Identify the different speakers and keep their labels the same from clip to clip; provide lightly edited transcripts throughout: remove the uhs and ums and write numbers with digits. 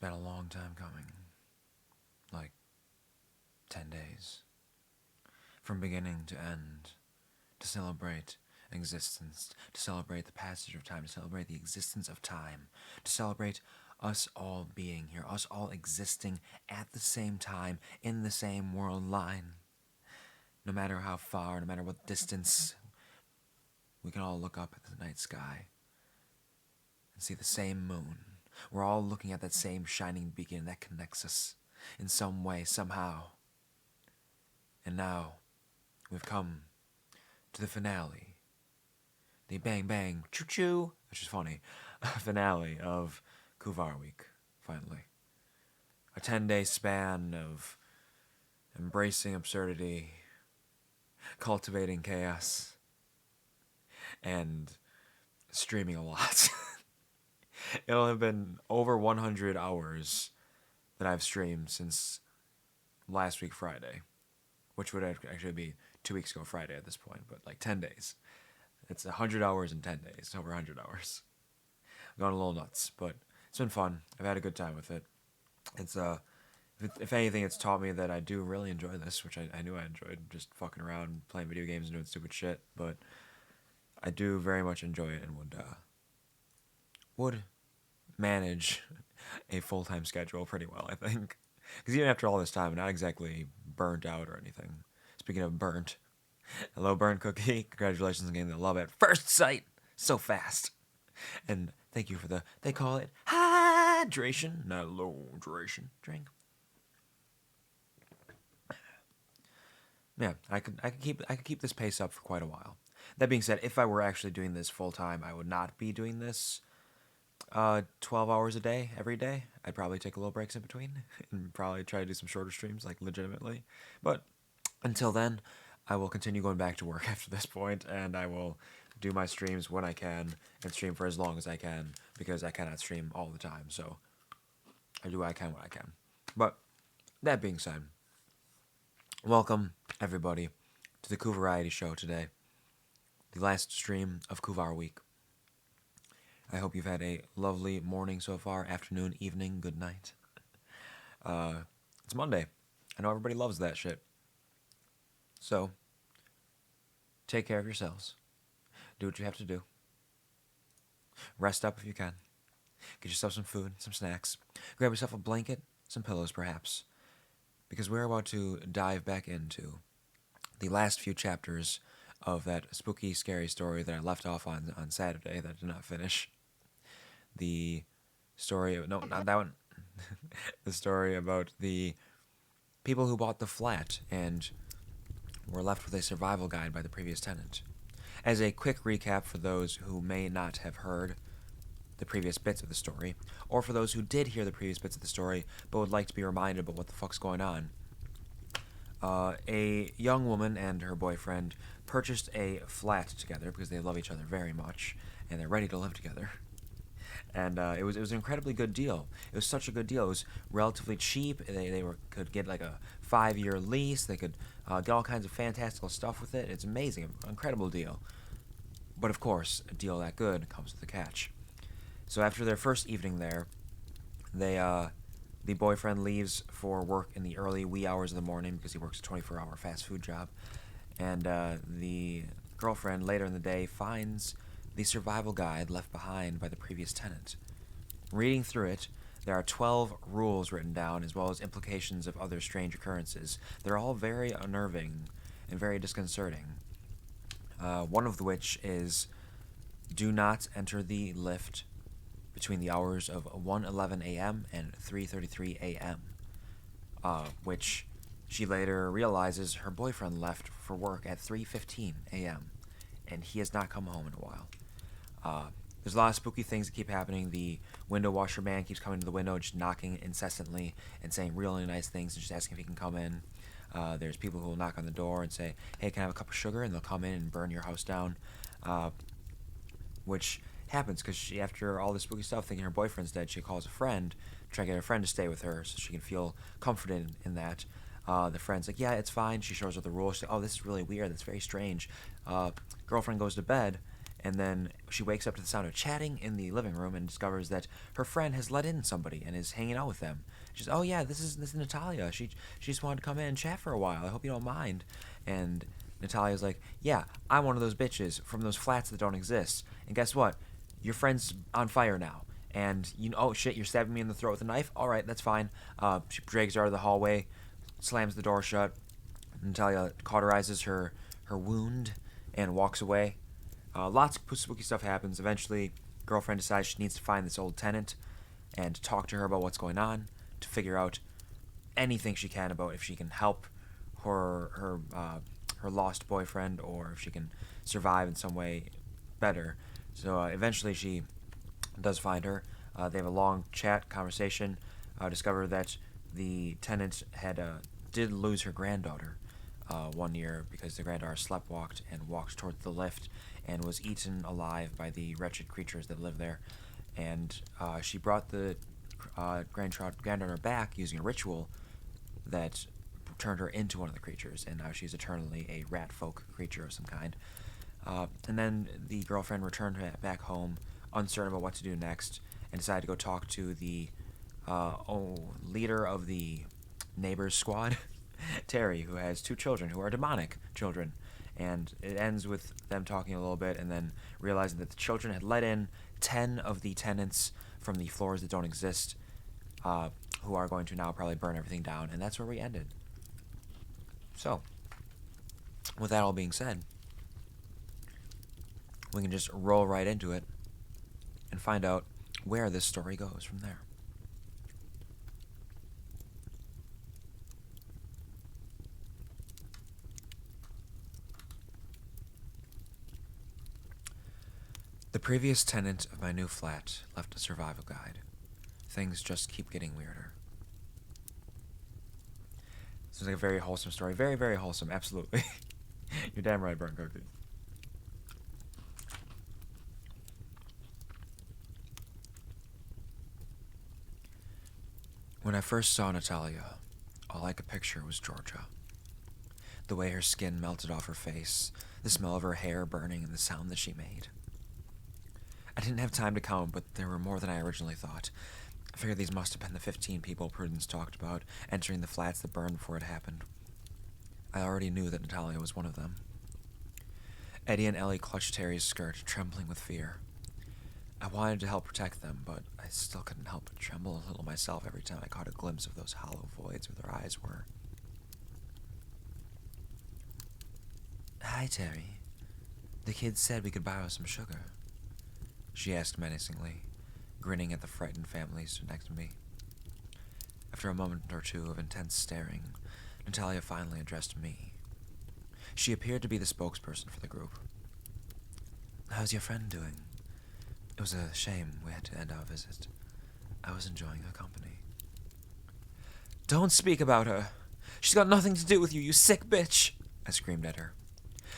Speaker 1: been a long time coming. Like 10 days. From beginning to end. To celebrate existence. To celebrate the passage of time. To celebrate the existence of time. To celebrate us all being here. Us all existing at the same time. In the same world line. No matter how far, no matter what distance, we can all look up at the night sky and see the same moon. We're all looking at that same shining beacon that connects us in some way, somehow. And now, we've come to the finale. The bang bang, choo-choo, which is funny, finale of Kuvar Week, finally. A 10-day span of embracing absurdity, cultivating chaos, and streaming a lot. It'll have been over 100 hours that I've streamed since last week Friday, which would actually be 2 weeks ago Friday at this point, but like 10 days. It's 100 hours in 10 days, over 100 hours. I've gone a little nuts, but it's been fun. I've had a good time with it. It's if anything, it's taught me that I do really enjoy this, which I knew I enjoyed, just fucking around, playing video games and doing stupid shit, but I do very much enjoy it and would manage a full-time schedule pretty well, I think. Because even after all this time, I'm not exactly burnt out or anything. Speaking of burnt, hello, Burnt Cookie. Congratulations on getting the love at first sight so fast. And thank you for they call it hydration, not low duration drink. Yeah, I could keep this pace up for quite a while. That being said, if I were actually doing this full time, I would not be doing this 12 hours a day every day. I'd probably take a little breaks in between and probably try to do some shorter streams, like legitimately. But until then, I will continue going back to work after this point, and I will do my streams when I can and stream for as long as I can, because I cannot stream all the time. So I do what I can when I can. But that being said, welcome everybody to the QuvarTV show today, the last stream of Kuvar Week. I hope you've had a lovely morning so far, afternoon, evening, good night. It's Monday. I know everybody loves that shit. So, take care of yourselves. Do what you have to do. Rest up if you can. Get yourself some food, some snacks. Grab yourself a blanket, some pillows perhaps. Because we're about to dive back into the last few chapters of that spooky, scary story that I left off on Saturday that I did not finish. The story of, no, not that one. The story about the people who bought the flat and were left with a survival guide by the previous tenant. As a quick recap for those who may not have heard the previous bits of the story, or for those who did hear the previous bits of the story but would like to be reminded about what the fuck's going on. A young woman and her boyfriend purchased a flat together because they love each other very much and they're ready to live together. And it was an incredibly good deal. It was such a good deal. It was relatively cheap. They could get like a 5-year lease. They could get all kinds of fantastical stuff with it. It's amazing, an incredible deal. But of course, a deal that good comes with a catch. So after their first evening there, the boyfriend leaves for work in the early wee hours of the morning because he works a 24-hour fast food job. And the girlfriend later in the day finds the survival guide left behind by the previous tenant. Reading through it, there are 12 rules written down, as well as implications of other strange occurrences. They're all very unnerving and very disconcerting. One of which is, do not enter the lift between the hours of 1:11 a.m. and 3:33 a.m., which she later realizes her boyfriend left for work at 3:15 a.m., and he has not come home in a while. There's a lot of spooky things that keep happening. The window washer man keeps coming to the window, just knocking incessantly and saying really nice things and just asking if he can come in. There's people who will knock on the door and say, hey, can I have a cup of sugar? And they'll come in and burn your house down, which happens because she, after all this spooky stuff, thinking her boyfriend's dead, she calls a friend, trying to get her friend to stay with her so she can feel comforted in that. The friend's like, yeah, it's fine. She shows her the rules. She's like, oh, this is really weird. That's very strange. Girlfriend goes to bed, And then she wakes up to the sound of chatting in the living room and discovers that her friend has let in somebody and is hanging out with them. She's, oh yeah, this is Natalia. She just wanted to come in and chat for a while. I hope you don't mind. And Natalia's like, yeah, I'm one of those bitches from those flats that don't exist. And guess what? Your friend's on fire now. And oh shit, you're stabbing me in the throat with a knife? Alright, that's fine. She drags her out of the hallway, slams the door shut. Natalia cauterizes her wound and walks away. Lots of spooky stuff happens. Eventually, girlfriend decides she needs to find this old tenant and talk to her about what's going on to figure out anything she can about if she can help her lost boyfriend or if she can survive in some way better. So eventually she does find her. They have a long chat conversation. Discover that the tenant did lose her granddaughter one year because the granddaughter sleptwalked and walked towards the lift and was eaten alive by the wretched creatures that live there. And she brought the granddaughter back using a ritual that turned her into one of the creatures, and now she's eternally a rat folk creature of some kind. And then the girlfriend returned back home, uncertain about what to do next, and decided to go talk to the leader of the neighbors squad, Terry, who has 2 children who are demonic children. And it ends with them talking a little bit and then realizing that the children had let in 10 of the tenants from the floors that don't exist, who are going to now probably burn everything down. And that's where we ended. So, with that all being said, we can just roll right into it and find out where this story goes from there. The previous tenant of my new flat left a survival guide. Things just keep getting weirder. This is like a very wholesome story. Very, very wholesome, absolutely. You're damn right, burnt cookies. When I first saw Natalia, all I could picture was Georgia. The way her skin melted off her face, the smell of her hair burning, and the sound that she made. I didn't have time to count, but there were more than I originally thought. I figured these must have been the 15 people Prudence talked about entering the flats that burned before it happened. I already knew that Natalia was one of them. Eddie and Ellie clutched Terry's skirt, trembling with fear. I wanted to help protect them, but I still couldn't help but tremble a little myself every time I caught a glimpse of those hollow voids where their eyes were. Hi, Terry. The kids said we could borrow some sugar, she asked menacingly, grinning at the frightened families next to me. After a moment or two of intense staring, Natalia finally addressed me. She appeared to be the spokesperson for the group. How's your friend doing? It was a shame we had to end our visit. I was enjoying her company. Don't speak about her. She's got nothing to do with you, you sick bitch, I screamed at her.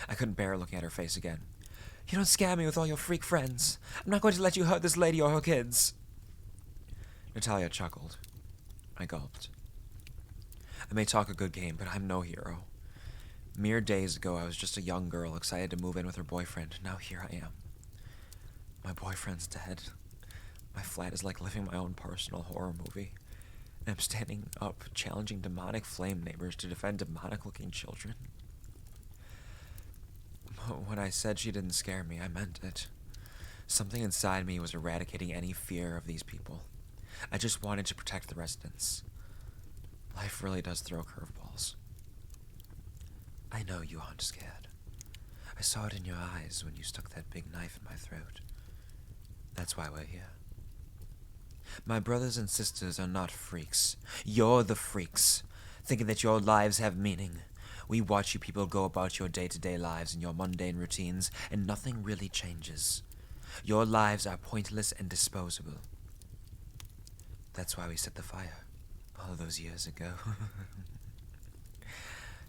Speaker 1: I couldn't bear looking at her face again. You don't scare me with all your freak friends. I'm not going to let you hurt this lady or her kids. Natalia chuckled. I gulped. I may talk a good game, but I'm no hero. Mere days ago, I was just a young girl excited to move in with her boyfriend. Now here I am. My boyfriend's dead. My flat is like living my own personal horror movie. And I'm standing up, challenging demonic flame neighbors to defend demonic-looking children. When I said she didn't scare me, I meant it. Something inside me was eradicating any fear of these people. I just wanted to protect the residents. Life really does throw curveballs. I know you aren't scared. I saw it in your eyes when you stuck that big knife in my throat. That's why we're here. My brothers and sisters are not freaks. You're the freaks, thinking that your lives have meaning. We watch you people go about your day-to-day lives and your mundane routines, and nothing really changes. Your lives are pointless and disposable. That's why we set the fire all those years ago.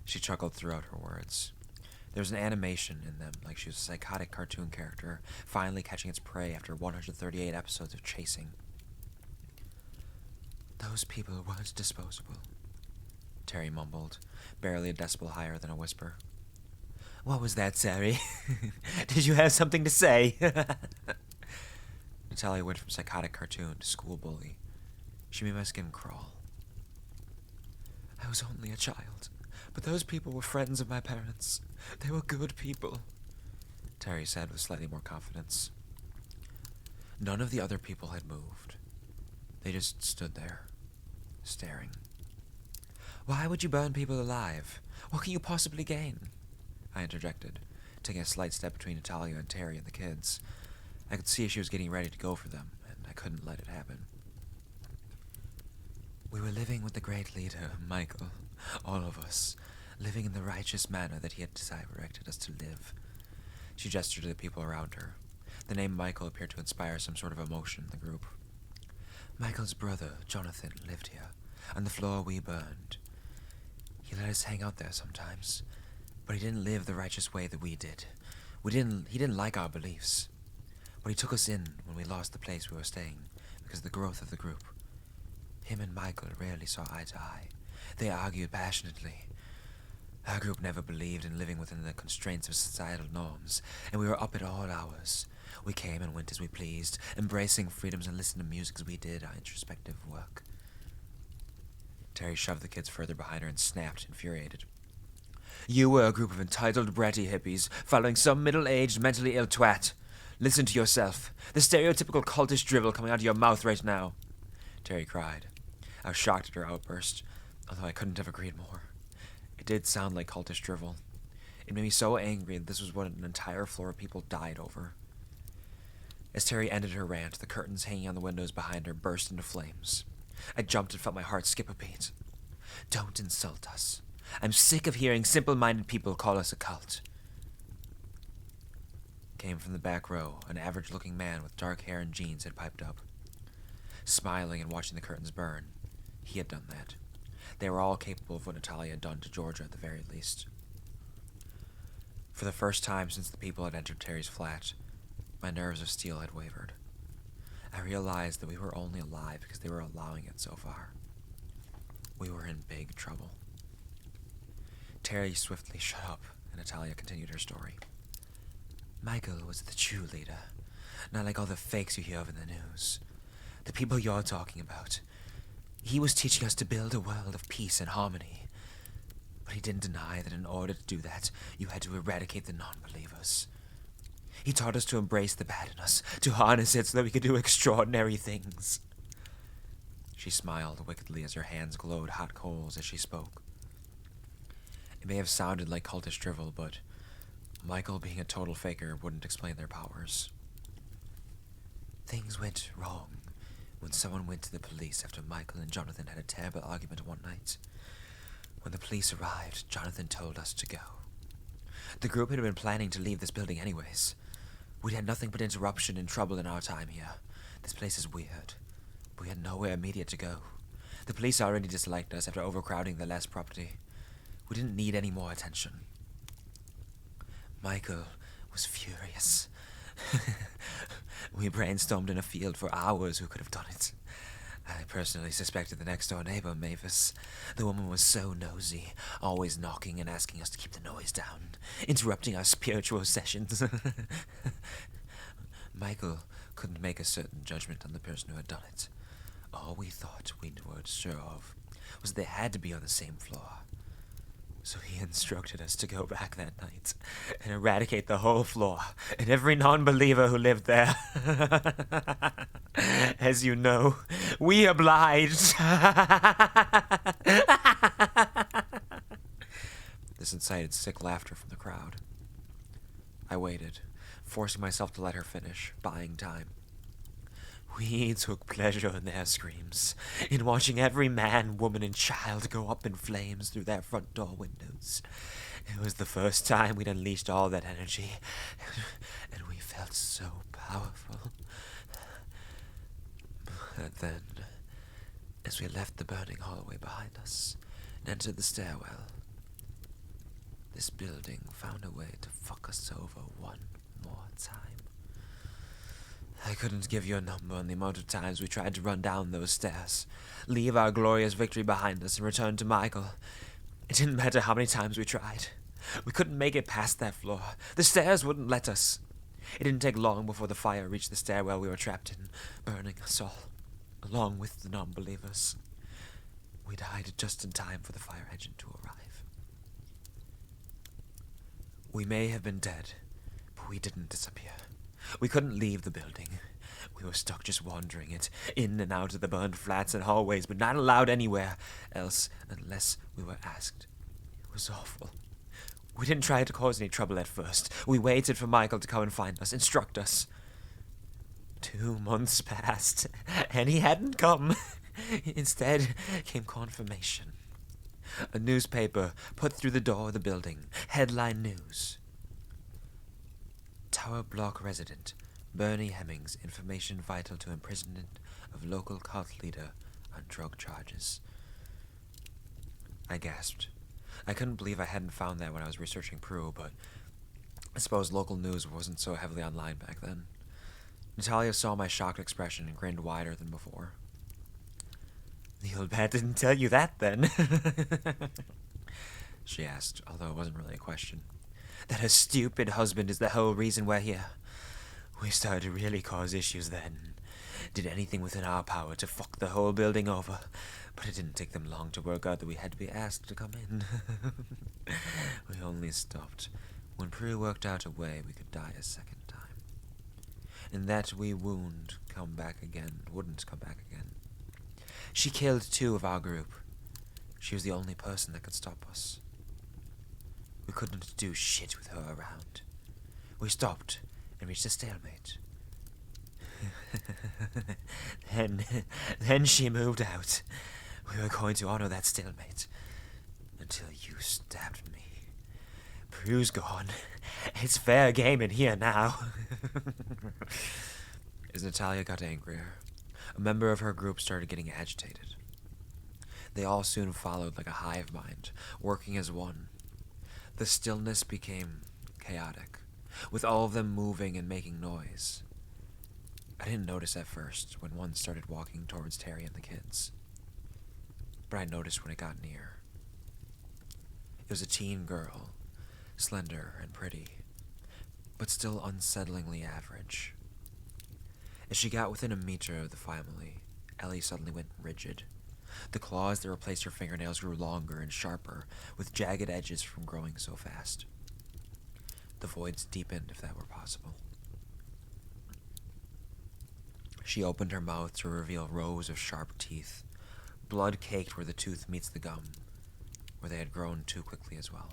Speaker 1: She chuckled throughout her words. There was an animation in them, like she was a psychotic cartoon character, finally catching its prey after 138 episodes of chasing. Those people weren't disposable, Terry mumbled, barely a decibel higher than a whisper. What was that, Sari? Did you have something to say? Natalia went from psychotic cartoon to school bully. She made my skin crawl. I was only a child, but those people were friends of my parents. They were good people, Terry said with slightly more confidence. None of the other people had moved. They just stood there, staring. Why would you burn people alive? What can you possibly gain? I interjected, taking a slight step between Natalia and Terry and the kids. I could see she was getting ready to go for them, and I couldn't let it happen. We were living with the great leader, Michael, all of us, living in the righteous manner that he had directed us to live. She gestured to the people around her. The name Michael appeared to inspire some sort of emotion in the group. Michael's brother, Jonathan, lived here, on the floor we burned. He let us hang out there sometimes, but he didn't live the righteous way that we did. He didn't like our beliefs. But he took us in when we lost the place we were staying because of the growth of the group. Him and Michael rarely saw eye to eye. They argued passionately. Our group never believed in living within the constraints of societal norms, and we were up at all hours. We came and went as we pleased, embracing freedoms and listening to music as we did our introspective work. Terry shoved the kids further behind her and snapped, infuriated. You were a group of entitled bratty hippies, following some middle-aged, mentally ill twat. Listen to yourself. The stereotypical cultish drivel coming out of your mouth right now, Terry cried. I was shocked at her outburst, although I couldn't have agreed more. It did sound like cultish drivel. It made me so angry that this was what an entire floor of people died over. As Terry ended her rant, the curtains hanging on the windows behind her burst into flames. I jumped and felt my heart skip a beat. Don't insult us. I'm sick of hearing simple-minded people call us a cult. Came from the back row, an average-looking man with dark hair and jeans had piped up. Smiling and watching the curtains burn, he had done that. They were all capable of what Natalia had done to Georgia at the very least. For the first time since the people had entered Terry's flat, my nerves of steel had wavered. I realized that we were only alive because they were allowing it so far. We were in big trouble. Terry swiftly shut up, and Natalia continued her story. Michael was the true leader, not like all the fakes you hear of in the news. The people you're talking about. He was teaching us to build a world of peace and harmony. But he didn't deny that in order to do that, you had to eradicate the non-believers. He taught us to embrace the bad in us, to harness it so that we could do extraordinary things. She smiled wickedly as her hands glowed hot coals as she spoke. It may have sounded like cultish drivel, but Michael being a total faker wouldn't explain their powers. Things went wrong when someone went to the police after Michael and Jonathan had a terrible argument one night. When the police arrived, Jonathan told us to go. The group had been planning to leave this building anyways. We'd had nothing but interruption and trouble in our time here. This place is weird. We had nowhere immediate to go. The police already disliked us after overcrowding the last property. We didn't need any more attention. Michael was furious. We brainstormed in a field for hours who could have done it. I personally suspected the next-door neighbor, Mavis. The woman was so nosy, always knocking and asking us to keep the noise down, interrupting our spiritual sessions. Michael couldn't make a certain judgment on the person who had done it. All we thought we were sure of was they had to be on the same floor. So he instructed us to go back that night and eradicate the whole floor and every non-believer who lived there. As you know, we obliged. This incited sick laughter from the crowd. I waited, forcing myself to let her finish, buying time. We took pleasure in their screams, in watching every man, woman, and child go up in flames through their front door windows. It was the first time we'd unleashed all that energy, and we felt so powerful. But then, as we left the burning hallway behind us and entered the stairwell, this building found a way to fuck us over one more time. I couldn't give you a number on the amount of times we tried to run down those stairs, leave our glorious victory behind us, and return to Michael. It didn't matter how many times we tried. We couldn't make it past that floor. The stairs wouldn't let us. It didn't take long before the fire reached the stairwell we were trapped in, burning us all, along with the non-believers. We died just in time for the fire engine to arrive. We may have been dead, but we didn't disappear. We couldn't leave the building. We were stuck just wandering it, in and out of the burned flats and hallways, but not allowed anywhere else unless we were asked. It was awful. We didn't try to cause any trouble at first. We waited for Michael to come and find us, instruct us. 2 months passed, and he hadn't come. Instead came confirmation. A newspaper put through the door of the building. Headline news. Tower Block resident Bernie Hemmings, information vital to imprisonment of local cult leader on drug charges. I gasped. I couldn't believe I hadn't found that when I was researching Peru, but I suppose local news wasn't so heavily online back then. Natalia saw my shocked expression and grinned wider than before. The old bat didn't tell you that, then? She asked, although it wasn't really a question. That her stupid husband is the whole reason we're here. We started to really cause issues then. Did anything within our power to fuck the whole building over, but it didn't take them long to work out that we had to be asked to come in. We only stopped when Prue worked out a way we could die a second time. And that we wouldn't come back again. She killed 2 of our group. She was the only person that could stop us. We couldn't do shit with her around. We stopped and reached a stalemate. Then she moved out. We were going to honor that stalemate until you stabbed me. Prue's gone. It's fair game in here now. As Natalia got angrier, a member of her group started getting agitated. They all soon followed like a hive mind, working as one. The stillness became chaotic, with all of them moving and making noise. I didn't notice at first when one started walking towards Terry and the kids, but I noticed when it got near. It was a teen girl, slender and pretty, but still unsettlingly average. As she got within a meter of the family, Ellie suddenly went rigid. The claws that replaced her fingernails grew longer and sharper, with jagged edges from growing so fast. The voids deepened, if that were possible. She opened her mouth to reveal rows of sharp teeth, blood caked where the tooth meets the gum, where they had grown too quickly as well.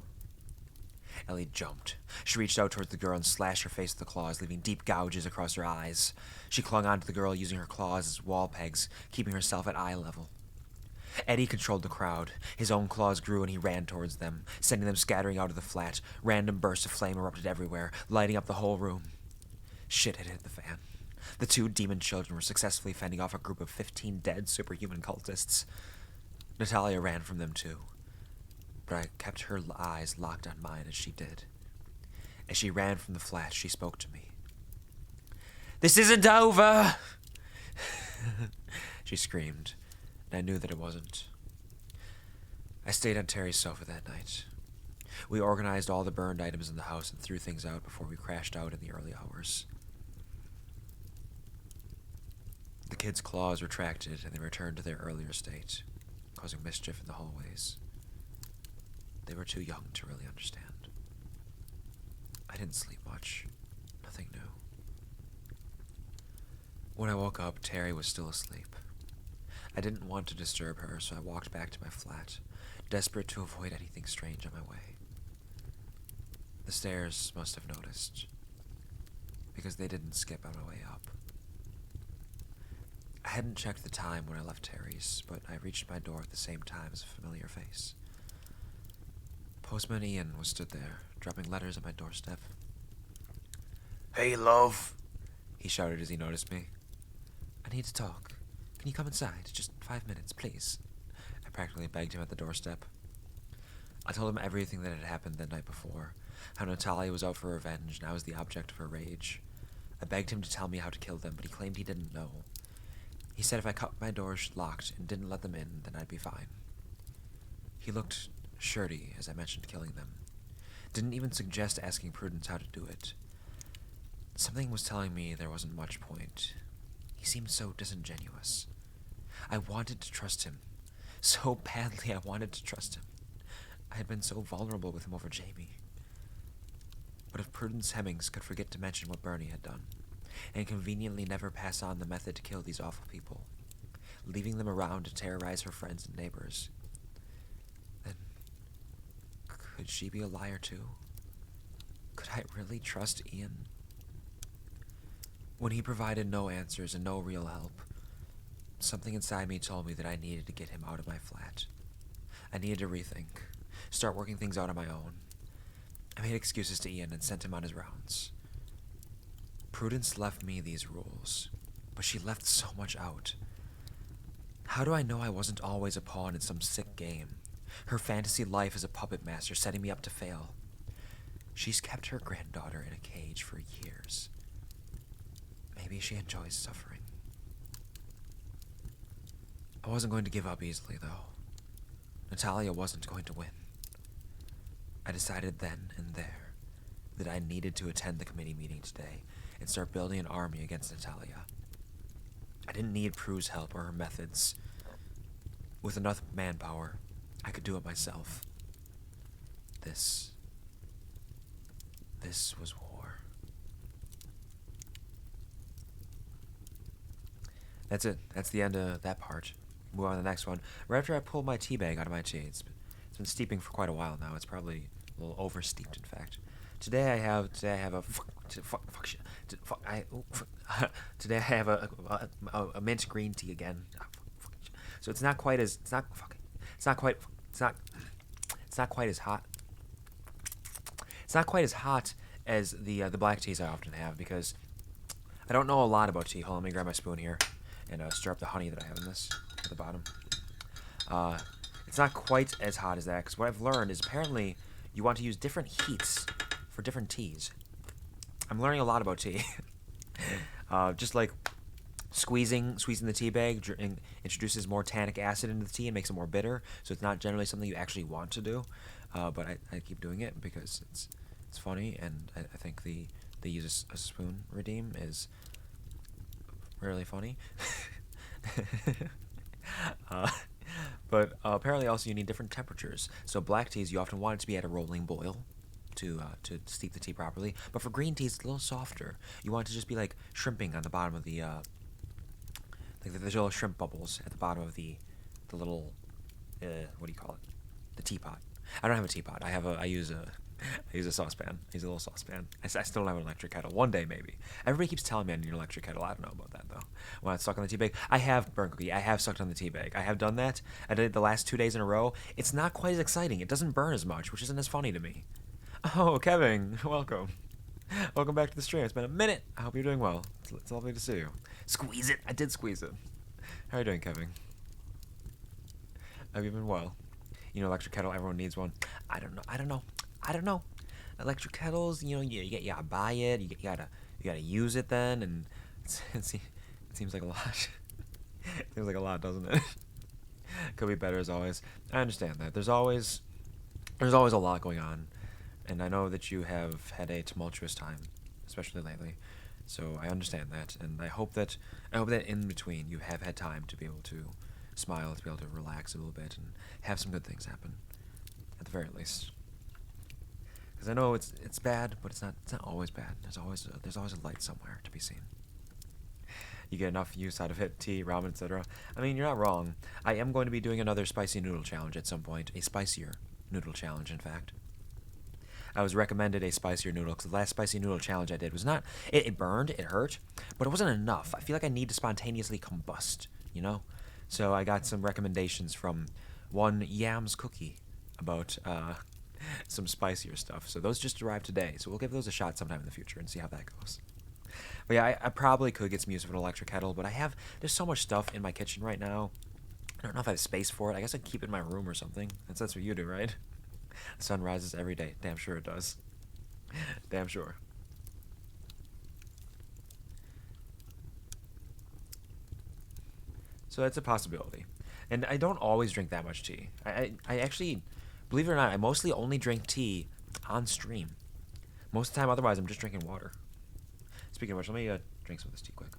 Speaker 1: Ellie jumped. She reached out towards the girl and slashed her face with the claws, leaving deep gouges across her eyes. She clung onto the girl, using her claws as wall pegs, keeping herself at eye level. Eddie controlled the crowd. His own claws grew and he ran towards them, sending them scattering out of the flat. Random bursts of flame erupted everywhere, lighting up the whole room. Shit had hit the fan. The 2 demon children were successfully fending off a group of 15 dead superhuman cultists. Natalia ran from them too, but I kept her eyes locked on mine as she did. As she ran from the flat, she spoke to me. "This isn't over!" She screamed, and I knew that it wasn't. I stayed on Terry's sofa that night. We organized all the burned items in the house and threw things out before we crashed out in the early hours. The kids' claws retracted and they returned to their earlier state, causing mischief in the hallways. They were too young to really understand. I didn't sleep much. Nothing new. When I woke up, Terry was still asleep. I didn't want to disturb her, so I walked back to my flat, desperate to avoid anything strange on my way. The stairs must have noticed, because they didn't skip on my way up. I hadn't checked the time when I left Terry's, but I reached my door at the same time as a familiar face. Postman Ian was stood there, dropping letters at my doorstep. "Hey, love," he shouted as he noticed me. "I need to talk. Can you come inside? Just 5 minutes, please." I practically begged him at the doorstep. I told him everything that had happened the night before, how Natalia was out for revenge and I was the object of her rage. I begged him to tell me how to kill them, but he claimed he didn't know. He said if I kept my doors locked and didn't let them in, then I'd be fine. He looked shirty as I mentioned killing them. Didn't even suggest asking Prudence how to do it. Something was telling me there wasn't much point. He seemed so disingenuous. I wanted to trust him. So badly I wanted to trust him. I had been so vulnerable with him over Jamie. But if Prudence Hemmings could forget to mention what Bernie had done, and conveniently never pass on the method to kill these awful people, leaving them around to terrorize her friends and neighbors, then could she be a liar too? Could I really trust Ian? When he provided no answers and no real help, something inside me told me that I needed to get him out of my flat. I needed to rethink, start working things out on my own. I made excuses to Ian and sent him on his rounds. Prudence left me these rules, but she left so much out. How do I know I wasn't always a pawn in some sick game? Her fantasy life as a puppet master setting me up to fail. She's kept her granddaughter in a cage for years. Maybe she enjoys suffering. I wasn't going to give up easily, though. Natalia wasn't going to win. I decided then and there that I needed to attend the committee meeting today and start building an army against Natalia. I didn't need Prue's help or her methods. With enough manpower, I could do it myself. This was war. That's it. That's the end of that part. Move on to the next one. Right after I pulled my tea bag out of my tea. It's been steeping for quite a while now. It's probably a little over steeped, in fact. Today I have a mint green tea again. So it's not quite as hot. It's not quite as hot as the black teas I often have, because I don't know a lot about tea. Hold on, let me grab my spoon here and stir up the honey that I have in this at the bottom. It's not quite as hot as that, because what I've learned is apparently you want to use different heats for different teas. I'm learning a lot about tea. Just like squeezing the tea bag introduces more tannic acid into the tea and makes it more bitter, so it's not generally something you actually want to do. But I keep doing it because it's funny, and I think the use a spoon redeem is really funny. But apparently also you need different temperatures. So black teas, you often want it to be at a rolling boil to steep the tea properly. But for green teas, it's a little softer. You want it to just be like shrimping on the bottom of the like there's little shrimp bubbles at the bottom of the little what do you call it? The teapot. I don't have a teapot. I use a saucepan. I use a little saucepan. I still don't have an electric kettle. One day, maybe. Everybody keeps telling me I need an electric kettle. I don't know about that, though. When I suck on the tea bag, I have burnt cookie. I have sucked on the tea bag. I have done that. I did it the last 2 days in a row. It's not quite as exciting. It doesn't burn as much, which isn't as funny to me. Oh, Kevin, welcome. Welcome back to the stream. It's been a minute. I hope you're doing well. It's lovely to see you. Squeeze it. I did squeeze it. How are you doing, Kevin? Have you been well? You know, electric kettle, everyone needs one. I don't know. Electric kettles, you know, you gotta buy it, you gotta use it then, and it seems like a lot. It seems like a lot, doesn't it? Could be better as always. I understand that. There's always a lot going on, and I know that you have had a tumultuous time, especially lately. So I understand that, and I hope that in between you have had time to be able to smile, to be able to relax a little bit, and have some good things happen, at the very least. Because I know it's bad, but it's not always bad. There's always a light somewhere to be seen. You get enough use out of it, tea, ramen, etc. I mean, you're not wrong. I am going to be doing another spicy noodle challenge at some point, a spicier noodle challenge, in fact. I was recommended a spicier noodle because the last spicy noodle challenge I did was not. It burned, it hurt, but it wasn't enough. I feel like I need to spontaneously combust, you know. So I got some recommendations from one Yams Cookie about some spicier stuff. So those just arrived today. So we'll give those a shot sometime in the future and see how that goes. But yeah, I probably could get some use of an electric kettle, but there's so much stuff in my kitchen right now. I don't know if I have space for it. I guess I can keep it in my room or something. That's what you do, right? The sun rises every day. Damn sure it does. Damn sure. So that's a possibility. And I don't always drink that much tea. I actually, believe it or not, I mostly only drink tea on stream. Most of the time, otherwise, I'm just drinking water. Speaking of which, let me drink some of this tea quick.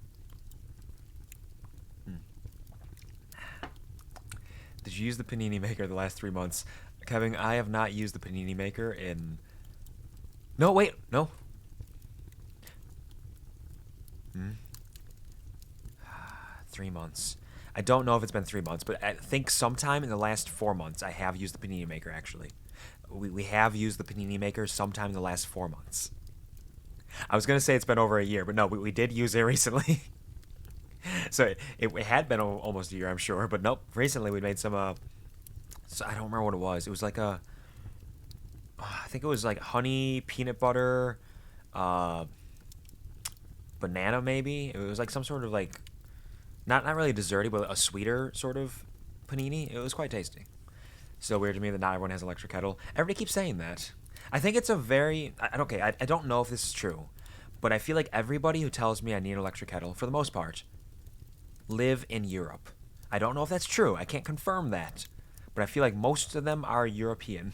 Speaker 1: Did you use the panini maker the last 3 months? Kevin, I have not used the panini maker in... No, wait, no. 3 months. I don't know if it's been 3 months, but I think sometime in the last 4 months I have used the panini maker, actually. We have used the panini maker sometime in the last 4 months. I was going to say it's been over a year, but no, we did use it recently. So it had been almost a year, I'm sure, but nope. Recently we made some, so I don't remember what it was. It was like I think it was like honey, peanut butter, banana maybe. It was like some sort of like, not really desserty, but a sweeter sort of panini. It was quite tasty. Still weird to me that not everyone has an electric kettle. Everybody keeps saying that. I think it's a very... Okay, I don't know if this is true, but I feel like everybody who tells me I need an electric kettle, for the most part, live in Europe. I don't know if that's true. I can't confirm that. But I feel like most of them are European.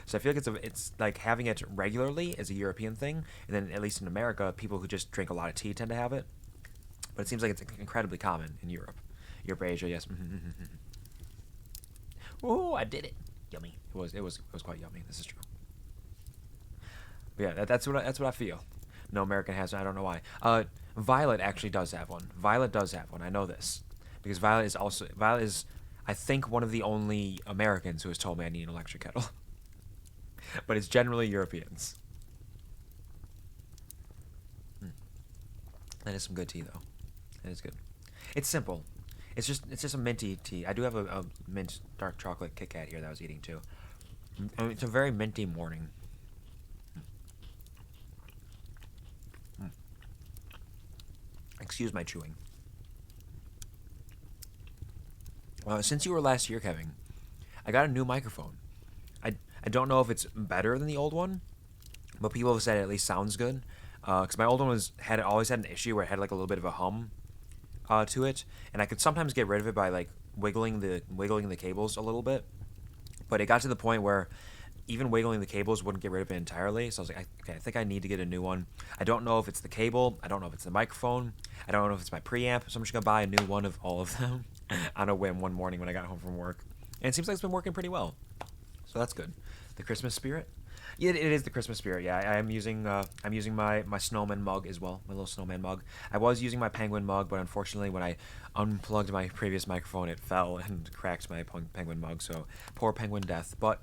Speaker 1: So I feel like it's like having it regularly is a European thing. And then at least in America, people who just drink a lot of tea tend to have it. But it seems like it's incredibly common in Europe. Europe, Asia, yes. Oh, I did it. Yummy. It was quite yummy. This is true. But yeah, that's what I feel. No American has it. I don't know why. Violet actually does have one. Violet does have one. I know this because Violet is I think one of the only Americans who has told me I need an electric kettle. But it's generally Europeans. That is some good tea though. That is good. It's simple. It's just a minty tea. I do have a mint dark chocolate Kit Kat here that I was eating too. It's a very minty morning. Excuse my chewing. Since you were last here, Kevin, I got a new microphone. I don't know if it's better than the old one, but people have said it at least sounds good. Because my old one always had an issue where it had like a little bit of a hum to it, and I could sometimes get rid of it by like wiggling the cables a little bit. But it got to the point where even wiggling the cables wouldn't get rid of it entirely. So I was like, okay, I think I need to get a new one. I don't know if it's the cable. I don't know if it's the microphone. I don't know if it's my preamp. So I'm just gonna buy a new one of all of them on a whim one morning when I got home from work. And it seems like it's been working pretty well. So that's good. The Christmas spirit? Yeah, it is the Christmas spirit. Yeah, I'm using my snowman mug as well, my little snowman mug. I was using my penguin mug, but unfortunately, when I unplugged my previous microphone, it fell and cracked my penguin mug. So poor penguin death. But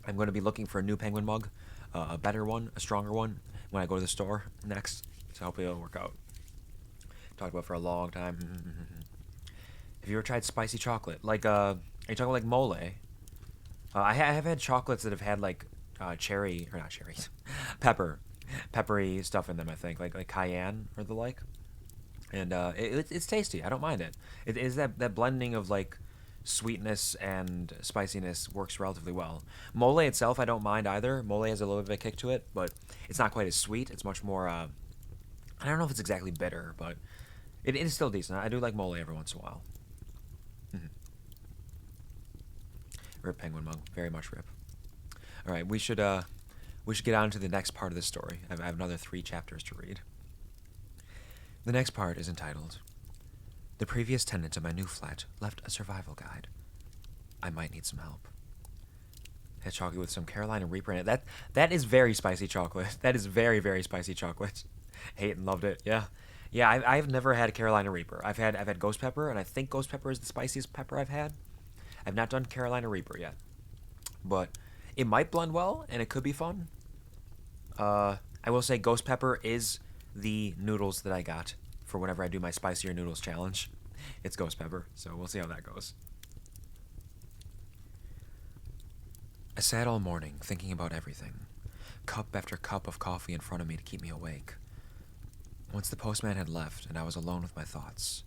Speaker 1: I'm going to be looking for a new penguin mug, a better one, a stronger one, when I go to the store next. So hopefully it'll work out. Talked about it for a long time. Have you ever tried spicy chocolate? Like are you talking like mole? I have had chocolates that have had like cherry, or not cherries, peppery stuff in them, I think, like cayenne or the like. And it's tasty. I don't mind it. It is that blending of like sweetness and spiciness works relatively well. Mole itself, I don't mind either. Mole has a little bit of a kick to it, but it's not quite as sweet. It's much more, I don't know if it's exactly bitter, but it is still decent. I do like mole every once in a while. Rip penguin mug, very much rip. All right, we should get on to the next part of the story. I have another 3 chapters to read. The next part is entitled, "The previous tenant of my new flat left a survival guide. I might need some help." Had chocolate with some Carolina Reaper in it. That is very spicy chocolate. That is very, very spicy chocolate. Hate and loved it. Yeah. Yeah, I've never had a Carolina Reaper. I've had ghost pepper, and I think ghost pepper is the spiciest pepper I've had. I've not done Carolina Reaper yet, but it might blend well, and it could be fun. I will say ghost pepper is the noodles that I got for whenever I do my spicier noodles challenge. It's ghost pepper, so we'll see how that goes. I sat all morning thinking about everything, cup after cup of coffee in front of me to keep me awake. Once the postman had left and I was alone with my thoughts,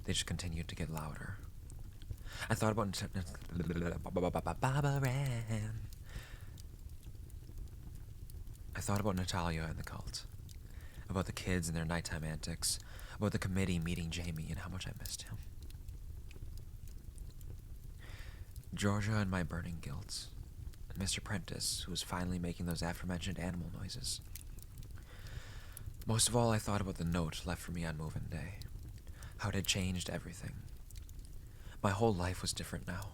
Speaker 1: they just continued to get louder. I thought about Natalia and the cult, about the kids and their nighttime antics, about the committee meeting Jamie and how much I missed him. Georgia and my burning guilt. and Mr. Prentice, who was finally making those aforementioned animal noises. Most of all, I thought about the note left for me on move-in day, how it had changed everything. My whole life was different now.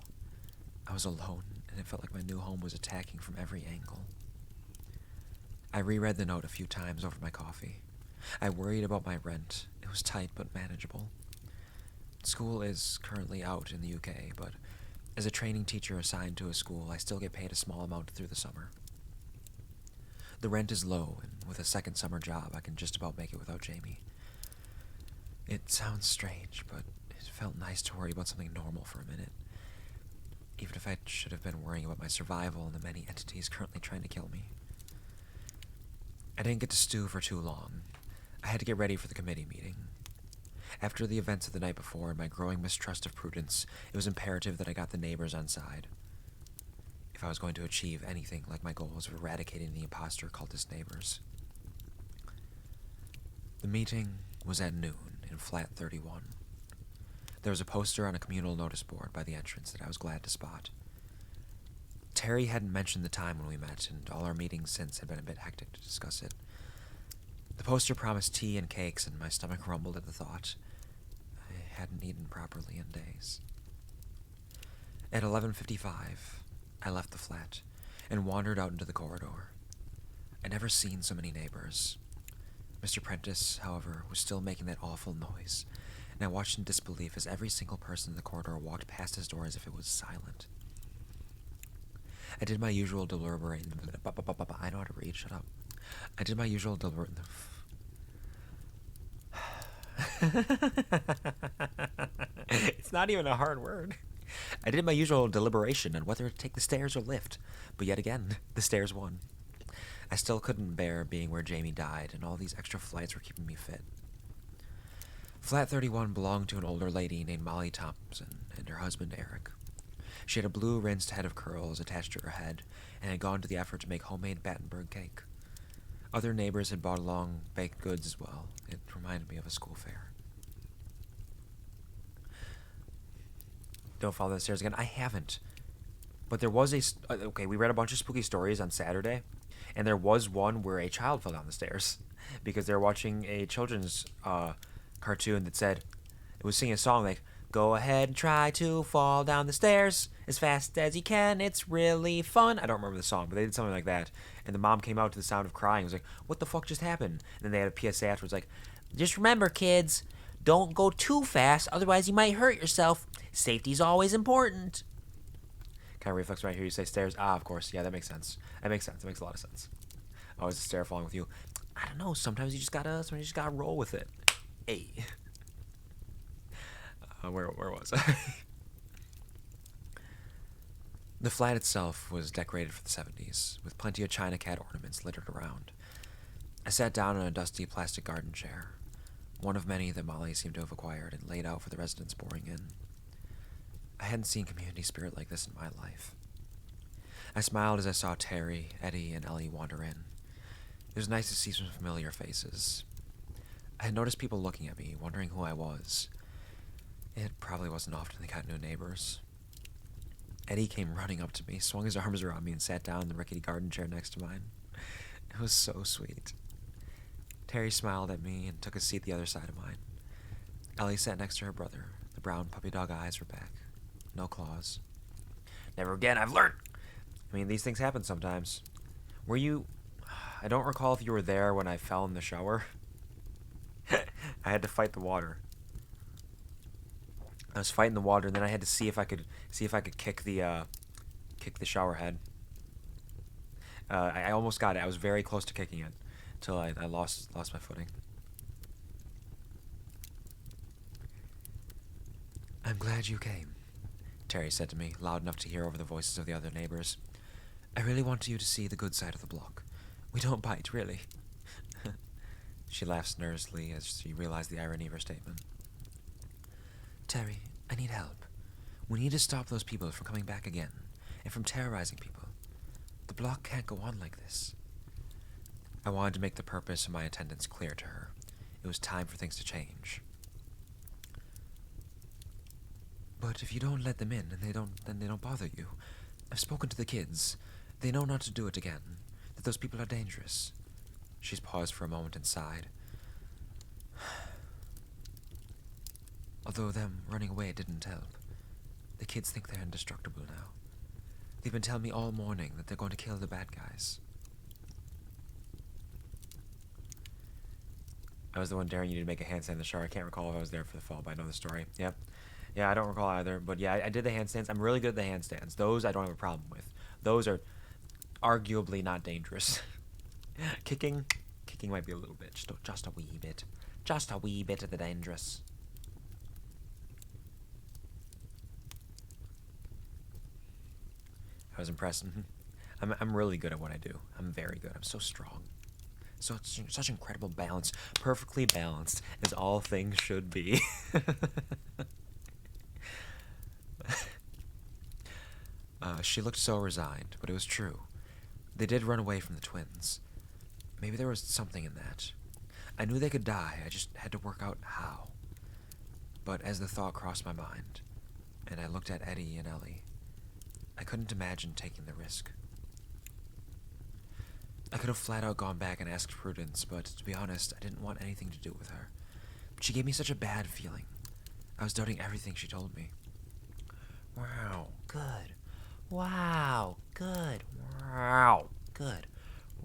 Speaker 1: I was alone, and it felt like my new home was attacking from every angle. I reread the note a few times over my coffee. I worried about my rent. It was tight but manageable. School is currently out in the UK, but as a training teacher assigned to a school, I still get paid a small amount through the summer. The rent is low, and with a second summer job, I can just about make it without Jamie. It sounds strange, but it felt nice to worry about something normal for a minute, even if I should have been worrying about my survival and the many entities currently trying to kill me. I didn't get to stew for too long. I had to get ready for the committee meeting. After the events of the night before and my growing mistrust of Prudence, it was imperative that I got the neighbors on side. If I was going to achieve anything like my goals of eradicating the imposter cultist neighbors. The meeting was at noon in flat 31. There was a poster on a communal notice board by the entrance that I was glad to spot. Terry hadn't mentioned the time when we met, and all our meetings since had been a bit hectic to discuss it. The poster promised tea and cakes, and my stomach rumbled at the thought. I hadn't eaten properly in days. At 11:55, I left the flat and wandered out into the corridor. I'd never seen so many neighbors. Mr. Prentice, however, was still making that awful noise, and I watched in disbelief as every single person in the corridor walked past his door as if it was silent. I did my usual deliberation. I know how to read, shut up. I did my usual deliberation. It's not even a hard word. I did my usual deliberation on whether to take the stairs or lift, but yet again, the stairs won. I still couldn't bear being where Jamie died, and all these extra flights were keeping me fit. Flat 31 belonged to an older lady named Molly Thompson and her husband Eric. She had a blue rinsed head of curls attached to her head, and had gone to the effort to make homemade Battenberg cake. Other neighbors had brought along baked goods as well. It reminded me of a school fair. Don't follow the stairs again. I haven't. But there was okay, we read a bunch of spooky stories on Saturday, and there was one where a child fell down the stairs because they were watching a children's cartoon that said, it was singing a song like, "Go ahead and try to fall down the stairs as fast as you can. It's really fun." I don't remember the song, but they did something like that. And the mom came out to the sound of crying. It was like, "What the fuck just happened?" And then they had a PSA afterwards like, "Just remember, kids, don't go too fast, otherwise you might hurt yourself. Safety's always important." Kind of reflex right here. You say stairs. Ah, of course. Yeah, that makes sense. That makes sense. It makes a lot of sense. Always a stair falling with you. I don't know. Sometimes you just gotta roll with it. Hey. Where was I? The flat itself was decorated for the 70s, with plenty of China cat ornaments littered around. I sat down on a dusty plastic garden chair, one of many that Molly seemed to have acquired and laid out for the residents pouring in. I hadn't seen community spirit like this in my life. I smiled as I saw Terry, Eddie, and Ellie wander in. It was nice to see some familiar faces. I had noticed people looking at me, wondering who I was. It probably wasn't often they got new neighbors. Eddie came running up to me, swung his arms around me, and sat down in the rickety garden chair next to mine. It was so sweet. Terry smiled at me and took a seat the other side of mine. Ellie sat next to her brother. The brown puppy dog eyes were back. No claws. Never again, I've learned! I mean, these things happen sometimes. Were you... I don't recall if you were there when I fell in the shower. I had to fight the water. I was fighting the water, and then I had to see if I could kick the shower head. I almost got it. I was very close to kicking it until I lost my footing. "I'm glad you came," Terry said to me, loud enough to hear over the voices of the other neighbors. "I really want you to see the good side of the block. We don't bite, really." She laughed nervously as she realized the irony of her statement. "Terry, I need help. We need to stop those people from coming back again, and from terrorizing people. The block can't go on like this." I wanted to make the purpose of my attendance clear to her. It was time for things to change. "But if you don't let them in, and they don't bother you. I've spoken to the kids. They know not to do it again, that those people are dangerous. She's paused for a moment and sighed. Although them running away didn't help. The kids think they're indestructible now. They've been telling me all morning that they're going to kill the bad guys. I was the one daring you to make a handstand in the shower. I can't recall if I was there for the fall, but I know the story. Yep. Yeah, I don't recall either. But yeah, I did the handstands. I'm really good at the handstands. Those I don't have a problem with. Those are arguably not dangerous. Kicking might be a little bit. Just a wee bit. Just a wee bit of the dangerous. I was impressed. I'm really good at what I do. I'm very good. I'm so strong. Such incredible balance. Perfectly balanced, as all things should be. She looked so resigned, but it was true. They did run away from the twins. Maybe there was something in that. I knew they could die, I just had to work out how. But as the thought crossed my mind, and I looked at Eddie and Ellie, I couldn't imagine taking the risk. I could have flat out gone back and asked Prudence, but to be honest, I didn't want anything to do with her. She gave me such a bad feeling. I was doubting everything she told me. Wow, good. Wow, good. Wow, good.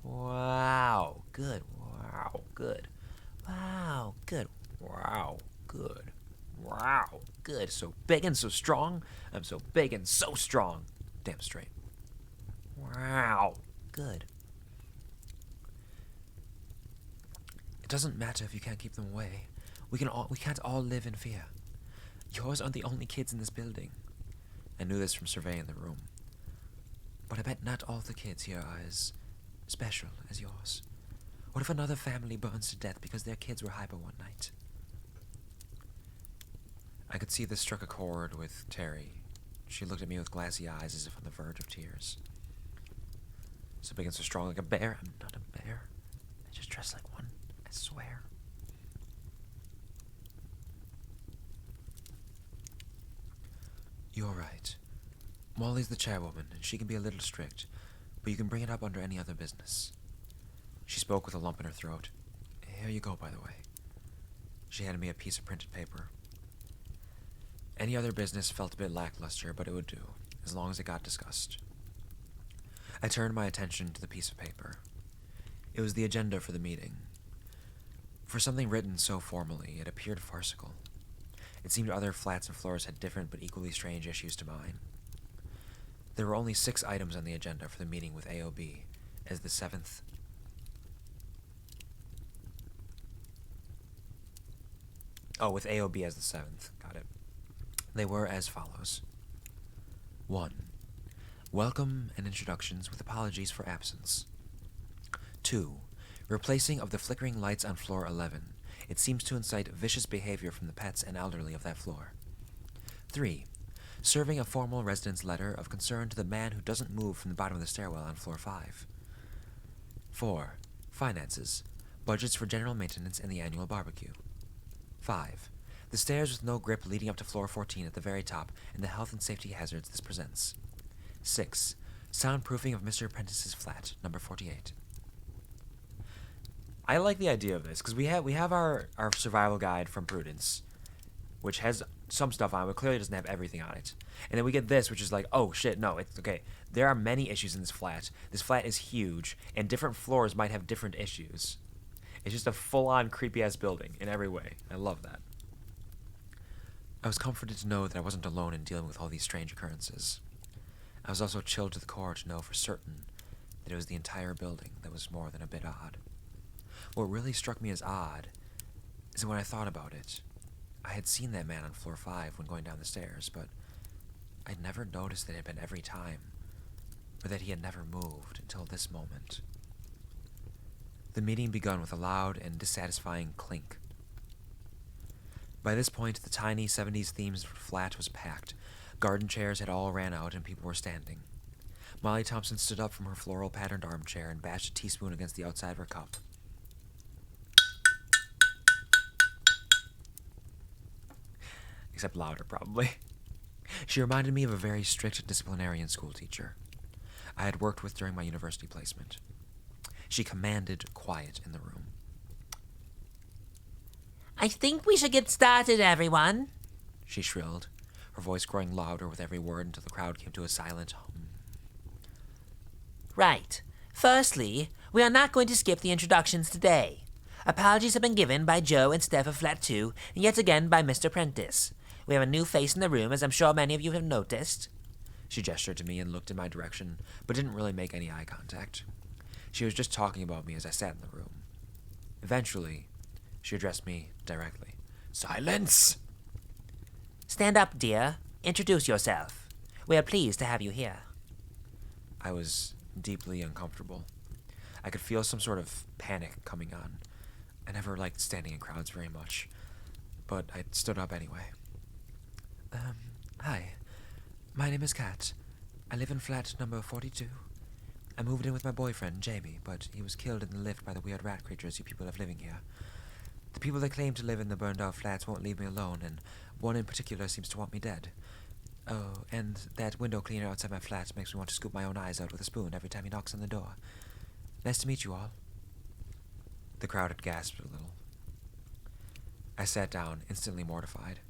Speaker 1: Wow, good. Wow, good. Wow, good. Wow, good. Wow, good. So big and so strong. I'm so big and so strong. Damn straight. Wow, good. It doesn't matter if you can't keep them away. We can't all live in fear. Yours aren't the only kids in this building. I knew this from surveying the room. But I bet not all the kids here are as special as yours. What if another family burns to death because their kids were hyper one night? I could see this struck a chord with Terry. She looked at me with glassy eyes as if on the verge of tears. So big and so strong like a bear. I'm not a bear. I just dress like one, I swear. You're right. Molly's the chairwoman, and she can be a little strict, but you can bring it up under any other business. She spoke with a lump in her throat. Here you go, by the way. She handed me a piece of printed paper. Any other business felt a bit lackluster, but it would do, as long as it got discussed. I turned my attention to the piece of paper. It was the agenda for the meeting. For something written so formally, it appeared farcical. It seemed other flats and floors had different but equally strange issues to mine. There were only 6 items on the agenda for the meeting with AOB, as the 7th. Oh, with AOB as the 7th. Got it. They were as follows. 1. Welcome and introductions with apologies for absence. 2. Replacing of the flickering lights on floor 11. It seems to incite vicious behavior from the pets and elderly of that floor. 3. Serving a formal residence letter of concern to the man who doesn't move from the bottom of the stairwell on floor 5. 4. Finances. Budgets for general maintenance and the annual barbecue. 5. The stairs with no grip leading up to floor 14 at the very top and the health and safety hazards this presents. 6. Soundproofing of Mr. Prentice's flat, number 48. I like the idea of this, because we have our survival guide from Prudence, which has some stuff on it, but clearly doesn't have everything on it. And then we get this, which is like, oh shit, no, it's okay. There are many issues in this flat. This flat is huge, and different floors might have different issues. It's just a full-on creepy-ass building in every way. I love that. I was comforted to know that I wasn't alone in dealing with all these strange occurrences. I was also chilled to the core to know for certain that it was the entire building that was more than a bit odd. What really struck me as odd is that when I thought about it, I had seen that man on floor 5 when going down the stairs, but I'd never noticed that it had been every time, or that he had never moved until this moment. The meeting begun with a loud and dissatisfying clink. By this point, the tiny 70s themed flat was packed. Garden chairs had all ran out and people were standing. Molly Thompson stood up from her floral-patterned armchair and bashed a teaspoon against the outside of her cup. Except louder, probably. She reminded me of a very strict disciplinarian school teacher. I had worked with during my university placement. She commanded quiet in the room.
Speaker 2: I think we should get started, everyone,
Speaker 1: she shrilled, her voice growing louder with every word until the crowd came to a silent hum.
Speaker 2: Right. Firstly, we are not going to skip the introductions today. Apologies have been given by Joe and Steph of Flat 2, and yet again by Mr. Prentice. We have a new face in the room, as I'm sure many of you have noticed.
Speaker 1: She gestured to me and looked in my direction, but didn't really make any eye contact. She was just talking about me as I sat in the room. Eventually, she addressed me directly. Silence!
Speaker 2: Stand up, dear. Introduce yourself. We are pleased to have you here.
Speaker 1: I was deeply uncomfortable. I could feel some sort of panic coming on. I never liked standing in crowds very much, but I stood up anyway. Hi. My name is Kat. I live in flat number 42. I moved in with my boyfriend, Jamie, but he was killed in the lift by the weird rat creatures you people have living here. The people that claim to live in the burned-out flats won't leave me alone, and one in particular seems to want me dead. Oh, and that window cleaner outside my flat makes me want to scoop my own eyes out with a spoon every time he knocks on the door. Nice to meet you all. The crowd had gasped a little. I sat down, instantly mortified.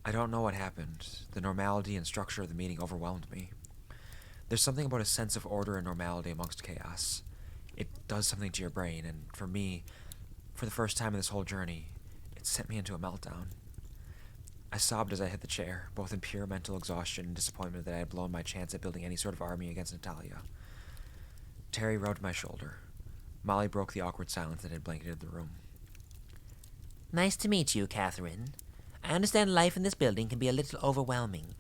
Speaker 1: I don't know what happened. The normality and structure of the meeting overwhelmed me. There's something about a sense of order and normality amongst chaos. It does something to your brain, and for me, for the first time in this whole journey, it sent me into a meltdown. I sobbed as I hit the chair, both in pure mental exhaustion and disappointment that I had blown my chance at building any sort of army against Natalia. Terry rubbed my shoulder. Molly broke the awkward silence that had blanketed the room.
Speaker 2: Nice to meet you, Catherine. I understand life in this building can be a little overwhelming.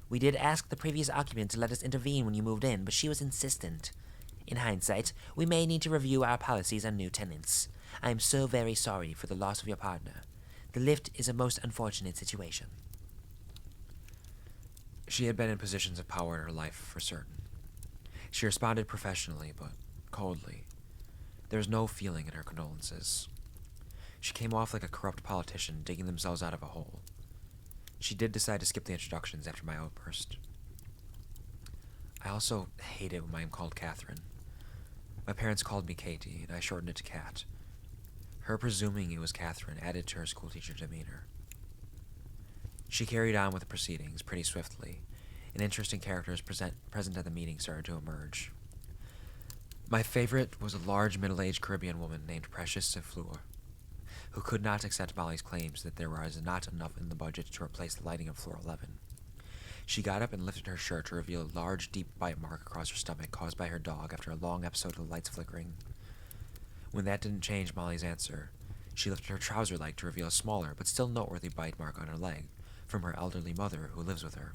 Speaker 2: We did ask the previous occupant to let us intervene when you moved in, but she was insistent. In hindsight, we may need to review our policies on new tenants. I am so very sorry for the loss of your partner. The lift is a most unfortunate situation.
Speaker 1: She had been in positions of power in her life, for certain. She responded professionally, but coldly. There was no feeling in her condolences. She came off like a corrupt politician digging themselves out of a hole. She did decide to skip the introductions after my outburst. I also hate it when I am called Catherine. My parents called me Katie, and I shortened it to Kat. Her presuming it was Catherine added to her schoolteacher demeanor. She carried on with the proceedings pretty swiftly, and interesting characters present at the meeting started to emerge. My favorite was a large middle-aged Caribbean woman named Precious Sifleur, who could not accept Molly's claims that there was not enough in the budget to replace the lighting of floor 11. She got up and lifted her shirt to reveal a large, deep bite mark across her stomach caused by her dog after a long episode of the lights flickering. When that didn't change Molly's answer, she lifted her trouser leg to reveal a smaller but still noteworthy bite mark on her leg from her elderly mother who lives with her.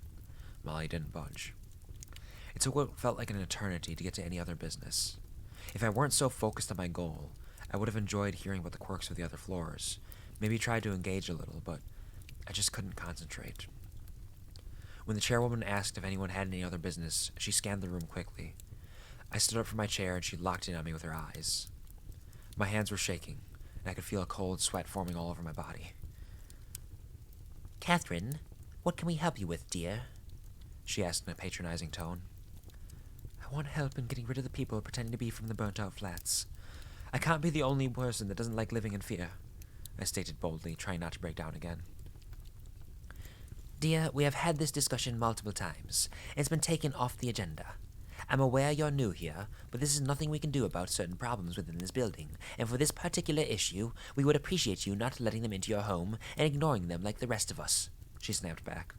Speaker 1: Molly didn't budge. It took what felt like an eternity to get to any other business. If I weren't so focused on my goal, I would have enjoyed hearing about the quirks of the other floors, maybe tried to engage a little, but I just couldn't concentrate. When the chairwoman asked if anyone had any other business, she scanned the room quickly. I stood up from my chair and she locked in on me with her eyes. My hands were shaking, and I could feel a cold sweat forming all over my body.
Speaker 2: Catherine, what can we help you with, dear?
Speaker 1: She asked in a patronizing tone. I want help in getting rid of the people pretending to be from the burnt-out flats. I can't be the only person that doesn't like living in fear, I stated boldly, trying not to break down again.
Speaker 2: Dear, we have had this discussion multiple times. It's been taken off the agenda. I'm aware you're new here, but this is nothing we can do about certain problems within this building, and for this particular issue, we would appreciate you not letting them into your home and ignoring them like the rest of us, she snapped back.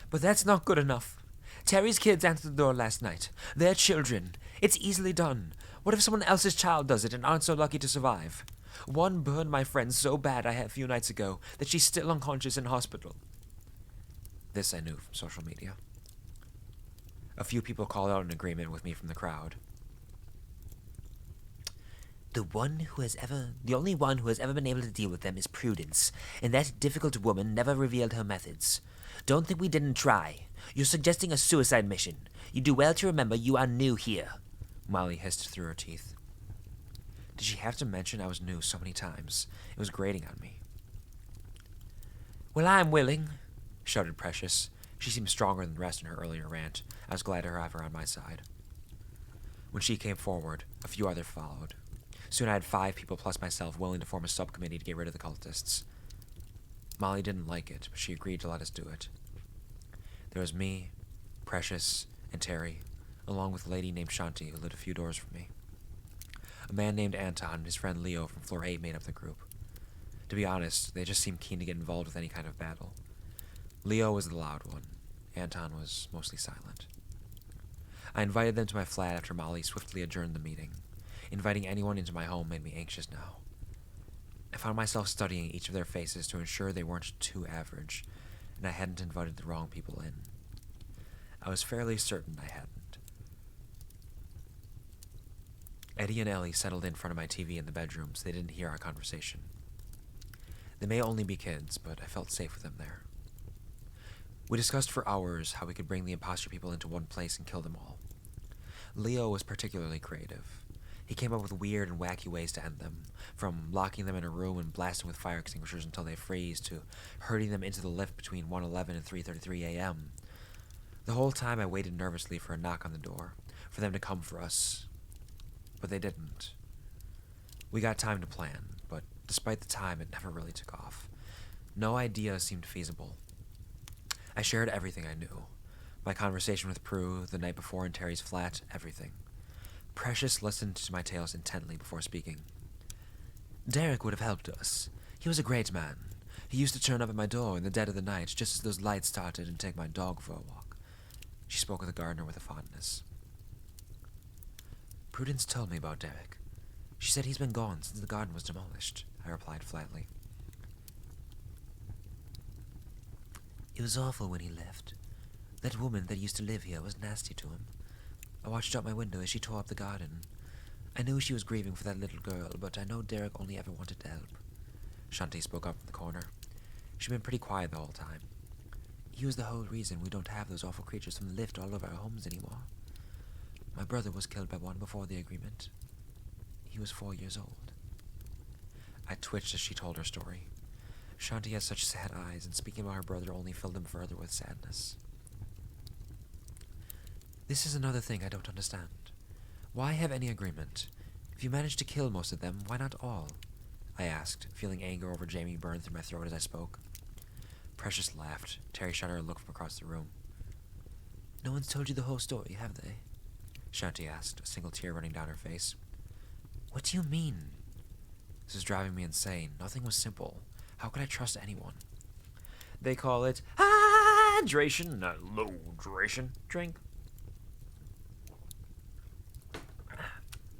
Speaker 1: But that's not good enough. Terry's kids answered the door last night. They're children. It's easily done. What if someone else's child does it and aren't so lucky to survive? One burned my friend so bad a few nights ago that she's still unconscious in hospital. This I knew from social media. A few people called out an agreement with me from the crowd.
Speaker 2: The only one who has ever been able to deal with them is Prudence, and that difficult woman never revealed her methods. Don't think we didn't try. You're suggesting a suicide mission. You do well to remember you are new here,
Speaker 1: Molly hissed through her teeth. Did she have to mention I was new so many times? It was grating on me.
Speaker 2: Well, I'm willing,
Speaker 1: shouted Precious, She seemed stronger than the rest in her earlier rant. I was glad to have her on my side. When she came forward, a few others followed. Soon I had 5 people plus myself willing to form a subcommittee to get rid of the cultists. Molly didn't like it, but she agreed to let us do it. There was me, Precious, and Terry, along with a lady named Shanti who lived a few doors from me. A man named Anton and his friend Leo from floor 8 made up the group. To be honest, they just seemed keen to get involved with any kind of battle. Leo was the loud one. Anton was mostly silent. I invited them to my flat after Molly swiftly adjourned the meeting. Inviting anyone into my home made me anxious now. I found myself studying each of their faces to ensure they weren't too average, and I hadn't invited the wrong people in. I was fairly certain I hadn't. Eddie and Ellie settled in front of my TV in the bedroom so they didn't hear our conversation. They may only be kids, but I felt safe with them there. We discussed for hours how we could bring the imposter people into one place and kill them all. Leo was particularly creative. He came up with weird and wacky ways to end them, from locking them in a room and blasting with fire extinguishers until they freeze, to herding them into the lift between 1:11 and 3:33 a.m. The whole time I waited nervously for a knock on the door, for them to come for us, but they didn't. We got time to plan, but despite the time, it never really took off. No idea seemed feasible. I shared everything I knew. My conversation with Prue the night before in Terry's flat, everything. Precious listened to my tales intently before speaking. Derek would have helped us. He was a great man. He used to turn up at my door in the dead of the night just as those lights started and take my dog for a walk. She spoke of the gardener with a fondness. Prudence told me about Derek. She said he's been gone since the garden was demolished, I replied flatly. It was awful when he left. That woman that used to live here was nasty to him. I watched out my window as she tore up the garden. I knew she was grieving for that little girl, but I know Derek only ever wanted to help. Shanti spoke up from the corner. She'd been pretty quiet the whole time. He was the whole reason we don't have those awful creatures from the lift all over our homes anymore. My brother was killed by one before the agreement. He was 4 years old. I twitched as she told her story. Shanti had such sad eyes, and speaking about her brother only filled them further with sadness. This is another thing I don't understand. Why have any agreement? If you managed to kill most of them, why not all? I asked, feeling anger over Jamie burn through my throat as I spoke. Precious laughed. Terry shot her a look from across the room. No one's told you the whole story, have they? Shanti asked, a single tear running down her face. What do you mean? This is driving me insane. Nothing was simple. How could I trust anyone? They call it hydration, not low-dration. Drink.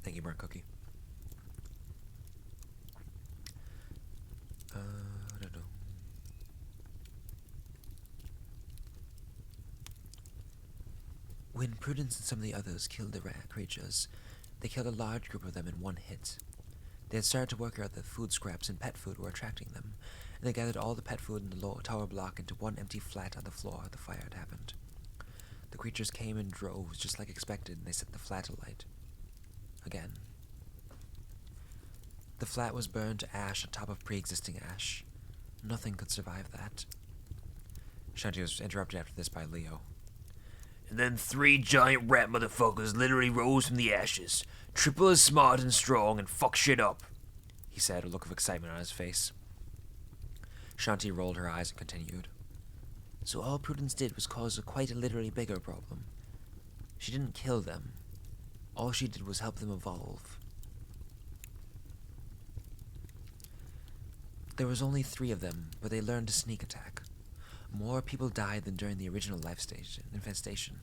Speaker 1: Thank you, burnt cookie. When Prudence and some of the others killed the rare creatures, they killed a large group of them in one hit. They had started to work out that food scraps and pet food were attracting them, and they gathered all the pet food in the lower tower block into one empty flat on the floor where the fire had happened. The creatures came in droves, just like expected, and they set the flat alight. Again. The flat was burned to ash on top of pre-existing ash. Nothing could survive that. Shanti was interrupted after this by Leo. And then 3 giant rat motherfuckers literally rose from the ashes, triple as smart and strong, and fuck shit up, he said, a look of excitement on his face. Shanti rolled her eyes and continued. So all Prudence did was cause quite a literally bigger problem. She didn't kill them. All she did was help them evolve. There was only 3 of them, but they learned to sneak attack. More people died than during the original life stage infestation.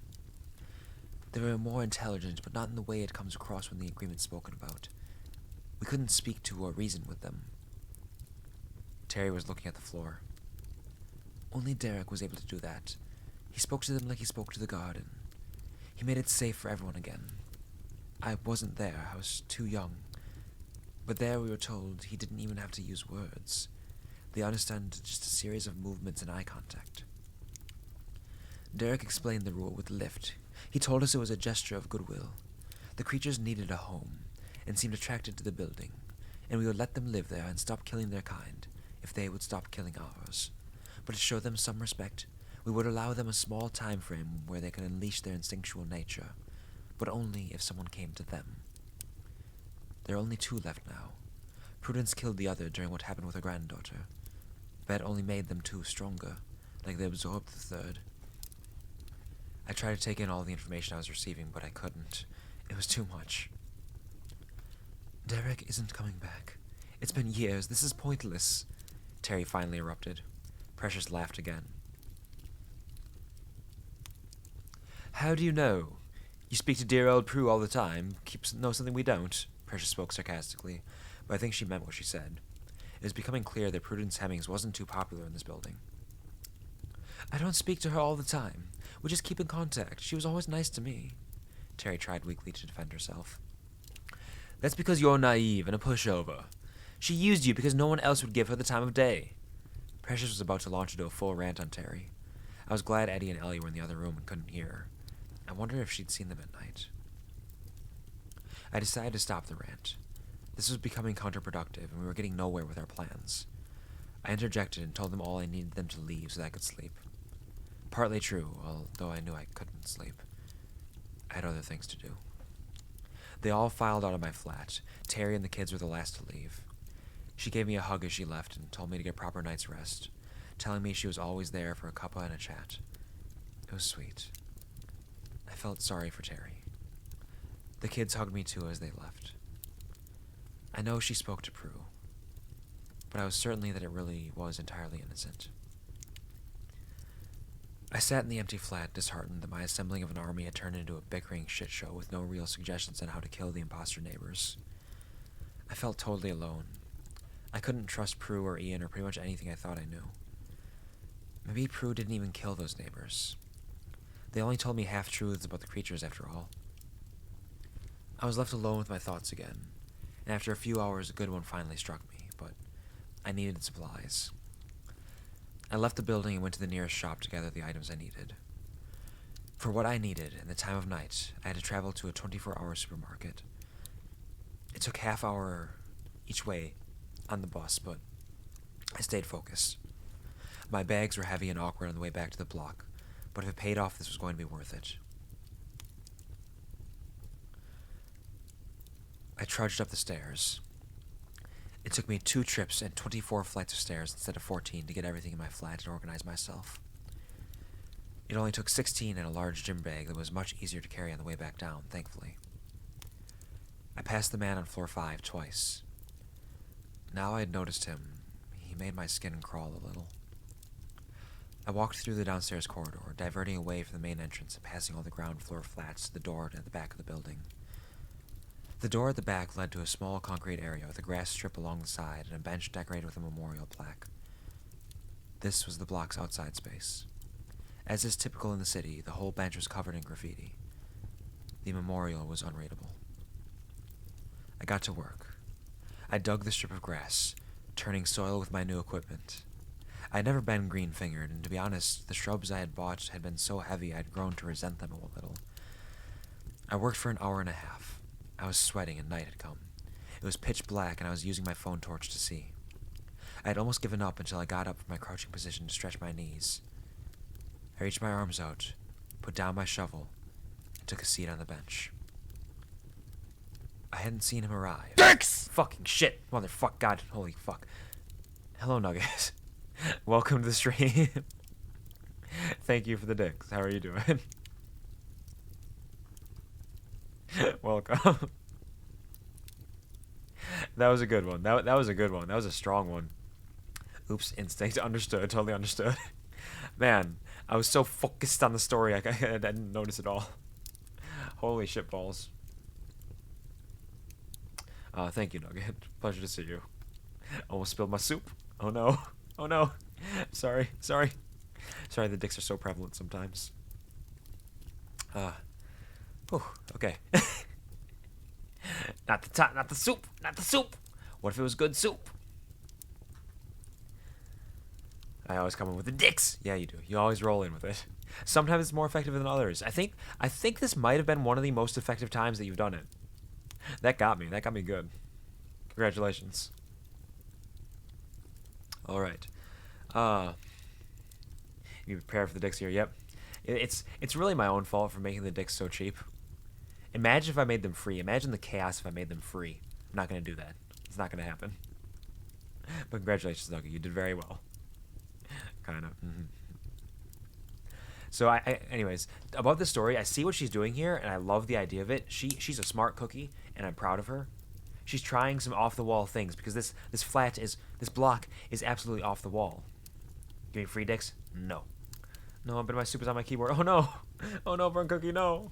Speaker 1: They were more intelligent, but not in the way it comes across when the agreement's spoken about. We couldn't speak to or reason with them. Terry was looking at the floor. Only Derek was able to do that. He spoke to them like he spoke to the garden. He made it safe for everyone again. I wasn't there. I was too young. But there we were told he didn't even have to use words. They understood just a series of movements and eye contact. Derek explained the rule with the lift. He told us it was a gesture of goodwill. The creatures needed a home, and seemed attracted to the building, and we would let them live there and stop killing their kind, if they would stop killing ours. But to show them some respect, We would allow them a small time frame where they could unleash their instinctual nature, but only if someone came to them. There are only 2 left now. Prudence killed the other during what happened with her granddaughter. But it only made them 2 stronger, like they absorbed the third. I tried to take in all the information I was receiving, but I couldn't. It was too much. Derek isn't coming back. It's been years. This is pointless. Terry finally erupted. Precious laughed again. How do you know? You speak to dear old Prue all the time. Know something we don't. Precious spoke sarcastically, but I think she meant what she said. It was becoming clear that Prudence Hemmings wasn't too popular in this building. I don't speak to her all the time. We just keep in contact. She was always nice to me. Terry tried weakly to defend herself. That's because you're naive and a pushover. She used you because no one else would give her the time of day. Precious was about to launch into a full rant on Terry. I was glad Eddie and Ellie were in the other room and couldn't hear her. I wondered if she'd seen them at night. I decided to stop the rant. This was becoming counterproductive, and we were getting nowhere with our plans. I interjected and told them all I needed them to leave so that I could sleep. Partly true, although I knew I couldn't sleep. I had other things to do. They all filed out of my flat. Terry and the kids were the last to leave. She gave me a hug as she left and told me to get proper night's rest, telling me she was always there for a cuppa and a chat. It was sweet. I felt sorry for Terry. The kids hugged me too as they left. I know she spoke to Prue, but I was certain that it really was entirely innocent. I sat in the empty flat, disheartened that my assembling of an army had turned into a bickering shit show with no real suggestions on how to kill the imposter neighbors. I felt totally alone. I couldn't trust Prue or Ian or pretty much anything I thought I knew. Maybe Prue didn't even kill those neighbors. They only told me half-truths about the creatures after all. I was left alone with my thoughts again, and after a few hours a good one finally struck me, but I needed supplies. I left the building and went to the nearest shop to gather the items I needed. For what I needed in the time of night, I had to travel to a 24-hour supermarket. It took half hour each way on the bus, but I stayed focused. My bags were heavy and awkward on the way back to the block, but if it paid off, this was going to be worth it. I trudged up the stairs. It took me 2 trips and 24 flights of stairs instead of 14 to get everything in my flat and organize myself. It only took 16 and a large gym bag that was much easier to carry on the way back down, thankfully. I passed the man on floor 5 twice. Now I had noticed him. He made my skin crawl a little. I walked through the downstairs corridor, diverting away from the main entrance and passing all the ground floor flats to the door at the back of the building. The door at the back led to a small concrete area with a grass strip along the side and a bench decorated with a memorial plaque. This was the block's outside space. As is typical in the city, the whole bench was covered in graffiti. The memorial was unreadable. I got to work. I dug the strip of grass, turning soil with my new equipment. I had never been green-fingered, and to be honest, the shrubs I had bought had been so heavy I had grown to resent them a little. I worked for an hour and a half. I was sweating and night had come. It was pitch black and I was using my phone torch to see. I had almost given up until I got up from my crouching position to stretch my knees. I reached my arms out, put down my shovel, and took a seat on the bench. I hadn't seen him arrive.
Speaker 2: Dicks!
Speaker 1: Fucking shit! Motherfuck, God, holy fuck. Hello, Nuggets. Welcome to the stream. Thank you for the dicks. How are you doing? Welcome. That was a good one. That was a good one. That was a strong one. Oops, instinct. Understood. Totally understood. Man, I was so focused on the story I didn't notice it all. Holy shit balls. Thank you, Nugget. Pleasure to see you. Almost spilled my soup. Oh no. Oh no. Sorry. Sorry, the dicks are so prevalent sometimes. Whew, okay. Not the soup. Not the soup. What if it was good soup? I always come in with the dicks. Yeah, you do. You always roll in with it. Sometimes it's more effective than others. I think this might have been one of the most effective times that you've done it. That got me. That got me good. Congratulations. All right. You be prepared for the dicks here. Yep. It's really my own fault for making the dicks so cheap. Imagine if I made them free. Imagine the chaos if I made them free. I'm not gonna do that. It's not gonna happen. But congratulations, Dougie. You did very well. Kind of. So anyways, about this story, I see what she's doing here, and I love the idea of it. She's a smart cookie, and I'm proud of her. She's trying some off the wall things because this block is absolutely off the wall. Give me free dicks? No. No, but my soup is on my keyboard. Oh no! Oh no, burn cookie, no!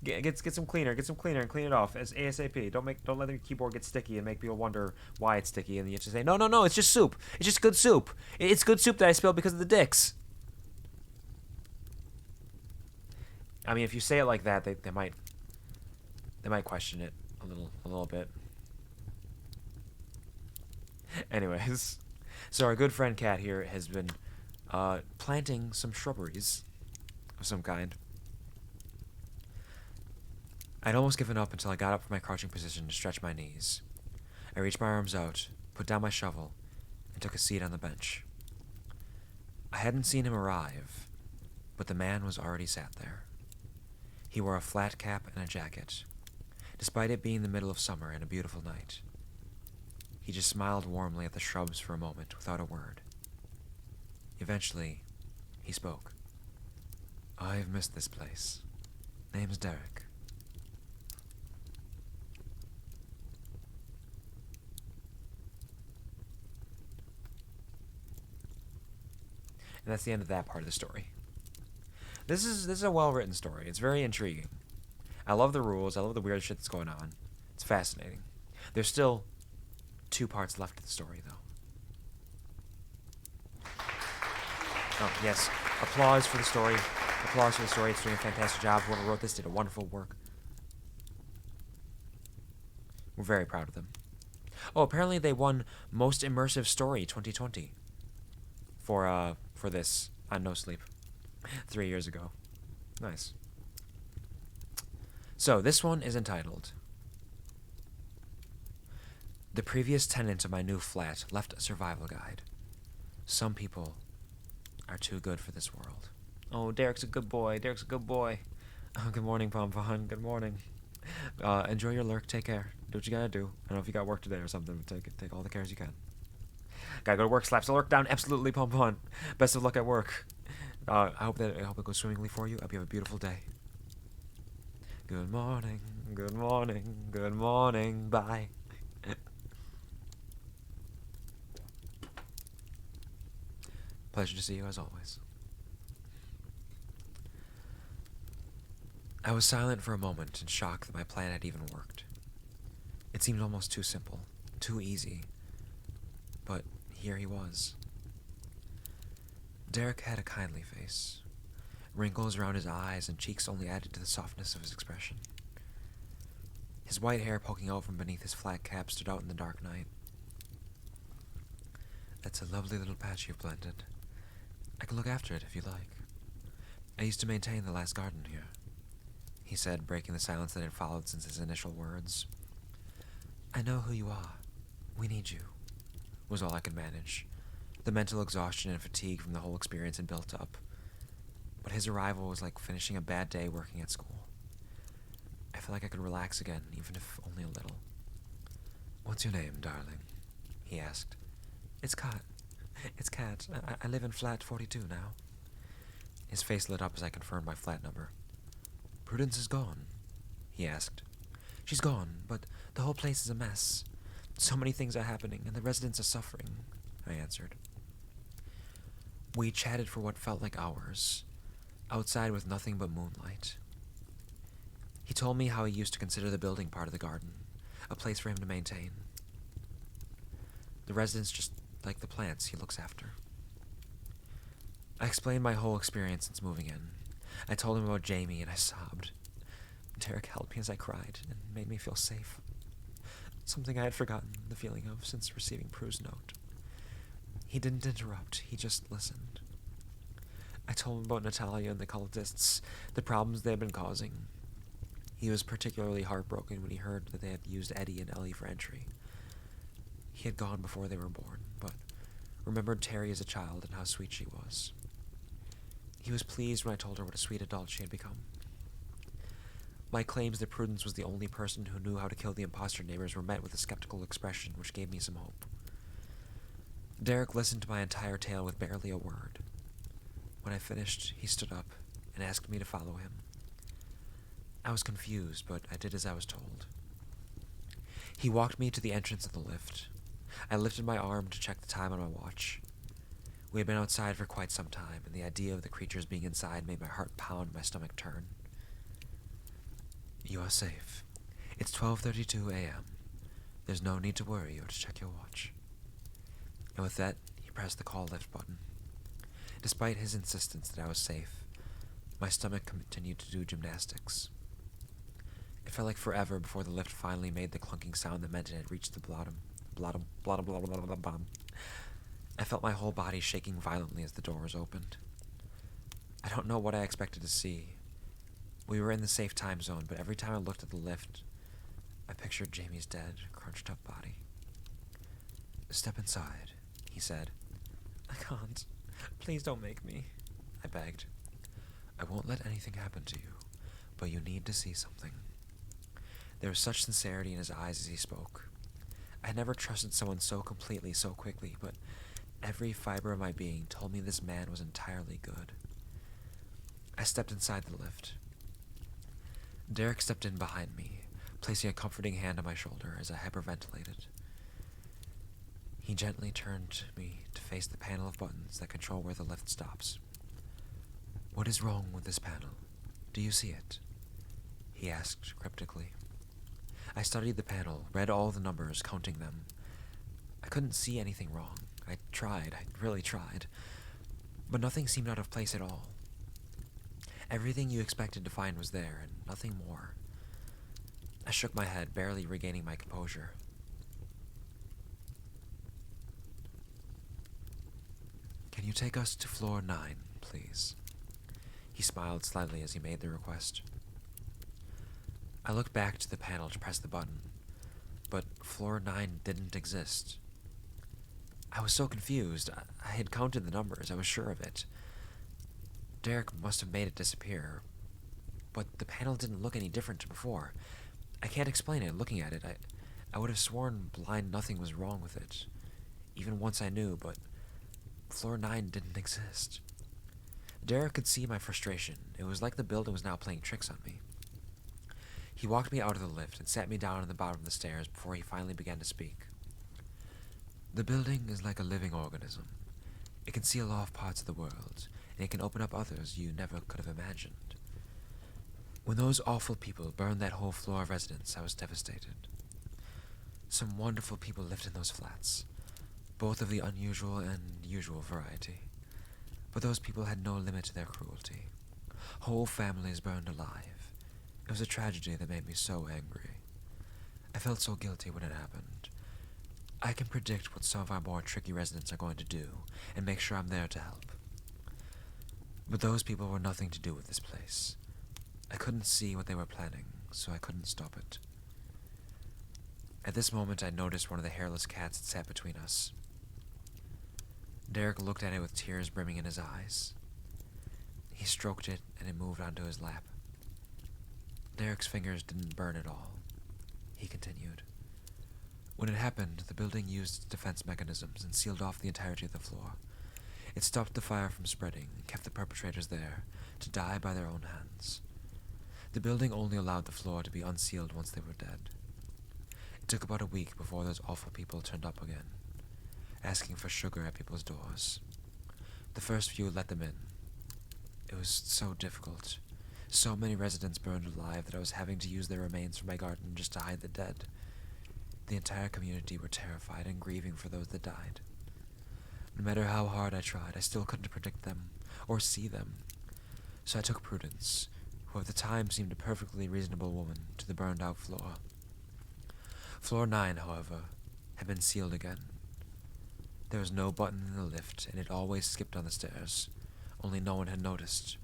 Speaker 1: Get some cleaner, and clean it off as ASAP. Don't let the keyboard get sticky and make people wonder why it's sticky, and you have to say no, it's just soup. It's just good soup. It's good soup that I spilled because of the dicks. I mean, if you say it like that, they might question it a little bit. Anyways, so our good friend Kat here has been planting some shrubberies of some kind. I'd almost given up until I got up from my crouching position to stretch my knees. I reached my arms out, put down my shovel, and took a seat on the bench. I hadn't seen him arrive, but the man was already sat there. He wore a flat cap and a jacket, despite it being the middle of summer and a beautiful night. He just smiled warmly at the shrubs for a moment without a word. Eventually, he spoke. "I've missed this place. Name's Derek." And that's the end of that part of the story. This is a well-written story. It's very intriguing. I love the rules. I love the weird shit that's going on. It's fascinating. There's still 2 parts left to the story, though. Oh, yes. Applause for the story. Applause for the story. It's doing a fantastic job. Whoever wrote this did a wonderful work. We're very proud of them. Oh, apparently they won Most Immersive Story 2020 for this on No Sleep 3 years ago. Nice. So, this one is entitled, "The previous tenant of my new flat left a survival guide. Some people are too good for this world." Oh, Derek's a good boy. Derek's a good boy. Oh, good morning, Pompon. Good morning. Enjoy your lurk. Take care. Do what you gotta do. I don't know if you got work today or something, but take all the cares you can. Gotta go to work. Slaps the lurk down. Absolutely, Pompon. Best of luck at work. I hope it goes swimmingly for you. I hope you have a beautiful day. Good morning. Good morning. Good morning. Bye. Pleasure to see you as always. I was silent for a moment in shock that my plan had even worked. It seemed almost too simple, too easy. But here he was. Derek had a kindly face. Wrinkles around his eyes and cheeks only added to the softness of his expression. His white hair poking out from beneath his flat cap stood out in the dark night. "That's a lovely little patch you've planted. I can look after it if you like. I used to maintain the last garden here," he said, breaking the silence that had followed since his initial words. "I know who you are. We need you," was all I could manage. The mental exhaustion and fatigue from the whole experience had built up. But his arrival was like finishing a bad day working at school. I felt like I could relax again, even if only a little. "What's your name, darling?" he asked. It's Kat. I live in flat 42 now." His face lit up as I confirmed my flat number. "Prudence is gone?" he asked. "She's gone, but the whole place is a mess. So many things are happening, and the residents are suffering," I answered. We chatted for what felt like hours, outside with nothing but moonlight. He told me how he used to consider the building part of the garden, a place for him to maintain. The residents just like the plants he looks after. I explained my whole experience since moving in. I told him about Jamie, and I sobbed. Derek held me as I cried and made me feel safe. Something I had forgotten the feeling of since receiving Prue's note. He didn't interrupt, he just listened. I told him about Natalia and the cultists, the problems they had been causing. He was particularly heartbroken when he heard that they had used Eddie and Ellie for entry. He had gone before they were born, but remembered Terry as a child and how sweet she was. He was pleased when I told her what a sweet adult she had become. My claims that Prudence was the only person who knew how to kill the imposter neighbors were met with a skeptical expression, which gave me some hope. Derek listened to my entire tale with barely a word. When I finished, he stood up and asked me to follow him. I was confused, but I did as I was told. He walked me to the entrance of the lift. I lifted my arm to check the time on my watch. We had been outside for quite some time, and the idea of the creatures being inside made my heart pound and my stomach turn. You are safe. It's 12:32 a.m. There's no need to worry or to check your watch. And with that, he pressed the call lift button. Despite his insistence that I was safe, my stomach continued to do gymnastics. It felt like forever before the lift finally made the clunking sound that meant it had reached the bottom. I felt my whole body shaking violently as the doors opened. I don't know what I expected to see. We were in the safe time zone, but every time I looked at the lift, I pictured Jamie's dead, crunched up body. Step inside, he said. I can't. Please don't make me, I begged. I won't let anything happen to you, but you need to see something. There was such sincerity in his eyes as he spoke. I had never trusted someone so completely, so quickly, but every fiber of my being told me this man was entirely good. I stepped inside the lift. Derek stepped in behind me, placing a comforting hand on my shoulder as I hyperventilated. He gently turned me to face the panel of buttons that control where the lift stops. What is wrong with this panel? Do you see it? He asked cryptically. I studied the panel, read all the numbers, counting them. I couldn't see anything wrong. I really tried. But nothing seemed out of place at all. Everything you expected to find was there, and nothing more. I shook my head, barely regaining my composure. Can you take us to floor 9, please? He smiled slightly as he made the request. I looked back to the panel to press the button, but floor 9 didn't exist. I was so confused. I had counted the numbers, I was sure of it. Derek must have made it disappear, but the panel didn't look any different to before. I can't explain it. Looking at it, I would have sworn blind nothing was wrong with it, even once I knew, but floor 9 didn't exist. Derek could see my frustration. It was like the building was now playing tricks on me. He walked me out of the lift and sat me down on the bottom of the stairs before he finally began to speak. The building is like a living organism. It can seal off parts of the world, and it can open up others you never could have imagined. When those awful people burned that whole floor of residence, I was devastated. Some wonderful people lived in those flats, both of the unusual and usual variety. But those people had no limit to their cruelty. Whole families burned alive. It was a tragedy that made me so angry. I felt so guilty when it happened. I can predict what some of our more tricky residents are going to do, and make sure I'm there to help. But those people were nothing to do with this place. I couldn't see what they were planning, so I couldn't stop it. At this moment, I noticed one of the hairless cats that sat between us. Derek looked at it with tears brimming in his eyes. He stroked it, and it moved onto his lap. Derek's fingers didn't burn at all. He continued. When it happened, the building used its defense mechanisms and sealed off the entirety of the floor. It stopped the fire from spreading and kept the perpetrators there, to die by their own hands. The building only allowed the floor to be unsealed once they were dead. It took about a week before those awful people turned up again, asking for sugar at people's doors. The first few let them in. It was so difficult. So many residents burned alive that I was having to use their remains for my garden just to hide the dead. The entire community were terrified and grieving for those that died. No matter how hard I tried, I still couldn't predict them or see them. So I took Prudence, who at the time seemed a perfectly reasonable woman, to the burned-out floor. Floor 9, however, had been sealed again. There was no button in the lift, and it always skipped on the stairs, only no one had noticed.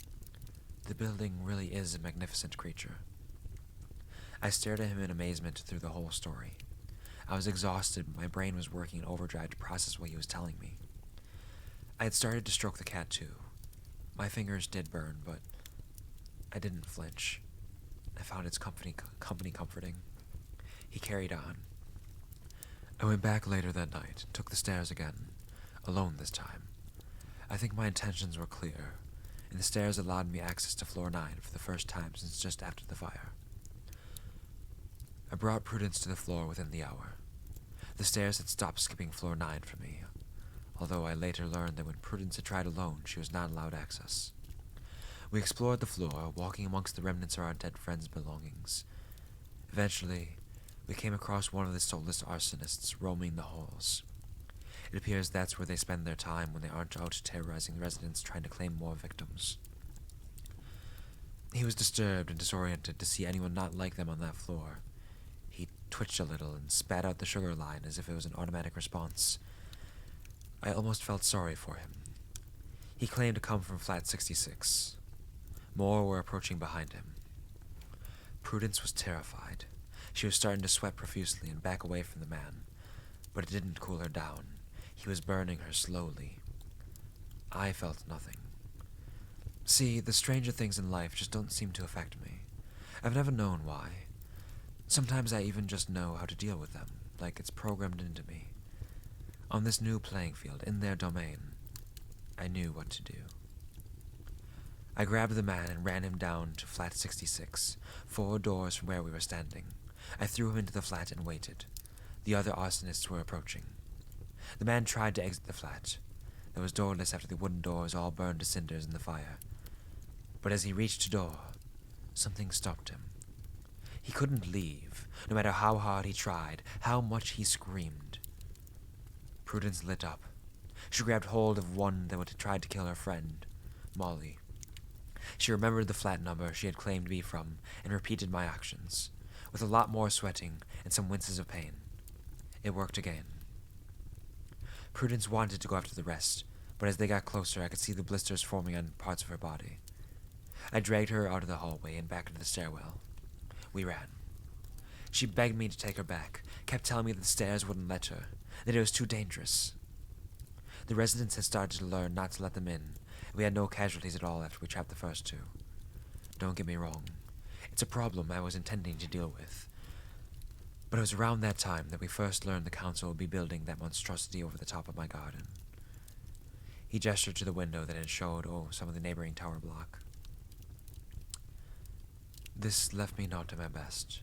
Speaker 1: The building really is a magnificent creature. I stared at him in amazement through the whole story. I was exhausted, but my brain was working in overdrive to process what he was telling me. I had started to stroke the cat too. My fingers did burn, but I didn't flinch. I found its company comforting. He carried on. I went back later that night, took the stairs again, alone this time. I think my intentions were clear, and the stairs allowed me access to floor 9 for the first time since just after the fire. I brought Prudence to the floor within the hour. The stairs had stopped skipping floor 9 for me, although I later learned that when Prudence had tried alone, she was not allowed access. We explored the floor, walking amongst the remnants of our dead friend's belongings. Eventually, we came across one of the soulless arsonists roaming the halls. It appears that's where they spend their time when they aren't out terrorizing residents trying to claim more victims. He was disturbed and disoriented to see anyone not like them on that floor. He twitched a little and spat out the sugar line as if it was an automatic response. I almost felt sorry for him. He claimed to come from flat 66. More were approaching behind him. Prudence was terrified. She was starting to sweat profusely and back away from the man, but it didn't cool her down. He was burning her slowly. I felt nothing. See, the stranger things in life just don't seem to affect me. I've never known why. Sometimes I even just know how to deal with them, like it's programmed into me. On this new playing field, in their domain, I knew what to do. I grabbed the man and ran him down to flat 66, 4 doors from where we were standing. I threw him into the flat and waited. The other arsonists were approaching. The man tried to exit the flat. It was doorless after the wooden doors all burned to cinders in the fire. But as he reached a door, something stopped him. He couldn't leave, no matter how hard he tried, how much he screamed. Prudence lit up. She grabbed hold of one that had tried to kill her friend, Molly. She remembered the flat number she had claimed to be from and repeated my actions, with a lot more sweating and some winces of pain. It worked again. Prudence wanted to go after the rest, but as they got closer I could see the blisters forming on parts of her body. I dragged her out of the hallway and back into the stairwell. We ran. She begged me to take her back, kept telling me that the stairs wouldn't let her, that it was too dangerous. The residents had started to learn not to let them in, and we had no casualties at all after we trapped the first 2. Don't get me wrong, it's a problem I was intending to deal with. But it was around that time that we first learned the council would be building that monstrosity over the top of my garden. He gestured to the window that had showed, some of the neighboring tower block. This left me not at my best.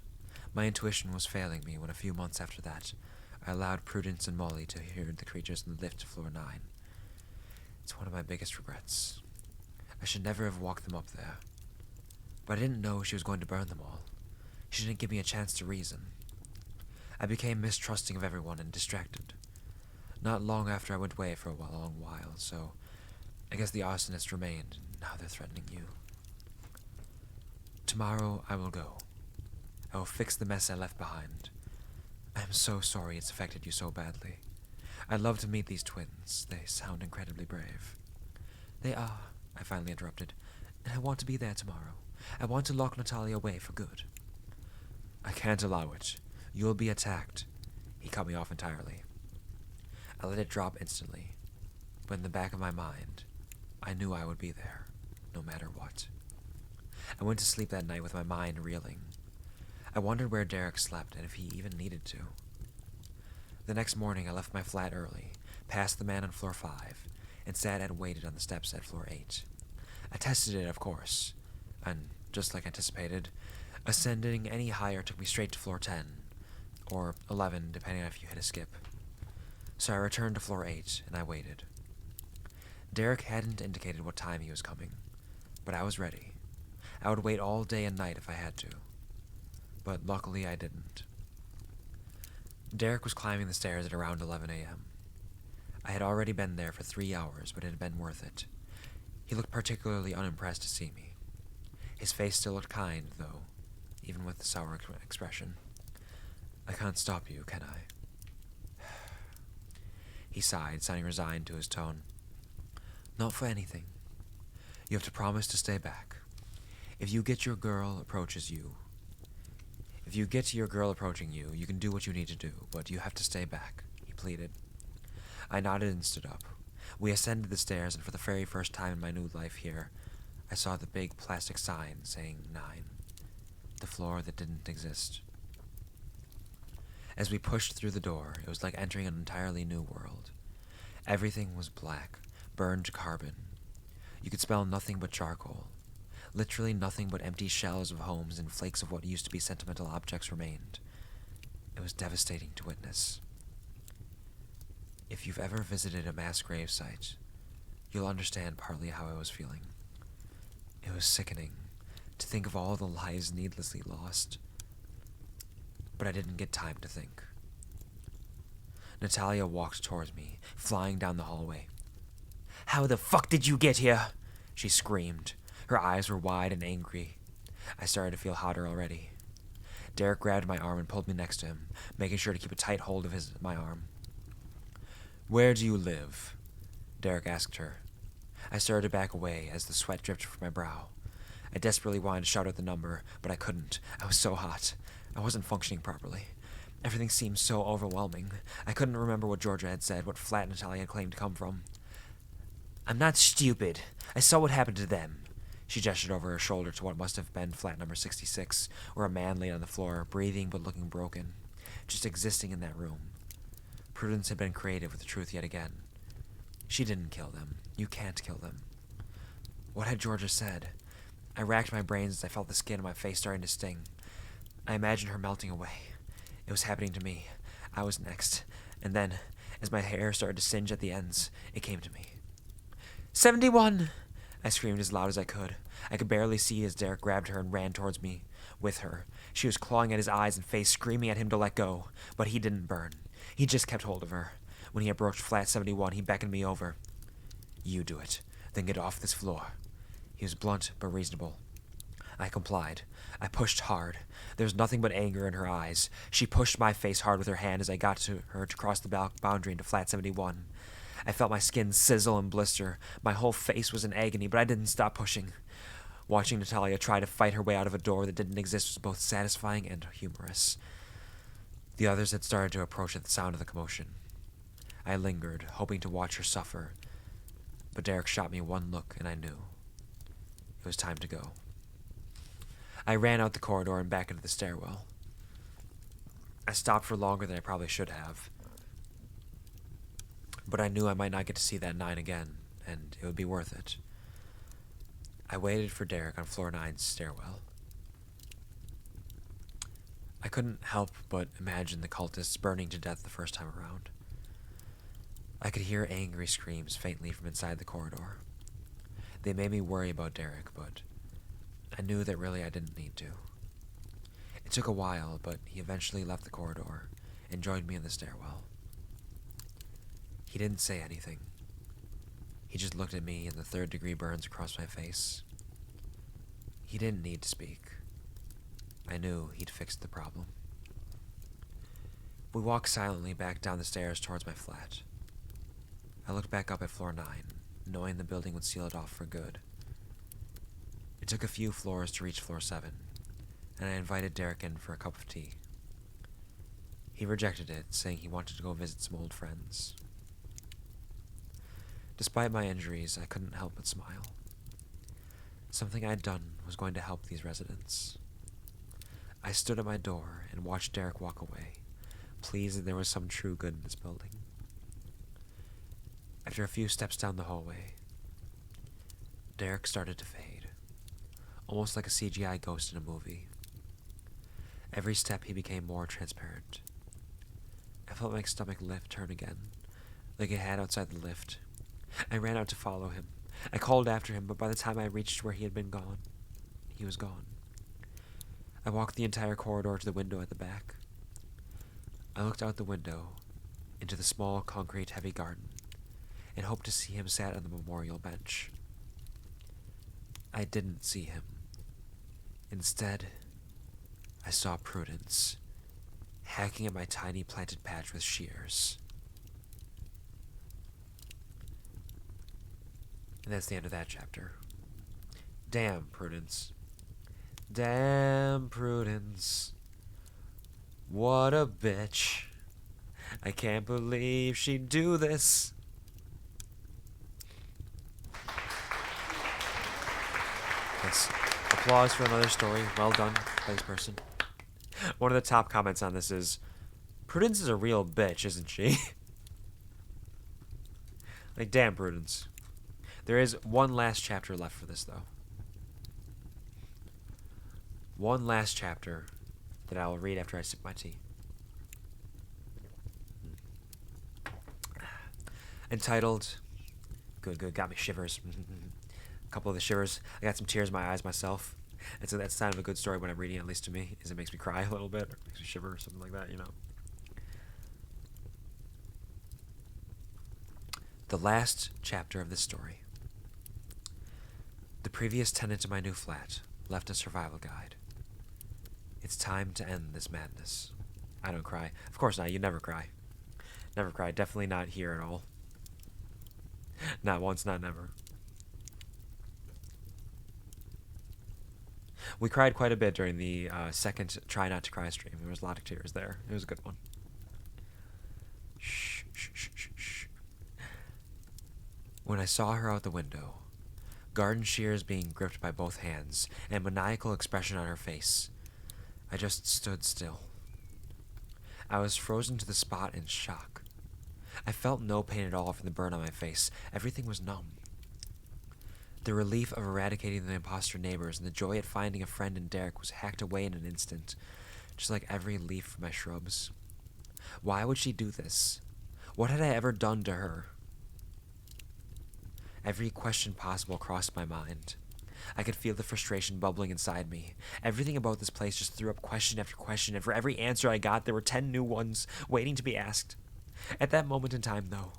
Speaker 1: My intuition was failing me when a few months after that, I allowed Prudence and Molly to hear the creatures in the lift to floor 9. It's one of my biggest regrets. I should never have walked them up there. But I didn't know she was going to burn them all. She didn't give me a chance to reason. I became mistrusting of everyone and distracted. Not long after I went away for a long while, so I guess the arsonists remained, and now they're threatening you. Tomorrow I will go. I will fix the mess I left behind. I am so sorry it's affected you so badly. I'd love to meet these twins. They sound incredibly brave. They are, I finally interrupted, and I want to be there tomorrow. I want to lock Natalia away for good. I can't allow it. You'll be attacked. He cut me off entirely. I let it drop instantly, but in the back of my mind, I knew I would be there, no matter what. I went to sleep that night with my mind reeling. I wondered where Derek slept and if he even needed to. The next morning I left my flat early, passed the man on floor 5, and sat and waited on the steps at floor 8. I tested it, of course, and, just like anticipated, ascending any higher took me straight to floor 10, or 11 depending on if you hit a skip. So I returned to floor 8, and I waited. Derek hadn't indicated what time he was coming, but I was ready. I would wait all day and night if I had to. But luckily I didn't. Derek was climbing the stairs at around 11 a.m. I had already been there for 3 hours, but it had been worth it. He looked particularly unimpressed to see me. His face still looked kind, though, even with the sour expression. I can't stop you, can I? He sighed, sounding resigned to his tone. Not for anything. You have to promise to stay back. If you get your girl approaching you, you can do what you need to do, but you have to stay back, he pleaded. I nodded and stood up. We ascended the stairs, and for the very first time in my new life here, I saw the big plastic sign saying 9. The floor that didn't exist. As we pushed through the door, it was like entering an entirely new world. Everything was black, burned carbon. You could smell nothing but charcoal. Literally nothing but empty shells of homes and flakes of what used to be sentimental objects remained. It was devastating to witness. If you've ever visited a mass grave site, you'll understand partly how I was feeling. It was sickening to think of all the lives needlessly lost. But I didn't get time to think. Natalia walked towards me, flying down the hallway. "How the fuck did you get here?" she screamed. Her eyes were wide and angry. I started to feel hotter already. Derek grabbed my arm and pulled me next to him, making sure to keep a tight hold of my arm. "Where do you live?" Derek asked her. I started to back away as the sweat dripped from my brow. I desperately wanted to shout out the number, but I couldn't. I was so hot. I wasn't functioning properly. Everything seemed so overwhelming. I couldn't remember what Georgia had said, what flat Natalia had claimed to come from. "I'm not stupid. I saw what happened to them." She gestured over her shoulder to what must have been flat number 66, where a man lay on the floor, breathing but looking broken, just existing in that room. Prudence had been creative with the truth yet again. She didn't kill them. You can't kill them. What had Georgia said? I racked my brains as I felt the skin on my face starting to sting. I imagined her melting away. It was happening to me. I was next. And then, as my hair started to singe at the ends, it came to me. 71! I screamed as loud as I could. I could barely see as Derek grabbed her and ran towards me. With her. She was clawing at his eyes and face, screaming at him to let go. But he didn't burn. He just kept hold of her. When he approached flat 71, he beckoned me over. "You do it. Then get off this floor." He was blunt but reasonable. I complied. I pushed hard. There was nothing but anger in her eyes. She pushed my face hard with her hand as I got to her to cross the boundary into flat 71. I felt my skin sizzle and blister. My whole face was in agony, but I didn't stop pushing. Watching Natalia try to fight her way out of a door that didn't exist was both satisfying and humorous. The others had started to approach at the sound of the commotion. I lingered, hoping to watch her suffer, but Derek shot me one look and I knew. It was time to go. I ran out the corridor and back into the stairwell. I stopped for longer than I probably should have, but I knew I might not get to see that 9 again, and it would be worth it. I waited for Derek on floor 9's stairwell. I couldn't help but imagine the cultists burning to death the first time around. I could hear angry screams faintly from inside the corridor. They made me worry about Derek, but I knew that really I didn't need to. It took a while, but he eventually left the corridor and joined me in the stairwell. He didn't say anything. He just looked at me and the third-degree burns across my face. He didn't need to speak. I knew he'd fixed the problem. We walked silently back down the stairs towards my flat. I looked back up at floor 9, knowing the building would seal it off for good. It took a few floors to reach floor 7, and I invited Derek in for a cup of tea. He rejected it, saying he wanted to go visit some old friends. Despite my injuries, I couldn't help but smile. Something I'd done was going to help these residents. I stood at my door and watched Derek walk away, pleased that there was some true good in this building. After a few steps down the hallway, Derek started to fade, almost like a CGI ghost in a movie. Every step he became more transparent. I felt my stomach turn again, like it had outside the lift. I ran out to follow him. I called after him, but by the time I reached where he had been gone, he was gone. I walked the entire corridor to the window at the back. I looked out the window into the small, concrete, heavy garden and hoped to see him sat on the memorial bench. I didn't see him. Instead, I saw Prudence hacking at my tiny planted patch with shears. And that's the end of that chapter. Damn, Prudence. Damn, Prudence. What a bitch. I can't believe she'd do this.
Speaker 3: Yes. Applause for another story. Well done by this person. One of the top comments on this is, Prudence is a real bitch, isn't she? Like, damn, Prudence. There is one last chapter left for this, though. One last chapter that I will read after I sip my tea. Entitled, good, got me shivers. A couple of the shivers. I got some tears in my eyes myself. And so that's kind of a good story when I'm reading it, at least to me, is it makes me cry a little bit, or makes me shiver, or something like that, you know. The last chapter of this story. The previous tenant of my new flat left a survival guide. It's time to end this madness. I don't cry. Of course not, you never cry. Never cry, definitely not here at all. Not once, not never. We cried quite a bit during the second Try Not to Cry stream. There was a lot of tears there. It was a good one. Shh, shh, shh, shh, shh. When I saw her out the window, garden shears being gripped by both hands, and a maniacal expression on her face, I just stood still. I was frozen to the spot in shock. I felt no pain at all from the burn on my face. Everything was numb. The relief of eradicating the imposter neighbors and the joy at finding a friend in Derek was hacked away in an instant, just like every leaf from my shrubs. Why would she do this? What had I ever done to her? Every question possible crossed my mind. I could feel the frustration bubbling inside me. Everything about this place just threw up question after question, and for every answer I got, there were 10 new ones waiting to be asked. At that moment in time, though,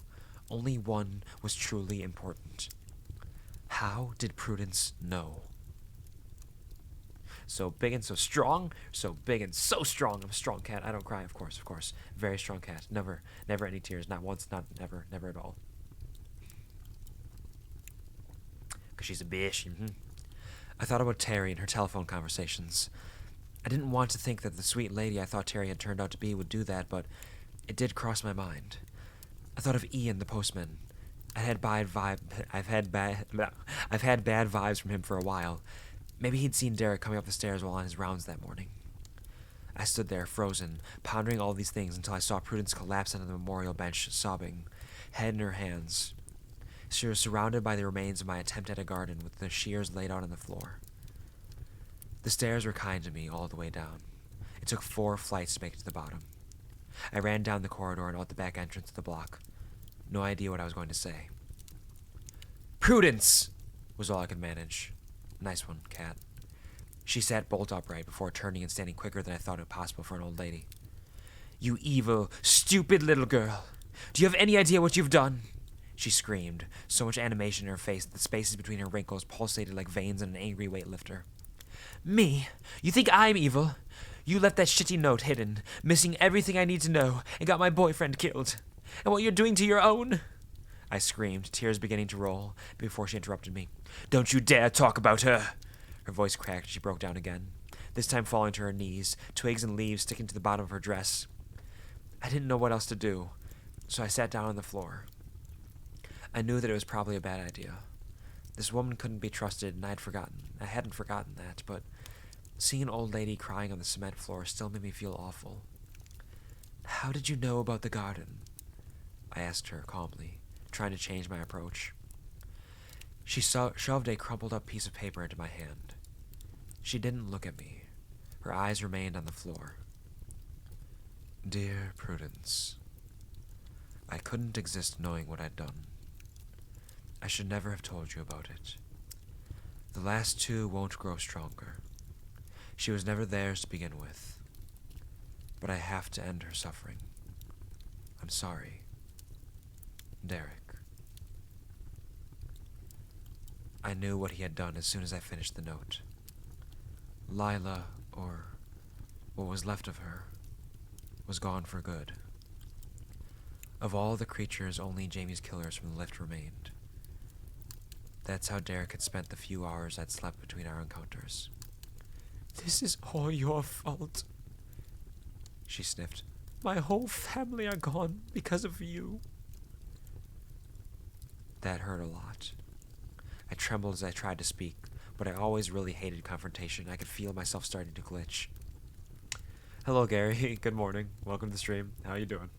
Speaker 3: only one was truly important. How did Prudence know? So big and so strong, so big and so strong. I'm a strong cat. I don't cry, of course. Very strong cat. Never any tears. Not once, not never at all. Because she's a bitch. I thought about Terry and her telephone conversations. I didn't want to think that the sweet lady I thought Terry had turned out to be would do that, but it did cross my mind. I thought of Ian, the postman. I've had bad vibes from him for a while. Maybe he'd seen Derek coming up the stairs while on his rounds that morning. I stood there, frozen, pondering all these things until I saw Prudence collapse onto the memorial bench, sobbing, head in her hands. She was surrounded by the remains of my attempt at a garden, with the shears laid out on the floor. The stairs were kind to me all the way down. It took 4 flights to make it to the bottom. I ran down the corridor and out the back entrance of the block. No idea what I was going to say. "Prudence!" was all I could manage. Nice one, cat. She sat bolt upright before turning and standing quicker than I thought it possible for an old lady. "You evil, stupid little girl! Do you have any idea what you've done?" She screamed, so much animation in her face that the spaces between her wrinkles pulsated like veins in an angry weightlifter. "Me? You think I'm evil? You left that shitty note hidden, missing everything I need to know, and got my boyfriend killed. And what you're doing to your own?" I screamed, tears beginning to roll, before she interrupted me. "Don't you dare talk about her!" Her voice cracked and she broke down again, this time falling to her knees, twigs and leaves sticking to the bottom of her dress. I didn't know what else to do, so I sat down on the floor. I knew that it was probably a bad idea. This woman couldn't be trusted, and I hadn't forgotten that, but seeing an old lady crying on the cement floor still made me feel awful. "How did you know about the garden?" I asked her calmly, trying to change my approach. She shoved a crumpled up piece of paper into my hand. She didn't look at me. Her eyes remained on the floor. "Dear Prudence, I couldn't exist knowing what I'd done. I should never have told you about it. The last 2 won't grow stronger. She was never theirs to begin with. But I have to end her suffering. I'm sorry. Derek." I knew what he had done as soon as I finished the note. Lila, or what was left of her, was gone for good. Of all the creatures, only Jamie's killers from the lift remained. That's how Derek had spent the few hours I'd slept between our encounters. "This is all your fault," she sniffed. "My whole family are gone because of you." That hurt a lot. I trembled as I tried to speak, but I always really hated confrontation. I could feel myself starting to glitch. Hello, Gary. Good morning. Welcome to the stream. How you doing?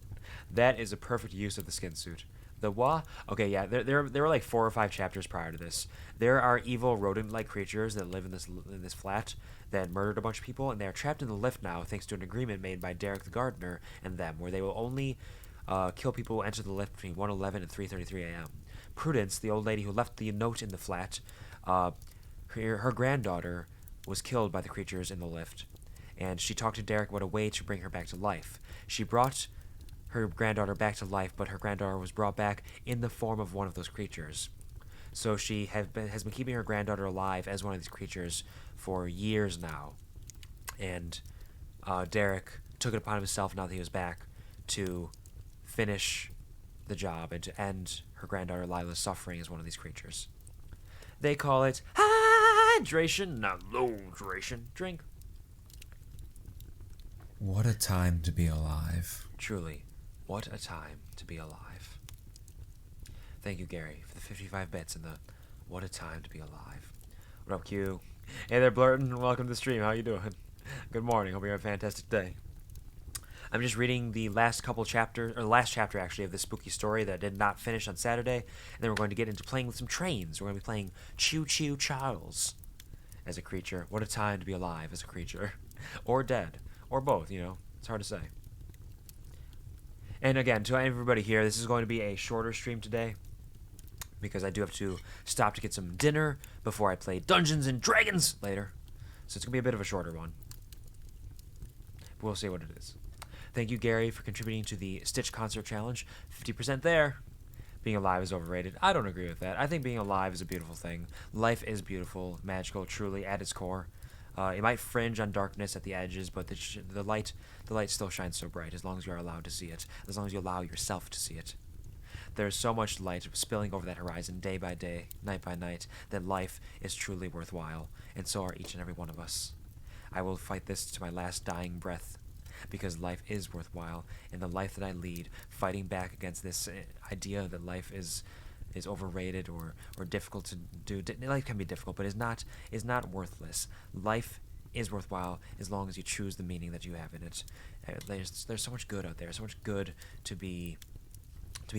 Speaker 3: That is a perfect use of the skin suit. The what? Okay, yeah, there were like 4 or 5 chapters prior to this. There are evil rodent-like creatures that live in this flat that murdered a bunch of people, and they are trapped in the lift now thanks to an agreement made by Derek the gardener and them, where they will only kill people who enter the lift between 1:11 and 3:33 a.m. Prudence, the old lady who left the note in the flat, her granddaughter was killed by the creatures in the lift, and she talked to Derek about a way to bring her back to life. She brought her granddaughter back to life, but her granddaughter was brought back in the form of one of those creatures. So she has been keeping her granddaughter alive as one of these creatures for years now. And Derek took it upon himself, now that he was back, to finish the job and to end her granddaughter Lila's suffering as one of these creatures. They call it hydration, not low hydration. Drink.
Speaker 1: What a time to be alive.
Speaker 3: Truly, what a time to be alive. Thank you, Gary, for the 55 bits and the what a time to be alive. What up, Q? Hey there, Blurton. Welcome to the stream. How you doing? Good morning. Hope you have a fantastic day. I'm just reading the last chapter actually of this spooky story that I did not finish on Saturday, and then we're going to get into playing with some trains. We're going to be playing Choo-Choo Charles as a creature. What a time to be alive as a creature. Or dead. Or both, you know. It's hard to say. And again, to everybody here, this is going to be a shorter stream today, because I do have to stop to get some dinner before I play Dungeons and Dragons later. So it's going to be a bit of a shorter one. But we'll see what it is. Thank you, Gary, for contributing to the Stitch Concert Challenge. 50% there. Being alive is overrated. I don't agree with that. I think being alive is a beautiful thing. Life is beautiful, magical, truly, at its core. It might fringe on darkness at the edges, but the light still shines so bright as long as you are allowed to see it, as long as you allow yourself to see it. There's so much light spilling over that horizon day by day, night by night, that life is truly worthwhile, and so are each and every one of us. I will fight this to my last dying breath, because life is worthwhile, and the life that I lead, fighting back against this idea that life is overrated or difficult to do. Life can be difficult, but is not worthless. Life is worthwhile as long as you choose the meaning that you have in it. There's so much good out there, so much good to be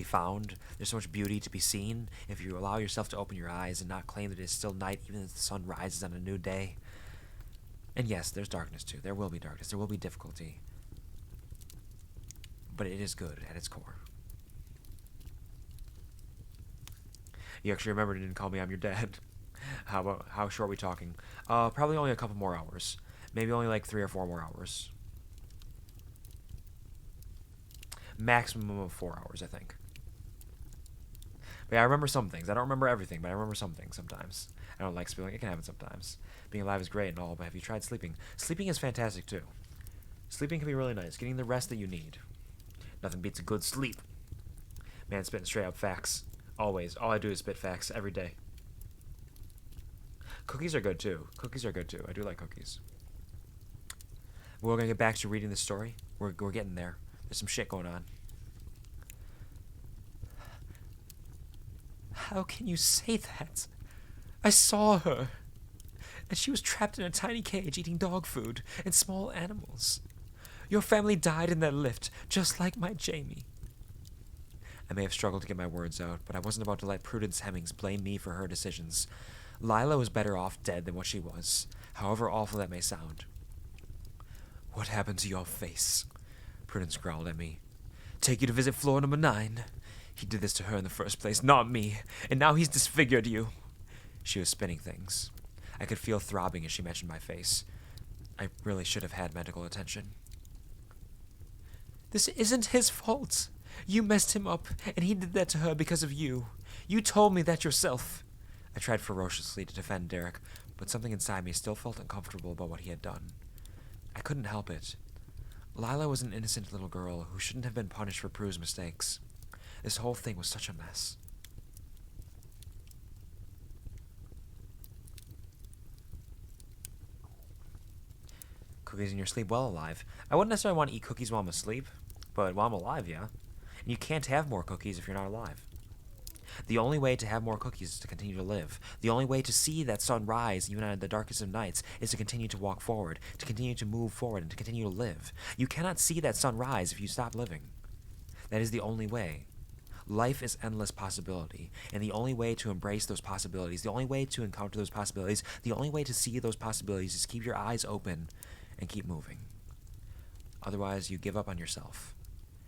Speaker 3: found. There's so much beauty to be seen if you allow yourself to open your eyes and not claim that it is still night even as the sun rises on a new day. And yes, there's darkness too. There will be darkness. There will be difficulty. But it is good at its core. You actually remembered and didn't call me I'm your dad. How short are we talking? Probably only a couple more hours. Maybe only like 3 or 4 more hours. Maximum of 4 hours, I think. But yeah, I remember some things. I don't remember everything, but I remember some things sometimes. I don't like spilling. It can happen sometimes. Being alive is great and all, but have you tried sleeping? Sleeping is fantastic too. Sleeping can be really nice. Getting the rest that you need. Nothing beats a good sleep. Man, spitting straight up facts. Always. All I do is spit facts every day. Cookies are good too. Cookies are good too. I do like cookies. We're gonna get back to reading the story. We're getting there. There's some shit going on.
Speaker 2: How can you say that? I saw her, and she was trapped in a tiny cage eating dog food and small animals. Your family died in that lift, just like my Jamie.
Speaker 3: I may have struggled to get my words out, but I wasn't about to let Prudence Hemmings blame me for her decisions. Lila was better off dead than what she was, however awful that may sound. What happened to your face? Prudence growled at me. Take you to visit floor number 9. He did this to her in the first place, not me, and now he's disfigured you. She was spinning things. I could feel throbbing as she mentioned my face. I really should have had medical attention.
Speaker 2: This isn't his fault. You messed him up, and he did that to her because of you. You told me that yourself.
Speaker 3: I tried ferociously to defend Derek, but something inside me still felt uncomfortable about what he had done. I couldn't help it. Lila was an innocent little girl who shouldn't have been punished for Prue's mistakes. This whole thing was such a mess. Cookies in your sleep while alive. I wouldn't necessarily want to eat cookies while I'm asleep, but while I'm alive, yeah. And you can't have more cookies if you're not alive. The only way to have more cookies is to continue to live. The only way to see that sun rise, even on the darkest of nights, is to continue to walk forward, to continue to move forward, and to continue to live. You cannot see that sun rise if you stop living. That is the only way. Life is endless possibility, and the only way to embrace those possibilities, the only way to encounter those possibilities, the only way to see those possibilities is keep your eyes open and keep moving. Otherwise, you give up on yourself,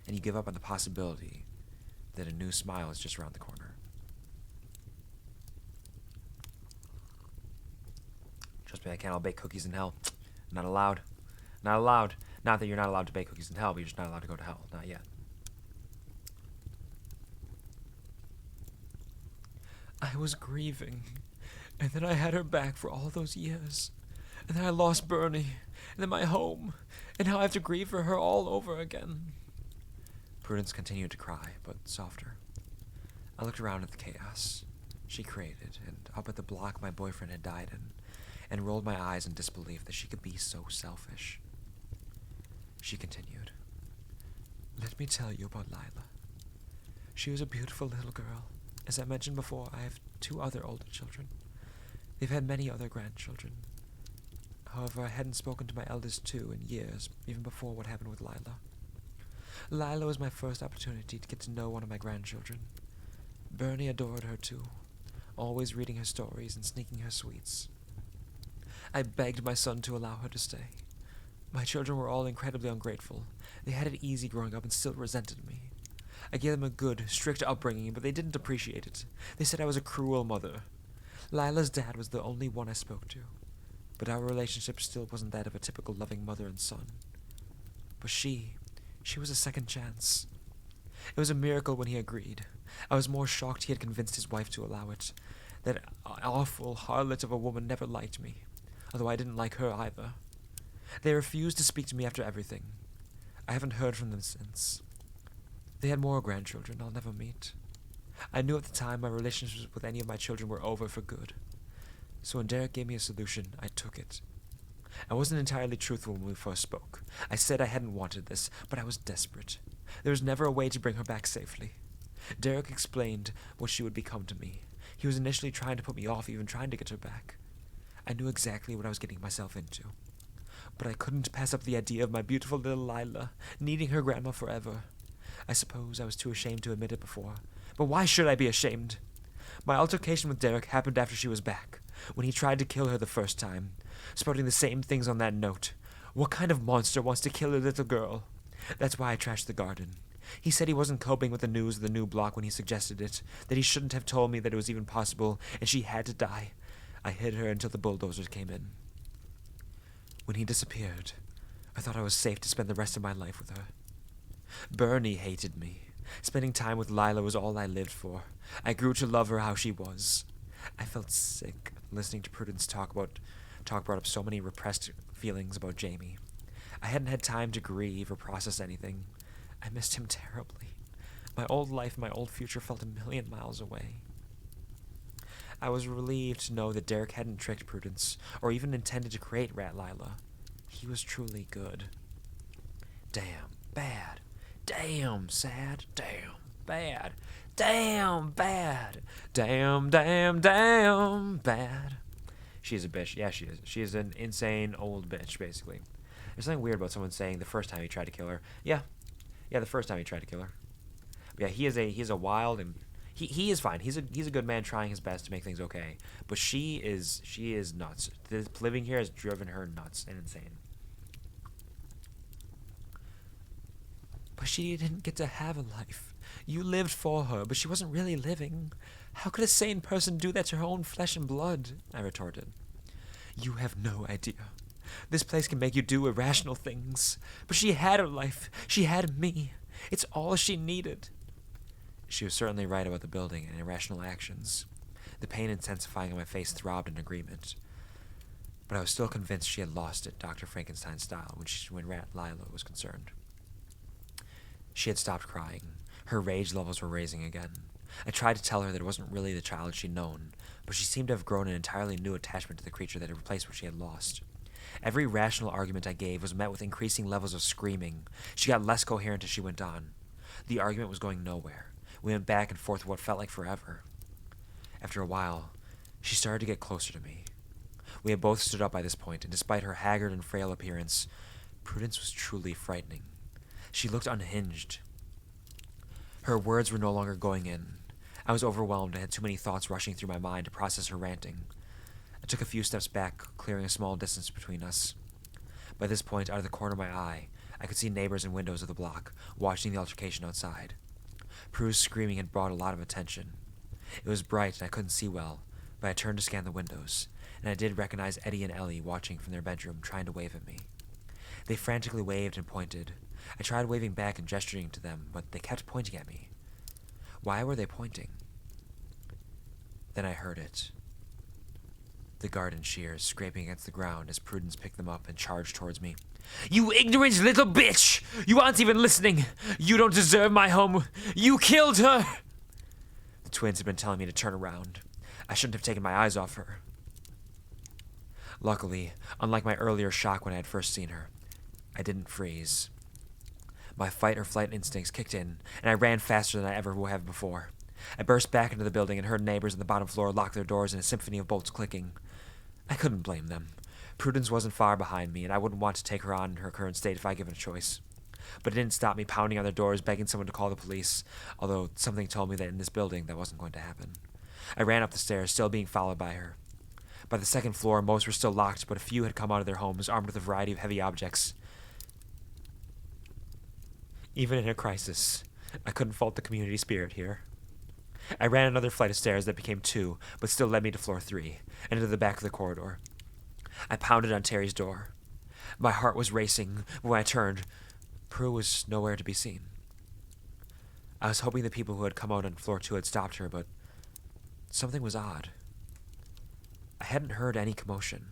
Speaker 3: and you give up on the possibility that a new smile is just around the corner. Trust me, I can't. I'll bake cookies in hell. Not allowed. Not allowed. Not that you're not allowed to bake cookies in hell, but you're just not allowed to go to hell. Not yet. I was grieving, and then I had her back for all those years. And then I lost Bernie, and then my home, and now I have to grieve for her all over again. Prudence continued to cry, but softer. I looked around at the chaos she created, and up at the block my boyfriend had died in, and rolled my eyes in disbelief that she could be so selfish. She continued, "Let me tell you about Lila. She was a beautiful little girl. As I mentioned before, I have 2 other older children. They've had many other grandchildren. However, I hadn't spoken to my eldest 2 in years, even before what happened with Lila. Lila was my first opportunity to get to know one of my grandchildren. Bernie adored her too, always reading her stories and sneaking her sweets. I begged my son to allow her to stay. My children were all incredibly ungrateful. They had it easy growing up and still resented me. I gave them a good, strict upbringing, but they didn't appreciate it. They said I was a cruel mother. Lila's dad was the only one I spoke to, but our relationship still wasn't that of a typical loving mother and son. But she was a second chance. It was a miracle when he agreed. I was more shocked he had convinced his wife to allow it. That awful harlot of a woman never liked me, although I didn't like her either. They refused to speak to me after everything. I haven't heard from them since. They had more grandchildren I'll never meet. I knew at the time my relationships with any of my children were over for good. So when Derek gave me a solution, I took it. I wasn't entirely truthful when we first spoke. I said I hadn't wanted this, but I was desperate. There was never a way to bring her back safely. Derek explained what she would become to me. He was initially trying to put me off even trying to get her back. I knew exactly what I was getting myself into. But I couldn't pass up the idea of my beautiful little Lila needing her grandma forever. I suppose I was too ashamed to admit it before. But why should I be ashamed? My altercation with Derek happened after she was back, when he tried to kill her the first time, spouting the same things on that note. What kind of monster wants to kill a little girl? That's why I trashed the garden. He said he wasn't coping with the news of the new block when he suggested it, that he shouldn't have told me that it was even possible, and she had to die. I hid her until the bulldozers came in. When he disappeared, I thought I was safe to spend the rest of my life with her. Bernie hated me. Spending time with Lila was all I lived for. I grew to love her how she was. I felt sick listening to Prudence talk brought up so many repressed feelings about Jamie. I hadn't had time to grieve or process anything. I missed him terribly. My old life, my old future felt a million miles away. I was relieved to know that Derek hadn't tricked Prudence, or even intended to create Rat Lila. He was truly good. Damn, bad. Damn, sad. Damn, bad. Damn, bad. Damn, bad. She's a bitch. Yeah, she is. She is an insane old bitch, basically. There's something weird about someone saying the first time he tried to kill her. Yeah, the first time he tried to kill her. But yeah, he is a wild and he is fine. He's a good man trying his best to make things okay. But she is nuts. Living here has driven her nuts and insane. But she didn't get to have a life. You lived for her, but she wasn't really living. How could a sane person do that to her own flesh and blood? I retorted. You have no idea. This place can make you do irrational things. But she had her life. She had me. It's all she needed. She was certainly right about the building and irrational actions. The pain intensifying on my face throbbed in agreement. But I was still convinced she had lost it, Dr. Frankenstein style, when Rat Lila was concerned. She had stopped crying. Her rage levels were raising again. I tried to tell her that it wasn't really the child she'd known, but she seemed to have grown an entirely new attachment to the creature that had replaced what she had lost. Every rational argument I gave was met with increasing levels of screaming. She got less coherent as she went on. The argument was going nowhere. We went back and forth what felt like forever. After a while, she started to get closer to me. We had both stood up by this point, and despite her haggard and frail appearance, Prudence was truly frightening. She looked unhinged. Her words were no longer going in. I was overwhelmed and had too many thoughts rushing through my mind to process her ranting. I took a few steps back, clearing a small distance between us. By this point, out of the corner of my eye, I could see neighbors and windows of the block, watching the altercation outside. Prue's screaming had brought a lot of attention. It was bright and I couldn't see well, but I turned to scan the windows, and I did recognize Eddie and Ellie watching from their bedroom, trying to wave at me. They frantically waved and pointed. I tried waving back and gesturing to them, but they kept pointing at me. Why were they pointing? Then I heard it. The garden shears scraping against the ground as Prudence picked them up and charged towards me. "You ignorant little bitch! You aren't even listening! You don't deserve my home! You killed her!" The twins had been telling me to turn around. I shouldn't have taken my eyes off her. Luckily, unlike my earlier shock when I had first seen her, I didn't freeze. My fight or flight instincts kicked in, and I ran faster than I ever would have before. I burst back into the building and heard neighbors on the bottom floor lock their doors in a symphony of bolts clicking. I couldn't blame them. Prudence wasn't far behind me, and I wouldn't want to take her on in her current state if I given a choice. But it didn't stop me pounding on their doors, begging someone to call the police, although something told me that in this building that wasn't going to happen. I ran up the stairs, still being followed by her. By the second floor, most were still locked, but a few had come out of their homes armed with a variety of heavy objects. Even in a crisis, I couldn't fault the community spirit here. I ran another flight of stairs that became 2, but still led me to floor 3, and into the back of the corridor. I pounded on Terry's door. My heart was racing, but when I turned, Prue was nowhere to be seen. I was hoping the people who had come out on floor 2 had stopped her, but something was odd. I hadn't heard any commotion.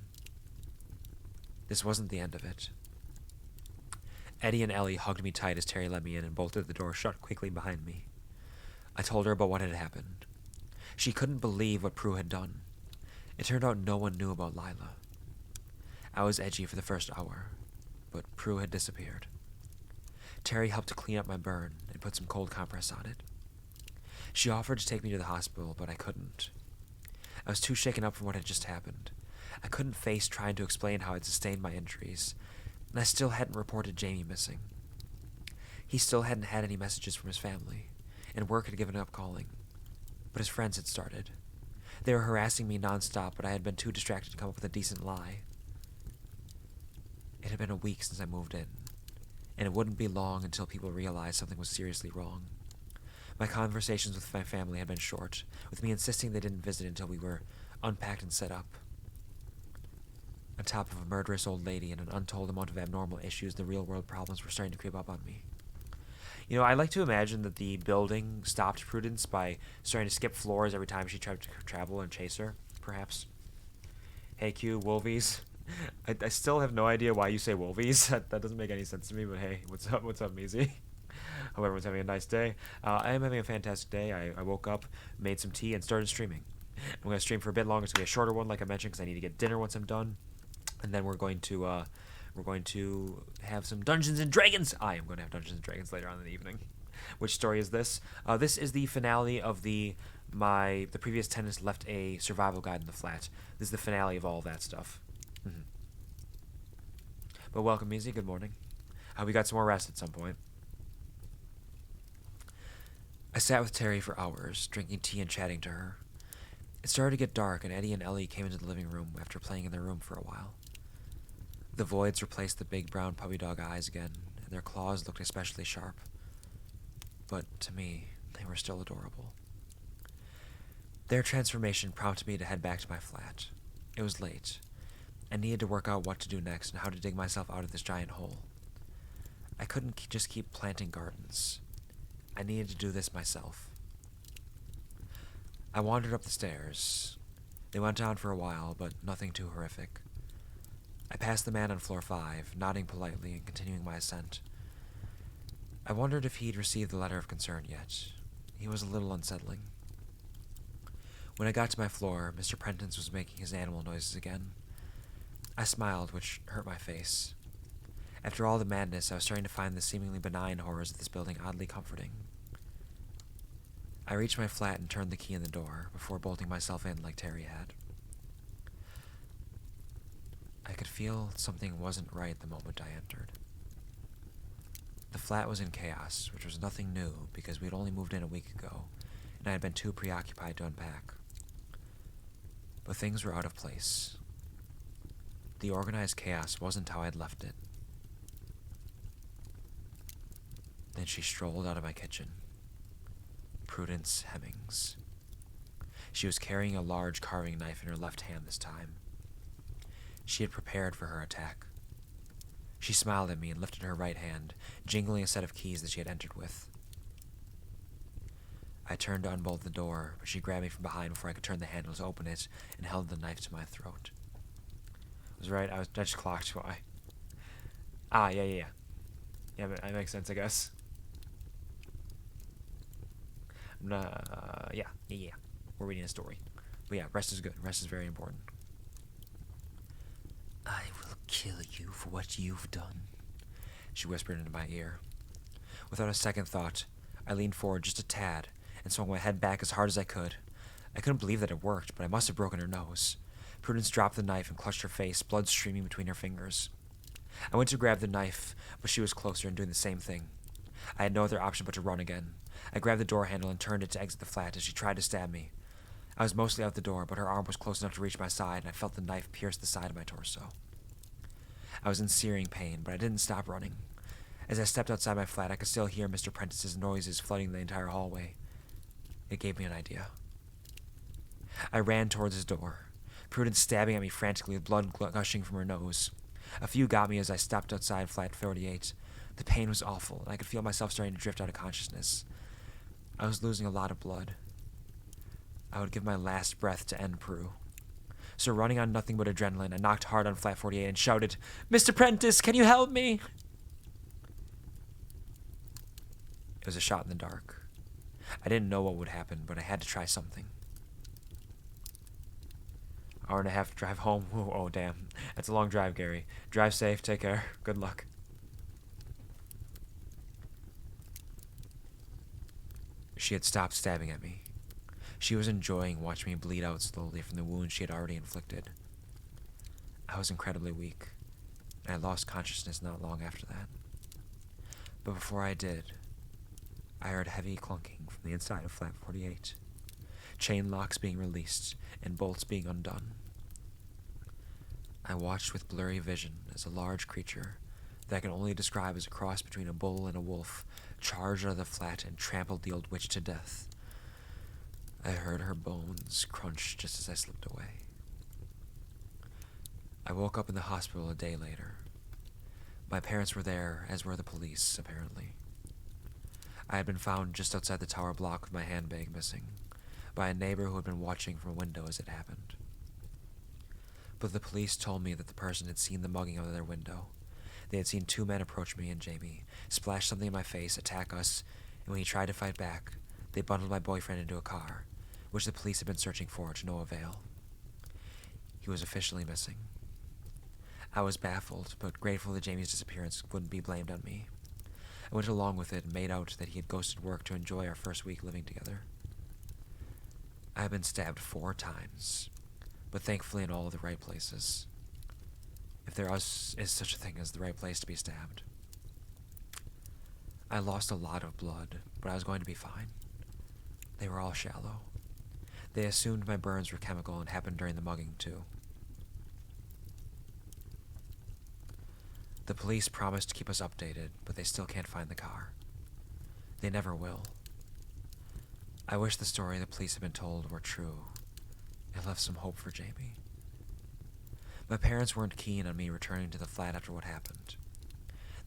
Speaker 3: This wasn't the end of it. Eddie and Ellie hugged me tight as Terry let me in and bolted the door shut quickly behind me. I told her about what had happened. She couldn't believe what Prue had done. It turned out no one knew about Lila. I was edgy for the first hour, but Prue had disappeared. Terry helped to clean up my burn and put some cold compress on it. She offered to take me to the hospital, but I couldn't. I was too shaken up from what had just happened. I couldn't face trying to explain how I'd sustained my injuries, and I still hadn't reported Jamie missing. He still hadn't had any messages from his family, and work had given up calling. But his friends had started. They were harassing me nonstop, but I had been too distracted to come up with a decent lie. It had been a week since I moved in, and it wouldn't be long until people realized something was seriously wrong. My conversations with my family had been short, with me insisting they didn't visit until we were unpacked and set up. On top of a murderous old lady and an untold amount of abnormal issues, the real-world problems were starting to creep up on me. You know, I like to imagine that the building stopped Prudence by starting to skip floors every time she tried to travel and chase her, perhaps. Hey, Q, Wolvies. I still have no idea why you say Wolvies. That doesn't make any sense to me, but hey, what's up, Meezy? Hope everyone's having a nice day. I am having a fantastic day. I woke up, made some tea, and started streaming. I'm going to stream for a bit longer. It's going to be a shorter one, like I mentioned, because I need to get dinner once I'm done. And then we're going to have some Dungeons and Dragons. I am going to have Dungeons and Dragons later on in the evening. Which story is this? This is the finale of the previous tenants left a survival guide in the flat. This is the finale of all that stuff. Mm-hmm. But welcome, Meezy. Good morning. We got some more rest at some point. I sat with Terry for hours, drinking tea and chatting to her. It started to get dark, and Eddie and Ellie came into the living room after playing in their room for a while. The voids replaced the big brown puppy dog eyes again, and their claws looked especially sharp. But to me, they were still adorable. Their transformation prompted me to head back to my flat. It was late. I needed to work out what to do next and how to dig myself out of this giant hole. I couldn't just keep planting gardens. I needed to do this myself. I wandered up the stairs. They went on for a while, but nothing too horrific. I passed the man on floor 5, nodding politely and continuing my ascent. I wondered if he'd received the letter of concern yet. He was a little unsettling. When I got to my floor, Mr. Prentice was making his animal noises again. I smiled, which hurt my face. After all the madness, I was starting to find the seemingly benign horrors of this building oddly comforting. I reached my flat and turned the key in the door before bolting myself in like Terry had. I could feel something wasn't right the moment I entered. The flat was in chaos, which was nothing new because we'd only moved in a week ago, and I had been too preoccupied to unpack. But things were out of place. The organized chaos wasn't how I'd left it. Then she strolled out of my kitchen. Prudence Hemmings. She was carrying a large carving knife in her left hand this time. She had prepared for her attack. She smiled at me and lifted her right hand, jingling a set of keys that she had entered with. I turned to unbolt the door, but she grabbed me from behind before I could turn the handle to open it and held the knife to my throat. I was right, I just clocked why. Yeah, but that makes sense, I guess. Yeah. We're reading a story. But yeah, rest is good. Rest is very important.
Speaker 2: I will kill you for what you've done,
Speaker 3: she whispered into my ear. Without a second thought, I leaned forward just a tad and swung my head back as hard as I could. I couldn't believe that it worked, but I must have broken her nose. Prudence dropped the knife and clutched her face, blood streaming between her fingers. I went to grab the knife, but she was closer and doing the same thing. I had no other option but to run again. I grabbed the door handle and turned it to exit the flat as she tried to stab me. I was mostly out the door, but her arm was close enough to reach my side, and I felt the knife pierce the side of my torso. I was in searing pain, but I didn't stop running. As I stepped outside my flat, I could still hear Mr. Prentice's noises flooding the entire hallway. It gave me an idea. I ran towards his door, Prudence stabbing at me frantically with blood gushing from her nose. A few got me as I stopped outside flat 48. The pain was awful, and I could feel myself starting to drift out of consciousness. I was losing a lot of blood. I would give my last breath to end Prue. So running on nothing but adrenaline, I knocked hard on flat 48 and shouted, "Mr. Prentice, can you help me?" It was a shot in the dark. I didn't know what would happen, but I had to try something. Hour and a half to drive home. Oh, damn. That's a long drive, Gary. Drive safe. Take care. Good luck. She had stopped stabbing at me. She was enjoying watching me bleed out slowly from the wounds she had already inflicted. I was incredibly weak, and I lost consciousness not long after that. But before I did, I heard heavy clunking from the inside of flat 48. Chain locks being released and bolts being undone. I watched with blurry vision as a large creature that I can only describe as a cross between a bull and a wolf charged out of the flat and trampled the old witch to death. I heard her bones crunch just as I slipped away. I woke up in the hospital a day later. My parents were there, as were the police, apparently. I had been found just outside the tower block with my handbag missing, by a neighbor who had been watching from a window as it happened. But the police told me that the person had seen the mugging out of their window. They had seen two men approach me and Jamie, splash something in my face, attack us, and when he tried to fight back, they bundled my boyfriend into a car, which the police had been searching for to no avail. He was officially missing. I was baffled, but grateful that Jamie's disappearance wouldn't be blamed on me. I went along with it and made out that he had ghosted work to enjoy our first week living together. I had been stabbed 4 times, but thankfully in all of the right places. If there is such a thing as the right place to be stabbed. I lost a lot of blood, but I was going to be fine. They were all shallow. They assumed my burns were chemical and happened during the mugging, too. The police promised to keep us updated, but they still can't find the car. They never will. I wish the story the police had been told were true. It left some hope for Jamie. My parents weren't keen on me returning to the flat after what happened.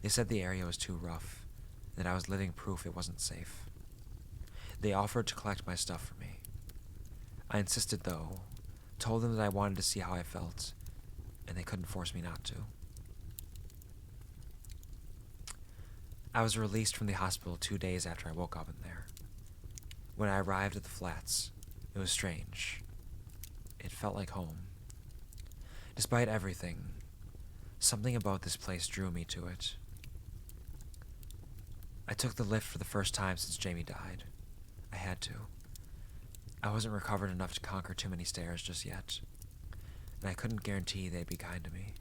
Speaker 3: They said the area was too rough, and that I was living proof it wasn't safe. They offered to collect my stuff for me. I insisted, though, told them that I wanted to see how I felt, and they couldn't force me not to. I was released from the hospital 2 days after I woke up in there. When I arrived at the flats, it was strange. It felt like home. Despite everything, something about this place drew me to it. I took the lift for the first time since Jamie died.
Speaker 1: I had to. I wasn't recovered enough to conquer too many stairs just yet, and I couldn't guarantee they'd be kind to me.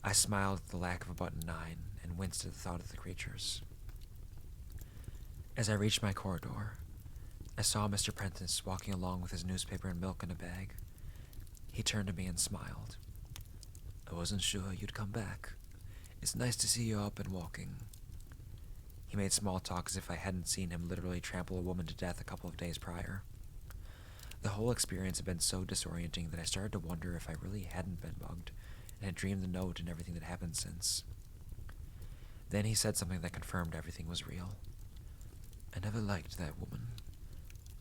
Speaker 1: I smiled at the lack of a button 9 and winced at the thought of the creatures. As I reached my corridor, I saw Mr. Prentice walking along with his newspaper and milk in a bag. He turned to me and smiled. I wasn't sure you'd come back. It's nice to see you up and walking. He made small talk as if I hadn't seen him literally trample a woman to death a couple of days prior. The whole experience had been so disorienting that I started to wonder if I really hadn't been mugged and had dreamed the note and everything that happened since. Then he said something that confirmed everything was real. I never liked that woman,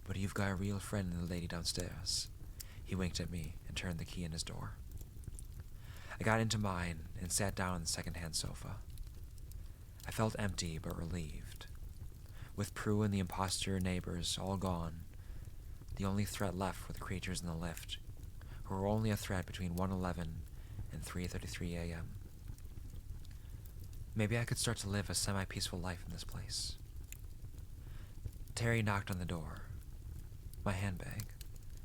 Speaker 1: but you've got a real friend in the lady downstairs. He winked at me and turned the key in his door. I got into mine and sat down on the second-hand sofa. I felt empty but relieved. With Prue and the imposter neighbors all gone, the only threat left were the creatures in the lift, who were only a threat between 1:11 and 3:33 a.m. Maybe I could start to live a semi-peaceful life in this place. Terry knocked on the door. My handbag,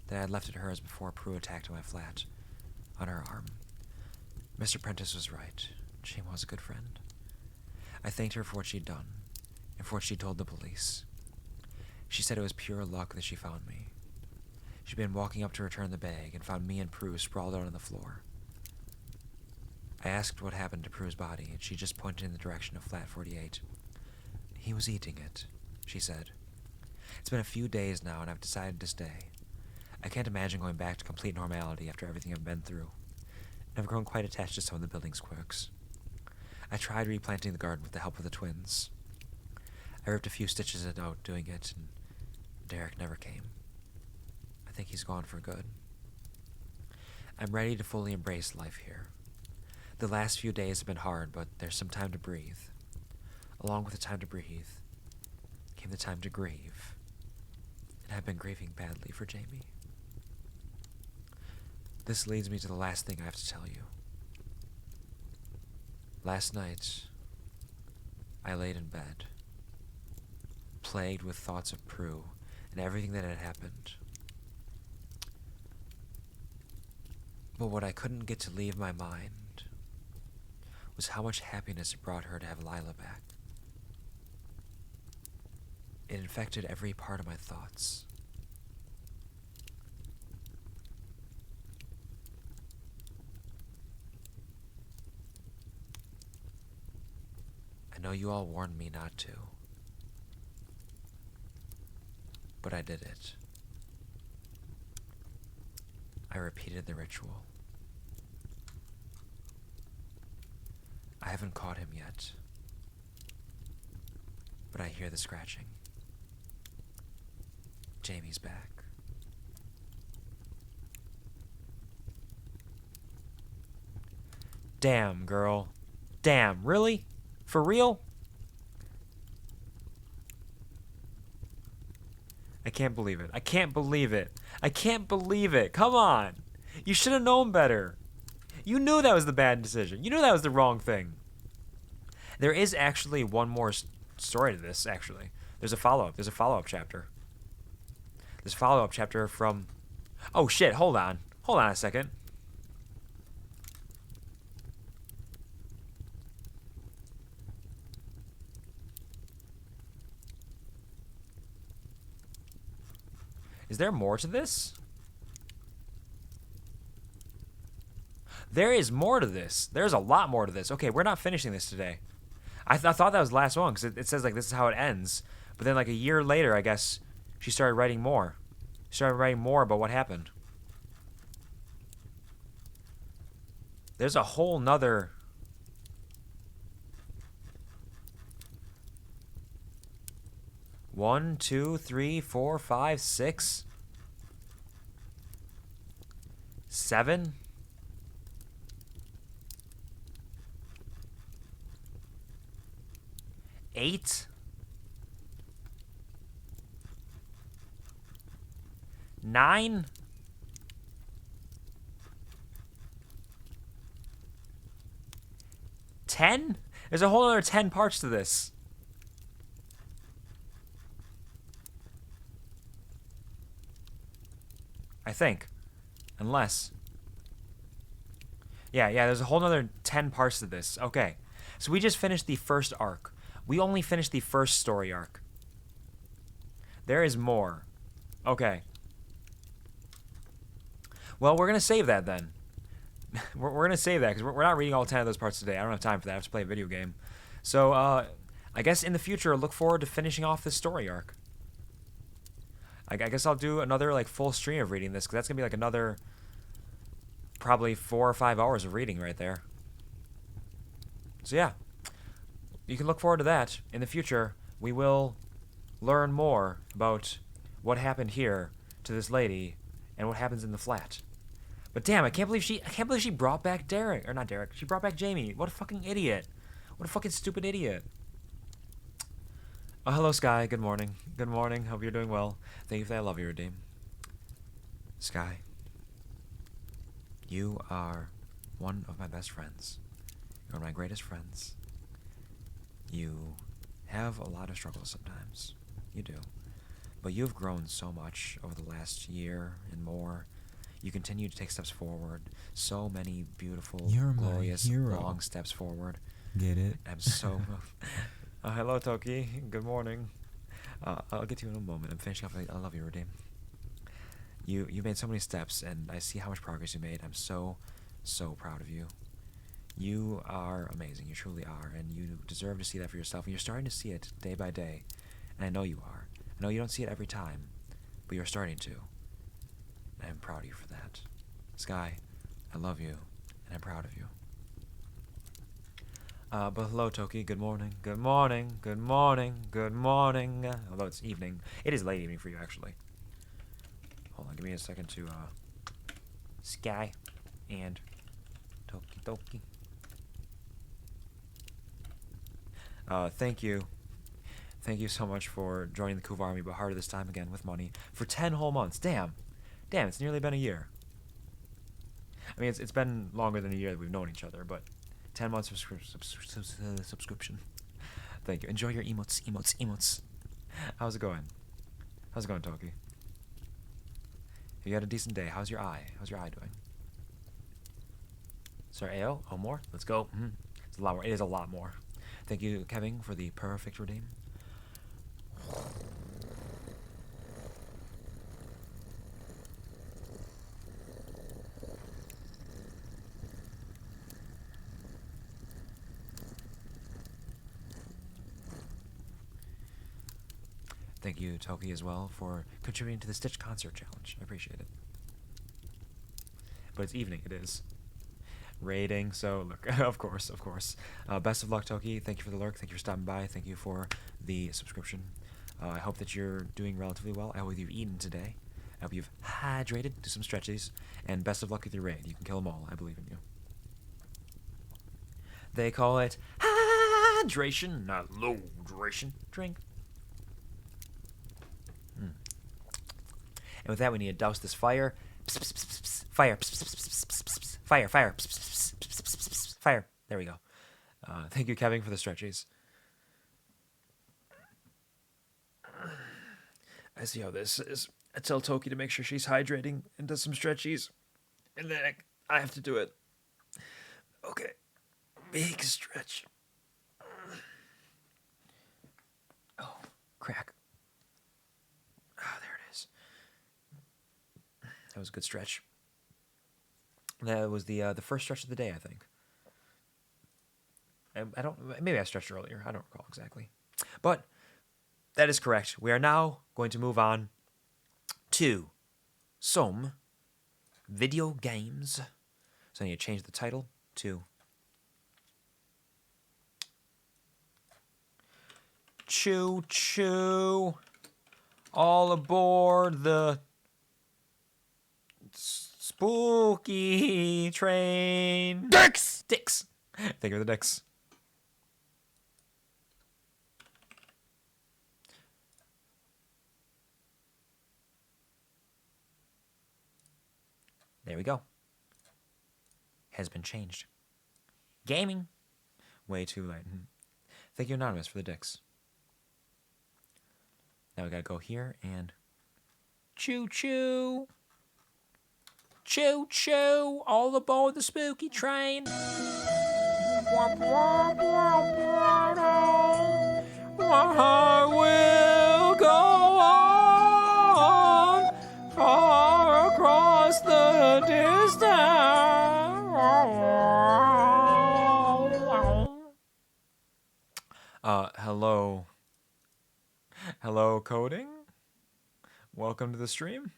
Speaker 1: that I had left at hers before Prue attacked my flat, on her arm. Mr. Prentice was right. She was a good friend. I thanked her for what she'd done, and for what she'd told the police. She said it was pure luck that she found me. She'd been walking up to return the bag and found me and Prue sprawled out on the floor. I asked what happened to Prue's body, and she just pointed in the direction of flat 48. He was eating it, she said. It's been a few days now, and I've decided to stay. I can't imagine going back to complete normality after everything I've been through. I've grown quite attached to some of the building's quirks. I tried replanting the garden with the help of the twins. I ripped a few stitches out doing it, and Derek never came. I think he's gone for good. I'm ready to fully embrace life here. The last few days have been hard, but there's some time to breathe. Along with the time to breathe came the time to grieve. And I've been grieving badly for Jamie. This leads me to the last thing I have to tell you. Last night, I laid in bed, plagued with thoughts of Prue and everything that had happened. But what I couldn't get to leave my mind was how much happiness it brought her to have Lila back. It infected every part of my thoughts. I know you all warned me not to, but I did it. I repeated the ritual. I haven't caught him yet, but I hear the scratching. Jamie's back. Damn, girl. Damn, really? For real? I can't believe it. I can't believe it. I can't believe it. Come on. You should have known better. You knew that was the bad decision. You knew that was the wrong thing. There is actually one more story to this, actually. There's a follow-up. There's a follow-up chapter. There's a follow-up chapter from... Oh, shit. Hold on. Hold on a second. Is there more to this? There is more to this. There's a lot more to this. Okay, we're not finishing this today. I thought that was the last one, because it says, like, this is how it ends. But then, like, a year later, I guess, she started writing more. She started writing more about what happened. There's a whole nother... One, two, three, four, five, six, 7. Eight. 9. 10. There's a whole other 10 parts to this.
Speaker 3: think. Unless... Yeah, there's a whole nother 10 parts to this. Okay. So we just finished the first arc. We only finished the first story arc. There is more. Okay. Well, we're going to save that then. we're going to save that because we're not reading all 10 of those parts today. I don't have time for that. I have to play a video game. So, I guess in the future, look forward to finishing off this story arc. I guess I'll do another, like, full stream of reading this because that's going to be, like, another probably 4 or 5 hours of reading right there. So, yeah. You can look forward to that. In the future, we will learn more about what happened here to this lady and what happens in the flat. But damn, I can't believe she brought back Derek. Or not Derek. She brought back Jamie. What a fucking idiot. What a fucking stupid idiot. Oh, hello, Sky. Good morning. Good morning. Hope you're doing well. Thank you for that. I love you, Redeem. Sky. You are one of my best friends. You're one of my greatest friends. You have a lot of struggles sometimes. You do. But you've grown so much over the last year and more. You continue to take steps forward. So many beautiful, glorious, long steps forward.
Speaker 1: Get it?
Speaker 3: I'm so... hello, Toki. Good morning. I'll get to you in a moment. I'm finishing up. I love you, Redeem. You made so many steps, and I see how much progress you made. I'm so proud of you. You are amazing. You truly are, and you deserve to see that for yourself. And you're starting to see it day by day, and I know you are. I know you don't see it every time, but you're starting to. And I'm proud of you for that. Sky, I love you, and I'm proud of you. But hello, Toki. Good morning. Good morning. Good morning. Good morning. Although it's evening. It is late evening for you, actually. Hold on. Give me a second to, Sky and Toki. Thank you. Thank you so much for joining the Kuvar Army, but harder this time again with money. For 10 whole months. Damn, it's nearly been a year. I mean, it's been longer than a year that we've known each other, but 10 months of subscription. Thank you. Enjoy your emotes. How's it going? Toki? Have you had a decent day? How's your eye? Doing? Sorry, AO? Oh, more? Let's go. It's a lot more. It is a lot more. Thank you, Kevin, for the perfect redeem. Thank you, Toki, as well, for contributing to the Stitch Concert Challenge. I appreciate it. But it's evening. It is. Rating, so look, of course. Best of luck, Toki. Thank you for the lurk. Thank you for stopping by. Thank you for the subscription. I hope that you're doing relatively well. I hope you've eaten today. I hope you've hydrated. Do some stretches. And best of luck with your raid. You can kill them all. I believe in you. They call it hydration, not low duration. Drink. And with that, we need to douse this fire. Fire. Fire. There we go. Thank you, Kevin, for the stretchies. I see how this is. I tell Toki to make sure she's hydrating and does some stretchies. And then I have to do it. Okay. Big stretch. Oh, crack. There it is. That was a good stretch. That was the first stretch of the day, I think. I don't. Maybe I stretched earlier. I don't recall exactly. But that is correct. We are now going to move on to some video games. So I need to change the title to Choo-Choo. All aboard the spooky train. Dicks! Thank you for the dicks. There we go. Has been changed. Gaming. Way too late. Thank you, Anonymous, for the dicks. Now we gotta go here and Choo-Choo. Choo-choo, all aboard the spooky train. My heart will go on far across the distance. Hello. Hello, coding? Welcome to the stream.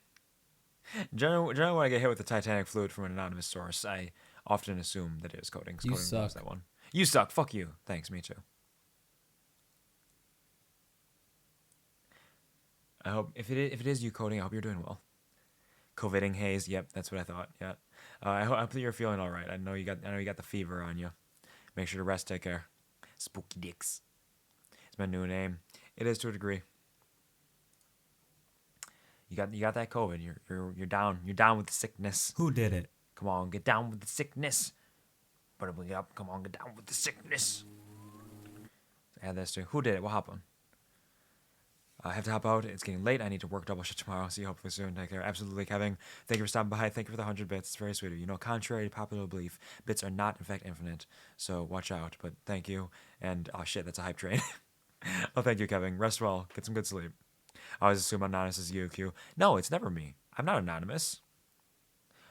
Speaker 3: Generally, when I get hit with the Titanic fluid from an anonymous source, I often assume that it is coding.
Speaker 4: You
Speaker 3: Coding knows
Speaker 4: suck.
Speaker 3: that one. You suck. Fuck you. Thanks. Me too. I hope if it is you coding, I hope you're doing well. COVIDing haze. Yep, that's what I thought. Yeah. I hope that you're feeling all right. I know you got the fever on you. Make sure to rest. Take care. Spooky dicks. It's my new name. It is to a degree. You got that COVID. You're down. You're down with the sickness.
Speaker 4: Who did it?
Speaker 3: Come on, get down with the sickness. But we up. Come on, get down with the sickness. Add this too. Who did it? What happened? I have to hop out. It's getting late. I need to work double shift tomorrow. See you hopefully soon. Take care. Absolutely, Kevin. Thank you for stopping by. Thank you for the 100 bits. It's very sweet of you. You know, contrary to popular belief, bits are not, in fact, infinite. So watch out. But thank you. And, oh shit, that's a hype train. Oh, thank you, Kevin. Rest well. Get some good sleep. I always assume anonymous is you, Q. No, it's never me. I'm not anonymous.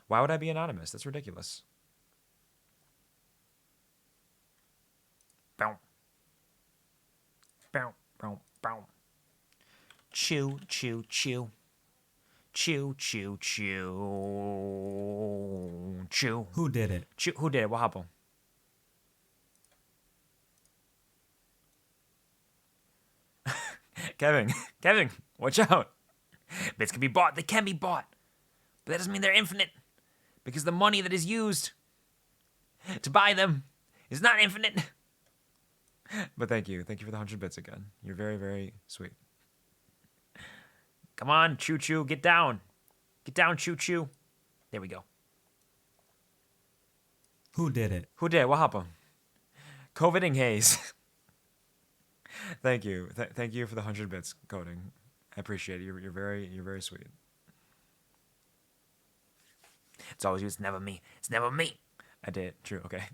Speaker 3: Why would I be anonymous? That's ridiculous. Bow. Bow, bow, bow. Chew, chew, chew. Chew, chew, chew. Chew.
Speaker 4: Who did it?
Speaker 3: Chew. Who did it? What happened? Kevin, watch out. Bits can be bought. They can be bought. But that doesn't mean they're infinite. Because the money that is used to buy them is not infinite. But thank you. Thank you for the 100 bits again. You're very, very sweet. Come on, Choo-Choo, get down. Get down, Choo-Choo. There we go.
Speaker 4: Who did it?
Speaker 3: Who did? What happened? COVIDing haze. Thank you. Thank you for the 100 bits coding. I appreciate it. You're very sweet. It's always you. It's never me. It's never me. I did. True. Okay.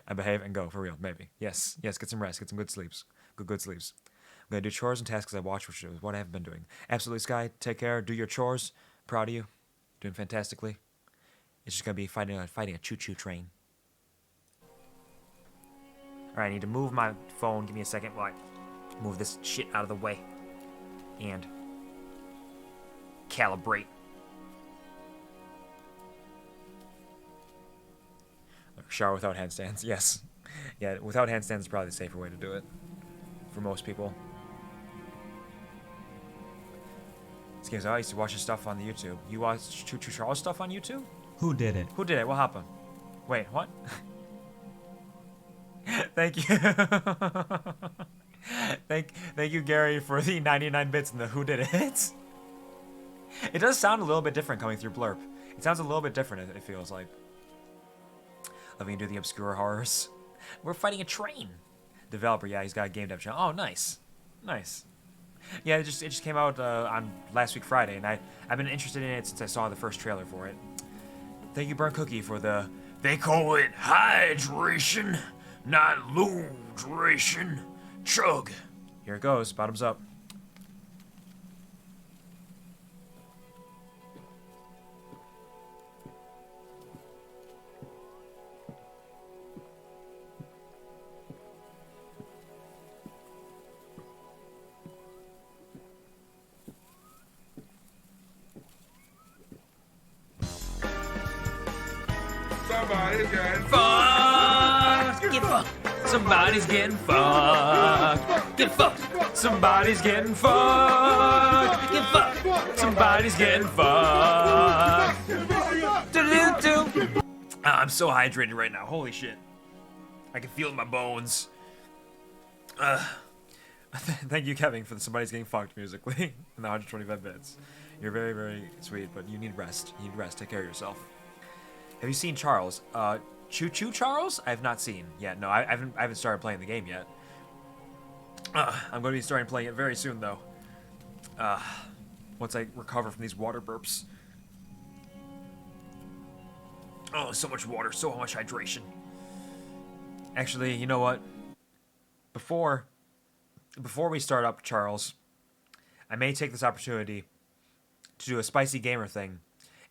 Speaker 3: I behave and go for real. Maybe. Yes. Get some rest. Get some good sleeps. Good sleeps. I'm gonna do chores and tasks I watch, which is what I have been doing. Absolutely, Sky. Take care. Do your chores. Proud of you. Doing fantastically. It's just gonna be fighting a choo-choo train. All right. I need to move my phone. Give me a second while I move this shit out of the way and calibrate. Shower without handstands. Yes. Yeah, without handstands is probably the safer way to do it for most people. Excuse me, I used to watch his stuff on the YouTube. You watch Choo-Choo Charles stuff on YouTube?
Speaker 4: Who did it?
Speaker 3: Who did it? What happened? Wait, what? Thank you. Thank you, Gary, for the 99 bits and the who did it. It does sound a little bit different coming through Blurp. It sounds a little bit different, it feels like. Let me do the obscure horrors. We're fighting a train. Developer, yeah, he's got a game dev channel. Oh, nice. Yeah, it just came out on last week Friday, and I've been interested in it since I saw the first trailer for it. Thank you, Burnt Cookie, for the... They call it hydration, not ludration. Chug. Here it goes. Bottoms up.
Speaker 5: Somebody's getting
Speaker 3: Fucked. Get fucked. Somebody's getting fucked. Get fucked. Somebody's getting fucked. Get fucked. Somebody's getting fucked. Do-do-do-do. I'm so hydrated right now. Holy shit. I can feel it in my bones. Thank you, Kevin, for the Somebody's Getting Fucked musically in the 125 bits. You're very, very sweet, but you need rest. You need rest. Take care of yourself. Have you seen Charles? Choo-Choo Charles? I have not seen yet. No, I haven't started playing the game yet. I'm going to be starting playing it very soon, though. Once I recover from these water burps. Oh, so much water, so much hydration. Actually, you know what? Before we start up, Charles, I may take this opportunity to do a spicy gamer thing.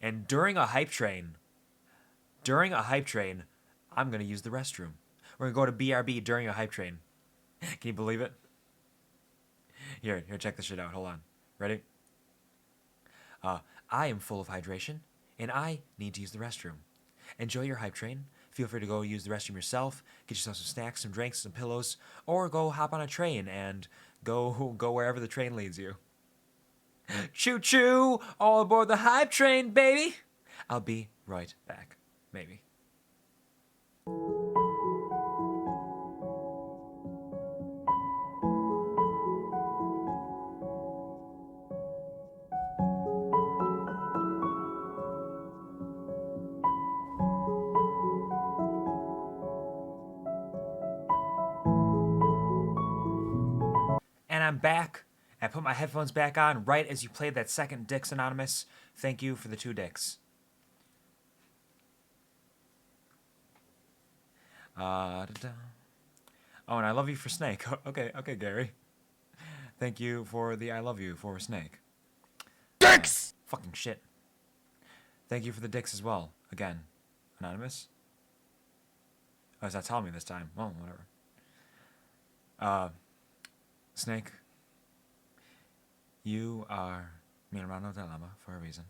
Speaker 3: And during a hype train, I'm going to use the restroom. We're going to go to BRB during a hype train. Can you believe it? Here, check this shit out. Hold on. Ready? I am full of hydration, and I need to use the restroom. Enjoy your hype train. Feel free to go use the restroom yourself. Get yourself some snacks, some drinks, some pillows, or go hop on a train and go wherever the train leads you. Choo-choo! All aboard the hype train, baby! I'll be right back. Maybe. And I'm back. I put my headphones back on right as you played that second Dicks Anonymous. Thank you for the 2 dicks. Oh, and I love you for Snake. Okay, Gary. Thank you for the I love you for Snake. Dicks! Fucking shit. Thank you for the dicks as well. Again. Anonymous? Oh, it's not telling me this time. Well, whatever. Snake. You are mi hermano del alma for a reason.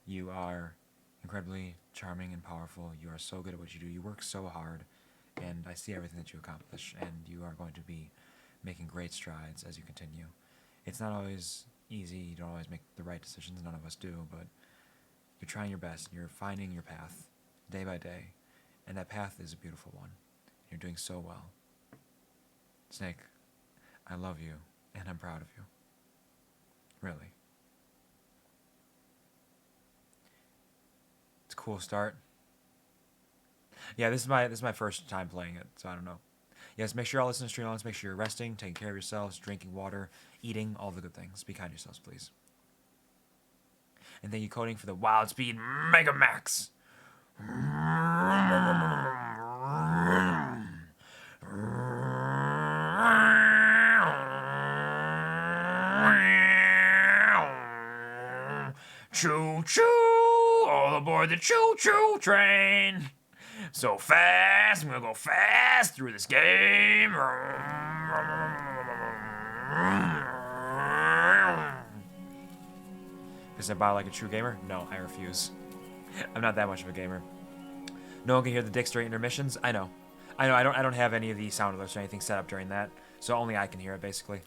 Speaker 3: You are incredibly charming and powerful. You are so good at what you do. You work so hard, and I see everything that you accomplish, and you are going to be making great strides as you continue. It's not always easy. You don't always make the right decisions. None of us do, but you're trying your best. You're finding your path day by day, and that path is a beautiful one. You're doing so well. Snake, I love you, and I'm proud of you. Really. It's a cool start. Yeah, this is my first time playing it, so I don't know. Yes, make sure y'all listen to stream on. Make sure you're resting, taking care of yourselves, drinking water, eating, all the good things. Be kind to yourselves, please. And thank you, Coding, for the Wild Speed Mega Max. Choo-choo! All aboard the choo-choo train! So fast, I'm gonna go fast through this game. Is that like a true gamer? No, I refuse. I'm not that much of a gamer. No one can hear the dicks during intermissions. I know. I don't have any of the sound alerts or anything set up during that, so only I can hear it basically.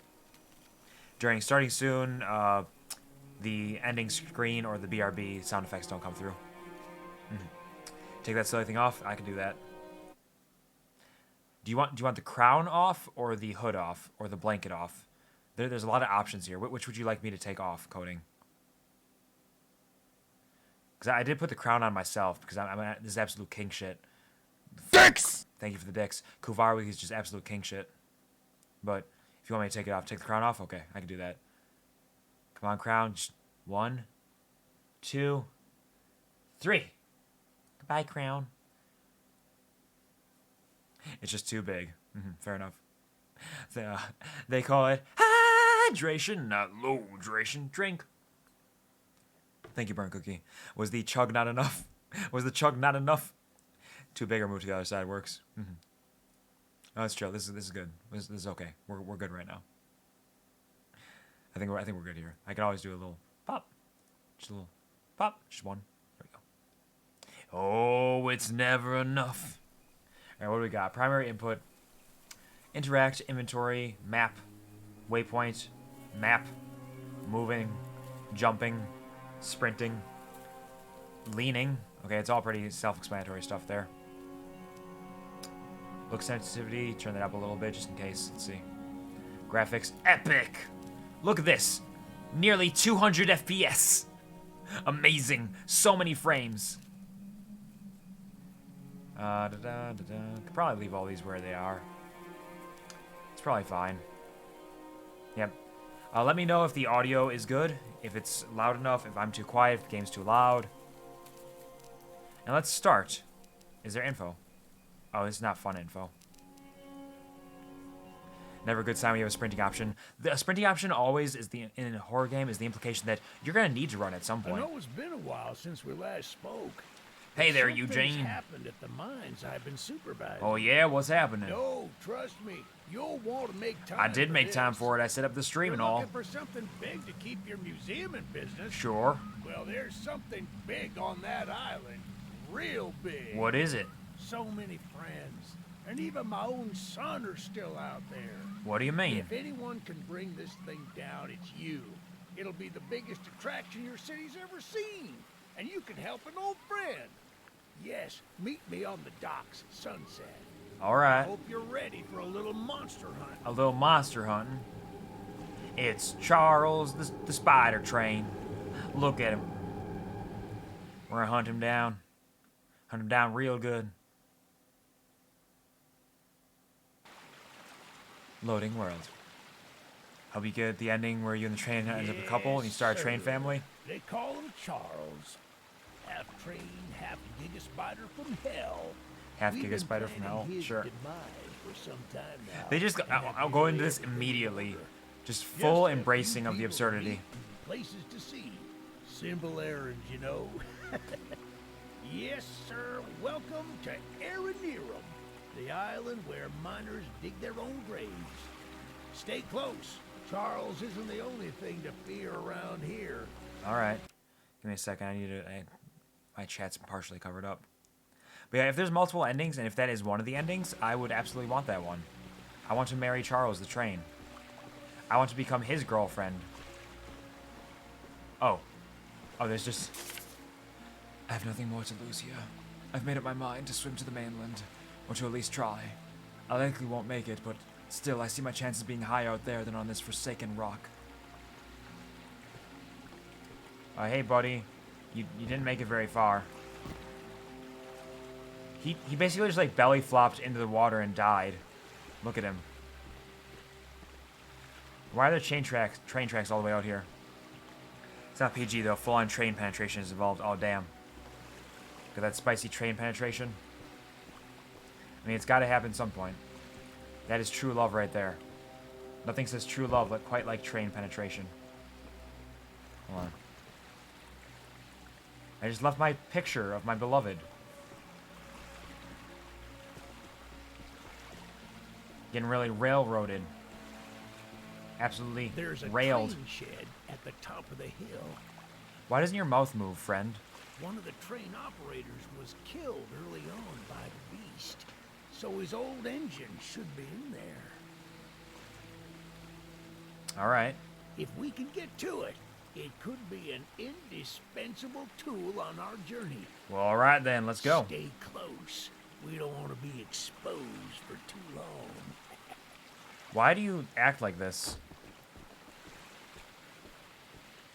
Speaker 3: During starting soon, the ending screen or the BRB sound effects don't come through. Take that silly thing off. I can do that. Do you want the crown off or the hood off or the blanket off? There's a lot of options here. Which would you like me to take off, Coding? Because I did put the crown on myself because this is absolute king shit. Dicks! Thank you for the dicks. QuvarTV is just absolute king shit. But if you want me to take it off, take the crown off? Okay, I can do that. Come on, crown. Just 1, 2, 3. Goodbye, crown. It's just too big. Fair enough. They call it hydration, not low hydration. Drink. Thank you, Burn Cookie. Was the chug not enough? Was the chug not enough? Too big or move to the other side works. Oh, that's chill. This is good. This is okay. We're good right now. I think we're good here. I can always do a little pop. Just a little pop. Just one. There we go. Oh, it's never enough. All right, what do we got? Primary input. Interact, inventory, map, waypoint, map, moving, jumping, sprinting, leaning. Okay, it's all pretty self-explanatory stuff there. Look sensitivity, turn that up a little bit just in case. Let's see. Graphics, epic! Look at this. Nearly 200 FPS. Amazing. So many frames. Could probably leave all these where they are. It's probably fine. Yep. Let me know if the audio is good, if it's loud enough, if I'm too quiet, if the game's too loud.
Speaker 1: Now let's start. Is there info? Oh, it's not fun info. Never a good sign when you have a sprinting option. The sprinting option always is in a horror game is the implication that you're gonna need to run at some
Speaker 4: I
Speaker 1: point.
Speaker 4: know it's been a while since we last spoke.
Speaker 1: Hey there,
Speaker 4: Something's
Speaker 1: Eugene.
Speaker 4: happened at the mines I've been supervising.
Speaker 1: Oh yeah, what's happening?
Speaker 4: No, trust me. You'll want to make time.
Speaker 1: I did
Speaker 4: for
Speaker 1: make time
Speaker 4: this.
Speaker 1: for it. I set up the stream
Speaker 4: You're
Speaker 1: and all.
Speaker 4: looking for something big to keep your museum in business.
Speaker 1: Sure.
Speaker 4: Well, there's something big on that island. Real big.
Speaker 1: What is it?
Speaker 4: So many friends. And even my own son are still out there.
Speaker 1: What do you mean?
Speaker 4: If anyone can bring this thing down, it's you. It'll be the biggest attraction your city's ever seen. And you can help an old friend. Yes, meet me on the docks at sunset.
Speaker 1: All
Speaker 4: I
Speaker 1: right.
Speaker 4: hope you're ready for a little monster hunt.
Speaker 1: A little monster hunting. It's Charles the spider train. Look at him. We're gonna hunt him down. Hunt him down real good. Loading world. Hope you get the ending where you and the train end up a couple and you start a train
Speaker 4: sir.
Speaker 1: family.
Speaker 4: They call him Charles. Half train, half gigaspider from hell.
Speaker 1: Half
Speaker 4: We've been
Speaker 1: gigaspider from
Speaker 4: planning
Speaker 1: hell.
Speaker 4: his
Speaker 1: Sure.
Speaker 4: demise for some time now.
Speaker 1: They just.
Speaker 4: and have
Speaker 1: I'll go
Speaker 4: been
Speaker 1: into this
Speaker 4: waiting
Speaker 1: immediately.
Speaker 4: for
Speaker 1: Just
Speaker 4: Just
Speaker 1: full
Speaker 4: a few
Speaker 1: embracing of the
Speaker 4: people to
Speaker 1: absurdity.
Speaker 4: meet, places to see. Simple errands, you know. Yes, sir. Welcome to Aranerum, the island where miners dig their own graves. Stay close. Charles isn't the only thing to fear around here.
Speaker 1: All right. Give me a second. I need to. My chat's partially covered up. But yeah, if there's multiple endings, and if that is one of the endings, I would absolutely want that one. I want to marry Charles the train. I want to become his girlfriend. Oh. Oh, there's just... I have nothing more to lose here. I've made up my mind to swim to the mainland, or to at least try. I likely won't make it, but still, I see my chances being higher out there than on this forsaken rock. Hey, buddy. You didn't make it very far. He basically just, like, belly flopped into the water and died. Look at him. Why are there train tracks all the way out here? It's not PG, though. Full-on train penetration is involved. Oh, damn. Look at that spicy train penetration. I mean, it's got to happen at some point. That is true love right there. Nothing says true love quite like train penetration. Hold on. I just left my picture of my beloved. Getting really railroaded. Absolutely
Speaker 4: There's a
Speaker 1: railed.
Speaker 4: train shed at the top of the hill.
Speaker 1: Why doesn't your mouth move, friend?
Speaker 4: One of the train operators was killed early on by the beast, so his old engine should be in there.
Speaker 1: Alright.
Speaker 4: If we can get to it, it could be an indispensable tool on our journey.
Speaker 1: Well, alright then, let's go.
Speaker 4: Stay close. We don't want to be exposed for too long.
Speaker 1: Why do you act like this?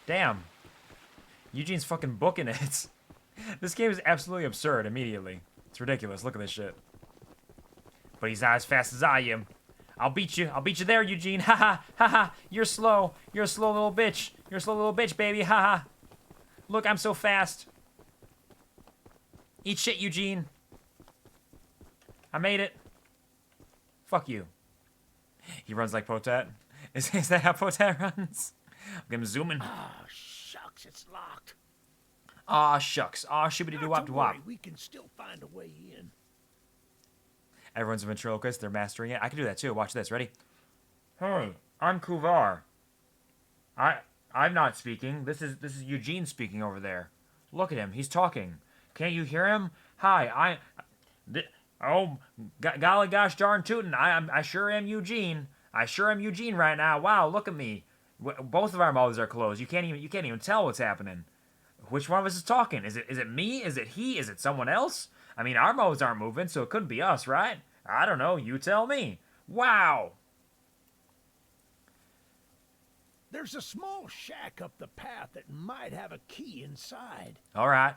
Speaker 1: Damn. Eugene's fucking booking it. This game is absolutely absurd immediately. It's ridiculous. Look at this shit. But he's not as fast as I am. I'll beat you. I'll beat you there, Eugene. Ha ha. Ha ha. You're slow. You're a slow little bitch. You're a slow little bitch, baby. Ha ha. Look, I'm so fast. Eat shit, Eugene. I made it. Fuck you. He runs like Potat. Is that how Potat runs? Look at him zooming.
Speaker 4: Ah, shucks, it's locked.
Speaker 1: Aw, shucks. Aw, shibbity doo wop
Speaker 4: Not to
Speaker 1: doo wop.
Speaker 4: worry, we can still find a way in.
Speaker 1: Everyone's a ventriloquist. They're mastering it. I can do that too. Watch this. Ready? Hey, I'm Kuvar. I'm not speaking. This is Eugene speaking over there. Look at him. He's talking. Can't you hear him? Hi, golly gosh darn tootin'. I sure am Eugene. I sure am Eugene right now. Wow, look at me. Both of our mouths are closed. You can't even tell what's happening. Which one of us is talking? Is it me? Is it he? Is it someone else? I mean, our mouths aren't moving, so it couldn't be us, right? I don't know. You tell me. Wow.
Speaker 4: There's a small shack up the path that might have a key inside.
Speaker 1: All right.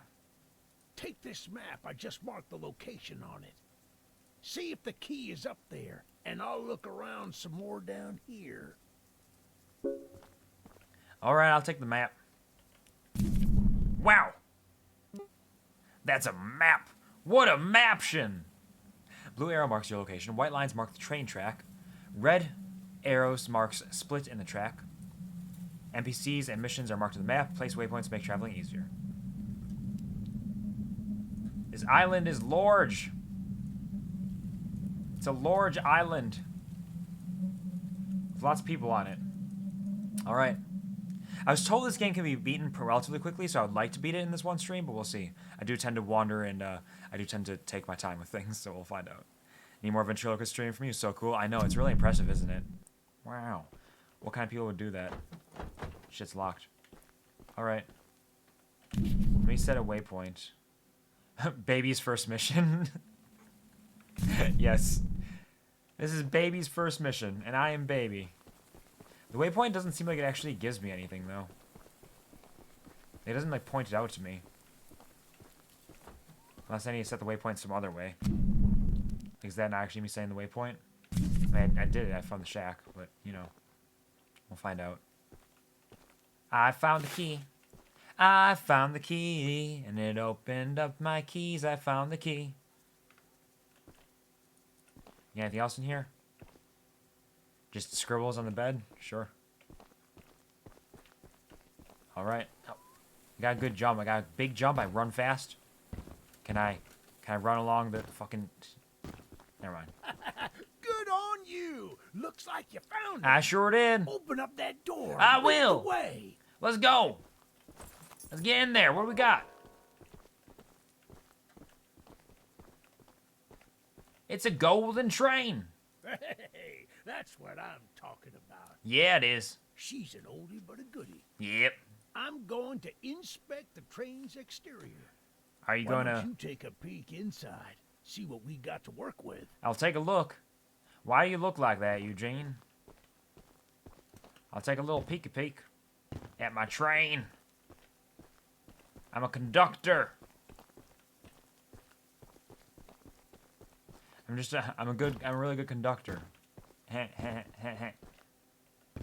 Speaker 4: Take this map. I just marked the location on it. See if the key is up there, and I'll look around some more down here. All
Speaker 1: right, I'll take the map. Wow.
Speaker 3: That's a map. What a maption! Blue arrow marks your location. White lines mark the train track. Red arrows marks split in the track. NPCs and missions are marked on the map. Place waypoints to make traveling easier. This island is large. It's a large island. With lots of people on it. Alright. I was told this game can be beaten relatively quickly, so I would like to beat it in this one stream, but we'll see. I do tend to wander, and I do tend to take my time with things, so we'll find out. Need more ventriloquist stream from you? So cool. I know, it's really impressive, isn't it? Wow. What kind of people would do that? Shit's locked. Alright. Let me set a waypoint. Baby's first mission. Yes. This is Baby's first mission, and I am Baby. The waypoint doesn't seem like it actually gives me anything, though. It doesn't, like, point it out to me. Unless I need to set the waypoint some other way. Is that not actually me saying the waypoint? I mean, I did it. I found the shack, but, you know. We'll find out. I found the key. I found the key, and it opened up my keys. I found the key. You got anything else in here? Just scribbles on the bed? Sure. Alright. Oh, I got a good jump. I got a big jump. I run fast. Can I run along the fucking... Never mind.
Speaker 4: Good on you. Looks like you found it.
Speaker 3: I sure did.
Speaker 4: Open up that door.
Speaker 3: I
Speaker 4: Lead
Speaker 3: will.
Speaker 4: the way.
Speaker 3: Let's go. Let's get in there. What do we got? It's a golden train.
Speaker 4: Hey, that's what I'm talking about.
Speaker 3: Yeah, it is.
Speaker 4: She's an oldie but a goodie.
Speaker 3: Yep.
Speaker 4: I'm going to inspect the train's exterior.
Speaker 3: Are you
Speaker 4: Why
Speaker 3: gonna...
Speaker 4: don't you take a peek inside? See what we got to work with.
Speaker 3: I'll take a look. Why do you look like that, Eugene? I'll take a little peek at my train. I'm a conductor. I'm a really good conductor. Get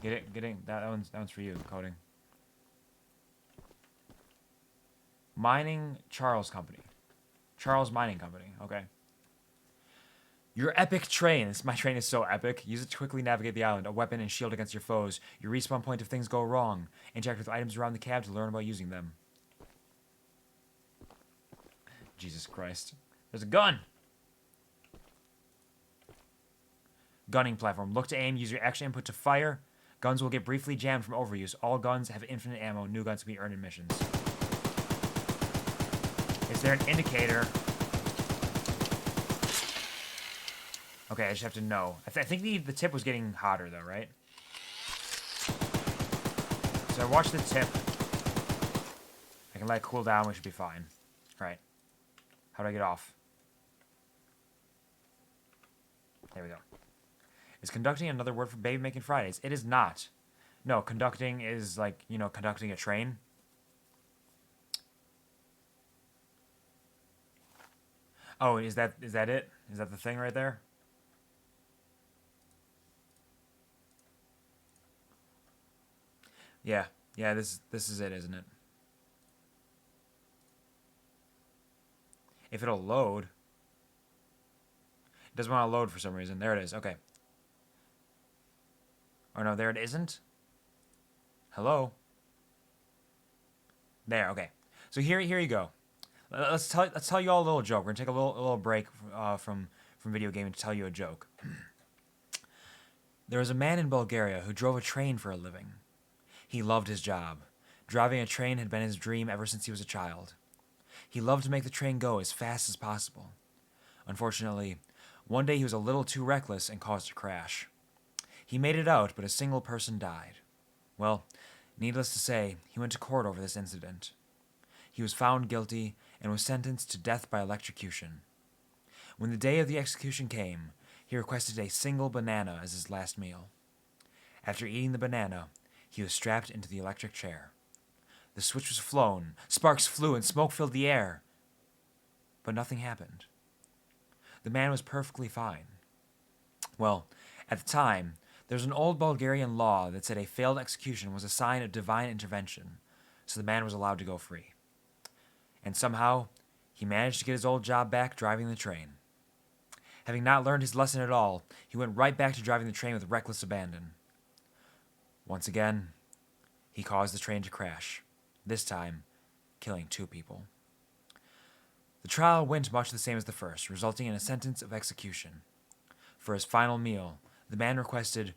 Speaker 3: it. That one's for you, coding. Mining Charles Company. Charles Mining Company. Okay. Your epic train. My train is so epic. Use it to quickly navigate the island. A weapon and shield against your foes. Your respawn point if things go wrong. Interact with items around the cab to learn about using them. Jesus Christ. There's a gun. Gunning platform. Look to aim. Use your action input to fire. Guns will get briefly jammed from overuse. All guns have infinite ammo. New guns can be earned in missions. Is there an indicator? Okay, I just have to know. I think the tip was getting hotter, though, right? So I watched the tip. I can let it cool down. We should be fine. All right. How do I get off? There we go. Is conducting another word for baby making Fridays? It is not. No, conducting is like, you know, conducting a train. Oh, is that it? Is that the thing right there? Yeah. Yeah, this is it, isn't it? If it'll load. It doesn't want to load for some reason. There it is. Okay. Oh no, there it isn't. Hello. There. Okay. So here you go. Let's tell you all a little joke. We're gonna take a little break from video gaming to tell you a joke. There was a man in Bulgaria who drove a train for a living. He loved his job. Driving a train had been his dream ever since he was a child. He loved to make the train go as fast as possible. Unfortunately, one day he was a little too reckless and caused a crash. He made it out, but a single person died. Well, needless to say, he went to court over this incident. He was found guilty and was sentenced to death by electrocution. When the day of the execution came, he requested a single banana as his last meal. After eating the banana, he was strapped into the electric chair. The switch was flown, sparks flew, and smoke filled the air. But nothing happened. The man was perfectly fine. Well, at the time, there was an old Bulgarian law that said a failed execution was a sign of divine intervention, so the man was allowed to go free. And somehow,
Speaker 1: he managed to get his old job back driving the train. Having not learned his lesson at all, he went right back to driving the train with reckless abandon. Once again, he caused the train to crash, this time killing 2 people. The trial went much the same as the first, resulting in a sentence of execution. For his final meal, the man requested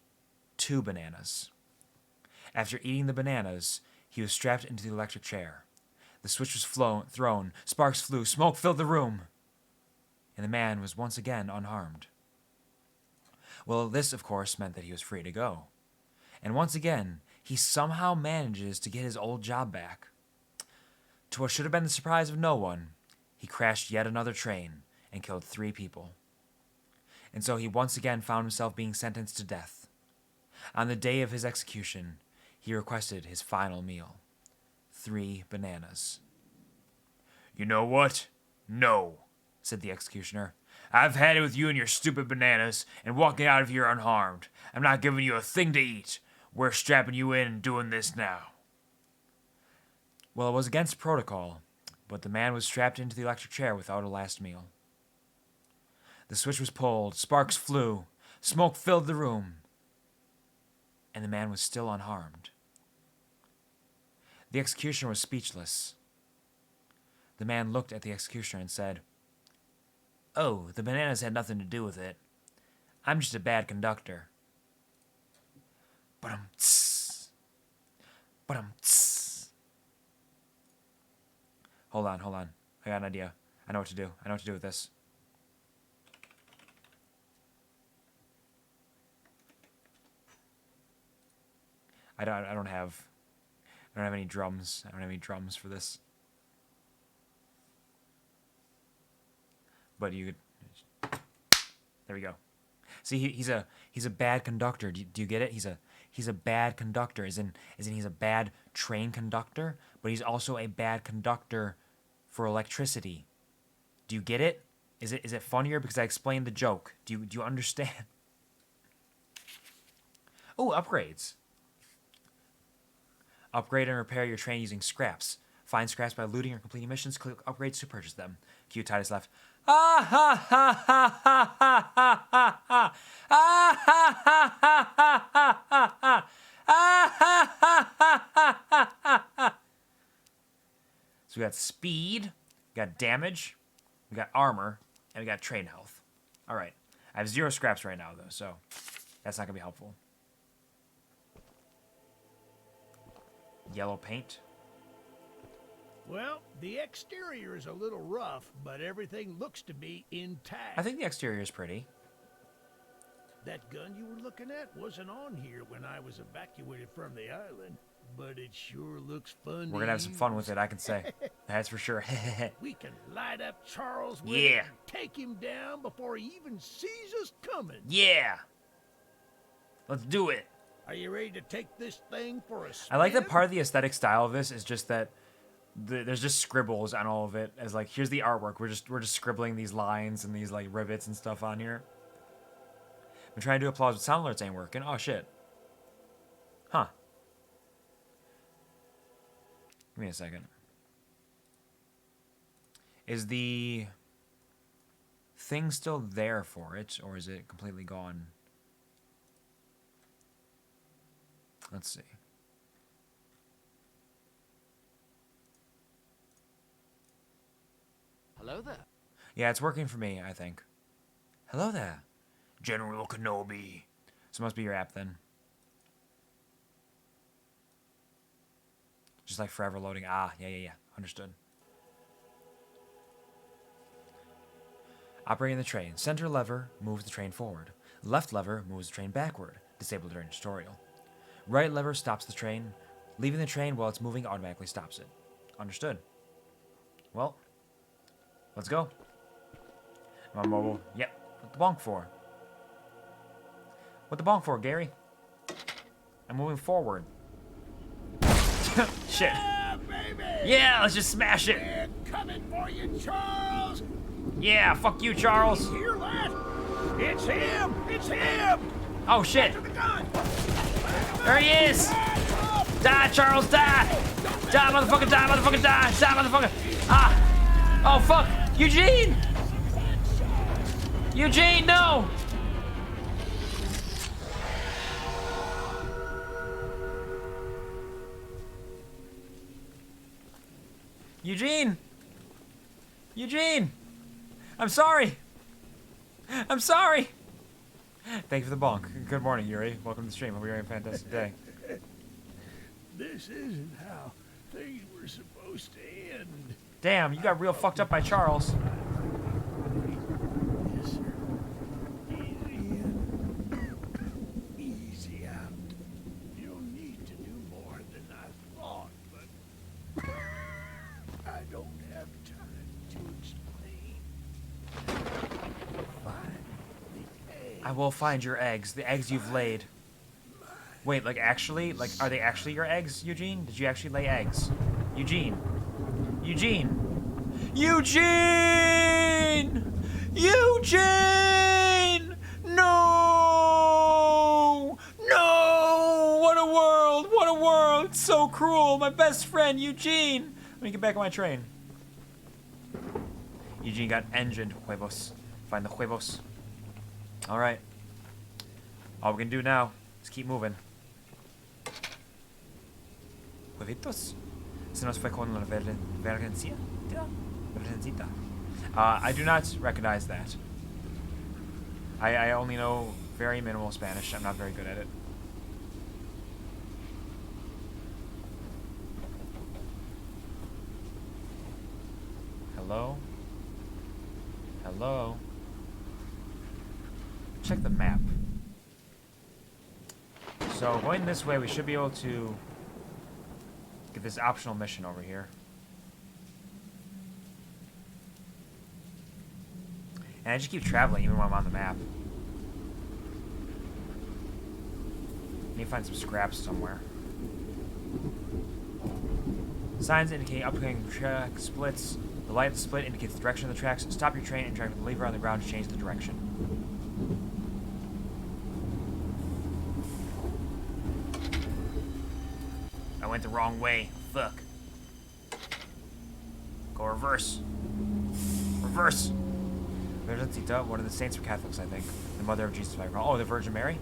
Speaker 1: 2 bananas. After eating the bananas, he was strapped into the electric chair. The switch was thrown, sparks flew, smoke filled the room, and the man was once again unharmed. Well, this, of course, meant that he was free to go. And once again, he somehow manages to get his old job back. To what should have been the surprise of no one, he crashed yet another train and killed 3 people. And so he once again found himself being sentenced to death. On the day of his execution, he requested his final meal, 3 bananas. "You know what? No," said the executioner. "I've had it with you and your stupid bananas and walking out of here unharmed. I'm not giving you a thing to eat. We're strapping you in and doing this now." Well, it was against protocol, but the man was strapped into the electric chair without a last meal. The switch was pulled, sparks flew, smoke filled the room, and the man was still unharmed. The executioner was speechless. The man looked at the executioner and said, "Oh, the bananas had nothing to do with it. I'm just a bad conductor." But-um-tss. But-um-tss. Hold on. I got an idea. I know what to do. I know what to do with this. I don't have any drums. I don't have any drums for this. But you could. There we go. See, he's a bad conductor. Do you get it? He's a bad conductor, as in he's a bad train conductor, but he's also a bad conductor for electricity. Do you get it? Is it funnier because I explained the joke? Do you understand? Oh, upgrades. Upgrade and repair your train using scraps. Find scraps by looting or completing missions. Click upgrades to purchase them. Q Titus left. Ah ha ha ha ha ha ha ha ha. Ah ha ha ha ha ha ha ha. Ah ha ha ha ha ha ha ha. So we got speed, we got damage, we got armor, and we got train health. All right. I have 0 scraps right now, though, so that's not going to be helpful. Yellow paint.
Speaker 4: Well, the exterior is a little rough, but everything looks to be intact.
Speaker 1: I think the exterior is pretty.
Speaker 4: That gun you were looking at wasn't on here when I was evacuated from the island, but it sure looks fun.
Speaker 1: We're going to have some fun with it, I can say. That's for sure.
Speaker 4: We can light up Charles with
Speaker 1: Yeah.
Speaker 4: it and take him down before he even sees us coming.
Speaker 1: Yeah. Let's do it.
Speaker 4: Are you ready to take this thing for a spin?
Speaker 1: I like that part of the aesthetic style of this is just that there's just scribbles on all of it. As like, here's the artwork. We're just scribbling these lines and these like rivets and stuff on here. I'm trying to do applause, but sound alerts ain't working. Oh shit. Huh. Give me a second. Is the thing still there for it, or is it completely gone? Let's see.
Speaker 6: Hello there.
Speaker 1: Yeah, it's working for me, I think. Hello there, General Kenobi. So it must be your app then. Just like forever loading. Ah, yeah. Understood. Operating the train. Center lever moves the train forward. Left lever moves the train backward. Disabled during tutorial. Right lever stops the train. Leaving the train while it's moving automatically stops it. Understood. Well, let's go. I'm on mobile. Yep. What the bonk for? What the bonk for, Gary? I'm moving forward. Shit.
Speaker 4: Yeah, baby!
Speaker 1: Yeah, let's just smash it.
Speaker 4: They're coming for you, Charles!
Speaker 1: Yeah, fuck you, Charles.
Speaker 4: Hear that? It's him! It's him!
Speaker 1: Oh, shit.
Speaker 4: To the gun!
Speaker 1: There he is. Die, Charles, die. Die, motherfucker, die, motherfucker, die. Die, motherfucker. Ah.
Speaker 3: Oh, fuck! Eugene! Eugene, no! Eugene! Eugene! I'm sorry! I'm sorry! Thank you for the bonk. Good morning, Yuri. Welcome to the stream. Hope you're having a fantastic day.
Speaker 4: This isn't how things were supposed to end.
Speaker 3: Damn, you got real fucked up by Charles.
Speaker 4: Yes, sir. Easy in. Easy out. You'll need to do more than I thought, but I don't have time to explain. Find the egg.
Speaker 3: I will find your eggs. The eggs you've laid. Wait, like actually? Like, are they actually your eggs, Eugene? Did you actually lay eggs? Eugene. Eugene! Eugene! Eugene! No! No! What a world! What a world! It's so cruel! My best friend, Eugene! Let me get back on my train. Eugene got engined, huevos. Find the huevos. Alright. All we can do now is keep moving. Huevitos. Se nos fue con la vergencita. I do not recognize that. I only know very minimal Spanish. I'm not very good at it. Hello? Hello? Check the map. So, going this way, we should be able to get this optional mission over here. And I just keep traveling even when I'm on the map. Need to find some scraps somewhere. Signs indicate upcoming track splits. The light of the split indicates the direction of the tracks. Stop your train and drag the lever on the ground to change the direction. I went the wrong way. Fuck. Go reverse. Reverse. Virgencita, one of the saints for Catholics, I think. The mother of Jesus, if I recall. Oh, the Virgin Mary?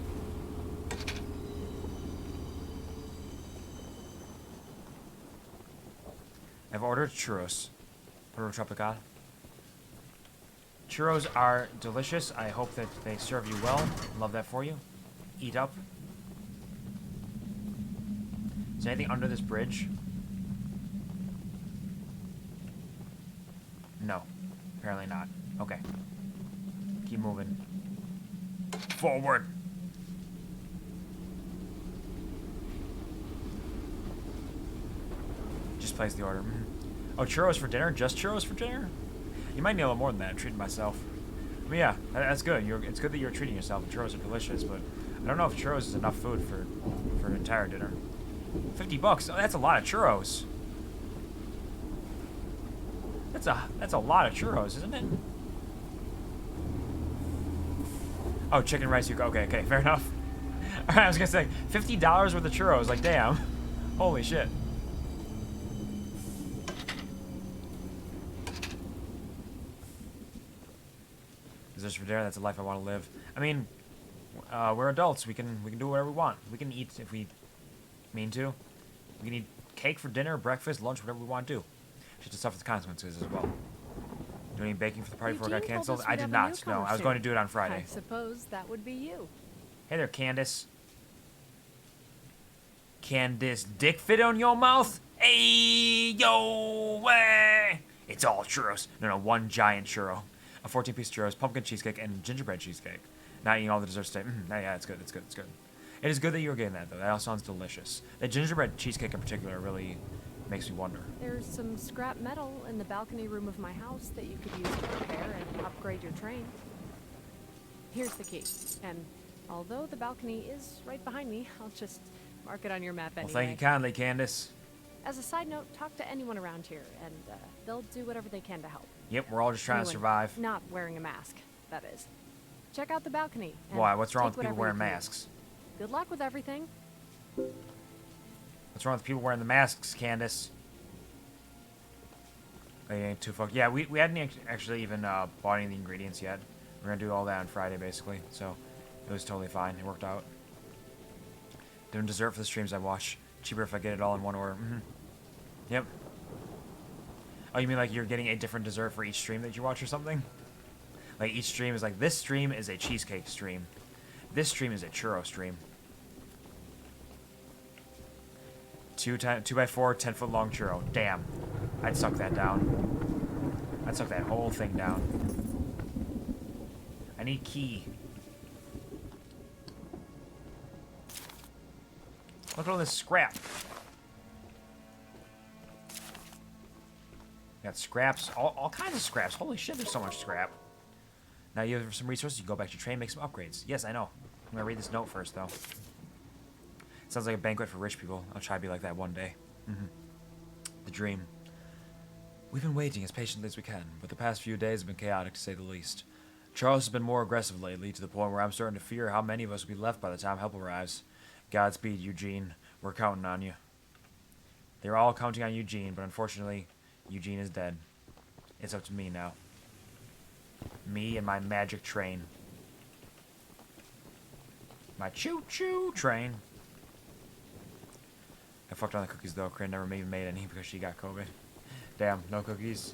Speaker 3: I've ordered churros. Perro Tropical. Churros are delicious. I hope that they serve you well. Love that for you. Eat up. Is there anything under this bridge? No. Apparently not. Okay. Keep moving. Forward! Just place the order. Oh, churros for dinner? Just churros for dinner? You might need a little more than that. I'm treating myself. But yeah, that's good. It's good that you're treating yourself. And churros are delicious, but I don't know if churros is enough food for an entire dinner. $50. Oh, that's a lot of churros. That's a lot of churros, isn't it? Oh, chicken rice. Okay, fair enough. All right, I was gonna say $50 worth of churros. Like, damn. Holy shit. Is this for dinner? That's a life I want to live. I mean, we're adults. We can do whatever we want. We can eat if we mean to. We can eat cake for dinner, breakfast, lunch, whatever we want to do. Just to suffer the consequences as well. Doing any baking for the party before it got canceled? I did not. No, I was going to do it on Friday.
Speaker 6: I suppose that would be you.
Speaker 3: Hey there, Candace. Can this dick fit on your mouth? Hey, yo, way! It's all churros. No, one giant churro. A 14-piece churros, pumpkin cheesecake, and gingerbread cheesecake. Not eating all the desserts today. Yeah, it's good. It is good that you were getting that, though. That all sounds delicious. The gingerbread cheesecake in particular really makes me wonder.
Speaker 6: There's some scrap metal in the balcony room of my house that you could use to repair and upgrade your train. Here's the key. And although the balcony is right behind me, I'll just mark it on your map anyway.
Speaker 3: Well, thank you kindly, Candace.
Speaker 6: As a side note, talk to anyone around here, and they'll do whatever they can to help.
Speaker 3: Yep, we're all just trying to survive.
Speaker 6: Not wearing a mask, that is. Check out the balcony.
Speaker 3: Why? What's wrong with people wearing masks?
Speaker 6: Good luck with everything.
Speaker 3: What's wrong with people wearing the masks, Candace? It ain't too fucked. Yeah, we hadn't actually even bought any of the ingredients yet. We're gonna do all that on Friday, basically. So it was totally fine. It worked out. Doing dessert for the streams I watch. Cheaper if I get it all in one order. Yep. Oh, you mean like you're getting a different dessert for each stream that you watch or something? Like each stream is like, this stream is a cheesecake stream. This stream is a churro stream. 2x4, 10-foot long churro. Damn. I'd suck that down. I'd suck that whole thing down. I need key. Look at all this scrap. Got scraps, all kinds of scraps. Holy shit, there's so much scrap. Now you have some resources, you can go back to your train, make some upgrades. Yes, I know. I'm gonna read this note first, though. It sounds like a banquet for rich people. I'll try to be like that one day. The dream. We've been waiting as patiently as we can, but the past few days have been chaotic, to say the least. Charles has been more aggressive lately, to the point where I'm starting to fear how many of us will be left by the time help arrives. Godspeed, Eugene. We're counting on you. They're all counting on Eugene, but unfortunately, Eugene is dead. It's up to me now. Me and my magic train. My choo-choo train. I fucked on the cookies though. Corinne never even made any because she got COVID. Damn, no cookies.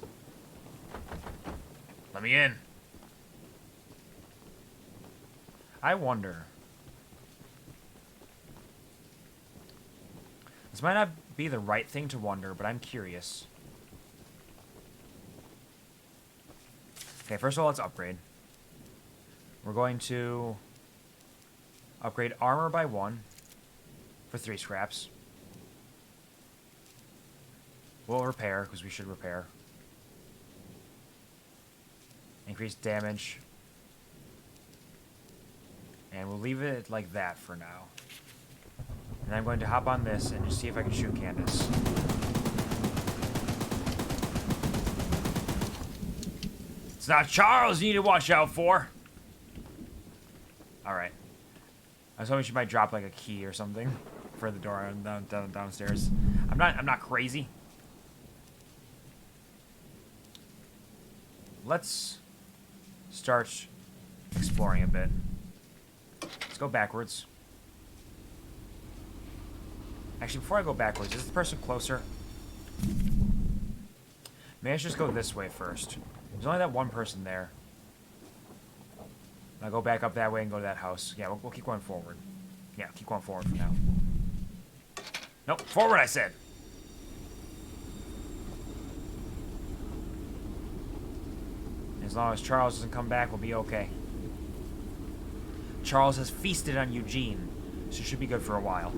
Speaker 3: Let me in. I wonder. This might not be the right thing to wonder, but I'm curious. Okay, first of all, let's upgrade. We're going to upgrade armor by 1 for 3 scraps. We'll repair, because we should repair. Increase damage. And we'll leave it like that for now. And I'm going to hop on this and just see if I can shoot Candace. It's not Charles you need to watch out for. Alright. I was hoping she might drop like a key or something for the door downstairs. I'm not crazy. Let's start exploring a bit. Let's go backwards. Actually, before I go backwards, is this person closer? Maybe I should just go this way first. There's only that one person there. I'll go back up that way and go to that house. Yeah, we'll keep going forward. Yeah, keep going forward for now. Nope, forward I said. As long as Charles doesn't come back, we'll be okay. Charles has feasted on Eugene, so it should be good for a while.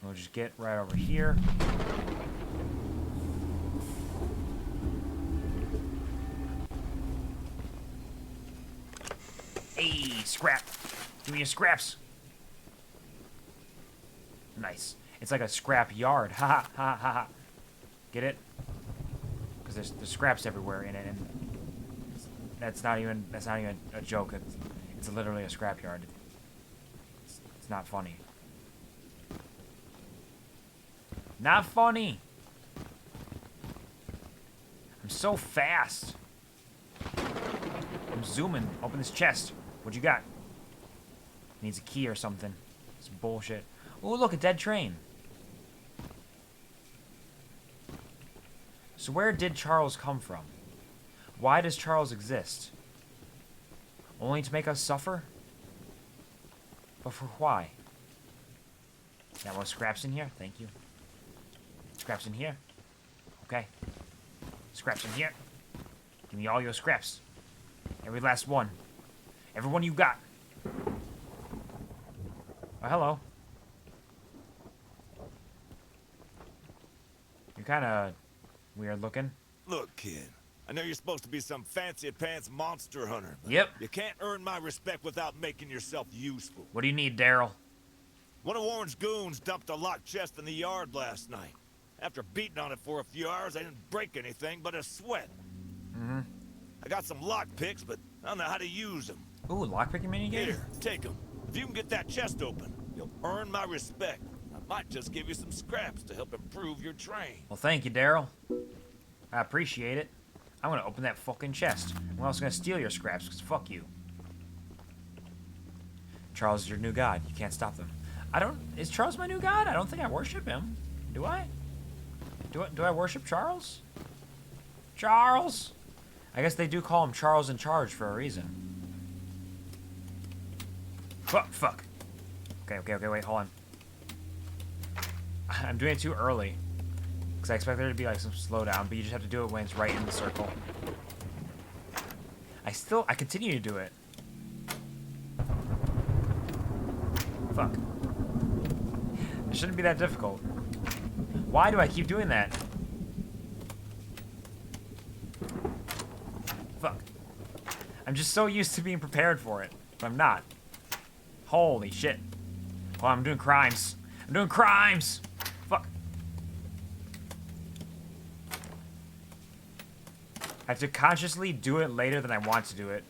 Speaker 3: We'll just get right over here. Hey, scrap. Give me your scraps. Nice. It's like a scrap yard. Ha ha ha ha ha. Get it? Because there's scraps everywhere in it, and that's not even a joke. It's literally a scrap yard. It's not funny. Not funny. I'm so fast. I'm zooming. Open this chest. What you got? Needs a key or something. It's bullshit. Oh, look, a dead train. So where did Charles come from? Why does Charles exist? Only to make us suffer? But for why? Got more scraps in here? Thank you. Scraps in here? Okay. Scraps in here. Give me all your scraps. Every last one. Every one you got. Oh, hello. You're kind of weird looking.
Speaker 7: Look, kid. I know you're supposed to be some fancy-pants monster hunter. But
Speaker 3: Yep.
Speaker 7: You can't earn my respect without making yourself useful.
Speaker 3: What do you need, Daryl?
Speaker 7: One of Warren's goons dumped a locked chest in the yard last night. After beating on it for a few hours, I didn't break anything but a sweat. I got some lock picks, but I don't know how to use them.
Speaker 3: Ooh, lockpicking minigame?
Speaker 7: Here, take them. If you can get that chest open, you'll earn my respect. I might just give you some scraps to help improve your train.
Speaker 3: Well, thank you, Daryl. I appreciate it. I'm gonna open that fucking chest. I'm also gonna steal your scraps, because fuck you. Charles is your new god. You can't stop them. Is Charles my new god? I don't think I worship him. Do I? Do I worship Charles? Charles? I guess they do call him Charles in charge for a reason. Fuck. Okay, wait, hold on. I'm doing it too early. Because I expect there to be like some slowdown, but you just have to do it when it's right in the circle. I continue to do it. Fuck. It shouldn't be that difficult. Why do I keep doing that? Fuck. I'm just so used to being prepared for it, but I'm not. Holy shit. Oh, I'm doing crimes. I'm doing crimes! Fuck. I have to consciously do it later than I want to do it.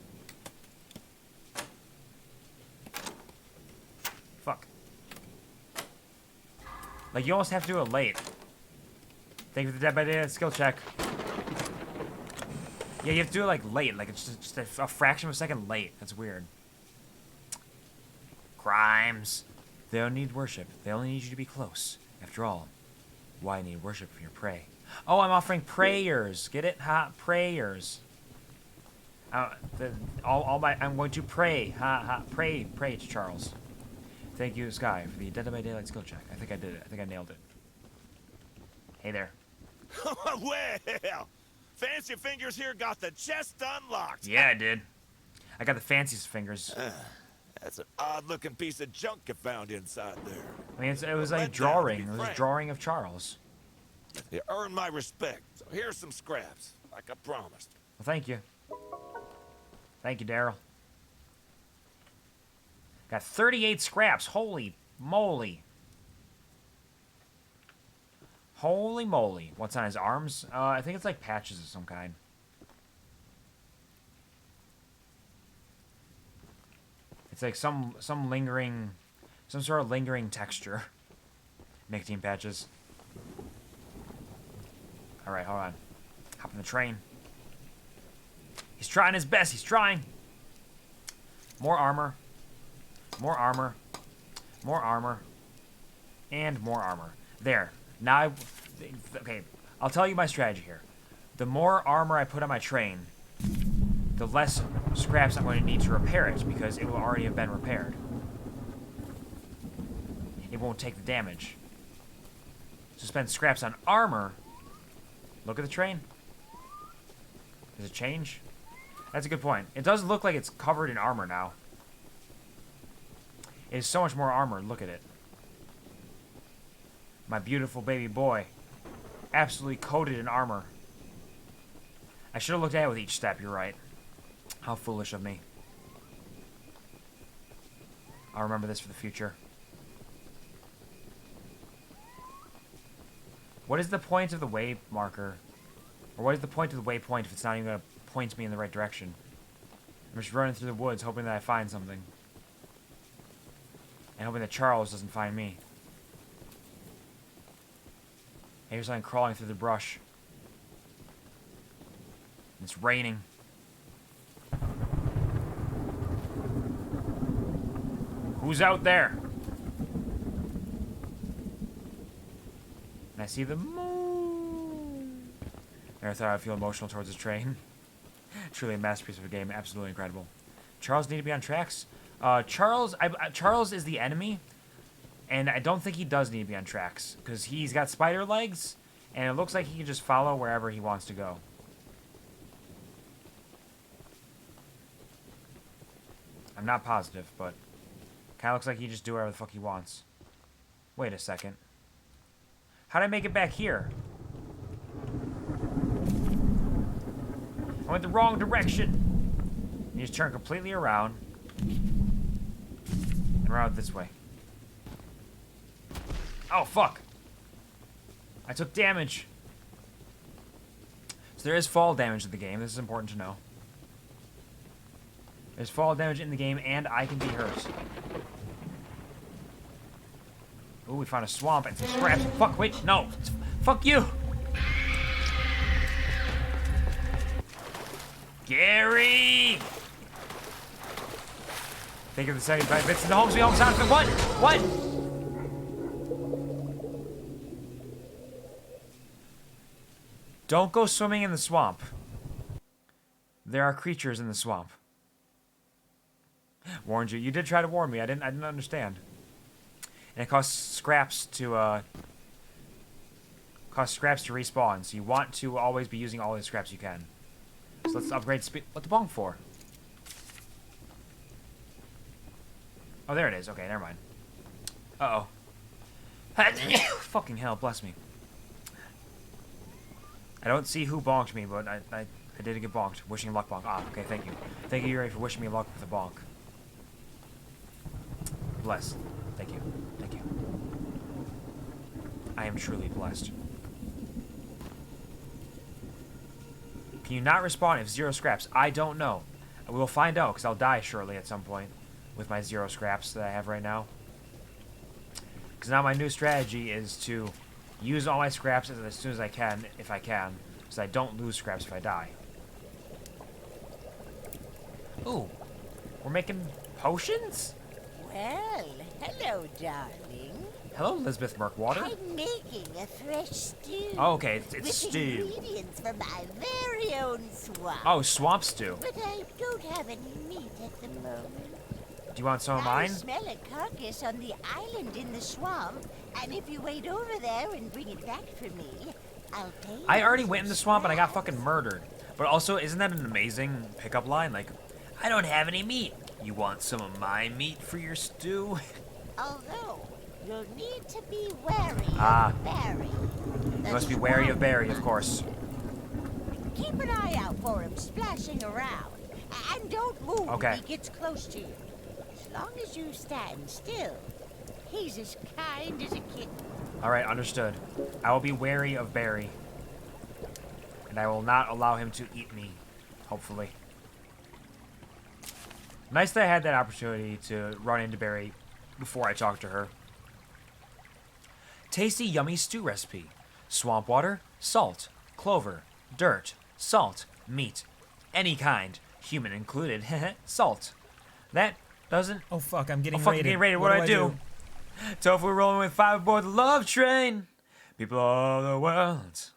Speaker 3: Fuck. Like, you almost have to do it late. Thank you for the Dead by Daylight skill check. Yeah, you have to do it, like, late. Like, it's just a fraction of a second late. That's weird. Crimes. They don't need worship. They only need you to be close. After all, why need worship from your prey? Oh, I'm offering prayers. Get it? Ha, prayers. I'm going to pray. Pray to Charles. Thank you, Sky, for the Dead by Daylight skill check. I think I did it. I think I nailed it. Hey there.
Speaker 7: Well, Fancy Fingers here got the chest unlocked.
Speaker 3: Yeah, I did. I got the fanciest fingers.
Speaker 7: That's an odd-looking piece of junk you found inside there.
Speaker 3: I mean, it was like a drawing. It was a drawing of Charles.
Speaker 7: You earned my respect, so here's some scraps, like I promised.
Speaker 3: Well, thank you. Thank you, Daryl. Got 38 scraps. Holy moly. Holy moly. What's on his arms? I think it's like patches of some kind. It's like some sort of lingering texture. Nicotine patches. Alright, hold on. Hop on the train. He's trying his best. He's trying. More armor. More armor. More armor. And more armor. There. Now, okay, I'll tell you my strategy here. The more armor I put on my train, the less scraps I'm going to need to repair it, because it will already have been repaired. It won't take the damage. So spend scraps on armor. Look at the train. Does it change? That's a good point. It does look like it's covered in armor now. It is so much more armor. Look at it. My beautiful baby boy. Absolutely coated in armor. I should have looked at it with each step, you're right. How foolish of me. I'll remember this for the future. What is the point of the way marker? Or what is the point of the waypoint if it's not even going to point me in the right direction? I'm just running through the woods hoping that I find something. And hoping that Charles doesn't find me. I hear something crawling through the brush. It's raining. Who's out there? And I see the moon. Never thought I'd feel emotional towards this train. Truly a masterpiece of a game. Absolutely incredible. Charles need to be on tracks. Charles is the enemy. And I don't think he does need to be on tracks, because he's got spider legs, and it looks like he can just follow wherever he wants to go. I'm not positive, but kind of looks like he just do whatever the fuck he wants. Wait a second. How'd I make it back here? I went the wrong direction. You just turn completely around. And we're out this way. Oh, fuck. I took damage. So there is fall damage in the game. This is important to know. There's fall damage in the game, and I can be hurt. Ooh, we found a swamp and some scraps. Fuck, wait, no. Fuck you. Gary! Think of the 75 bits in the home sweet home sound effect. What? What? Don't go swimming in the swamp. There are creatures in the swamp. Warned you. You did try to warn me. I didn't understand. And it costs scraps to respawn. So you want to always be using all the scraps you can. So let's upgrade speed. What the bong for? Oh, there it is. Okay, never mind. Uh-oh. Fucking hell, bless me. I don't see who bonked me, but I did get bonked. Wishing luck bonk. Ah, okay, thank you. Thank you, Yuri, for wishing me luck with a bonk. Bless. Thank you. Thank you. I am truly blessed. Can you not respawn if 0 scraps? I don't know. We will find out, because I'll die shortly at some point with my 0 scraps that I have right now. Because now my new strategy is to use all my scraps as soon as I can, if I can, so I don't lose scraps if I die. Ooh, we're making potions?
Speaker 8: Well, hello, darling.
Speaker 3: Hello, Elizabeth Murkwater.
Speaker 8: I'm making a fresh stew.
Speaker 3: Oh, okay, it's
Speaker 8: with
Speaker 3: stew.
Speaker 8: ingredients from my very own swamp.
Speaker 3: Oh, swamp stew.
Speaker 8: But I don't have any meat at the moment.
Speaker 3: Do you want some of
Speaker 8: I
Speaker 3: mine?
Speaker 8: smell a carcass on the island in the swamp, and if you wait over there and bring it back for me, I'll pay you.
Speaker 3: I already went in the swamp and I got fucking murdered. But also, isn't that an amazing pickup line? Like, I don't have any meat. You want some of my meat for your stew?
Speaker 8: Although, you'll need to be wary
Speaker 3: Ah.
Speaker 8: of Barry.
Speaker 3: You must be wary of Barry, of course.
Speaker 8: Keep an eye out for him splashing around. And don't move
Speaker 3: Okay.
Speaker 8: if he gets close to you. As long as you stand still, he's as kind as a kitten.
Speaker 3: Alright, understood. I will be wary of Barry. And I will not allow him to eat me. Hopefully. Nice that I had that opportunity to run into Barry before I talked to her. Tasty, yummy stew recipe. Swamp water, salt, clover, dirt, salt, meat. Any kind. Human included. Salt. That doesn't...
Speaker 1: Oh fuck, I'm getting
Speaker 3: fucking getting raided. What do I do? Tofu rolling with 5 aboard the love train. People all over the world,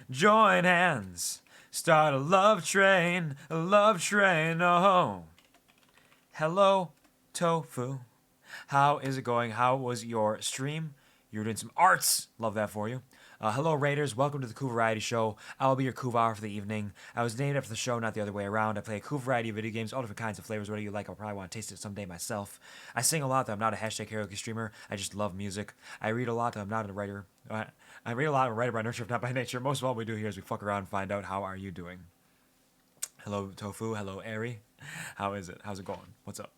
Speaker 3: join hands. Start a love train, oh. Hello, Tofu. How is it going? How was your stream? You were doing some arts. Love that for you. Hello, Raiders. Welcome to the Coup Variety Show. I will be your Couvar for the evening. I was named after the show, not the other way around. I play a cool variety of video games, all different kinds of flavors. Whatever you like, I'll probably want to taste it someday myself. I sing a lot, though I'm not a hashtag karaoke streamer. I just love music. I read a lot, though I'm not a writer. I read a lot, I'm a writer by nurture, if not by nature. Most of all we do here is we fuck around and find out how are you doing. Hello, Tofu. Hello, Ari. How is it? How's it going? What's up?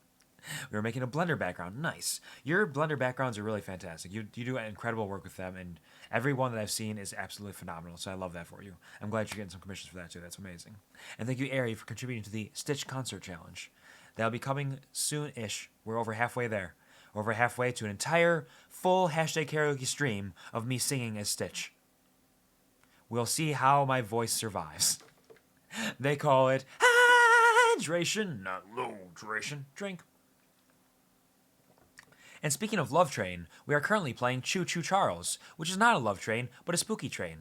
Speaker 3: We were making a Blender background. Nice. Your Blender backgrounds are really fantastic. You do incredible work with them, and every one that I've seen is absolutely phenomenal, so I love that for you. I'm glad you're getting some commissions for that, too. That's amazing. And thank you, Ari, for contributing to the Stitch Concert Challenge. That'll be coming soon-ish. We're over halfway there. We're over halfway to an entire full hashtag karaoke stream of me singing as Stitch. We'll see how my voice survives. They call it hydration, not low duration. Drink. And speaking of Love Train, we are currently playing Choo-Choo Charles, which is not a love train, but a spooky train.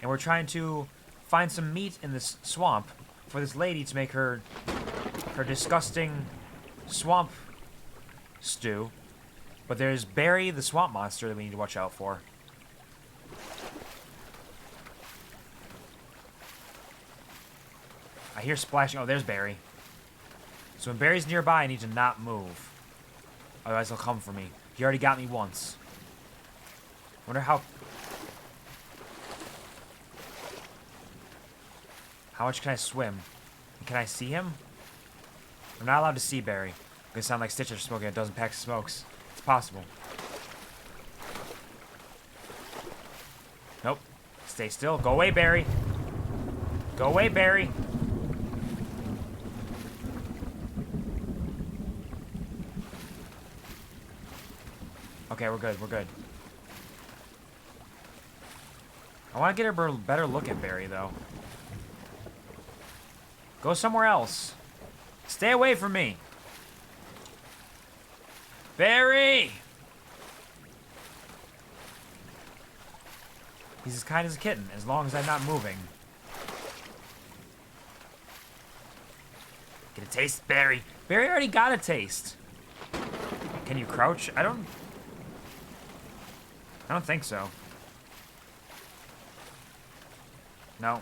Speaker 3: And we're trying to find some meat in this swamp for this lady to make her disgusting swamp stew. But there's Barry, the swamp monster, that we need to watch out for. I hear splashing. Oh, there's Barry. So when Barry's nearby, I need to not move. Otherwise, he'll come for me. He already got me once. Wonder how much can I swim? Can I see him? I'm not allowed to see Barry. It's gonna sound like Stitch after smoking a dozen packs of smokes. It's possible. Nope. Stay still. Go away, Barry. Go away, Barry. Okay, we're good. We're good. I want to get a better look at Barry, though. Go somewhere else. Stay away from me. Barry! He's as kind as a kitten, as long as I'm not moving. Get a taste, Barry. Barry already got a taste. Can you crouch? I don't think so. No.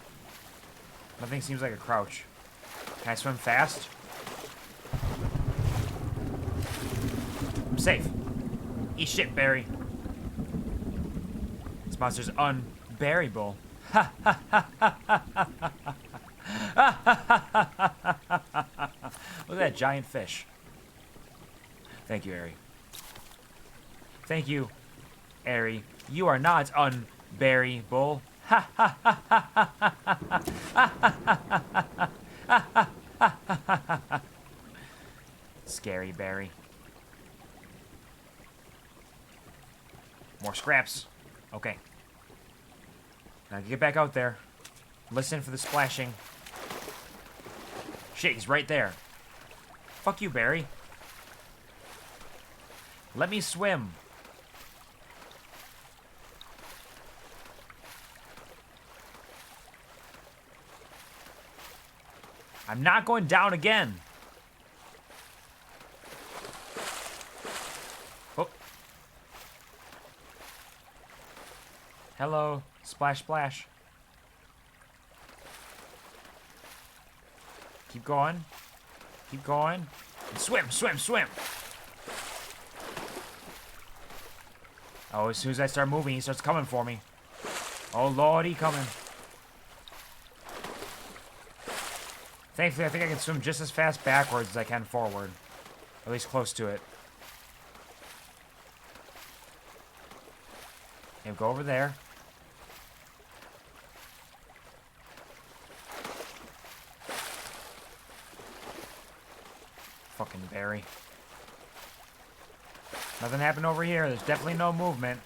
Speaker 3: Nothing seems like a crouch. Can I swim fast? I'm safe. Eat shit, Barry. This monster's unburyable. Ha ha ha ha ha ha. Look at that giant fish. Thank you, Ari. Thank you, Ari. You are not unburyable. Ha ha ha ha ha ha ha ha ha. Scary Barry. More scraps. Okay. Now get back out there. Listen for the splashing. Shit, he's right there. Fuck you, Barry. Let me swim. I'm not going down again. Oh. Hello. Splash, splash. Keep going. Keep going. And swim, swim, swim. Oh, as soon as I start moving, he starts coming for me. Oh, Lord, he coming. Thankfully, I think I can swim just as fast backwards as I can forward. At least close to it. Okay, go over there. Fucking Barry. Nothing happened over here. There's definitely no movement.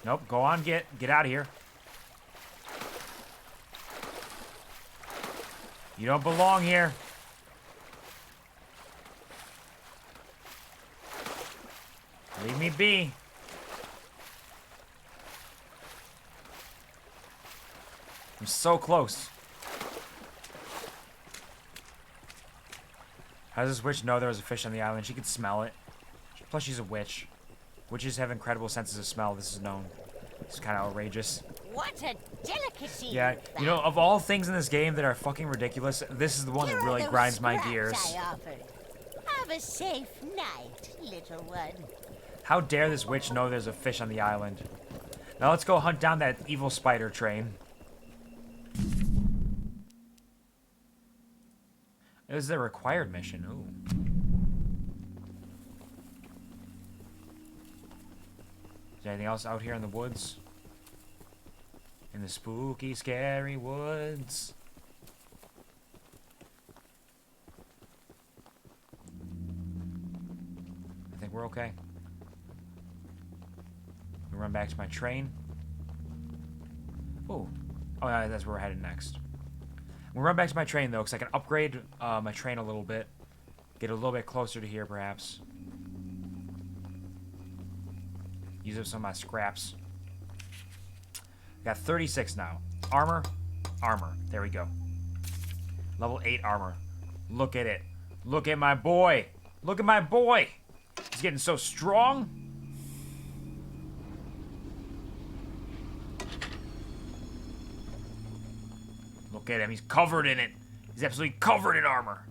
Speaker 3: Nope, go on, get out of here. You don't belong here. Leave me be. I'm so close. How does this witch know there was a fish on the island? She could smell it. Plus, she's a witch. Witches have incredible senses of smell. This is known. It's kind of outrageous.
Speaker 8: What a delicacy!
Speaker 3: Yeah, you know, of all things in this game that are fucking ridiculous, this is the one that really grinds my gears.
Speaker 8: Have a safe night, little one.
Speaker 3: How dare this witch know there's a fish on the island? Now let's go hunt down that evil spider train. It was the required mission. Ooh. Is there anything else out here in the woods? In the spooky, scary woods. I think we're okay. We run back to my train. Ooh. Oh, yeah, that's where we're headed next. We'll run back to my train, though, because I can upgrade my train a little bit. Get a little bit closer to here, perhaps. Use up some of my scraps. Got 36 now. Armor. Armor. There we go. Level 8 armor. Look at it. Look at my boy. Look at my boy. He's getting so strong. Look at him. He's covered in it. He's absolutely covered in armor.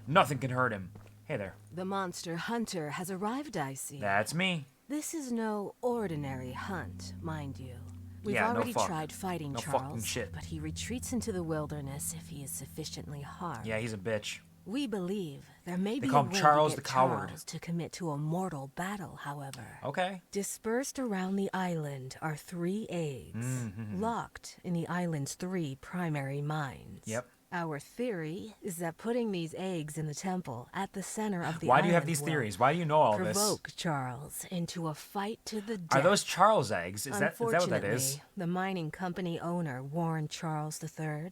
Speaker 3: Nothing can hurt him. Hey there.
Speaker 9: The monster hunter has arrived, I see.
Speaker 3: That's me.
Speaker 9: This is no ordinary hunt, mind you. We've
Speaker 3: Yeah,
Speaker 9: already
Speaker 3: no fuck.
Speaker 9: tried fighting
Speaker 3: No fucking
Speaker 9: Charles,
Speaker 3: shit.
Speaker 9: but he retreats into the wilderness if he is sufficiently harmed.
Speaker 3: Yeah, he's a bitch.
Speaker 9: We believe there may be
Speaker 3: call
Speaker 9: a
Speaker 3: him
Speaker 9: way
Speaker 3: Charles
Speaker 9: to
Speaker 3: the
Speaker 9: get
Speaker 3: Coward.
Speaker 9: Charles to commit to a mortal battle, however.
Speaker 3: Okay.
Speaker 9: Dispersed around the island are 3 eggs, locked in the island's 3 primary mines.
Speaker 3: Yep.
Speaker 9: Our theory is that putting these eggs in the temple at the center of the
Speaker 3: Why do you have
Speaker 9: island
Speaker 3: these
Speaker 9: will
Speaker 3: theories? Why do you know all this?
Speaker 9: provoke Charles into a fight to the death.
Speaker 3: Are those Charles eggs? Is that what that is?
Speaker 9: Unfortunately, the mining company owner, Warren Charles III,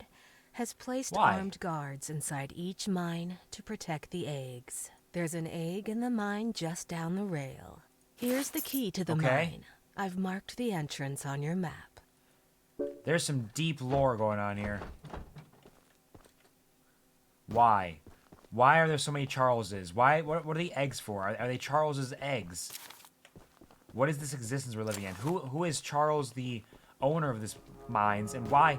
Speaker 9: has placed
Speaker 3: Why?
Speaker 9: armed guards inside each mine to protect the eggs. There's an egg in the mine just down the rail. Here's the key to the mine. I've marked the entrance on your map.
Speaker 3: There's some deep lore going on here. Why? Why are there so many Charleses? Why? What are the eggs for? Are they Charles's eggs? What is this existence we're living in? Who is Charles, the owner of this mines, and why?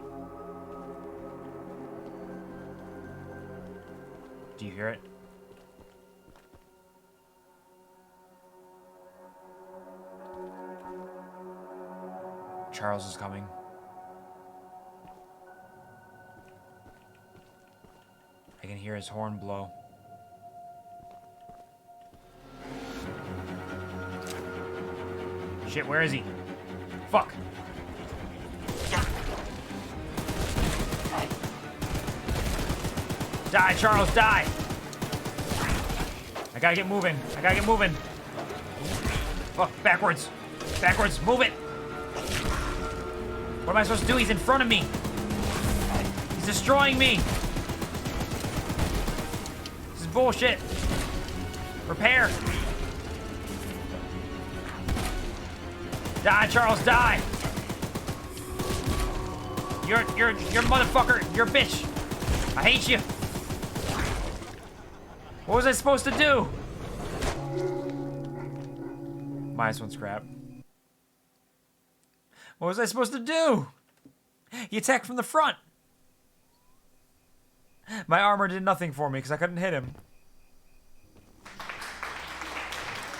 Speaker 3: Do you hear it? Charles is coming. I can hear his horn blow. Shit, where is he? Fuck. Die, Charles, die! I gotta get moving. I gotta get moving. Fuck, backwards. Backwards, move it! What am I supposed to do? He's in front of me! He's destroying me! This is bullshit! Repair! Die, Charles, die! You're motherfucker! You're a bitch! I hate you! What was I supposed to do? -1 scrap. What was I supposed to do? He attacked from the front! My armor did nothing for me because I couldn't hit him.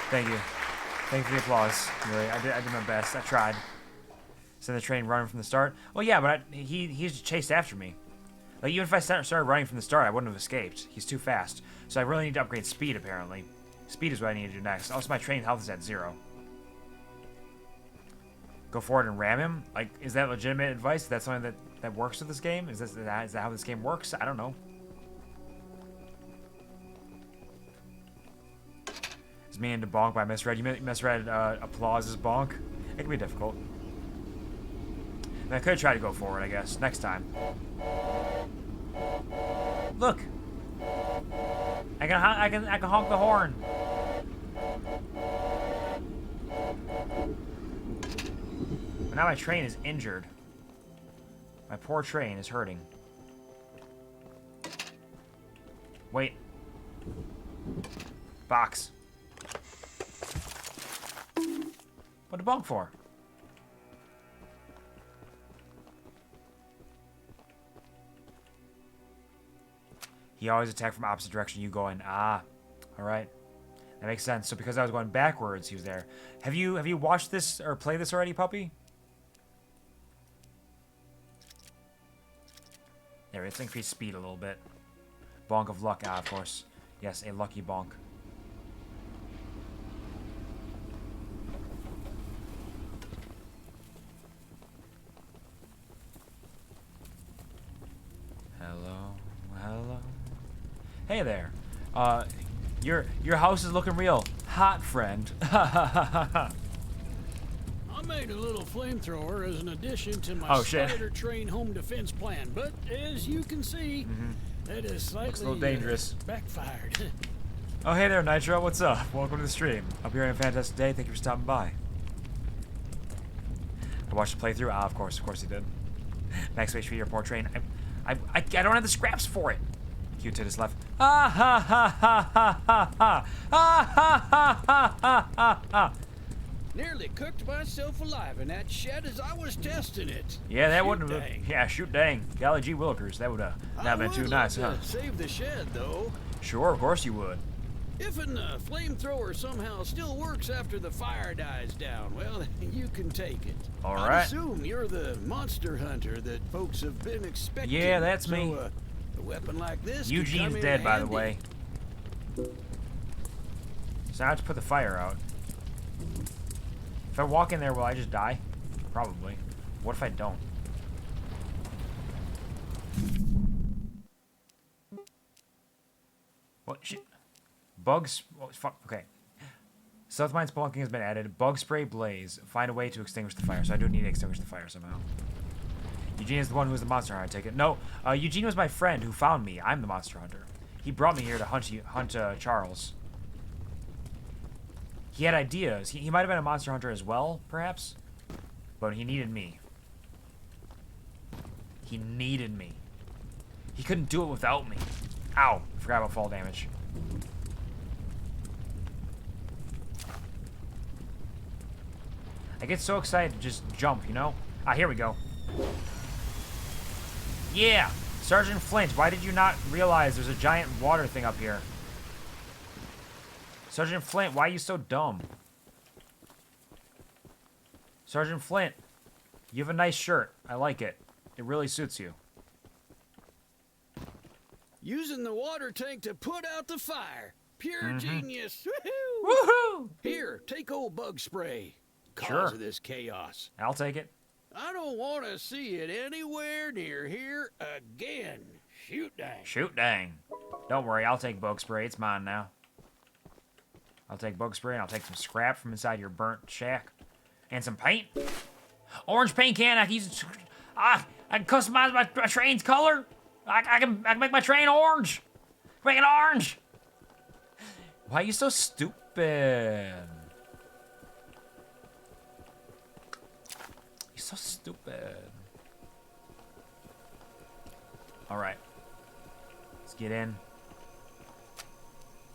Speaker 3: Thank you. Thank you for the applause. Really, I did my best. I tried. Send the train running from the start. Well, yeah, but he just chased after me. Like, even if I started running from the start, I wouldn't have escaped. He's too fast. So I really need to upgrade speed, apparently. Speed is what I need to do next. Also, my train health is at 0. Go forward and ram him? Like, is that legitimate advice? Is that something that works with this game? Is that how this game works? I don't know. Is me into bonk by misread? You misread applause as bonk? It can be difficult. And I could try to go forward, I guess, next time. Look! I can honk the horn. But now my train is injured. My poor train is hurting. Wait. Box. What a bonk for? He always attacked from opposite direction you go in. Ah, all right. That makes sense. So because I was going backwards, he was there. Have you watched this or played this already, puppy? There, let's increase speed a little bit. Bonk of luck, of course. Yes, a lucky bonk. Hello, hello. Hey there. Your house is looking real hot, friend.
Speaker 4: I made a little flamethrower as an addition to my spider train home defense plan, but as you can see, that is slightly
Speaker 3: looks a little dangerous.
Speaker 4: Backfired.
Speaker 3: Oh, hey there, Nitro. What's up? Welcome to the stream. Hope you're having a fantastic day. Thank you for stopping by. I watched the playthrough. Ah, of course you did. Max HP your poor train. I don't have the scraps for it. Q to his left. Ah ha ha ha ha ha ha ah ha ha ha ha ha ha.
Speaker 4: Nearly cooked myself alive in that shed as I was testing it.
Speaker 3: Yeah, that wouldn't have. Yeah, shoot dang. Golly gee Willikers, that would have not been too nice, huh?
Speaker 4: Save the shed though.
Speaker 3: Sure, of course you would.
Speaker 4: If a flamethrower somehow still works after the fire dies down, well, you can take it.
Speaker 3: All
Speaker 4: I
Speaker 3: right.
Speaker 4: assume you're the monster hunter that folks have been expecting.
Speaker 3: Yeah, that's me.
Speaker 4: A weapon like this.
Speaker 3: Eugene's dead, by the way. So I have to put the fire out. If I walk in there, will I just die? Probably. What if I don't? What shit? Bugs. Oh, fuck. Okay. South Mine spelunking has been added. Bug spray blaze. Find a way to extinguish the fire. So I do need to extinguish the fire somehow. Eugene is the one who's the monster hunter. I take it. No, Eugene was my friend who found me. I'm the monster hunter. He brought me here to hunt Charles. He had ideas. He might have been a monster hunter as well, perhaps. But he needed me. He needed me. He couldn't do it without me. Ow. Forgot about fall damage. I get so excited to just jump, you know? Ah, here we go. Yeah! Sergeant Flint, why did you not realize there's a giant water thing up here? Sergeant Flint, why are you so dumb? Sergeant Flint, you have a nice shirt. I like it. It really suits you.
Speaker 4: Using the water tank to put out the fire. Pure genius. Woohoo!
Speaker 3: Woohoo!
Speaker 4: Here, take old bug spray. Cause
Speaker 3: Sure.
Speaker 4: of this chaos.
Speaker 3: I'll take it.
Speaker 4: I don't want to see it anywhere near here again. Shoot dang.
Speaker 3: Shoot dang. Don't worry, I'll take bug spray. It's mine now. I'll take bug spray and I'll take some scrap from inside your burnt shack. And some paint. Orange paint can. I can use it. I can customize my train's color. I can make my train orange. Make it orange. Why are you so stupid? You're so stupid. All right. Let's get in.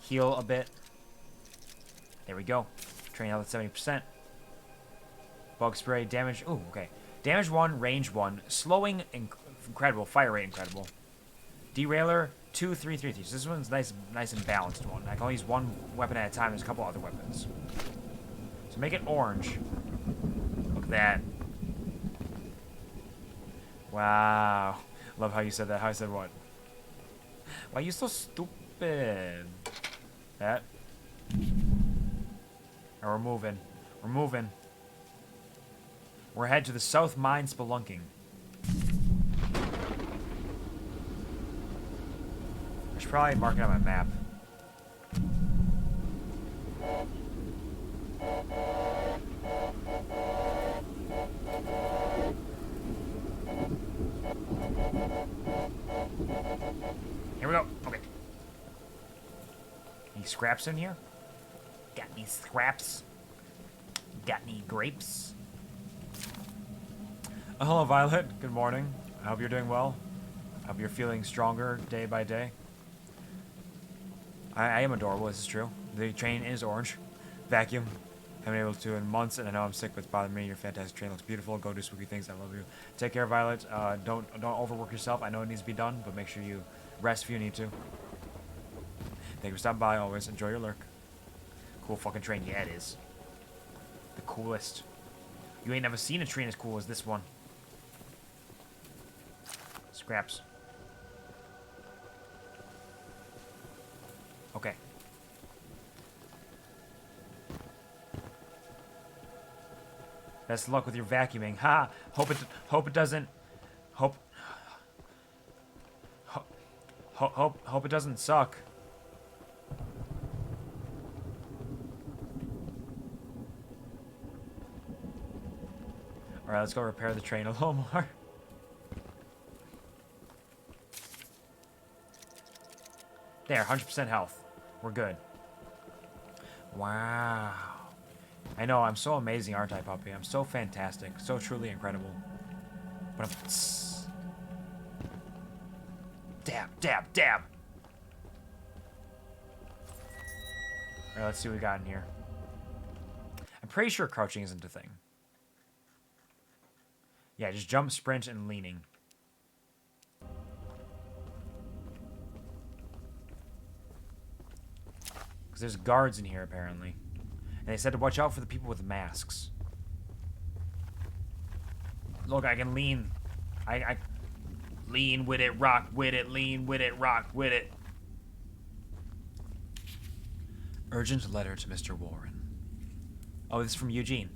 Speaker 3: Heal a bit. There we go. Train health at 70%. Bug spray, damage. Ooh, okay. Damage 1, range 1. Slowing, incredible. Fire rate, incredible. Derailer, 2, 3, 3, 3. So this one's nice and balanced one. I can only use one weapon at a time. There's a couple other weapons. So make it orange. Look at that. Wow. Love how you said that. How I said what? Why are you so stupid? That. Oh, we're moving. We're moving. We're headed to the South Mine spelunking. I should probably mark it on my map. Here we go. Okay. Any scraps in here? Got any scraps? Got any grapes? Oh, hello, Violet. Good morning. I hope you're doing well. I hope you're feeling stronger day by day. I am adorable, this is true. The train is orange. Vacuum. Haven't been able to in months, and I know I'm sick, but it's bothering me. Your fantastic train looks beautiful. Go do spooky things. I love you. Take care, Violet. Don't overwork yourself. I know it needs to be done, but make sure you rest if you need to. Thank you for stopping by. Always enjoy your lurk. Cool fucking train. Yeah, it is. The coolest. You ain't never seen a train as cool as this one. Scraps. Okay. Best of luck with your vacuuming. Ha! Hope it doesn't. Hope it doesn't suck. All right, let's go repair the train a little more. There, 100% health. We're good. Wow. I know, I'm so amazing, aren't I, puppy? I'm so fantastic. So truly incredible. But I'm... Dab, dab, dab! Alright, let's see what we got in here. I'm pretty sure crouching isn't a thing. Yeah, just jump, sprint, and leaning. Because there's guards in here, apparently. And they said to watch out for the people with masks. Look, I can lean. I lean with it, rock with it, lean with it, rock with it. Urgent letter to Mr. Warren. Oh, this is from Eugene.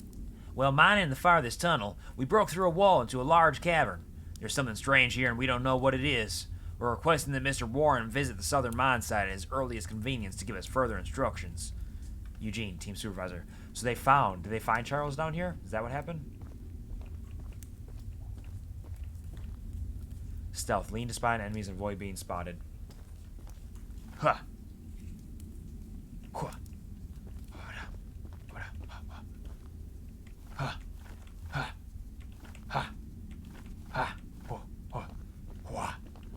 Speaker 3: Well, mining the farthest tunnel, we broke through a wall into a large cavern. There's something strange here and we don't know what it is. We're requesting that Mr. Warren visit the southern mine site at his earliest convenience to give us further instructions. Eugene, team supervisor. So did they find Charles down here? Is that what happened? Stealth. Lean to spy on enemies and avoid being spotted. Huh. Huh.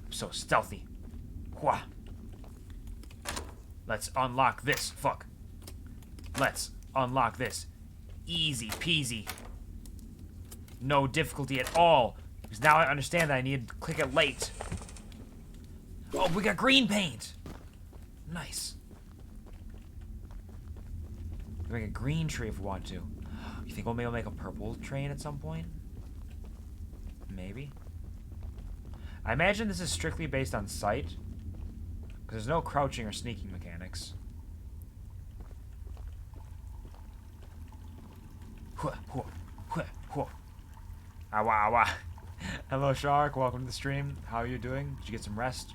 Speaker 3: So stealthy. Let's unlock this. Fuck. Let's unlock this. Easy peasy. No difficulty at all. Because now I understand that I need to click it late. Oh, we got green paint. Nice. We make a green tree if we want to. You think we'll maybe make a purple train at some point? Maybe. I imagine this is strictly based on sight, because there's no crouching or sneaking mechanics. Awa, awa. Hello, Shark. Welcome to the stream. How are you doing? Did you get some rest?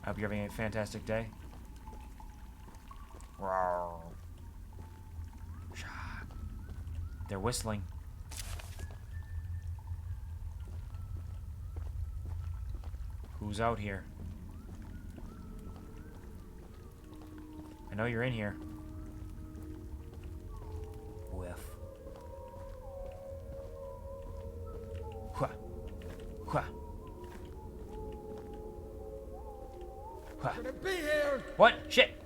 Speaker 3: I hope you're having a fantastic day. Shark. They're whistling. Who's out here? I know you're in here. Whiff. Hua. Hua. Hua.
Speaker 5: Gonna be here.
Speaker 3: What? Shit!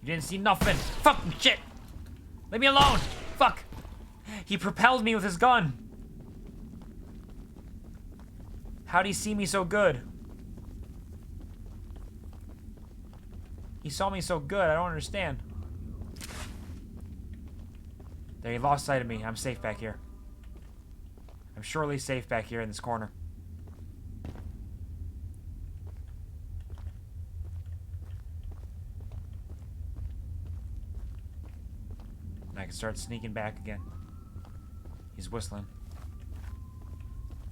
Speaker 3: You didn't see nothing. Fucking shit! Leave me alone! Fuck! He propelled me with his gun! How'd he see me so good? He saw me so good, I don't understand. There, he lost sight of me. I'm safe back here. I'm surely safe back here in this corner. And I can start sneaking back again. He's whistling.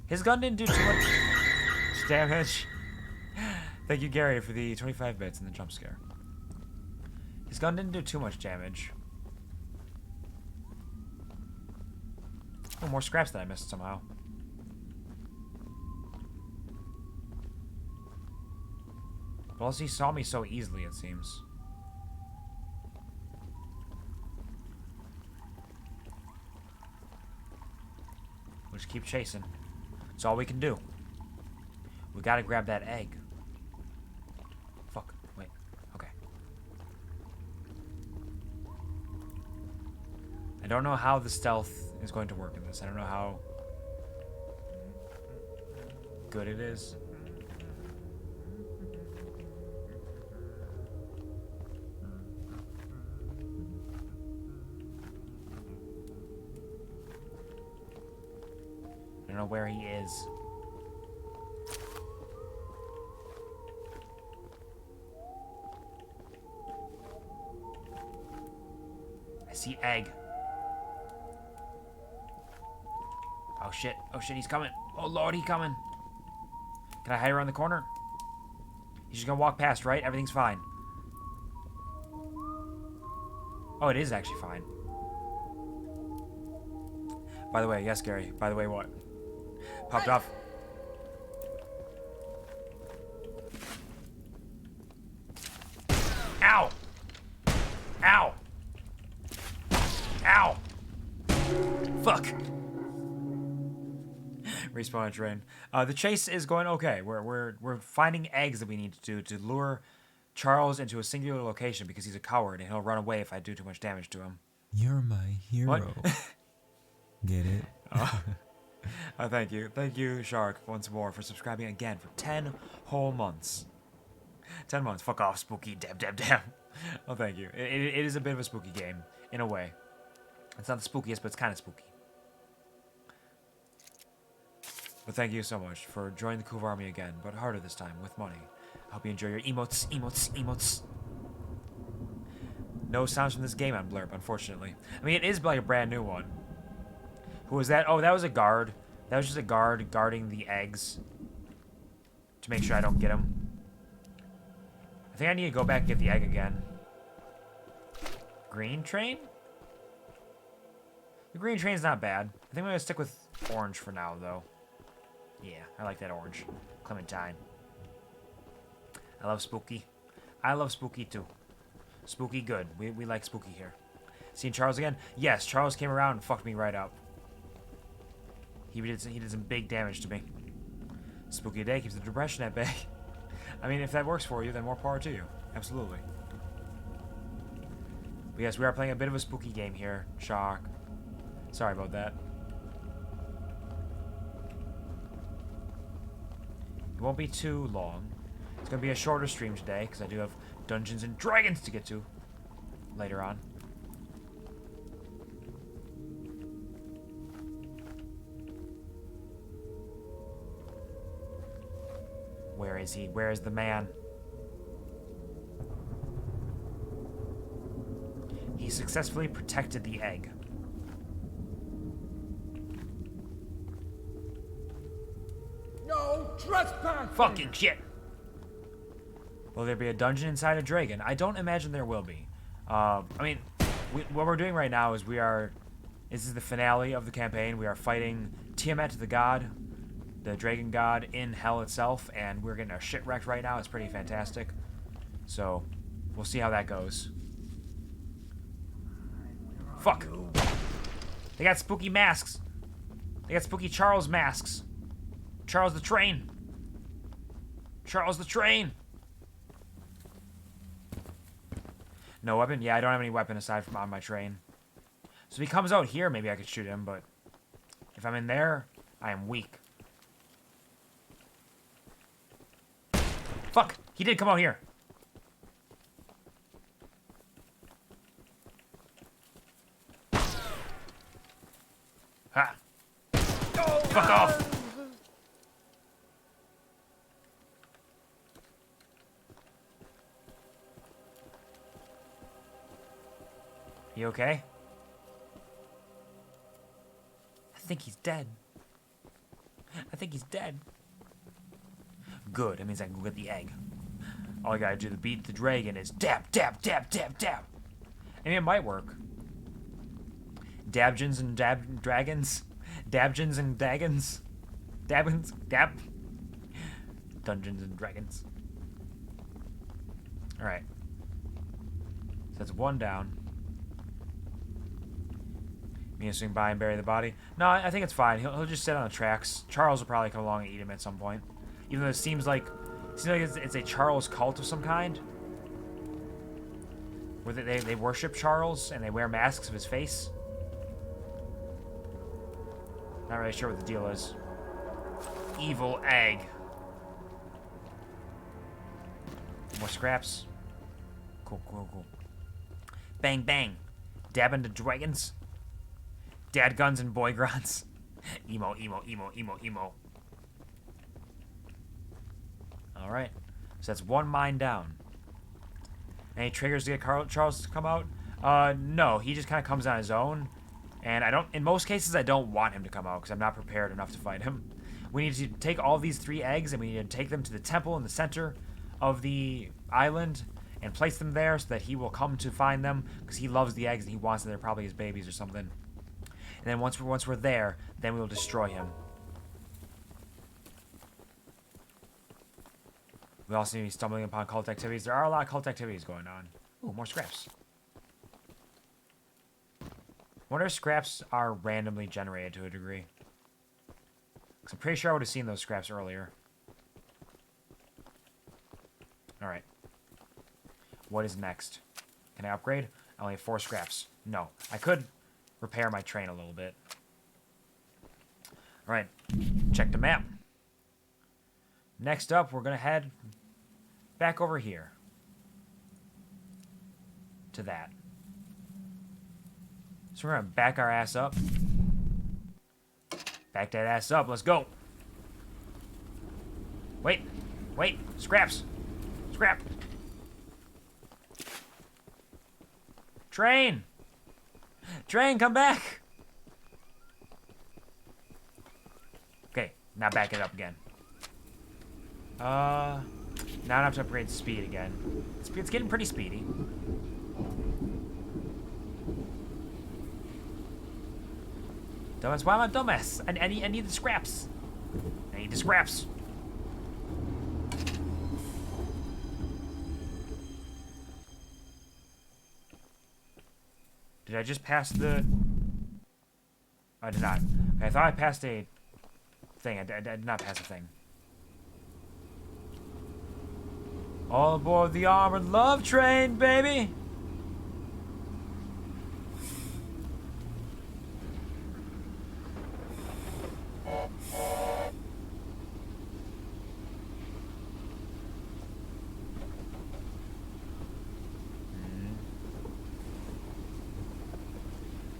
Speaker 3: His gun didn't do too much damage. Thank you, Gary, for the 25 bits and the jump scare. His gun didn't do too much damage. Oh, more scraps that I missed somehow. But also, he saw me so easily, it seems. We'll just keep chasing. That's all we can do. We gotta grab that egg. Fuck. Wait. Okay. I don't know how the stealth is going to work in this. I don't know how good it is. I don't know where he is. I see egg. Oh shit, he's coming. Oh lord, he's coming. Can I hide around the corner? He's just gonna walk past, right? Everything's fine. Oh, it is actually fine. By the way, yes, Gary. By the way, what? Popped off. Ow! Ow! Ow! Fuck. Respawn train. The chase is going okay. We're finding eggs that we need to do to lure Charles into a singular location because he's a coward and he'll run away if I do too much damage to him.
Speaker 1: You're my hero.
Speaker 3: What?
Speaker 1: Get it?
Speaker 3: Thank you. Thank you, Shark, once more for subscribing again for 10 whole months. 10 months. Fuck off, spooky. Damn. Oh, thank you. It is a bit of a spooky game, in a way. It's not the spookiest, but it's kind of spooky. But thank you so much for joining the Kuvar army again, but harder this time, with money. I hope you enjoy your emotes. No sounds from this game on Blurb, unfortunately. I mean, it is like a brand new one. Who was that? Oh, that was a guard That was just a guard guarding the eggs to make sure I don't get them. I think I need to go back and get the egg again. Green train? The green train's not bad. I think I'm gonna stick with orange for now, though. Yeah, I like that orange. Clementine. I love spooky. I love spooky too. Spooky good. We like spooky here. Seeing Charles again? Yes, Charles came around and fucked me right up. He did some big damage to me. Spooky day keeps the depression at bay. I mean, if that works for you, then more power to you. Absolutely. But yes, we are playing a bit of a spooky game here. Shock. Sorry about that. It won't be too long. It's going to be a shorter stream today, because I do have Dungeons and Dragons to get to later on. Where is he? Where is the man? He successfully protected the egg.
Speaker 5: No trespassing!
Speaker 3: Fucking shit! Will there be a dungeon inside a dragon? I don't imagine there will be. I mean, what we're doing right now is this is the finale of the campaign. We are fighting Tiamat, the god, the dragon god in hell itself, and we're getting our shit wrecked right now. It's pretty fantastic. So, we'll see how that goes. Fuck! They got spooky masks! They got spooky Charles masks! Charles the Train! Charles the Train! No weapon? Yeah, I don't have any weapon aside from on my train. So if he comes out here, maybe I could shoot him, but if I'm in there, I am weak. Fuck! He did come out here. Ha! Fuck off! You okay? I think he's dead. I think he's dead. Good, that means I can go get the egg. All I gotta do to beat the dragon is dab, dab, dab, dab, dab. I mean, it might work. Dabgens and dragons? Dabgens and dagons? Dabbins? Dab? Dungeons and Dragons. Alright. So that's one down. Me gonna swing by and bury the body? No, I think it's fine. He'll just sit on the tracks. Charles will probably come along and eat him at some point. Even though it seems like it's a Charles cult of some kind. Where they worship Charles and they wear masks of his face. Not really sure what the deal is. Evil egg. More scraps. Cool, cool, cool. Bang, bang. Dabbing the dragons. Dad guns and boy grunts. Emo, emo, emo, emo, emo. Alright. So that's one mine down. Any triggers to get Charles to come out? No. He just kind of comes on his own. And in most cases, I don't want him to come out because I'm not prepared enough to fight him. We need to take all these 3 eggs and we need to take them to the temple in the center of the island and place them there so that he will come to find them because he loves the eggs and he wants them. They're probably his babies or something. And then once we're there, then we will destroy him. We also need to be stumbling upon cult activities. There are a lot of cult activities going on. Ooh, more scraps. I wonder if scraps are randomly generated to a degree. Because I'm pretty sure I would have seen those scraps earlier. Alright. What is next? Can I upgrade? I only have 4 scraps. No. I could repair my train a little bit. Alright. Check the map. Next up, we're going to head back over here. To that. So we're going to back our ass up. Back that ass up. Let's go. Wait. Wait. Scraps. Scrap. Train. Train, come back. Now back it up again. Now I have to upgrade speed again. It's getting pretty speedy. Dumbass, why am I dumbass? I need the scraps. I need the scraps. Did I just pass the... I did not. I thought I passed a thing. I did not pass a thing. All aboard the armored love train, baby!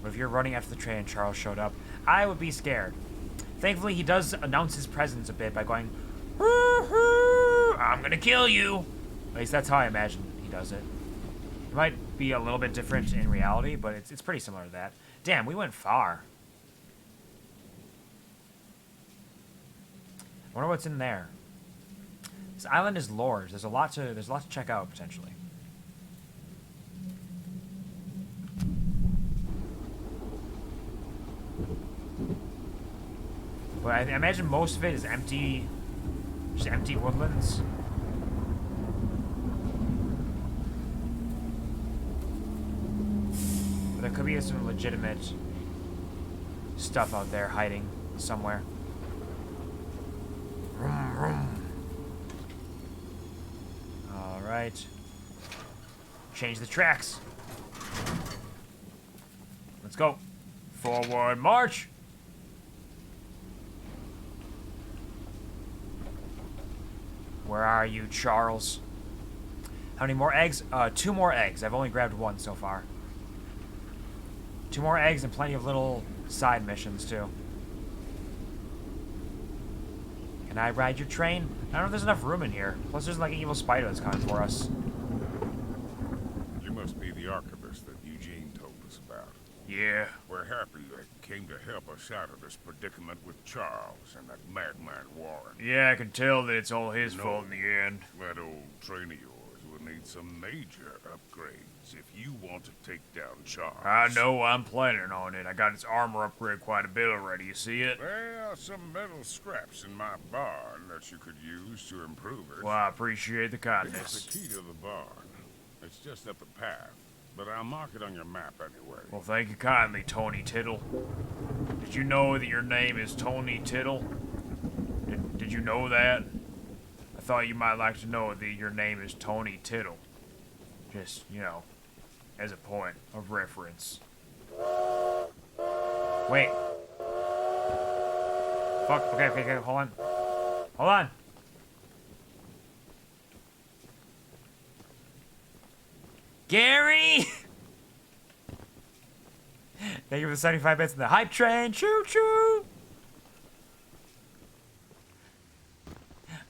Speaker 3: But if you're running after the train and Charles showed up, I would be scared. Thankfully, he does announce his presence a bit by going, I'm gonna kill you! At least that's how I imagine he does it. It might be a little bit different in reality, but it's pretty similar to that. Damn, we went far. I wonder what's in there. This island is lore. There's a lot to check out potentially. But I imagine most of it is empty, just empty woodlands. But there could be some legitimate stuff out there hiding somewhere. Vroom, vroom. All right. Change the tracks. Let's go. Forward march. Where are you, Charles? How many more eggs? 2 more eggs. I've only grabbed 1 so far. 2 more eggs and plenty of little side missions, too. Can I ride your train? I don't know if there's enough room in here. Plus, there's like an evil spider that's coming for us.
Speaker 10: You must be the archivist that Eugene told us about.
Speaker 3: Yeah.
Speaker 10: We're happy you came to help us out of this predicament with Charles and that madman Warren.
Speaker 3: Yeah, I can tell that it's all his fault in the end.
Speaker 10: That old train of yours will need some major upgrades if you want to take down Charles.
Speaker 3: I know, I'm planning on it. I got its armor upgrade quite a bit already, you see it?
Speaker 10: There are some metal scraps in my barn that you could use to improve it.
Speaker 3: Well, I appreciate the kindness.
Speaker 10: It's the key to the barn. It's just up the path, but I'll mark it on your map anyway.
Speaker 3: Well, thank you kindly, Tony Tittle. Did you know that your name is Tony Tittle? Did you know that? I thought you might like to know that your name is Tony Tittle. Just, you know, as a point of reference. Wait. Fuck, okay, hold on. Hold on! Gary! Thank you for the 75 bits in the hype train. Choo-choo!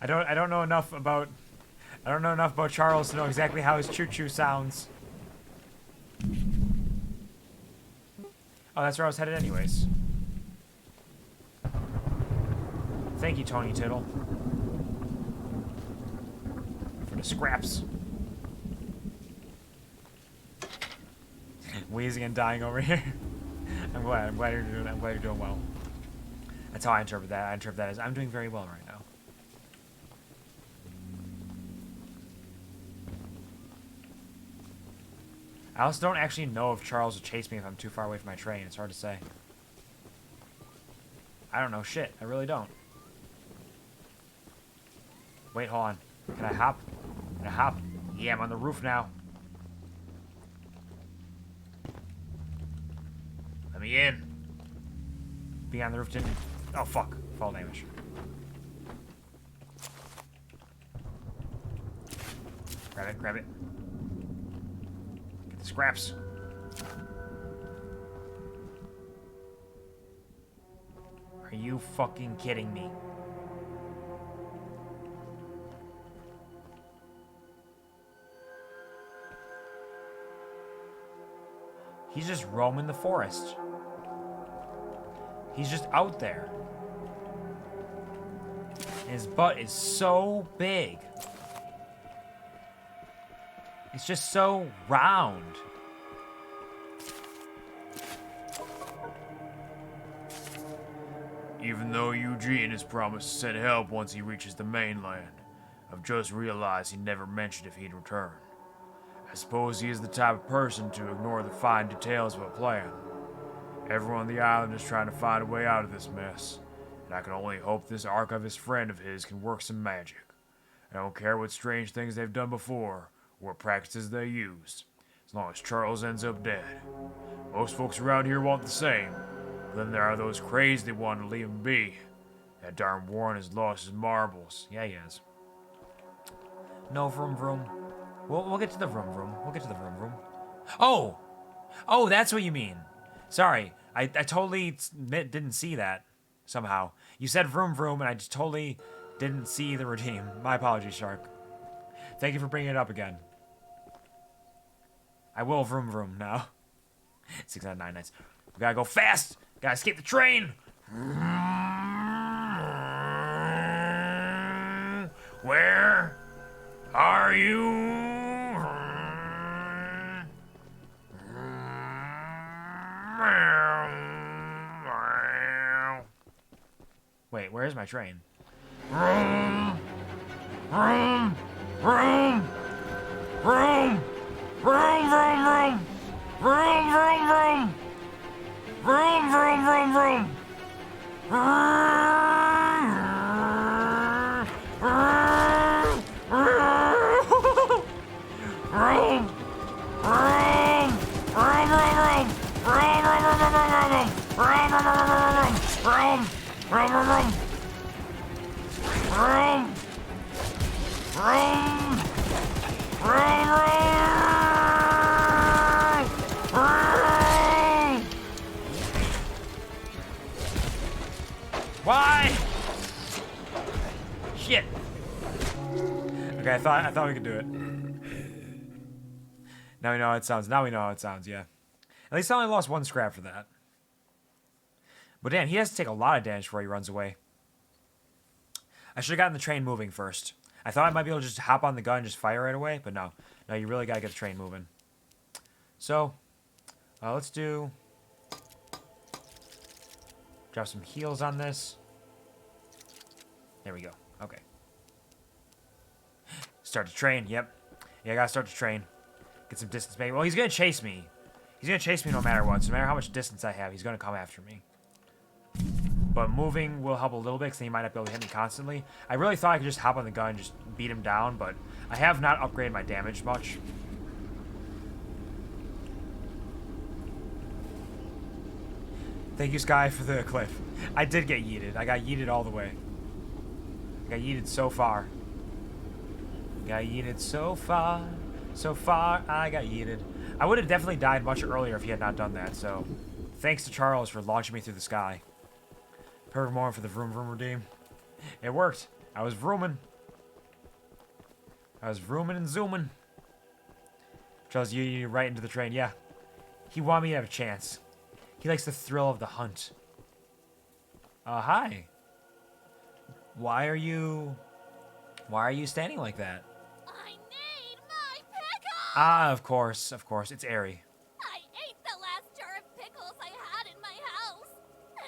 Speaker 3: I don't know enough about Charles to know exactly how his choo-choo sounds. Oh, that's where I was headed anyways. Thank you, Tony Tittle. For the scraps. Wheezing and dying over here. I'm glad you're doing well. That's how I interpret that. I interpret that as I'm doing very well right now. I also don't actually know if Charles will chase me if I'm too far away from my train. It's hard to say. I don't know shit. I really don't. Wait, hold on. Can I hop? Can I hop? Yeah, I'm on the roof now. Let me in. Being on the roof didn't... Oh, fuck. Fall damage. Grab it. Get the scraps. Are you fucking kidding me? He's just roaming the forest. He's just out there. And his butt is so big. It's just so round. Even though Eugene has promised to send help once he reaches the mainland, I've just realized he never mentioned if he'd return. I suppose he is the type of person to ignore the fine details of a plan. Everyone on the island is trying to find a way out of this mess, and I can only hope this archivist friend of his can work some magic. I don't care what strange things they've done before, or what practices they used, as long as Charles ends up dead. Most folks around here want the same, but then there are those crazy that want to leave him be. That darn Warren has lost his marbles. Yeah, he has. No vroom vroom. We'll get to the vroom vroom. We'll get to the vroom vroom. Oh! Oh, that's what you mean. Sorry, I totally didn't see that somehow. You said vroom vroom, and I just totally didn't see the redeem. My apologies, Shark. Thank you for bringing it up again. I will vroom vroom now. 6 out of 9 nights. We gotta go fast! Gotta escape the train! Where are you? Wait, where's my train? Vroom! Vroom! Vroom! Vroom! Vroom, vroom, vroom! Vroom, vroom, vroom! Vroom, vroom, vroom, vroom! Why? Shit. Okay, I thought we could do it. Now we know how it sounds. Now we know how it sounds, yeah. At least I only lost 1 scrap for that. But damn, he has to take a lot of damage before he runs away. I should have gotten the train moving first. I thought I might be able to just hop on the gun and just fire right away, but no. No, you really gotta get the train moving. So, let's do... Drop some heals on this. There we go. Okay. Start the train. Yep. Yeah, I gotta start the train. Get some distance, maybe. Well, he's gonna chase me. He's gonna chase me no matter what. So no matter how much distance I have, he's gonna come after me. But moving will help a little bit, because then he might not be able to hit me constantly. I really thought I could just hop on the gun and just beat him down, but I have not upgraded my damage much. Thank you, Sky, for the cliff. I did get yeeted. I got yeeted all the way. I got yeeted so far. Got yeeted so far. So far, I got yeeted. I would have definitely died much earlier if he had not done that, so... Thanks to Charles for launching me through the sky. Perfect moment for the vroom vroom redeem. It worked. I was vrooming. I was vrooming and zooming. Charles, you right into the train. Yeah. He wanted me to have a chance. He likes the thrill of the hunt. Hi. Why are you standing like that?
Speaker 11: I need my pickles!
Speaker 3: Ah, of course. It's Airy.
Speaker 11: I ate the last jar of pickles I had in my house.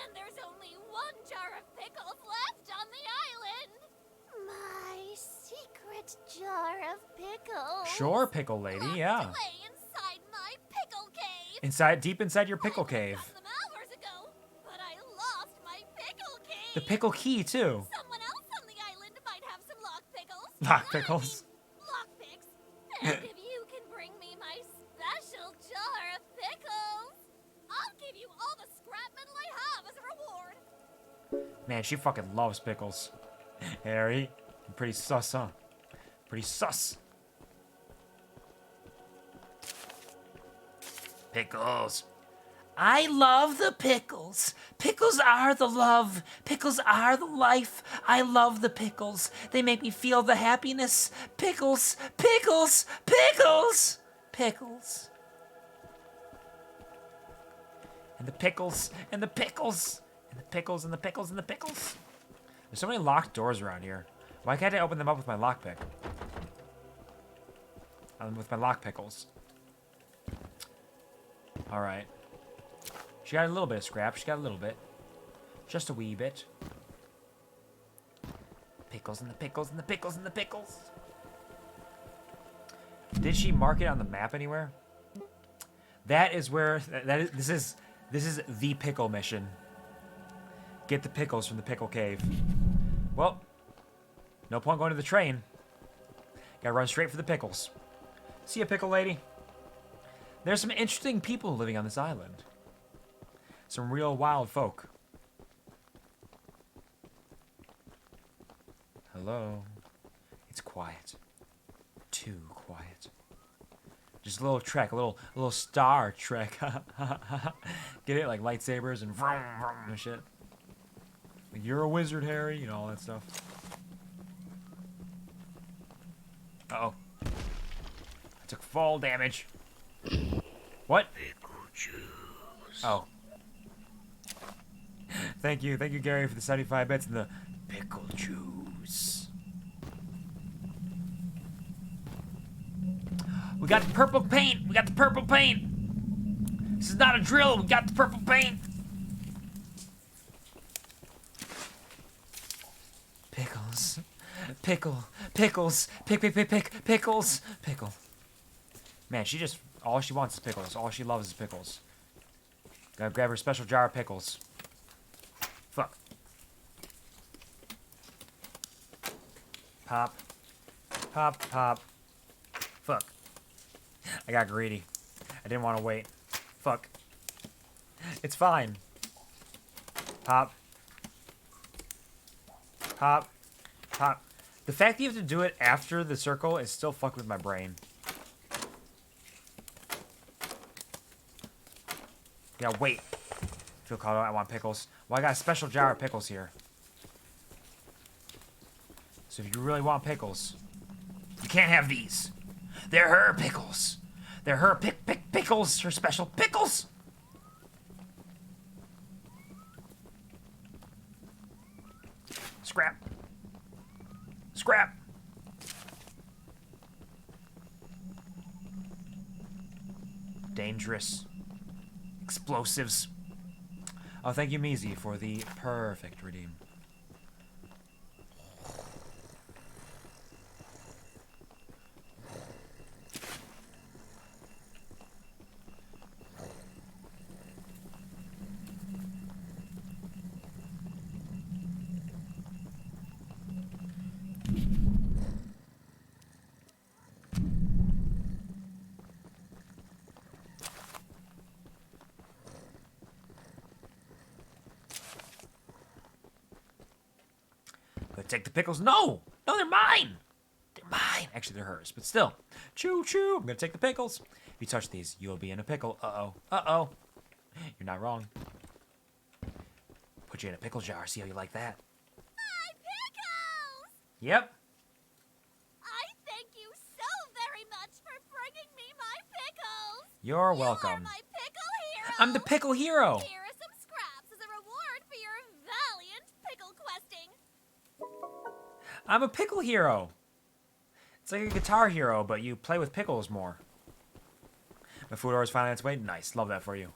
Speaker 11: And there's only 1 jar of pickles left on the island. My secret jar of pickles.
Speaker 3: Sure, pickle lady, yeah.
Speaker 11: Lay inside my pickle cave.
Speaker 3: Deep inside your pickle cave.
Speaker 11: I found them hours ago, but I lost my pickle cave.
Speaker 3: The pickle key, too.
Speaker 11: Someone else on the island might have some lock pickles.
Speaker 3: Lock pickles?
Speaker 11: Lockpicks. And if you can bring me my special jar of pickles, I'll give you all the scrap metal I have as a reward.
Speaker 3: Man, she fucking loves pickles. Harry, pretty sus, huh? Pretty sus. Pickles. I love the pickles. Pickles are the love. Pickles are the life. I love the pickles. They make me feel the happiness. Pickles, pickles, pickles, pickles. And the pickles, and the pickles, and the pickles, and the pickles, and the pickles. There's so many locked doors around here. Why can't I open them up with my lockpick? With my lock pickles. Alright. She got a little bit of scrap. She got a little bit. Just a wee bit. Pickles and the pickles and the pickles and the pickles. Did she mark it on the map anywhere? That is where this is the pickle mission. Get the pickles from the pickle cave. Well, no point going to the train. Gotta run straight for the pickles. See ya, pickle lady. There's some interesting people living on this island. Some real wild folk. Hello. It's quiet. Too quiet. Just a little trek, a little Star Trek. Get it? Like lightsabers and vroom, vroom and shit. Like, you're a wizard, Harry, you know, all that stuff. Uh-oh. I took fall damage. What? Oh. Thank you, Gary, for the 75 bits and the pickle juice. We got the purple paint. We got the purple paint. This is not a drill. We got the purple paint. Pickles. Pickle. Pickles. Pickles. Pickle. Man, she just, all she wants is pickles. All she loves is pickles. Gotta grab her special jar of pickles. Fuck. Pop. Pop, pop. Fuck. I got greedy. I didn't want to wait. Fuck. It's fine. Pop. Pop. Pop. The fact that you have to do it after the circle is still fucking with my brain. Yeah, wait. Feel called out. I want pickles. Well, I got a special jar of pickles here. So if you really want pickles, you can't have these. They're her pickles. They're her pickles. Her special pickles. Scrap. Scrap. Dangerous. Explosives. Oh, thank you, Meezy, for the perfect redeem. Take the pickles. No! No, they're mine! They're mine! Actually, they're hers, but still. Choo-choo! I'm gonna take the pickles. If you touch these, you'll be in a pickle. Uh-oh. Uh-oh. You're not wrong. Put you in a pickle jar. See how you like that.
Speaker 11: My pickles!
Speaker 3: Yep.
Speaker 11: I thank you so very much for bringing me my pickles.
Speaker 3: You're
Speaker 11: You
Speaker 3: welcome.
Speaker 11: are my pickle hero.
Speaker 3: I'm the pickle hero.
Speaker 11: Here are some scraps as a reward for your valiant pickle questing.
Speaker 3: I'm a pickle hero. It's like a guitar hero, but you play with pickles more. My food order is finally on its way. Nice. Love that for you.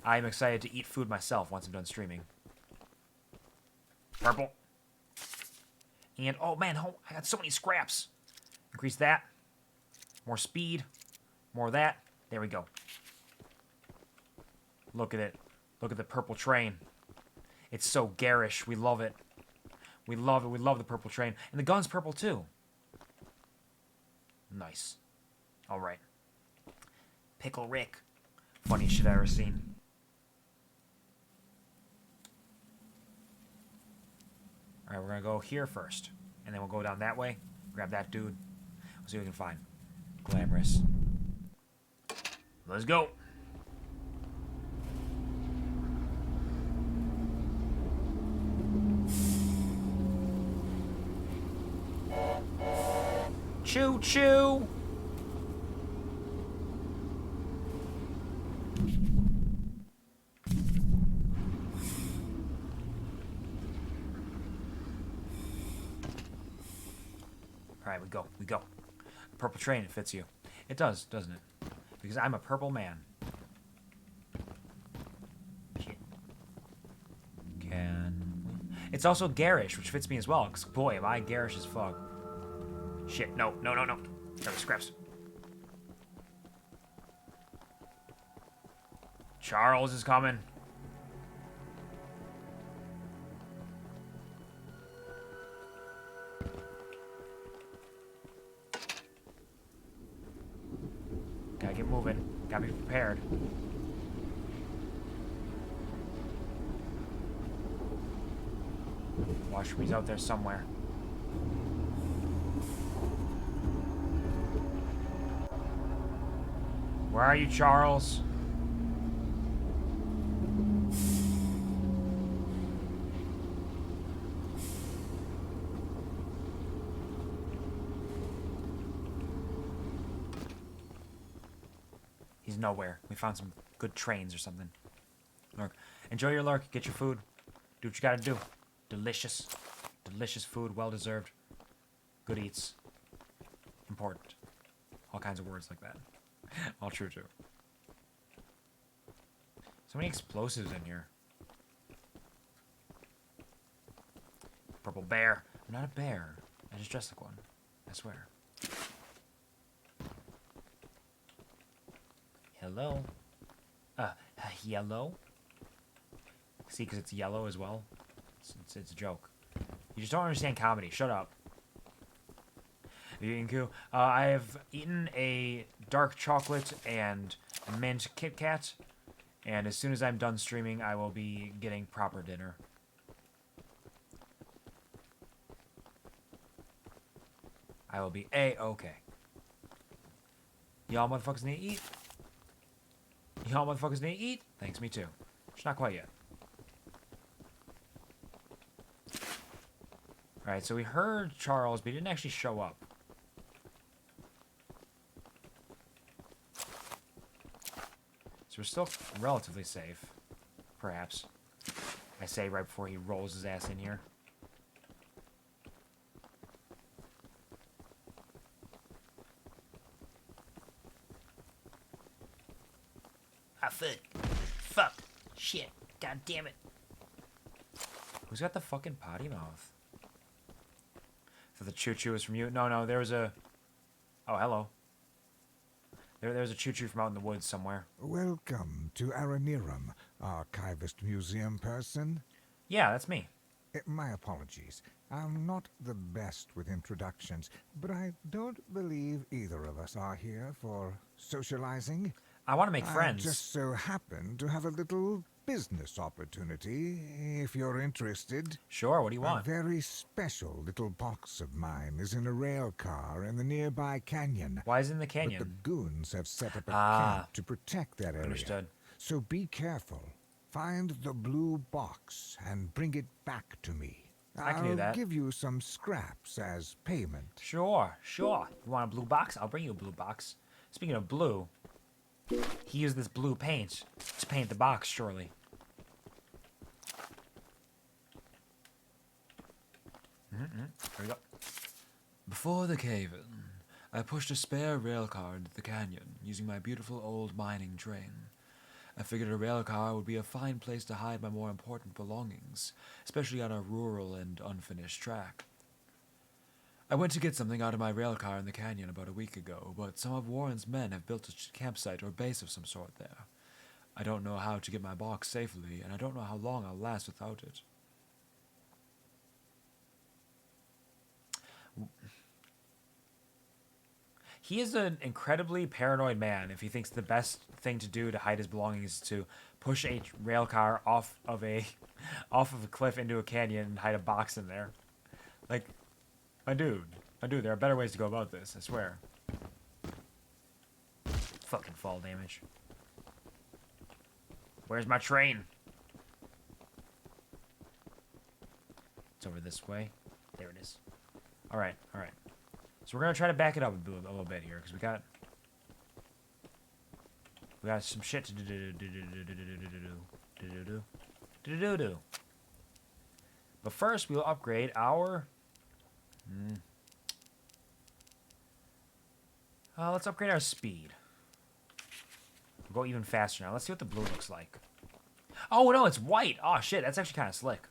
Speaker 3: I am excited to eat food myself once I'm done streaming. Purple. And, oh man, I got so many scraps. Increase that. More speed. More of that. There we go. Look at it. Look at the purple train. It's so garish. We love it. We love it. We love the purple train. And the gun's purple, too. Nice. All right. Pickle Rick. Funniest shit I've ever seen. All right, we're going to go here first. And then we'll go down that way. Grab that dude. We'll see what we can find. Glamorous. Let's go. Choo-choo! Alright, we go. We go. Purple train, it fits you. It does, doesn't it? Because I'm a purple man. Shit. It's also garish, which fits me as well. Because, boy, am I garish as fuck. Shit, no. No, scraps. Charles is coming. Gotta get moving. Gotta be prepared. Washroom's out there somewhere. Where are you, Charles? He's nowhere. We found some good trains or something. Lurk. Enjoy your lurk. Get your food. Do what you gotta do. Delicious. Delicious food. Well deserved. Good eats. Important. All kinds of words like that. All true too. So many explosives in here. Purple bear. I'm not a bear. I just dressed like one. I swear. Hello? Yellow? See, because it's yellow as well. It's a joke. You just don't understand comedy. Shut up. Have you eaten Q? I have eaten a dark chocolate and a mint Kit Kat. And as soon as I'm done streaming, I will be getting proper dinner. I will be A-okay. Y'all motherfuckers need to eat? Y'all motherfuckers need to eat? Thanks, me too. It's not quite yet. Alright, so we heard Charles, but he didn't actually show up. So we're still relatively safe. Perhaps. I say right before he rolls his ass in here. Ah, fuck. Shit. God damn it. Who's got the fucking potty mouth? So the Choo-Choo is from you? No, there was a... Oh, hello. There's a Choo-Choo from out in the woods somewhere.
Speaker 12: Welcome to Aranirum, archivist museum person.
Speaker 3: Yeah, that's me.
Speaker 12: My apologies. I'm not the best with introductions, but I don't believe either of us are here for socializing.
Speaker 3: I want to make friends.
Speaker 12: I just so happen to have a little business opportunity, if you're interested.
Speaker 3: Sure, what do you want?
Speaker 12: A very special little box of mine is in a rail car in the nearby canyon.
Speaker 3: Why is it in the canyon?
Speaker 12: But the goons have set up a camp to protect that area.
Speaker 3: Understood.
Speaker 12: So be careful. Find the blue box and bring it back to me.
Speaker 3: I can do that.
Speaker 12: I'll give you some scraps as payment.
Speaker 3: Sure. You want a blue box? I'll bring you a blue box. Speaking of blue, he used this blue paint to paint the box, surely. Here we go.
Speaker 1: Before the cave-in, I pushed a spare rail car into the canyon using my beautiful old mining train. I figured a rail car would be a fine place to hide my more important belongings, especially on a rural and unfinished track. I went to get something out of my rail car in the canyon about a week ago, but some of Warren's men have built a campsite or base of some sort there. I don't know how to get my box safely, and I don't know how long I'll last without it.
Speaker 3: He is an incredibly paranoid man if he thinks the best thing to do to hide his belongings is to push a rail car off of a cliff into a canyon and hide a box in there. Like, my dude, there are better ways to go about this, I swear. Fucking fall damage. Where's my train? It's over this way. There it is. Alright. So we're gonna try to back it up a little bit here, because we got some shit to do. But first, we'll upgrade our Let's upgrade our speed. We'll go even faster now. Let's see what the blue looks like. Oh, no, it's white. Oh, shit, that's actually kind of slick.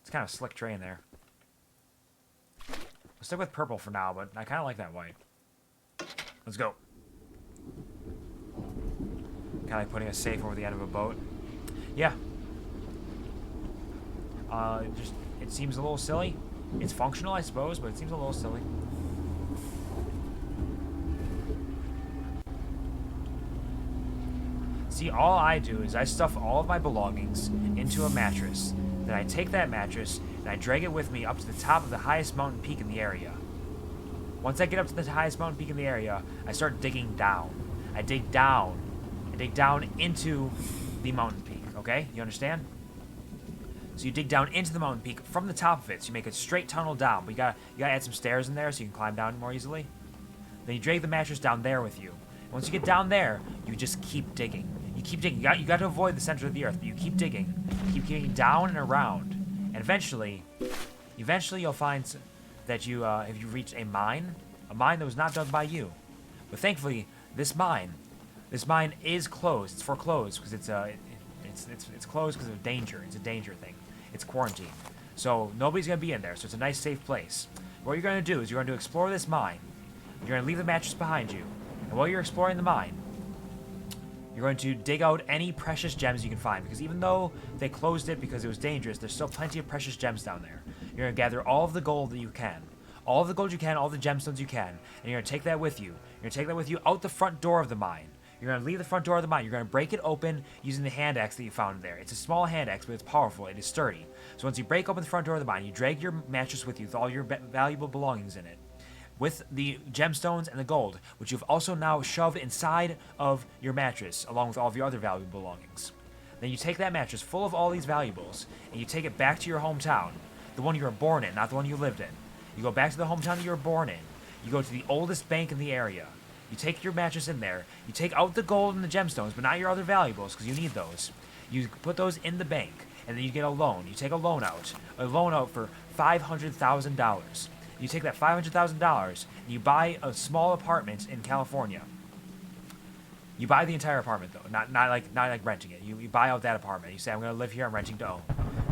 Speaker 3: It's kind of slick train there. We'll stick with purple for now, but I kind of like that white. Let's go. Kind of like putting a safe over the end of a boat. Yeah. It seems a little silly. It's functional, I suppose, but it seems a little silly. See, all I do is I stuff all of my belongings into a mattress. Then I take that mattress and I drag it with me up to the top of the highest mountain peak in the area. Once I get up to the highest mountain peak in the area, I start digging down. I dig down. I dig down into the mountain peak, okay? You understand? So you dig down into the mountain peak from the top of it, so you make a straight tunnel down, but you gotta add some stairs in there so you can climb down more easily. Then you drag the mattress down there with you. And once you get down there, you just keep digging. You keep digging. You got to avoid the center of the earth, but you keep digging. Keep digging down and around. And eventually you'll find that if you reach a mine that was not dug by you. But thankfully, this mine is closed. It's foreclosed because it's closed because of danger. It's a danger thing. It's quarantine. So nobody's gonna be in there. So it's a nice, safe place. What you're gonna do is you're going to explore this mine. You're gonna leave the mattress behind you. And while you're exploring the mine, you're going to dig out any precious gems you can find, because even though they closed it because it was dangerous, there's still plenty of precious gems down there. You're going to gather all of the gold that you can. All of the gold you can, all the gemstones you can, and you're going to take that with you. You're going to take that with you out the front door of the mine. You're going to leave the front door of the mine. You're going to break it open using the hand axe that you found there. It's a small hand axe, but it's powerful. It is sturdy. So once you break open the front door of the mine, you drag your mattress with you with all your valuable belongings in it, with the gemstones and the gold, which you've also now shoved inside of your mattress, along with all of your other valuable belongings. Then you take that mattress full of all these valuables, and you take it back to your hometown, the one you were born in, not the one you lived in. You go back to the hometown that you were born in. You go to the oldest bank in the area. You take your mattress in there. You take out the gold and the gemstones, but not your other valuables, because you need those. You put those in the bank, and then you get a loan. You take a loan out for $500,000. You take that $500,000 and you buy a small apartment in California. You buy the entire apartment though, not like renting it. You buy out that apartment. You say, I'm gonna live here, I'm renting to own.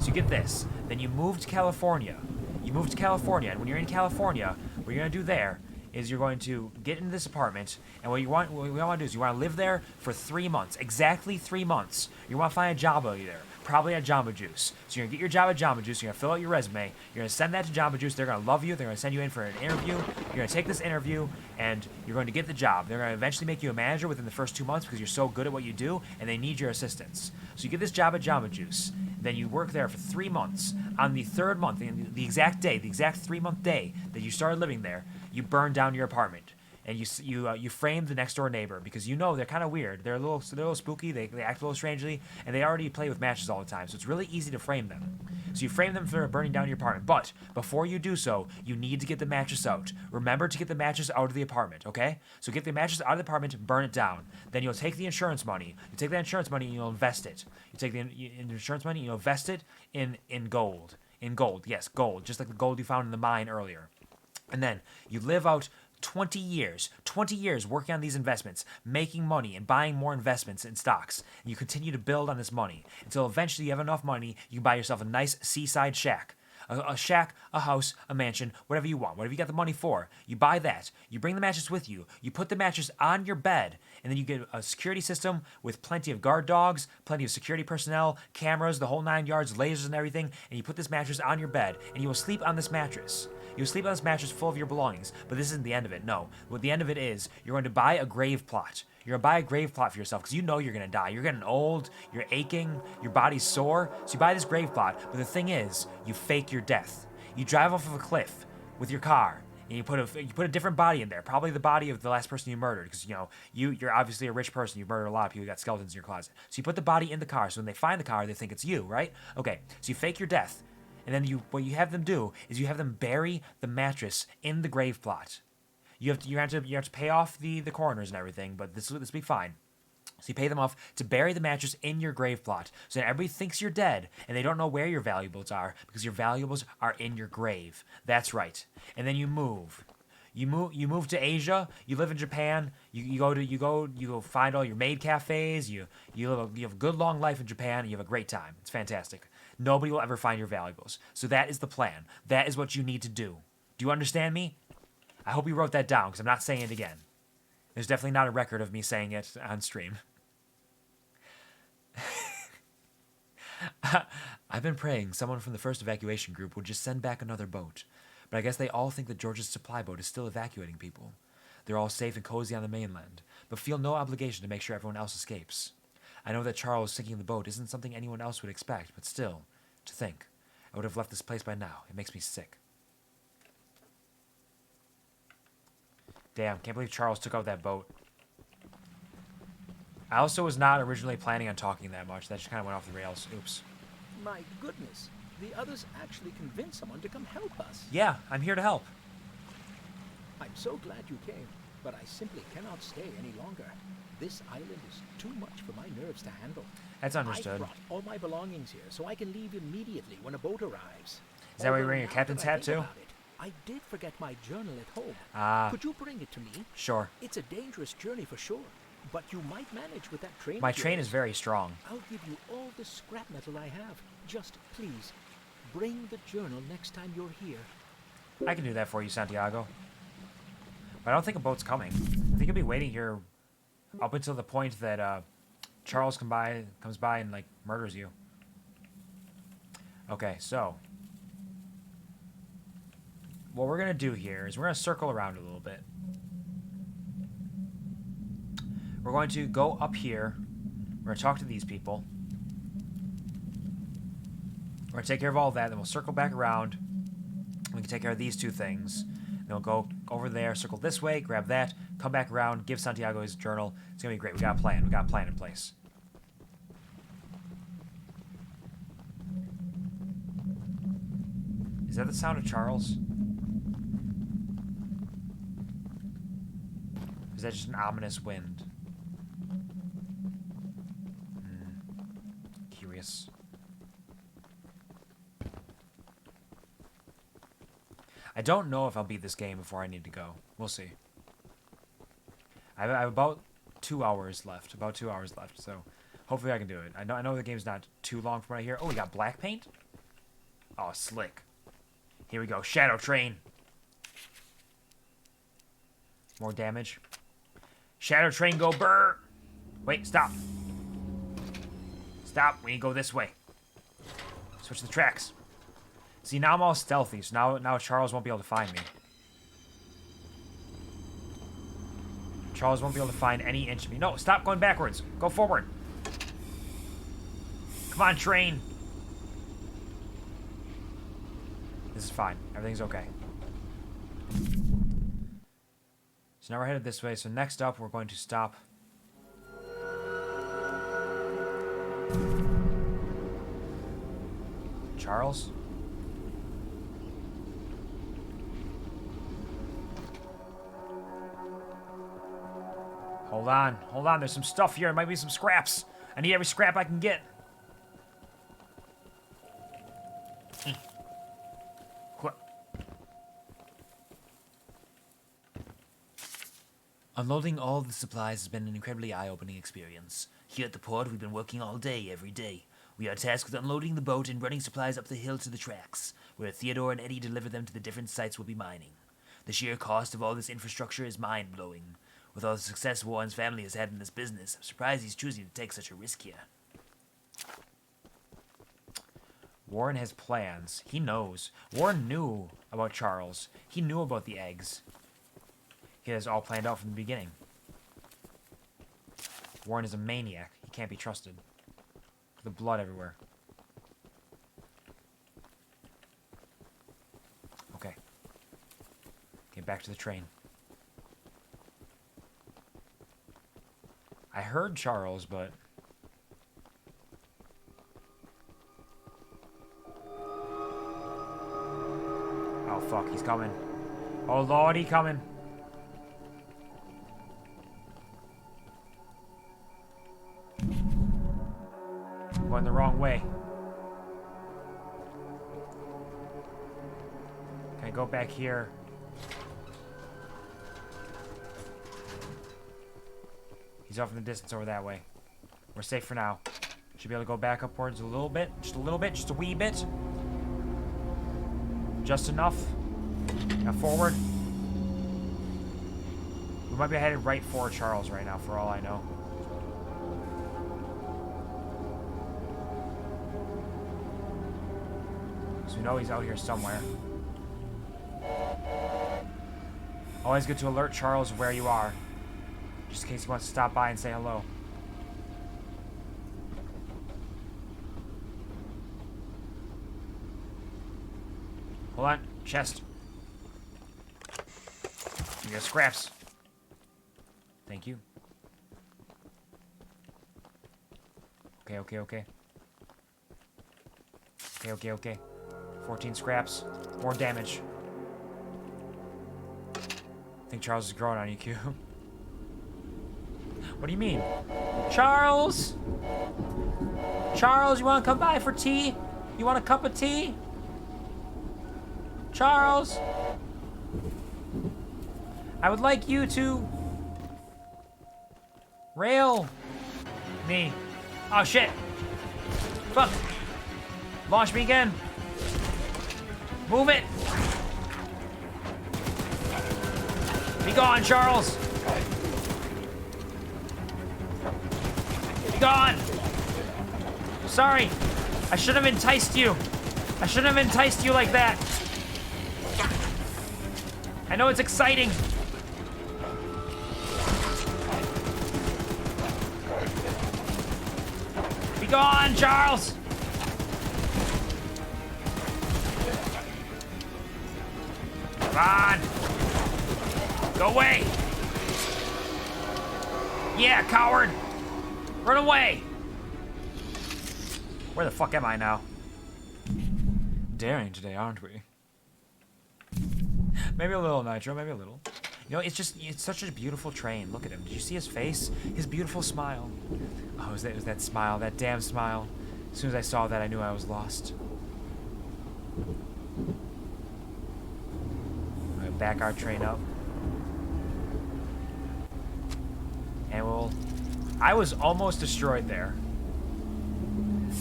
Speaker 3: So you get this. Then you move to California. You move to California, and when you're in California, what you're gonna do there is you're going to get into this apartment, and what we want to do is you want to live there for 3 months, exactly 3 months. You want to find a job out there, probably at Jamba Juice. So you're gonna get your job at Jamba Juice. You're gonna fill out your resume. You're gonna send that to Jamba Juice. They're gonna love you. They're gonna send you in for an interview. You're gonna take this interview, and you're going to get the job. They're gonna eventually make you a manager within the first 2 months because you're so good at what you do, and they need your assistance. So you get this job at Jamba Juice. Then you work there for 3 months. On the third month, the exact day, the exact 3-month day that you started living there, you burn down your apartment, and you frame the next door neighbor because you know they're kind of weird. They're a little spooky. They act a little strangely, and they already play with matches all the time. So it's really easy to frame them. So you frame them for burning down your apartment. But before you do so, you need to get the mattress out. Remember to get the mattress out of the apartment. Okay? So get the mattress out of the apartment, burn it down. Then you'll take the insurance money. You take that insurance money and you'll invest it. You take the insurance money and you'll invest it in gold. In gold, yes, gold, just like the gold you found in the mine earlier. And then you live out 20 years working on these investments, making money and buying more investments in stocks. And you continue to build on this money until eventually you have enough money, you can buy yourself a nice seaside shack. A shack, a house, a mansion, whatever you want, whatever you got the money for. You buy that. You bring the mattress with you. You put the mattress on your bed, and then you get a security system with plenty of guard dogs, plenty of security personnel, cameras, the whole 9 yards, lasers and everything, and you put this mattress on your bed, and you will sleep on this mattress. You'll sleep on this mattress full of your belongings, but this isn't the end of it. No. What the end of it is, you're going to buy a grave plot. You're going to buy a grave plot for yourself because you know you're going to die. You're getting old, you're aching, your body's sore. So you buy this grave plot, but the thing is, you fake your death. You drive off of a cliff with your car, and you put a different body in there, probably the body of the last person you murdered, because you're obviously a rich person. You've murdered a lot of people. You got skeletons in your closet. So you put the body in the car, so when they find the car, they think it's you, right? Okay, so you fake your death, and then what you have them do is you have them bury the mattress in the grave plot. You have to pay off the coroners and everything, but this will be fine. So you pay them off to bury the mattress in your grave plot, so that everybody thinks you're dead, and they don't know where your valuables are, because your valuables are in your grave. That's right. And then you move. You move to Asia. You live in Japan. You go find all your maid cafes. You have a good long life in Japan. And you have a great time. It's fantastic. Nobody will ever find your valuables. So that is the plan. That is what you need to do. Do you understand me? I hope you wrote that down because I'm not saying it again. There's definitely not a record of me saying it on stream. I've been praying someone from the first evacuation group would just send back another boat. But I guess they all think that George's supply boat is still evacuating people. They're all safe and cozy on the mainland, but feel no obligation to make sure everyone else escapes. I know that Charles sinking the boat isn't something anyone else would expect, but still, to think, I would have left this place by now. It makes me sick. Damn, can't believe Charles took out that boat. I also was not originally planning on talking that much. That just kind of went off the rails. Oops.
Speaker 4: My goodness. The others actually convinced someone to come help us.
Speaker 3: Yeah, I'm here to help.
Speaker 4: I'm so glad you came, but I simply cannot stay any longer. This island is too much for my nerves to handle.
Speaker 3: That's understood.
Speaker 4: I brought all my belongings here, so I can leave immediately when a boat arrives.
Speaker 3: Is that why you're wearing your captain's hat too?
Speaker 4: I did forget my journal at home.
Speaker 3: Ah.
Speaker 4: Could you bring it to me?
Speaker 3: Sure.
Speaker 4: It's a dangerous journey for sure, but you might manage with that train.
Speaker 3: My train is very strong.
Speaker 4: I'll give you all the scrap metal I have. Just please, bring the journal next time you're here.
Speaker 3: I can do that for you, Santiago. But I don't think a boat's coming. I think I'll be waiting here up until the point that Charles comes by and like murders you. Okay, so what we're gonna do here is we're gonna circle around a little bit. We're going to go up here. We're gonna talk to these people. We're gonna take care of all that, then we'll circle back around. We can take care of these two things. Then we'll go over there, circle this way, grab that, come back around, give Santiago his journal. It's gonna be great. We got a plan. We got a plan in place. Is that the sound of Charles? Is that just an ominous wind? Curious. I don't know if I'll beat this game before I need to go. We'll see. I have about 2 hours left. About 2 hours left, so hopefully I can do it. I know the game's not too long from what I hear. Oh, we got black paint? Oh, slick. Here we go. Shadow Train. More damage. Shadow Train, go burr. Wait, stop. Stop. We need to go this way. Switch the tracks. See, now I'm all stealthy, so now Charles won't be able to find me. Charles won't be able to find any inch of me. No, stop going backwards. Go forward. Come on, train. This is fine. Everything's okay. So now we're headed this way. So next up, we're going to stop. Charles? Hold on. Hold on. There's some stuff here. There might be some scraps. I need every scrap I can get.
Speaker 2: Unloading all the supplies has been an incredibly eye-opening experience. Here at the port, we've been working all day, every day. We are tasked with unloading the boat and running supplies up the hill to the tracks, where Theodore and Eddie deliver them to the different sites we'll be mining. The sheer cost of all this infrastructure is mind-blowing. With all the success Warren's family has had in this business, I'm surprised he's choosing to take such a risk here.
Speaker 3: Warren has plans. He knows. Warren knew about Charles. He knew about the eggs. He has all planned out from the beginning. Warren is a maniac. He can't be trusted. The blood everywhere. Okay. Get back to the train. I heard Charles, but... Oh, fuck. He's coming. Oh, Lord, he's coming. Going the wrong way. Can I go back here? He's off in the distance over that way. We're safe for now. Should be able to go back upwards a little bit. Just a little bit. Just a wee bit. Just enough. Now forward. We might be headed right for Charles right now, for all I know. So we know he's out here somewhere. Always good to alert Charles where you are. Just in case he wants to stop by and say hello. Hold on. Chest. You got scraps. Thank you. Okay, okay, okay. Okay, okay, okay. 14 scraps. More damage. I think Charles is growing on you, Q. What do you mean? Charles! Charles, you want to come by for tea? You want a cup of tea? Charles! I would like you to... rail me. Oh, shit. Fuck. Launch me again. Move it. Be gone, Charles. Be gone. Sorry. I shouldn't have enticed you. I shouldn't have enticed you like that. I know it's exciting. Be gone, Charles. Come on. Go away. Yeah, coward. Run away. Where the fuck am I now? Daring today, aren't we? Maybe a little, Nitro, maybe a little. You know, it's such a beautiful train. Look at him. Did you see his face? His beautiful smile. Oh, it was that smile, that damn smile. As soon as I saw that, I knew I was lost. I'm gonna back our train up. And we'll... I was almost destroyed there.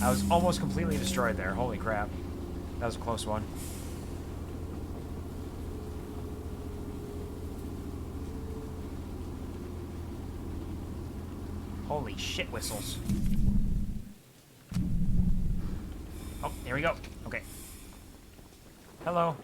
Speaker 3: I was almost completely destroyed there. Holy crap. That was a close one. Holy shit whistles. Oh, here we go. Okay. Hello.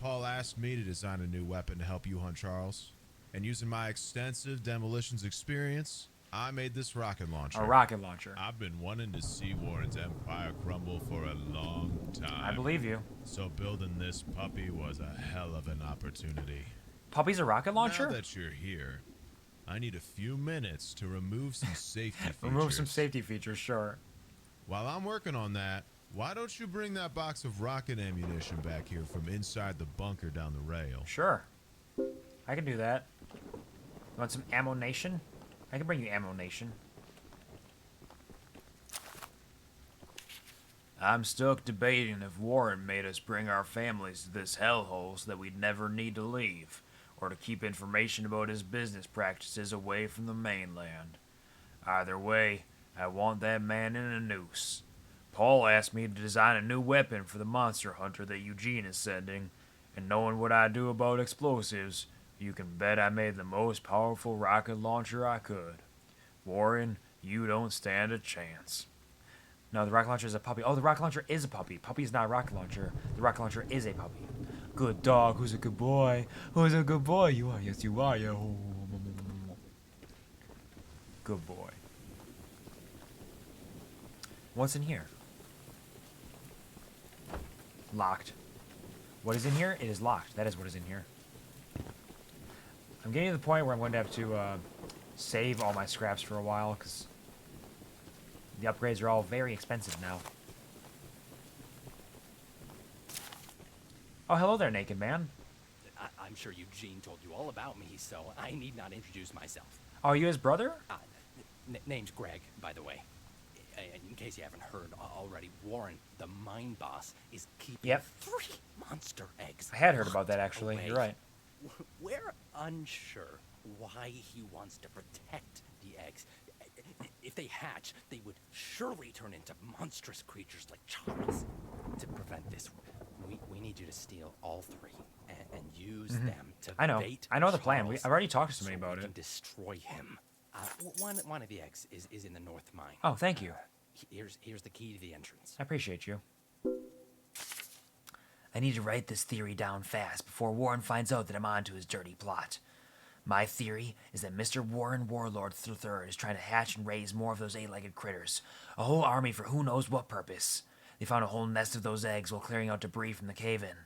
Speaker 13: Paul asked me to design a new weapon to help you hunt Charles. And using my extensive demolitions experience, I made this rocket launcher.
Speaker 3: A rocket launcher.
Speaker 13: I've been wanting to see Warren's empire crumble for a long time.
Speaker 3: I believe you.
Speaker 13: So building this puppy was a hell of an opportunity.
Speaker 3: Puppy's a rocket launcher?
Speaker 13: Now that you're here, I need a few minutes to remove some safety features.
Speaker 3: Remove some safety features, sure.
Speaker 13: While I'm working on that, why don't you bring that box of rocket ammunition back here from inside the bunker down the rail?
Speaker 3: Sure. I can do that. You want some ammo-nation? I can bring you ammo-nation. I'm stuck debating if Warren made us bring our families to this hellhole so that we'd never need to leave, or to keep information about his business practices away from the mainland. Either way, I want that man in a noose. Paul asked me to design a new weapon for the monster hunter that Eugene is sending, and knowing what I do about explosives, you can bet I made the most powerful rocket launcher I could. Warren, you don't stand a chance. No, the rocket launcher is a puppy. Oh, the rocket launcher is a puppy. Puppy is not a rocket launcher. The rocket launcher is a puppy. Good dog. Who's a good boy? Who's a good boy? You are. Yes, you are. Yeah. Good boy. What's in here? Locked. What is in here? It is locked. That is what is in here. I'm getting to the point where I'm going to have to save all my scraps for a while, because the upgrades are all very expensive now. Oh, hello there, naked man.
Speaker 14: I'm sure Eugene told you all about me, so I need not introduce myself.
Speaker 3: Oh, are you his brother?
Speaker 14: Name's Greg, by the way. In case you haven't heard already, Warren, the mine boss, is keeping 3 monster eggs.
Speaker 3: I had heard about that, actually.
Speaker 14: Away.
Speaker 3: You're right.
Speaker 14: We're unsure why he wants to protect the eggs. If they hatch, they would surely turn into monstrous creatures like Charles. To prevent this, we need you to steal all three and use them to
Speaker 3: I know.
Speaker 14: bait
Speaker 3: I know the plan.
Speaker 14: Charles
Speaker 3: I've already talked to somebody
Speaker 14: so
Speaker 3: about
Speaker 14: we
Speaker 3: it.
Speaker 14: can destroy him. One of the eggs is in the north mine.
Speaker 3: Oh, thank you.
Speaker 14: Here's the key to the entrance.
Speaker 3: I appreciate you.
Speaker 2: I need to write this theory down fast before Warren finds out that I'm onto his dirty plot. My theory is that Mr. Warren Warlord III is trying to hatch and raise more of those eight-legged critters. A whole army for who knows what purpose. They found a whole nest of those eggs while clearing out debris from the cave-in.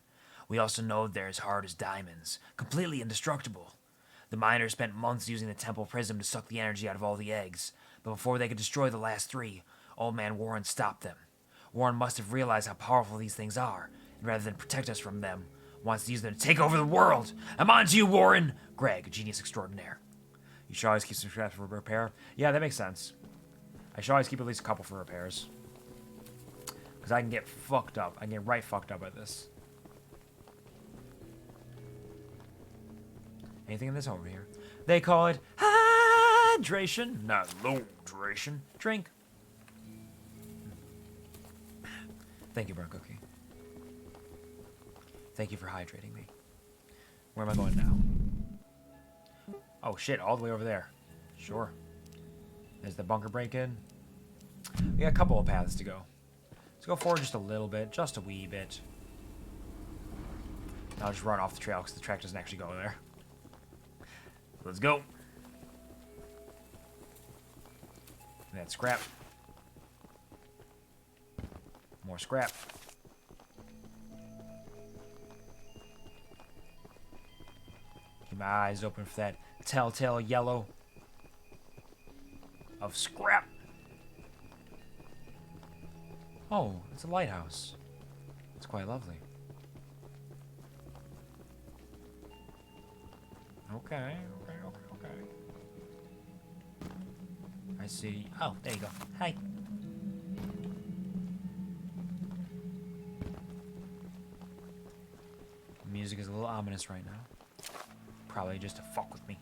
Speaker 2: We also know they're as hard as diamonds, completely indestructible. The miners spent months using the temple prism to suck the energy out of all the eggs, but before they could destroy the last three, Old Man Warren stopped them. Warren must have realized how powerful these things are, and rather than protect us from them, wants to use them to take over the world. I'm on to you, Warren! Greg, genius extraordinaire.
Speaker 3: You should always keep some scraps for repair. Yeah, that makes sense. I should always keep at least a couple for repairs. Because I can get fucked up. I can get right fucked up at this. Anything in this over here? They call it hydration, not low hydration. Drink. Thank you, Burn Cookie. Thank you for hydrating me. Where am I going now? Oh shit, all the way over there. Sure. There's the bunker break-in. We got a couple of paths to go. Let's go forward just a little bit, just a wee bit. I'll just run off the trail because the track doesn't actually go there. Let's go. And that's scrap. More scrap. Keep my eyes open for that telltale yellow of scrap. Oh, it's a lighthouse. It's quite lovely. Okay. I see. Oh, there you go. Hi. The music is a little ominous right now. Probably just to fuck with me.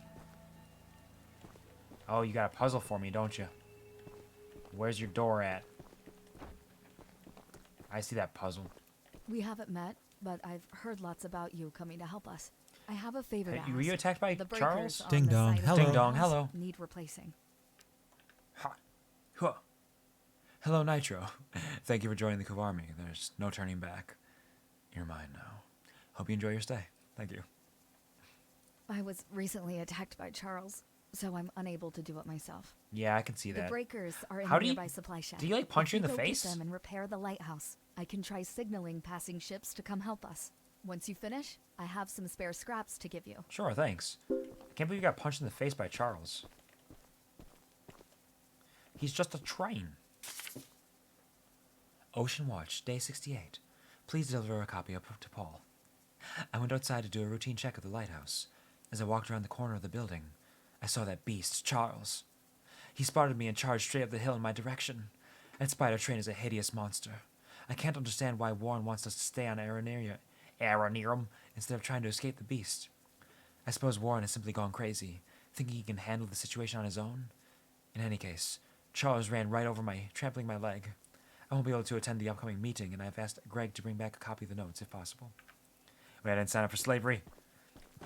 Speaker 3: Oh, you got a puzzle for me, don't you? Where's your door at? I see that puzzle.
Speaker 15: We haven't met, but I've heard lots about you coming to help us. I have a favor to ask.
Speaker 3: Were you attacked by
Speaker 15: the
Speaker 3: Charles?
Speaker 15: breakers on
Speaker 3: Ding
Speaker 15: the
Speaker 3: dong,
Speaker 15: side of
Speaker 3: hello.
Speaker 15: the
Speaker 3: Ding dong,
Speaker 15: house
Speaker 3: hello.
Speaker 15: Need replacing.
Speaker 3: Huh. Hello, Nitro. Thank you for joining the Kuv Army. There's no turning back. You're mine now. Hope you enjoy your stay. Thank you.
Speaker 15: I was recently attacked by Charles, so I'm unable to do it myself.
Speaker 3: Yeah, I can see
Speaker 15: The
Speaker 3: that.
Speaker 15: breakers are in
Speaker 3: How
Speaker 15: the
Speaker 3: do you-
Speaker 15: nearby supply shack.
Speaker 3: do you, like, punch
Speaker 15: If
Speaker 3: you in the
Speaker 15: go
Speaker 3: face?
Speaker 15: Get them and repair the lighthouse. I can try signaling passing ships to come help us. Once you finish, I have some spare scraps to give you.
Speaker 3: Sure, thanks. I can't believe you got punched in the face by Charles. He's just a train. Ocean Watch, Day 68. Please deliver a copy up to Paul. I went outside to do a routine check of the lighthouse. As I walked around the corner of the building, I saw that beast, Charles. He spotted me and charged straight up the hill in my direction. That spider train is a hideous monster. I can't understand why Warren wants us to stay on Aranerum instead of trying to escape the beast. I suppose Warren has simply gone crazy, thinking he can handle the situation on his own. In any case, Charles ran right over trampling my leg. I won't be able to attend the upcoming meeting, and I've asked Greg to bring back a copy of the notes if possible. Wait, I didn't sign up for slavery.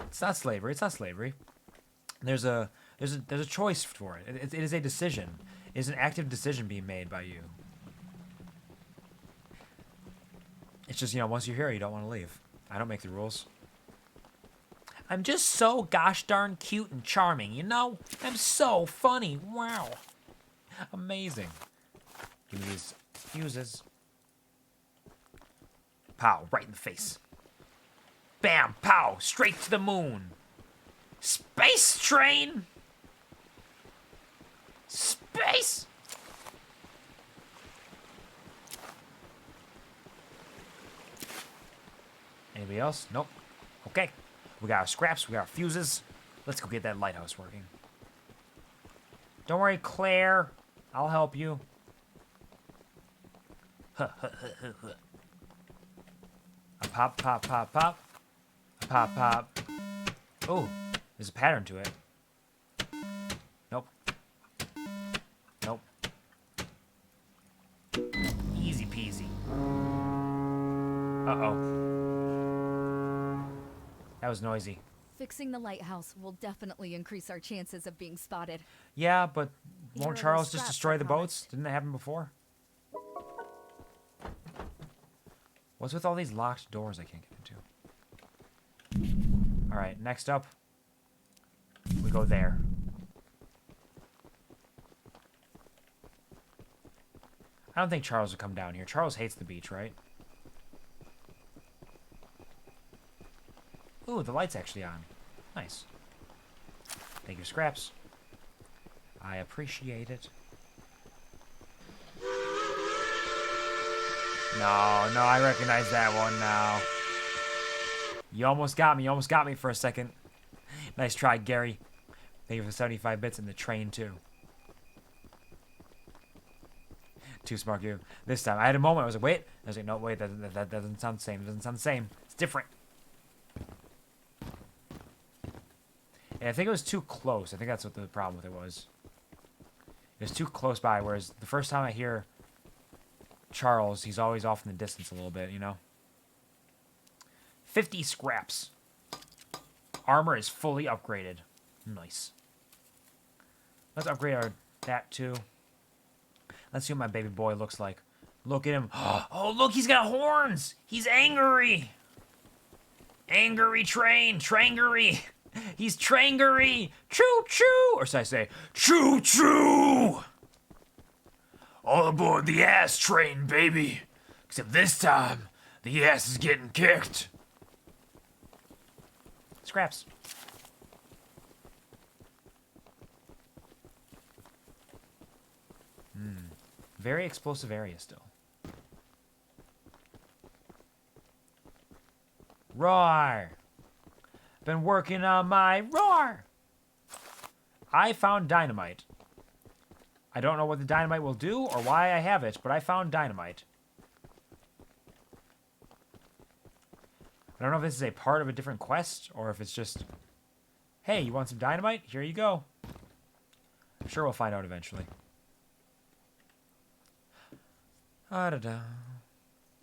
Speaker 3: It's not slavery. It's not slavery. There's a choice for it. It is a decision. It is an active decision being made by you. It's just, once you're here, you don't want to leave. I don't make the rules. I'm just so gosh darn cute and charming, I'm so funny. Wow. Amazing. Give me these fuses. Pow, right in the face. Bam, pow, straight to the moon. Space train! Space! Anybody else? Nope. Okay. We got our scraps, we got our fuses. Let's go get that lighthouse working. Don't worry, Claire. I'll help you. A pop, pop, pop, pop. A pop, pop. Oh, there's a pattern to it. Uh-oh. That was noisy.
Speaker 15: Fixing the lighthouse will definitely increase our chances of being spotted.
Speaker 3: Yeah, but
Speaker 15: Here are
Speaker 3: won't
Speaker 15: those
Speaker 3: Charles just
Speaker 15: scraps
Speaker 3: destroy
Speaker 15: I
Speaker 3: the boats?
Speaker 15: promised.
Speaker 3: Didn't that happen before? What's with all these locked doors I can't get into? Alright, next up, we go there. I don't think Charles would come down here. Charles hates the beach, right? Ooh, the light's actually on. Nice. Thank you, Scraps. I appreciate it. No, I recognize that one now. You almost got me for a second. Nice try, Gary. Thank you for 75 bits in the train, too. Too smart, you. This time, I had a moment, I was like, wait. I was like, no, wait, that doesn't sound the same. It doesn't sound the same. It's different. And I think it was too close. I think that's what the problem with it was. It was too close by, whereas the first time I hear Charles, he's always off in the distance a little bit, you know? 50 scraps. Armor is fully upgraded. Nice. Let's upgrade our that too. Let's see what my baby boy looks like. Look at him. Oh, look, he's got horns. He's angry. Angry train. Trangery. He's Trangery. Choo-choo. Or should I say, choo-choo. All aboard the ass train, baby. Except this time, the ass is getting kicked. Scraps. Very explosive area still. Roar! Been working on my roar! I found dynamite. I don't know what the dynamite will do or why I have it, but I found dynamite. I don't know if this is a part of a different quest or if it's just, hey, you want some dynamite? Here you go. I'm sure we'll find out eventually. Da-da-da.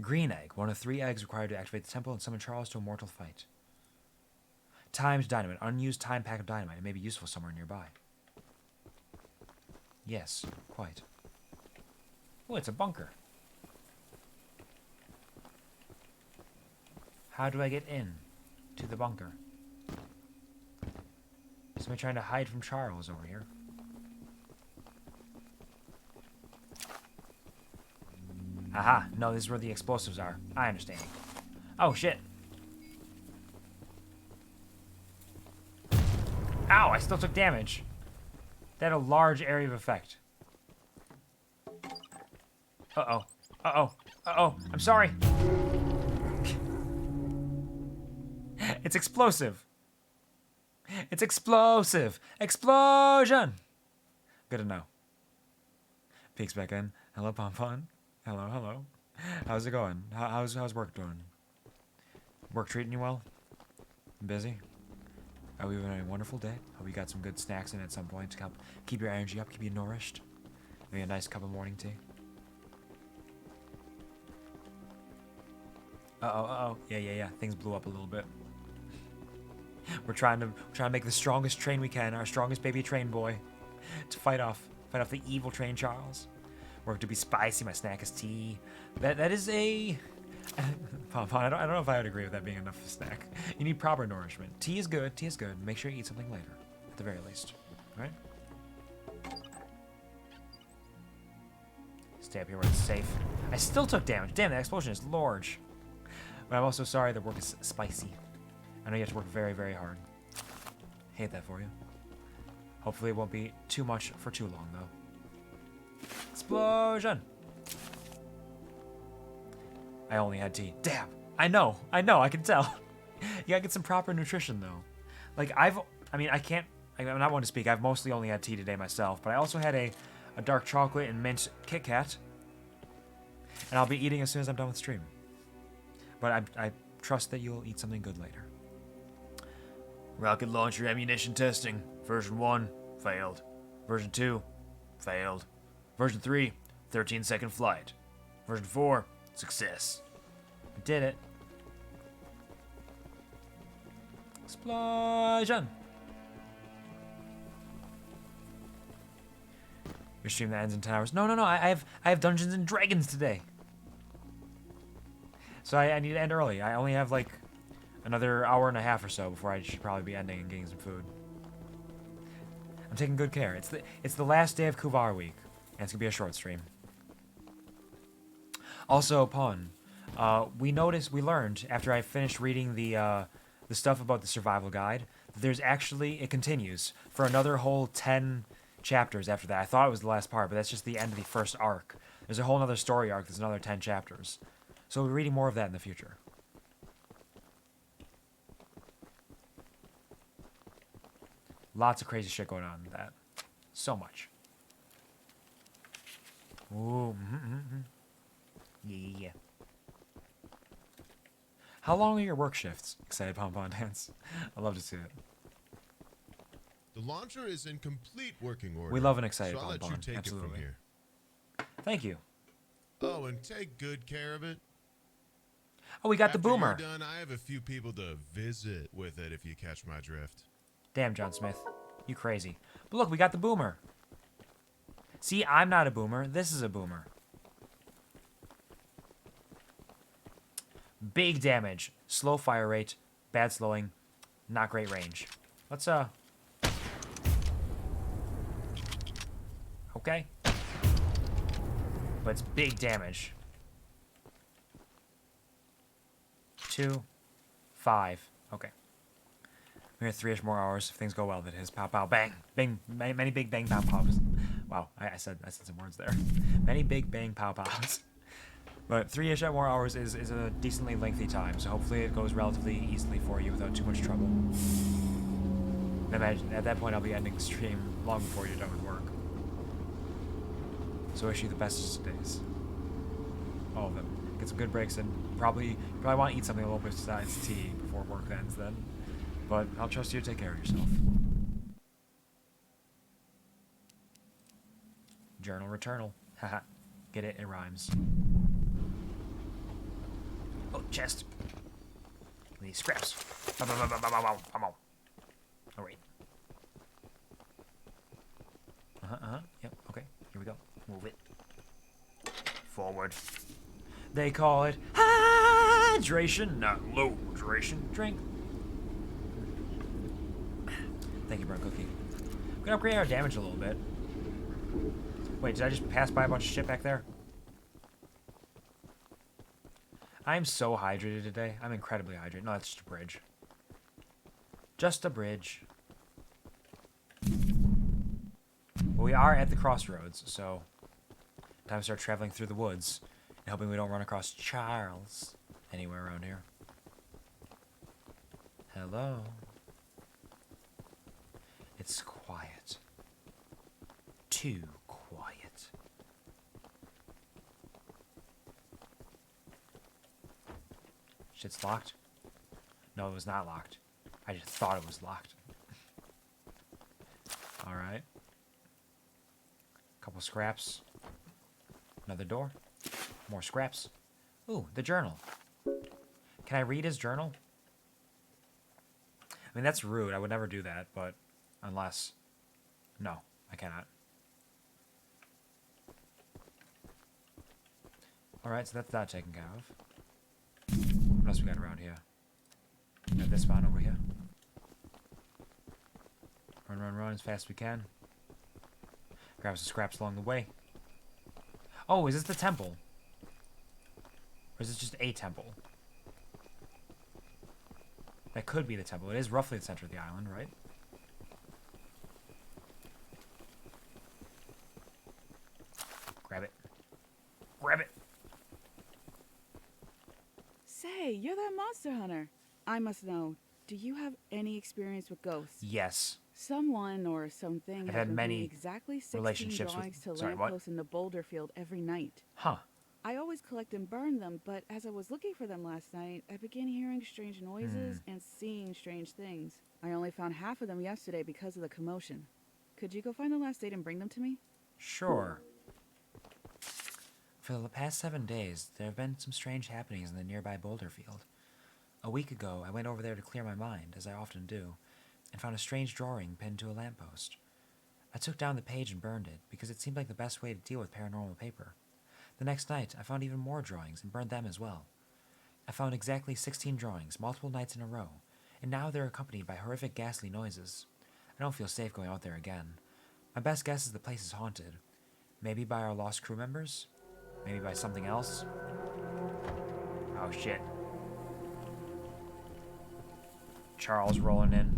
Speaker 3: Green egg. One of 3 eggs required to activate the temple and summon Charles to a mortal fight. Times dynamite. Unused time pack of dynamite. It may be useful somewhere nearby. Yes, quite. Oh, it's a bunker. How do I get in to the bunker? Somebody trying to hide from Charles over here. Aha, no, this is where the explosives are. I understand. Oh, shit. Ow, I still took damage. That had a large area of effect. Uh-oh. Uh-oh. Uh-oh. I'm sorry. It's explosive. It's explosive. Explosion. Good to know. Peeks back in. Hello, Pompon. Hello, hello. How's it going? How's work doing? Work treating you well? Busy? Are we having a wonderful day? Hope you got some good snacks in at some point to help keep your energy up, keep you nourished. Maybe a nice cup of morning tea. Uh-oh. Yeah. Things blew up a little bit. We're trying to make the strongest train we can, our strongest baby train boy, to fight off the evil train Charles. Work to be spicy. My snack is tea. That is a. Pompon, I don't know if I would agree with that being enough of a snack. You need proper nourishment. Tea is good. Tea is good. Make sure you eat something later, at the very least. All right. Stay up here where it's safe. I still took damage. Damn, that explosion is large. But I'm also sorry the work is spicy. I know you have to work very, very hard. Hate that for you. Hopefully it won't be too much for too long, though. Explosion! I only had tea. Damn! I know, I can tell. You gotta get some proper nutrition, though. Like, I'm not one to speak. I've mostly only had tea today myself, but I also had a dark chocolate and mint Kit Kat. And I'll be eating as soon as I'm done with stream. But I trust that you'll eat something good later. Rocket launcher ammunition testing. Version 1, failed. Version 2, failed. Version 3, 13-second flight. Version 4, success. I did it. Explosion! Your stream that ends in 10 hours. No, I have Dungeons and Dragons today. So I need to end early. I only have like another hour and a half or so before I should probably be ending and getting some food. I'm taking good care. It's the last day of Kuvar week, and it's gonna be a short stream. Also, Pawn, we learned after I finished reading the stuff about the survival guide that there's actually, it continues for another whole 10 chapters after that. I thought it was the last part, but that's just the end of the first arc. There's a whole other story arc. There's another 10 chapters. So we'll be reading more of that in the future. Lots of crazy shit going on in that. So much. Ooh. Yeah. How long are your work shifts? Excited Pom-Pom Dance. I love to see it.
Speaker 13: The launcher is in complete working order.
Speaker 3: We love an excited
Speaker 13: so I'll let you
Speaker 3: Pom-Pom.
Speaker 13: take
Speaker 3: Absolutely.
Speaker 13: it from here.
Speaker 3: Thank you.
Speaker 13: Oh, and take good care of it.
Speaker 3: Oh, we got the
Speaker 13: After
Speaker 3: boomer.
Speaker 13: You're done, I have a few people to visit with it if you catch my drift.
Speaker 3: Damn, John Smith. You crazy. But look, we got the boomer. See, I'm not a boomer. This is a boomer. Big damage. Slow fire rate. Bad slowing. Not great range. Let's, okay. But it's big damage. 2, 5. Okay. We have 3-ish more hours if things go well. That is pow pow bang bang many big bang pow pows. Wow, I said some words there. Many big bang pow pows. But 3-ish more hours is a decently lengthy time, so hopefully it goes relatively easily for you without too much trouble. Imagine at that point I'll be ending the stream long before you're done with work. So wish you the best of days. All of them. Get some good breaks and probably want to eat something a little bit besides tea before work ends then. But I'll trust you to take care of yourself. Journal returnal. Haha. Get it? It rhymes. Oh, chest. These scraps. Oh, wait. Yep, okay. Here we go. Move it. Forward. They call it hydration, not low hydration. Drink. Thank you, Burn Cookie. We're gonna upgrade our damage a little bit. Wait, did I just pass by a bunch of shit back there? I'm so hydrated today. I'm incredibly hydrated. No, that's just a bridge. Just a bridge. Well, we are at the crossroads, so time to start traveling through the woods and hoping we don't run across Charles anywhere around here. Hello. It's quiet. Too quiet. Shit's locked? No, it was not locked. I just thought it was locked. Alright. Couple scraps. Another door. More scraps. Ooh, the journal. Can I read his journal? I mean, that's rude. I would never do that, but unless... No, I cannot. Alright, so that's that taken care of. What else we got around here? Got this spot over here. Run, run, run as fast as we can. Grab some scraps along the way. Oh, is this the temple? Or is this just a temple? That could be the temple. It is roughly the center of the island, right? Grab it. Grab it!
Speaker 16: Say, you're that monster hunter. I must know, do you have any experience with ghosts?
Speaker 3: Yes.
Speaker 16: Someone or something
Speaker 3: I've
Speaker 16: has
Speaker 3: had
Speaker 16: been
Speaker 3: many
Speaker 16: doing exactly 16
Speaker 3: relationships
Speaker 16: drawings
Speaker 3: with...
Speaker 16: to
Speaker 3: Sorry, what?
Speaker 16: lampposts in the boulder field every night.
Speaker 3: Huh.
Speaker 16: I always collect and burn them, but as I was looking for them last night, I began hearing strange noises and seeing strange things. I only found half of them yesterday because of the commotion. Could you go find the last date and bring them to me?
Speaker 3: Sure. For the past 7 days, there have been some strange happenings in the nearby boulder field.
Speaker 1: A week ago, I went over there to clear my mind, as I often do, and found a strange drawing pinned to a lamppost. I took down the page and burned it, because it seemed like the best way to deal with paranormal paper. The next night, I found even more drawings and burned them as well. I found exactly 16 drawings, multiple nights in a row, and now they're accompanied by horrific ghastly noises. I don't feel safe going out there again. My best guess is the place is haunted. Maybe by our lost crew members? Maybe by something else? Oh shit. Charles rolling in.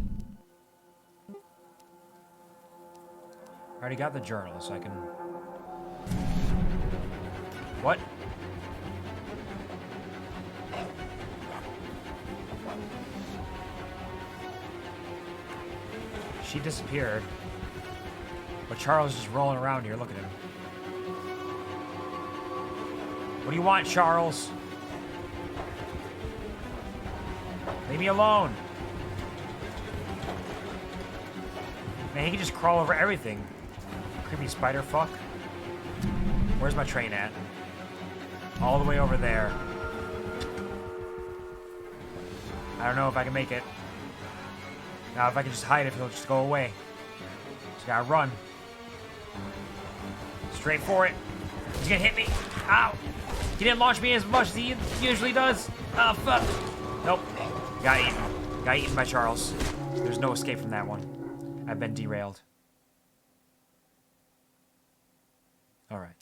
Speaker 1: I already got the journal, so I can... What? She disappeared. But Charles is just rolling around here. Look at him. What do you want, Charles? Leave me alone. Man, he can just crawl over everything. Creepy spider fuck. Where's my train at? All the way over there. I don't know if I can make it. Now, if I can just hide it, he'll just go away. Just gotta run. Straight for it. He's gonna hit me. Ow! He didn't launch me as much as he usually does. Oh, fuck. Nope. Got eaten. Got eaten by Charles. There's no escape from that one. I've been derailed. Alright.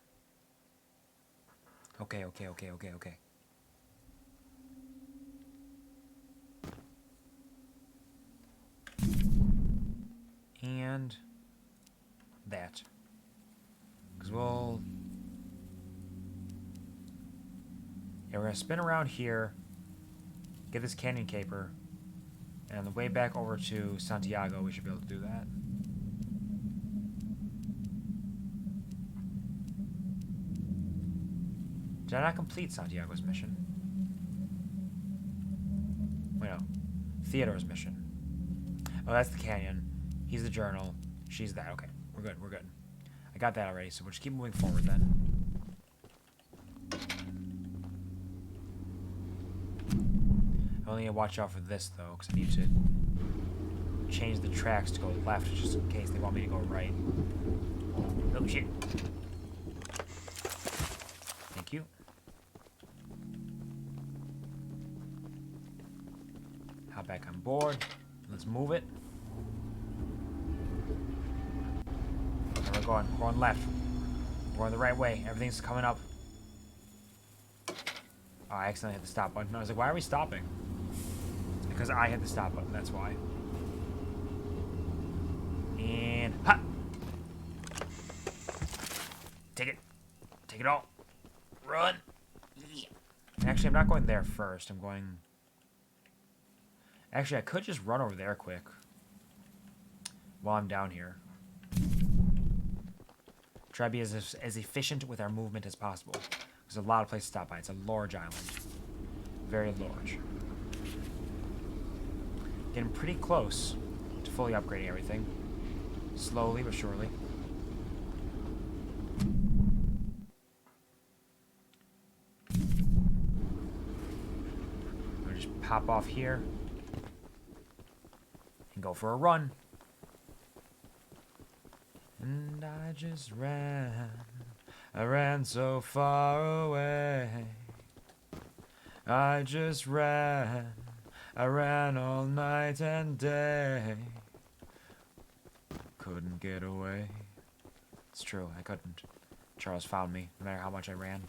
Speaker 1: Okay. And that. Because we'll... Yeah, we're going to spin around here, get this canyon caper, and on the way back over to Santiago, we should be able to do that. Did I not complete Santiago's mission? Wait, no. Theodore's mission. Oh, that's the canyon. He's the journal. She's that. Okay, we're good. I got that already, so we'll just keep moving forward then. I only need to watch out for this, though, because I need to change the tracks to go left, just in case they want me to go right. Oh, shit. Thank you. Hop back on board. Let's move it. Okay, we're going left. We're going the right way. Everything's coming up. Oh, I accidentally hit the stop button. I was like, why are we stopping? It's because I hit the stop button, that's why. And ha! Take it. Take it all. Run. Yeah. Actually, I'm not going there first. I'm going... Actually, I could just run over there quick while I'm down here. Try to be as efficient with our movement as possible. There's a lot of places to stop by. It's a large island. Very large. Getting pretty close to fully upgrading everything. Slowly but surely. We'll just pop off here. And go for a run. And I just ran. I ran so far away. I just ran. I ran all night and day. Couldn't get away. It's true, I couldn't. Charles found me, no matter how much I ran.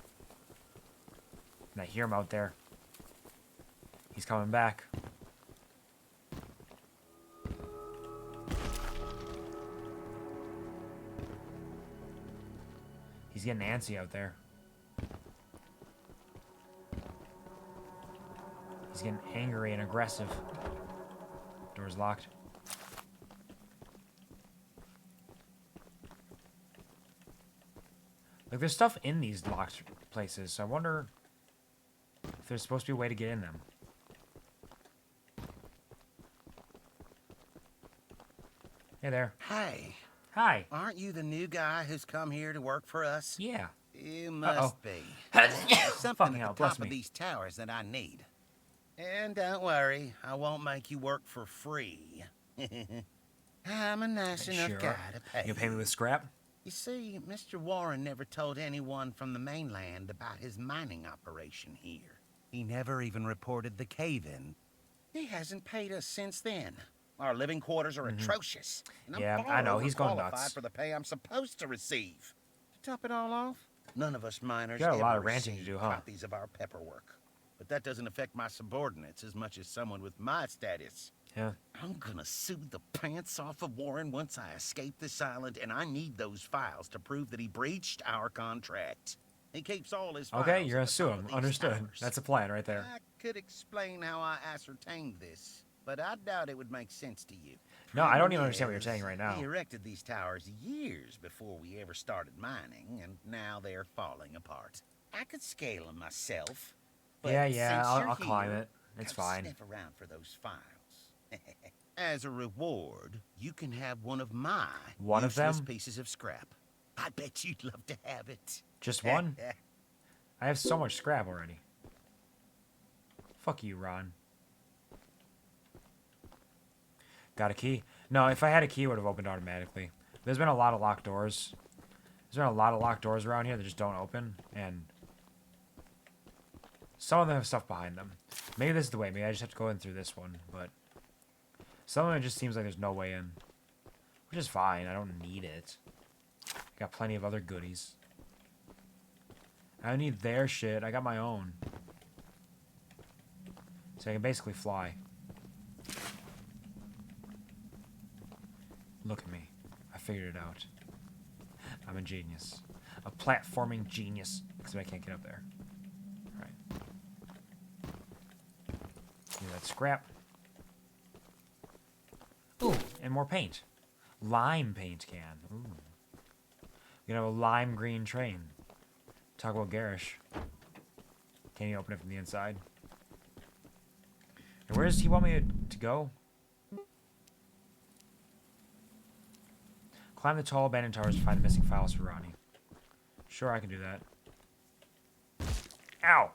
Speaker 1: And I hear him out there. He's coming back. He's getting antsy out there. He's getting angry and aggressive. Door's locked. Like, there's stuff in these locked places, so I wonder if there's supposed to be a way to get in them. Hey there.
Speaker 17: Hey.
Speaker 1: Hi.
Speaker 17: Aren't you the new guy who's come here to work for us?
Speaker 1: Yeah.
Speaker 17: You must be.
Speaker 1: Fucking
Speaker 17: There's something
Speaker 1: hell,
Speaker 17: at the
Speaker 1: bless
Speaker 17: top of
Speaker 1: me.
Speaker 17: these towers that I need. And don't worry, I won't make you work for free. I'm a nice enough
Speaker 3: Sure.
Speaker 17: guy to pay.
Speaker 3: You pay me with scrap?
Speaker 17: You see, Mr. Warren never told anyone from the mainland about his mining operation here. He never even reported the cave-in. He hasn't paid us since then. Our living quarters are atrocious. And I'm
Speaker 3: Yeah,
Speaker 17: far
Speaker 3: I know, he's going
Speaker 17: overqualified
Speaker 3: nuts.
Speaker 17: for the pay I'm supposed to receive. To top it all off, none of us miners
Speaker 3: You got a lot
Speaker 17: ever
Speaker 3: of ranting to
Speaker 17: receive
Speaker 3: do, huh?
Speaker 17: copies of our paperwork. But that doesn't affect my subordinates as much as someone with my status.
Speaker 3: Yeah.
Speaker 17: I'm gonna sue the pants off of Warren once I escape this island, and I need those files to prove that he breached our contract. He keeps all his files.
Speaker 3: Okay, you're
Speaker 17: at
Speaker 3: gonna
Speaker 17: the
Speaker 3: sue
Speaker 17: top
Speaker 3: him.
Speaker 17: of these
Speaker 3: Understood.
Speaker 17: towers.
Speaker 3: That's a plan right there.
Speaker 17: I could explain how I ascertained this, but I doubt it would make sense to you.
Speaker 3: No, I don't even
Speaker 17: Problem
Speaker 3: understand what you're
Speaker 17: is,
Speaker 3: saying right now.
Speaker 17: We erected these towers years before we ever started mining, and now they're falling apart. I could scale them myself. But
Speaker 3: Yeah,
Speaker 17: since
Speaker 3: I'll
Speaker 17: you're
Speaker 3: climb
Speaker 17: here,
Speaker 3: it. It's
Speaker 17: go
Speaker 3: fine.
Speaker 17: Sniff around for those files. As a reward, you can have one of my
Speaker 3: One of
Speaker 17: useless
Speaker 3: them?
Speaker 17: pieces of scrap. I bet you'd love to have it.
Speaker 3: Just one? I have so much scrap already. Fuck you, Ron. Got a key? No, if I had a key, it would have opened automatically. There's been a lot of locked doors. There's been a lot of locked doors around here that just don't open, and some of them have stuff behind them. Maybe this is the way. Maybe I just have to go in through this one, but some of it just seems like there's no way in. Which is fine. I don't need it. Got plenty of other goodies. I don't need their shit. I got my own. So I can basically fly. Look at me. I figured it out. I'm a genius. A platforming genius. Because I can't get up there. Alright. Give me that scrap. Ooh, and more paint. Lime paint can. Ooh. You have a lime green train. Talk about garish. Can you open it from the inside? And where does he want me to go? Climb the tall abandoned towers to find the missing files for Ronnie. Sure, I can do that. Ow!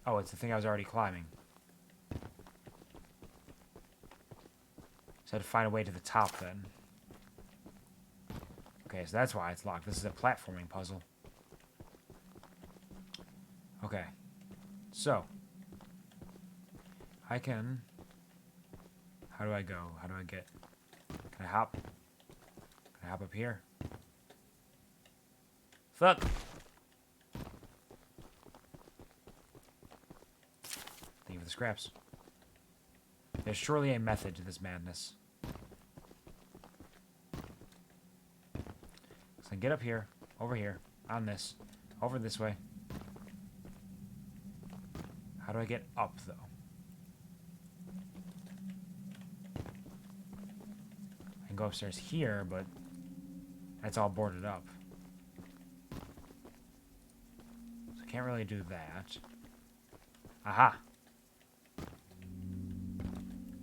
Speaker 3: Oh, it's the thing I was already climbing. So I had to find a way to the top then. Okay, so that's why it's locked. This is a platforming puzzle. Okay. So. I can... How do I go? How do I get... Can I hop? Can I hop up here? Fuck! Thank you for the scraps. There's surely a method to this madness. So I can get up here, over here, on this, over this way. How do I get up, though? I can go upstairs here, but that's all boarded up. So I can't really do that. Aha!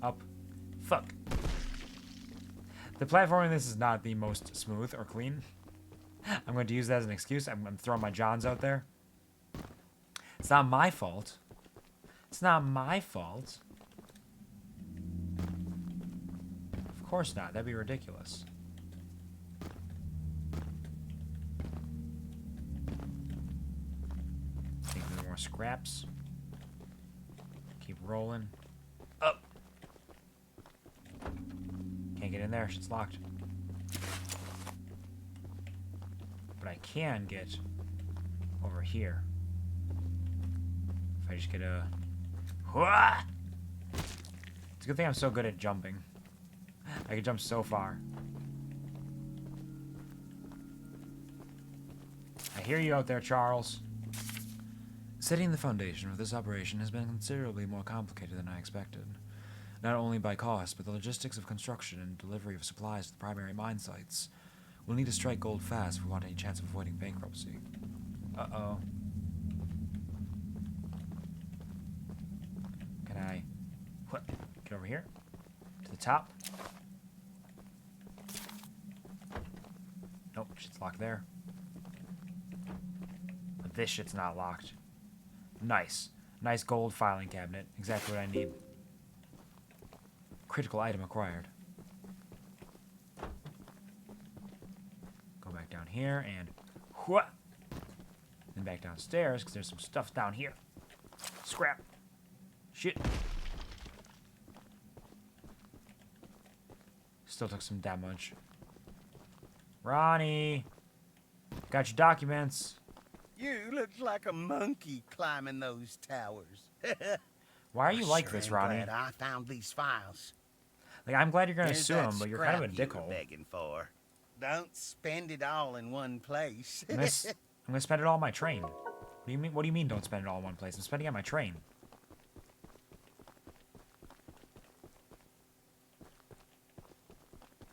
Speaker 3: Up. Fuck. The platforming in this is not the most smooth or clean. I'm going to use that as an excuse. I'm throwing my Johns out there. It's not my fault. It's not my fault. Of course not. That'd be ridiculous. Take a little more scraps. Keep rolling. Up. Can't get in there. Shit's locked. But I can get over here. If I just get a... It's a good thing I'm so good at jumping. I can jump so far. I hear you out there, Charles. Setting the foundation for this operation has been considerably more complicated than I expected. Not only by cost, but the logistics of construction and delivery of supplies to the primary mine sites. We'll need to strike gold fast if we want any chance of avoiding bankruptcy. Uh-oh. Can I... What? Get over here? To the top? Nope, shit's locked there. this shit's not locked. Nice. Nice gold filing cabinet. Exactly what I need. Critical item acquired. Go back down here and... Whoa! Then back downstairs, because there's some stuff down here. Scrap. Shit. Still took some damage. Ronnie! Got your documents.
Speaker 17: You look like a monkey climbing those towers.
Speaker 3: Why are you like this, Ronnie?
Speaker 17: Glad I found these files.
Speaker 3: Like, I'm glad you're gonna
Speaker 17: There's
Speaker 3: sue
Speaker 17: that
Speaker 3: him, but you're kind of a
Speaker 17: scrap you were
Speaker 3: dickhole.
Speaker 17: begging for. Don't spend it all in one place.
Speaker 3: I'm gonna spend it all on my train. What do you mean? What do you mean? Don't spend it all in one place? I'm spending it on my train.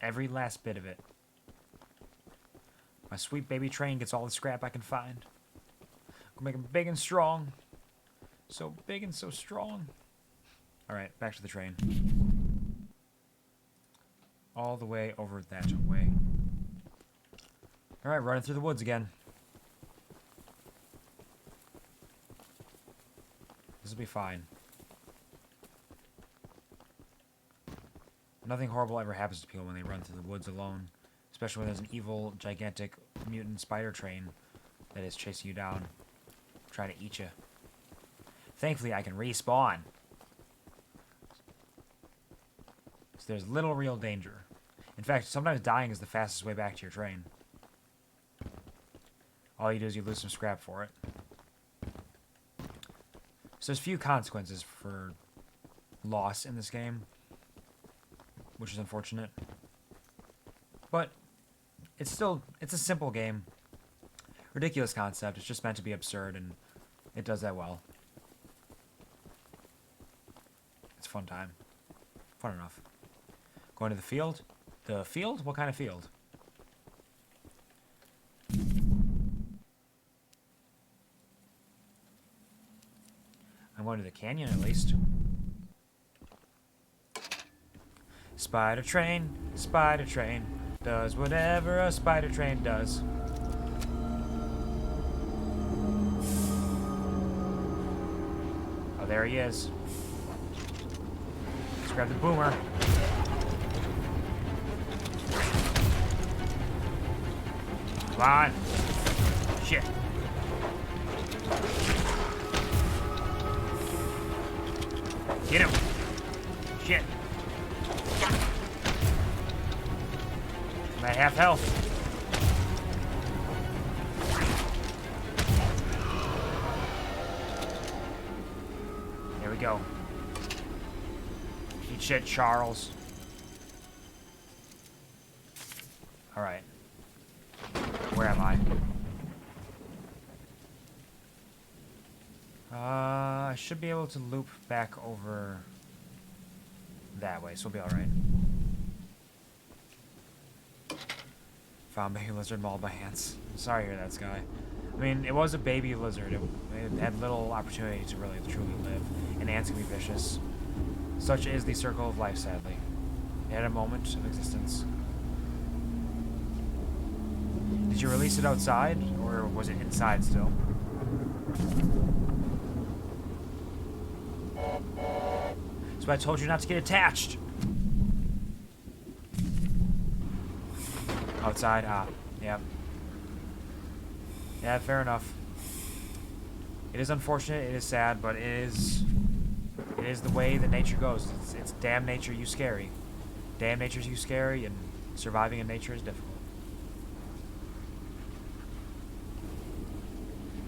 Speaker 3: Every last bit of it. My sweet baby train gets all the scrap I can find. I'll make him big and strong. So big and so strong. Alright, back to the train. All the way over that way. Alright, running through the woods again. This will be fine. Nothing horrible ever happens to people when they run through the woods alone. Especially when there's an evil, gigantic, mutant spider train that is chasing you down. Trying to eat you. Thankfully, I can respawn. So there's little real danger. In fact, sometimes dying is the fastest way back to your train. All you do is you lose some scrap for it. So there's few consequences for loss in this game, which is unfortunate. But it's a simple game. Ridiculous concept. It's just meant to be absurd, and it does that well. It's a fun time. Fun enough. Going to the field? The field? What kind of field? I'm going to the canyon, at least. Spider train, does whatever a spider train does. Oh, there he is. Let's grab the boomer. Come on. Shit. Get him. Shit. I'm at half health. There we go. Eat shit, Charles. Alright. Where am I? I should be able to loop back over that way, so we'll be alright. Found baby lizard mauled by ants. I'm sorry to hear that, Sky. I mean, it was a baby lizard. It had little opportunity to really truly live, and ants can be vicious. Such is the circle of life, sadly. It had a moment of existence. Did you release it outside, or was it inside still? That's why I told you not to get attached. Outside? Ah, yeah. Yeah, fair enough. It is unfortunate, it is sad, but it is the way that nature goes. It's damn nature you scary. Damn nature's you scary, and surviving in nature is difficult.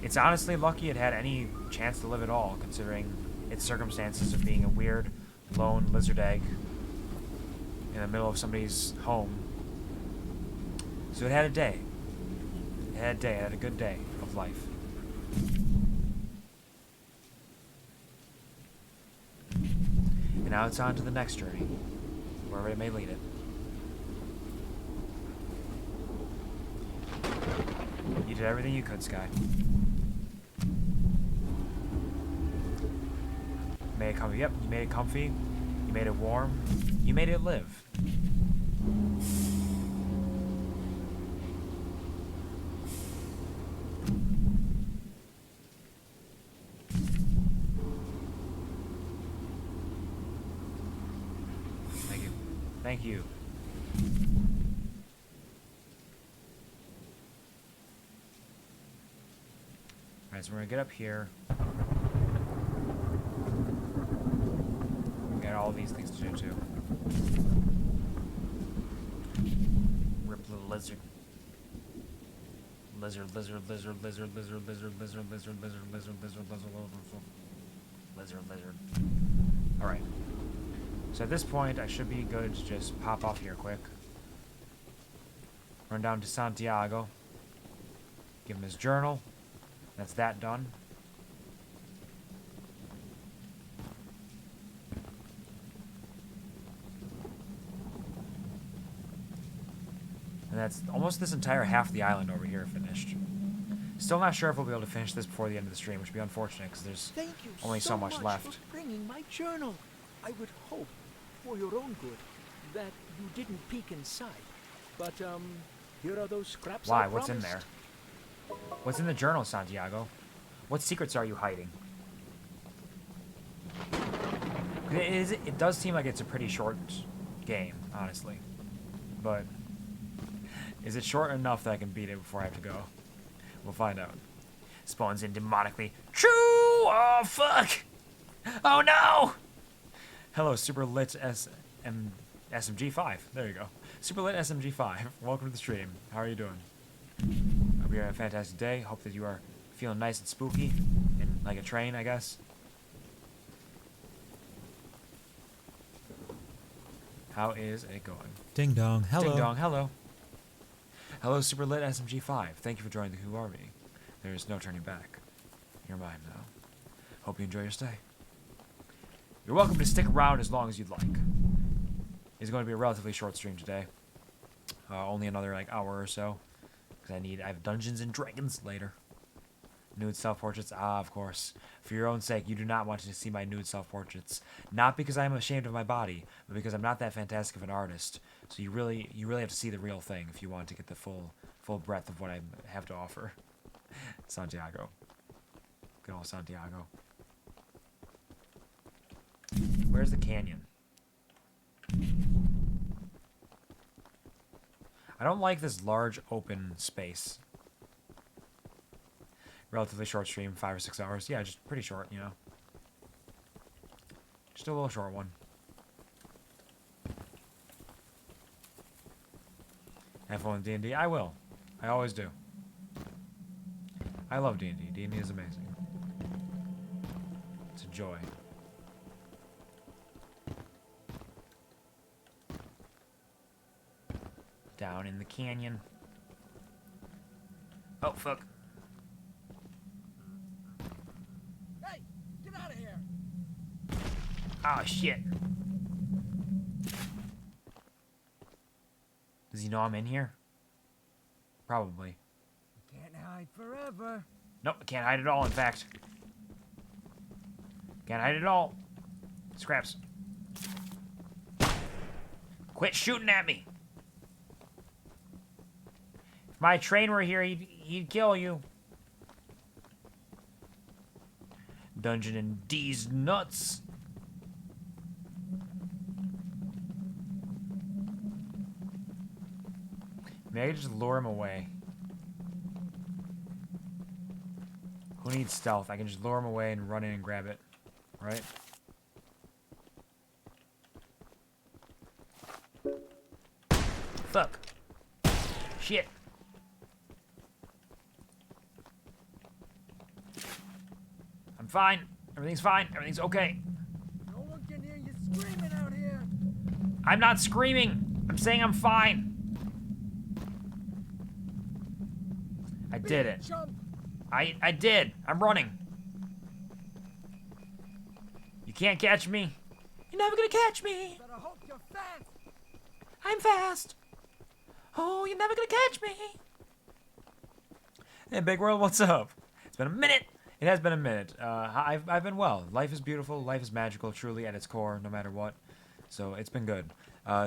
Speaker 3: It's honestly lucky it had any chance to live at all, considering its circumstances of being a weird, lone lizard egg in the middle of somebody's home. So it had a day. It had a day. It had a good day of life. And now it's on to the next journey, wherever it may lead it. You did everything you could, Sky. You made it comfy. Yep, you made it comfy. You made it warm. You made it live. Thank you. Alright, so we're gonna get up here. We got all these things to do too. Rip little lizard. Lizard. Alright. So at this point, I should be good to just pop off here quick. Run down to Santiago. Give him his journal. That's that done. And that's almost this entire half of the island over here finished. Still not sure if we'll be able to finish this before the end of the stream, which would be unfortunate because there's only so much left.
Speaker 18: For bringing my journal. I would hope, for your own good, that you didn't peek inside. But here are those scraps.
Speaker 3: Why?
Speaker 18: I
Speaker 3: What's in there? What's in the journal, Santiago? What secrets are you hiding? It does seem like it's a pretty short game, honestly. But is it short enough that I can beat it before I have to go? We'll find out. Spawns in demonically. Choo! Oh, fuck! Oh, no! Hello, Super Lit SMG5. There you go. Super Lit SMG5. Welcome to the stream. How are you doing? Hope you're having a fantastic day. Hope that you are feeling nice and spooky. And like a train, I guess. How is it going?
Speaker 1: Ding dong. Hello.
Speaker 3: Ding dong. Hello. Hello, Super Lit SMG5. Thank you for joining the QuvarTV. There is no turning back. You're mine now. Hope you enjoy your stay. You're welcome to stick around as long as you'd like. It's going to be a relatively short stream today. Only another hour or so. Because I have Dungeons and Dragons later. Nude self-portraits? Ah, of course. For your own sake, you do not want to see my nude self-portraits. Not because I'm ashamed of my body, but because I'm not that fantastic of an artist. So you really have to see the real thing if you want to get the full breadth of what I have to offer. Santiago. Good old Santiago. Where's the canyon? I don't like this large open space. Relatively short stream, 5 or 6 hours. Yeah, just pretty short, you know. Just a little short one. Have fun with D&D? I will. I always do. I love D&D. D&D is amazing. It's a joy. Down in the canyon. Oh, fuck.
Speaker 18: Hey, get out of here!
Speaker 3: Oh, shit. Does he know I'm in here? Probably.
Speaker 18: Can't hide forever.
Speaker 3: Nope, I can't hide at all, in fact. Can't hide at all. Scraps. Quit shooting at me. If my train were here, he'd kill you. Dungeon and D's nuts. Maybe I could just lure him away. Who needs stealth? I can just lure him away and run in and grab it. Right? Fuck. Shit. I'm fine. Everything's fine. Everything's okay.
Speaker 18: No one can hear you screaming out here.
Speaker 3: I'm not screaming. I'm saying I'm fine. I did it. I did. I'm running. You can't catch me. You're never gonna catch me.
Speaker 18: Better hope you're fast.
Speaker 3: I'm fast. Oh, you're never gonna catch me. Hey, Big World, what's up? It's been a minute. It has been a minute. I've been well. Life is beautiful. Life is magical, truly at its core, no matter what. So it's been good.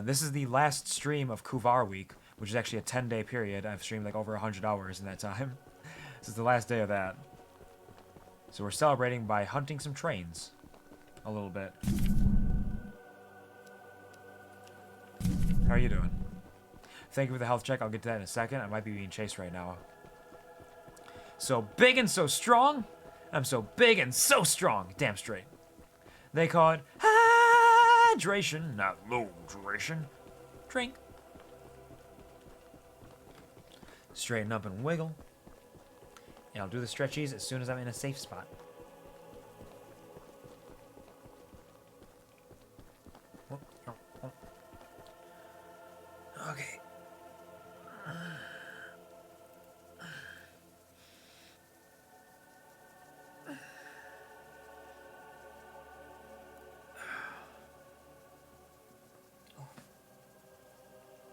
Speaker 3: This is the last stream of Kuvar Week, which is actually a 10-day period. I've streamed over 100 hours in that time. This is the last day of that. So we're celebrating by hunting some trains. A little bit. are you doing? Thank you for the health check. I'll get to that in a second. I might be being chased right now. So big and so strong. I'm so big and so strong. Damn straight. They call it hydration, not low duration. Drink. Straighten up and wiggle. And I'll do the stretchies as soon as I'm in a safe spot. Okay.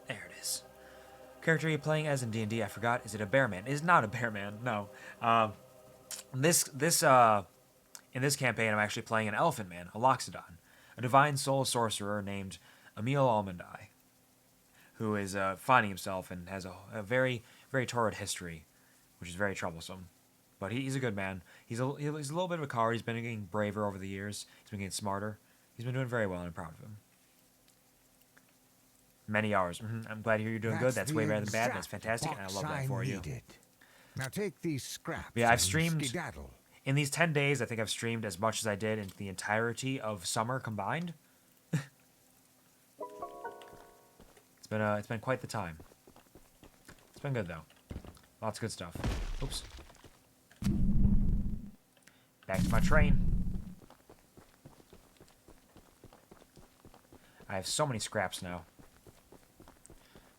Speaker 3: There it is. Character you're playing as in D&D, I forgot. Is it a bear man? It is not a bear man. No. In this campaign, I'm actually playing an elephant man, a loxodon, a divine soul sorcerer named Emil Almondai, who is finding himself and has a very, very torrid history, which is very troublesome. But he's a good man. He's a little bit of a coward. He's been getting braver over the years. He's been getting smarter. He's been doing very well, and I'm proud of him. Many hours. I'm glad to hear you're doing good. That's way better than bad. That's fantastic, and I love that for you.
Speaker 12: Now take these scraps.
Speaker 3: Yeah, I've
Speaker 12: and
Speaker 3: streamed
Speaker 12: skedaddle.
Speaker 3: in these 10 days. I think I've streamed as much as I did in the entirety of summer combined. It's been quite the time. It's been good though. Lots of good stuff. Oops. Back to my train. I have so many scraps now.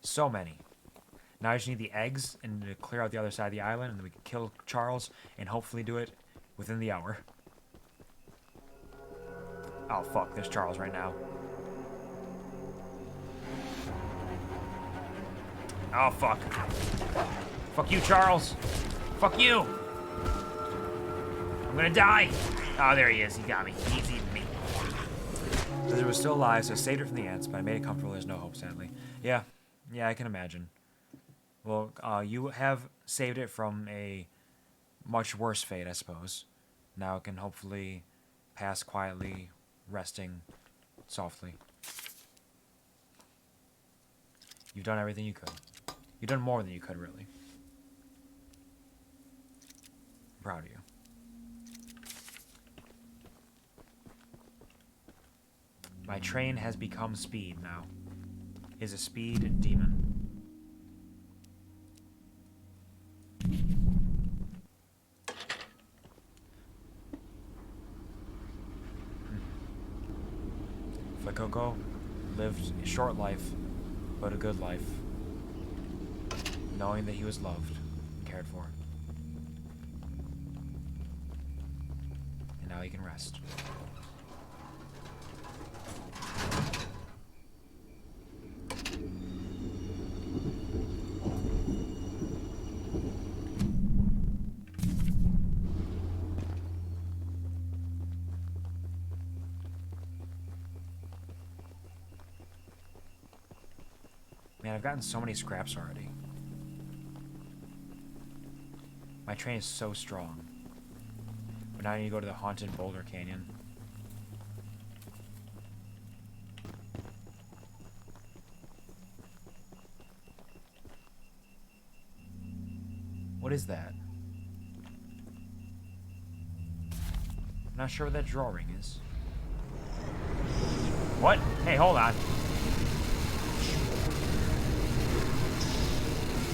Speaker 3: So many. Now I just need the eggs and to clear out the other side of the island, and then we can kill Charles and hopefully do it within the hour. Oh fuck, there's Charles right now. Oh fuck. Fuck you, Charles. Fuck you. I'm gonna die. Oh, there he is. He got me. He's eating me. Lizard was still alive, so I saved it from the ants, but I made it comfortable. There's no hope, sadly. Yeah, I can imagine. Well, you have saved it from a much worse fate, I suppose. Now it can hopefully pass quietly, resting softly. You've done everything you could. You've done more than you could, really. I'm proud of you. My train has become speed now. Is a speed demon. Flicoco lived a short life, but a good life, knowing that he was loved and cared for. And now he can rest. Man, I've gotten so many scraps already. My train is so strong. But now I need to go to the haunted Boulder Canyon. What is that? I'm not sure what that drawing is. What? Hey, hold on.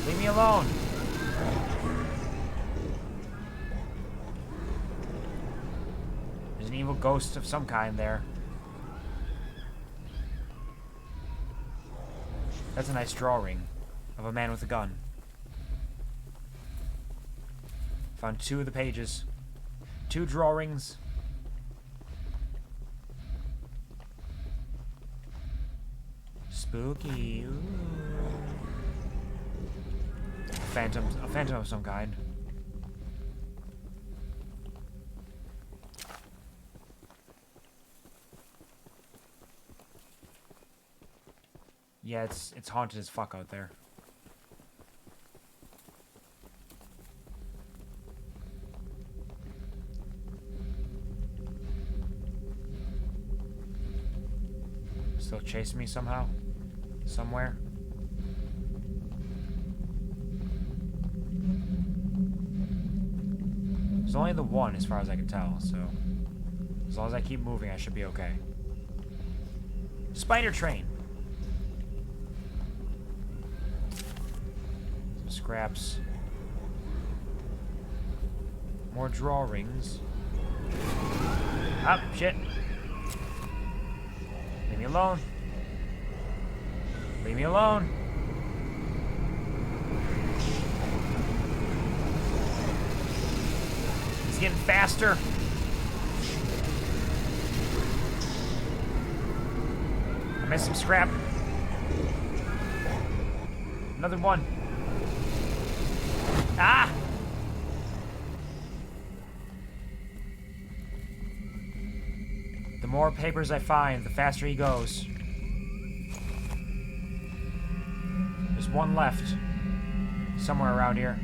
Speaker 3: Leave me alone. There's an evil ghost of some kind there. That's a nice drawing of a man with a gun. Found 2 of the pages. 2 drawings. Spooky. Ooh. A phantom of some kind. Yeah, it's haunted as fuck out there. Still chasing me somehow? somewhere. There's only the one as far as I can tell, so as long as I keep moving, I should be okay. Spider train! Some scraps. More drawings. Ah, shit. Leave me alone. Leave me alone. It's getting faster. I missed some scrap. Another one. Ah! The more papers I find, the faster he goes. There's one left. Somewhere around here.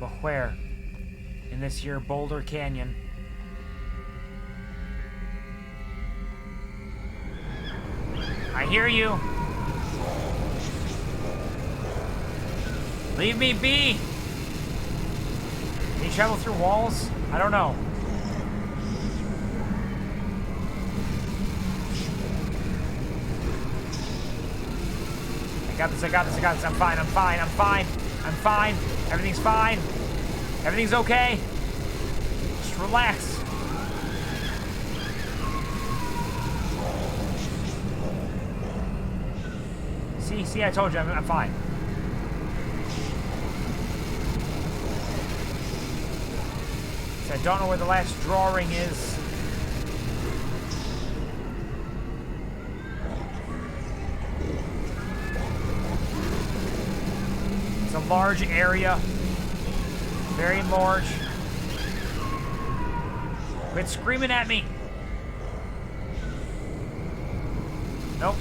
Speaker 3: But where? In this here Boulder Canyon. I hear you. Leave me be! Can you travel through walls? I don't know. I got this, I got this, I got this. I'm fine, I'm fine, I'm fine. I'm fine. Everything's fine. Everything's okay. Just relax. See, I told you, I'm fine. So I don't know where the last drawing is. It's a large area. Very large. Quit screaming at me. Nope.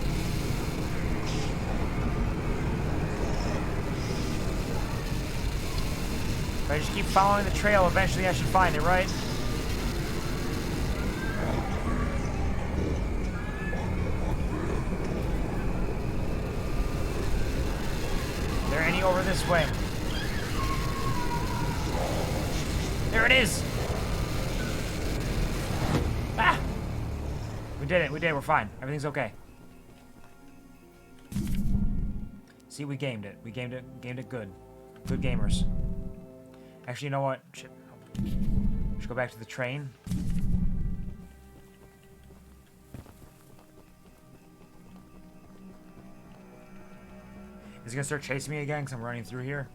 Speaker 3: If I just keep following the trail, eventually I should find it, right? Is there any over this way? There it is! Ah! We did it, we're fine. Everything's okay. See, we gamed it. We gamed it good. Good gamers. Actually, you know what? Shit. Should go back to the train. Is he gonna start chasing me again because I'm running through here?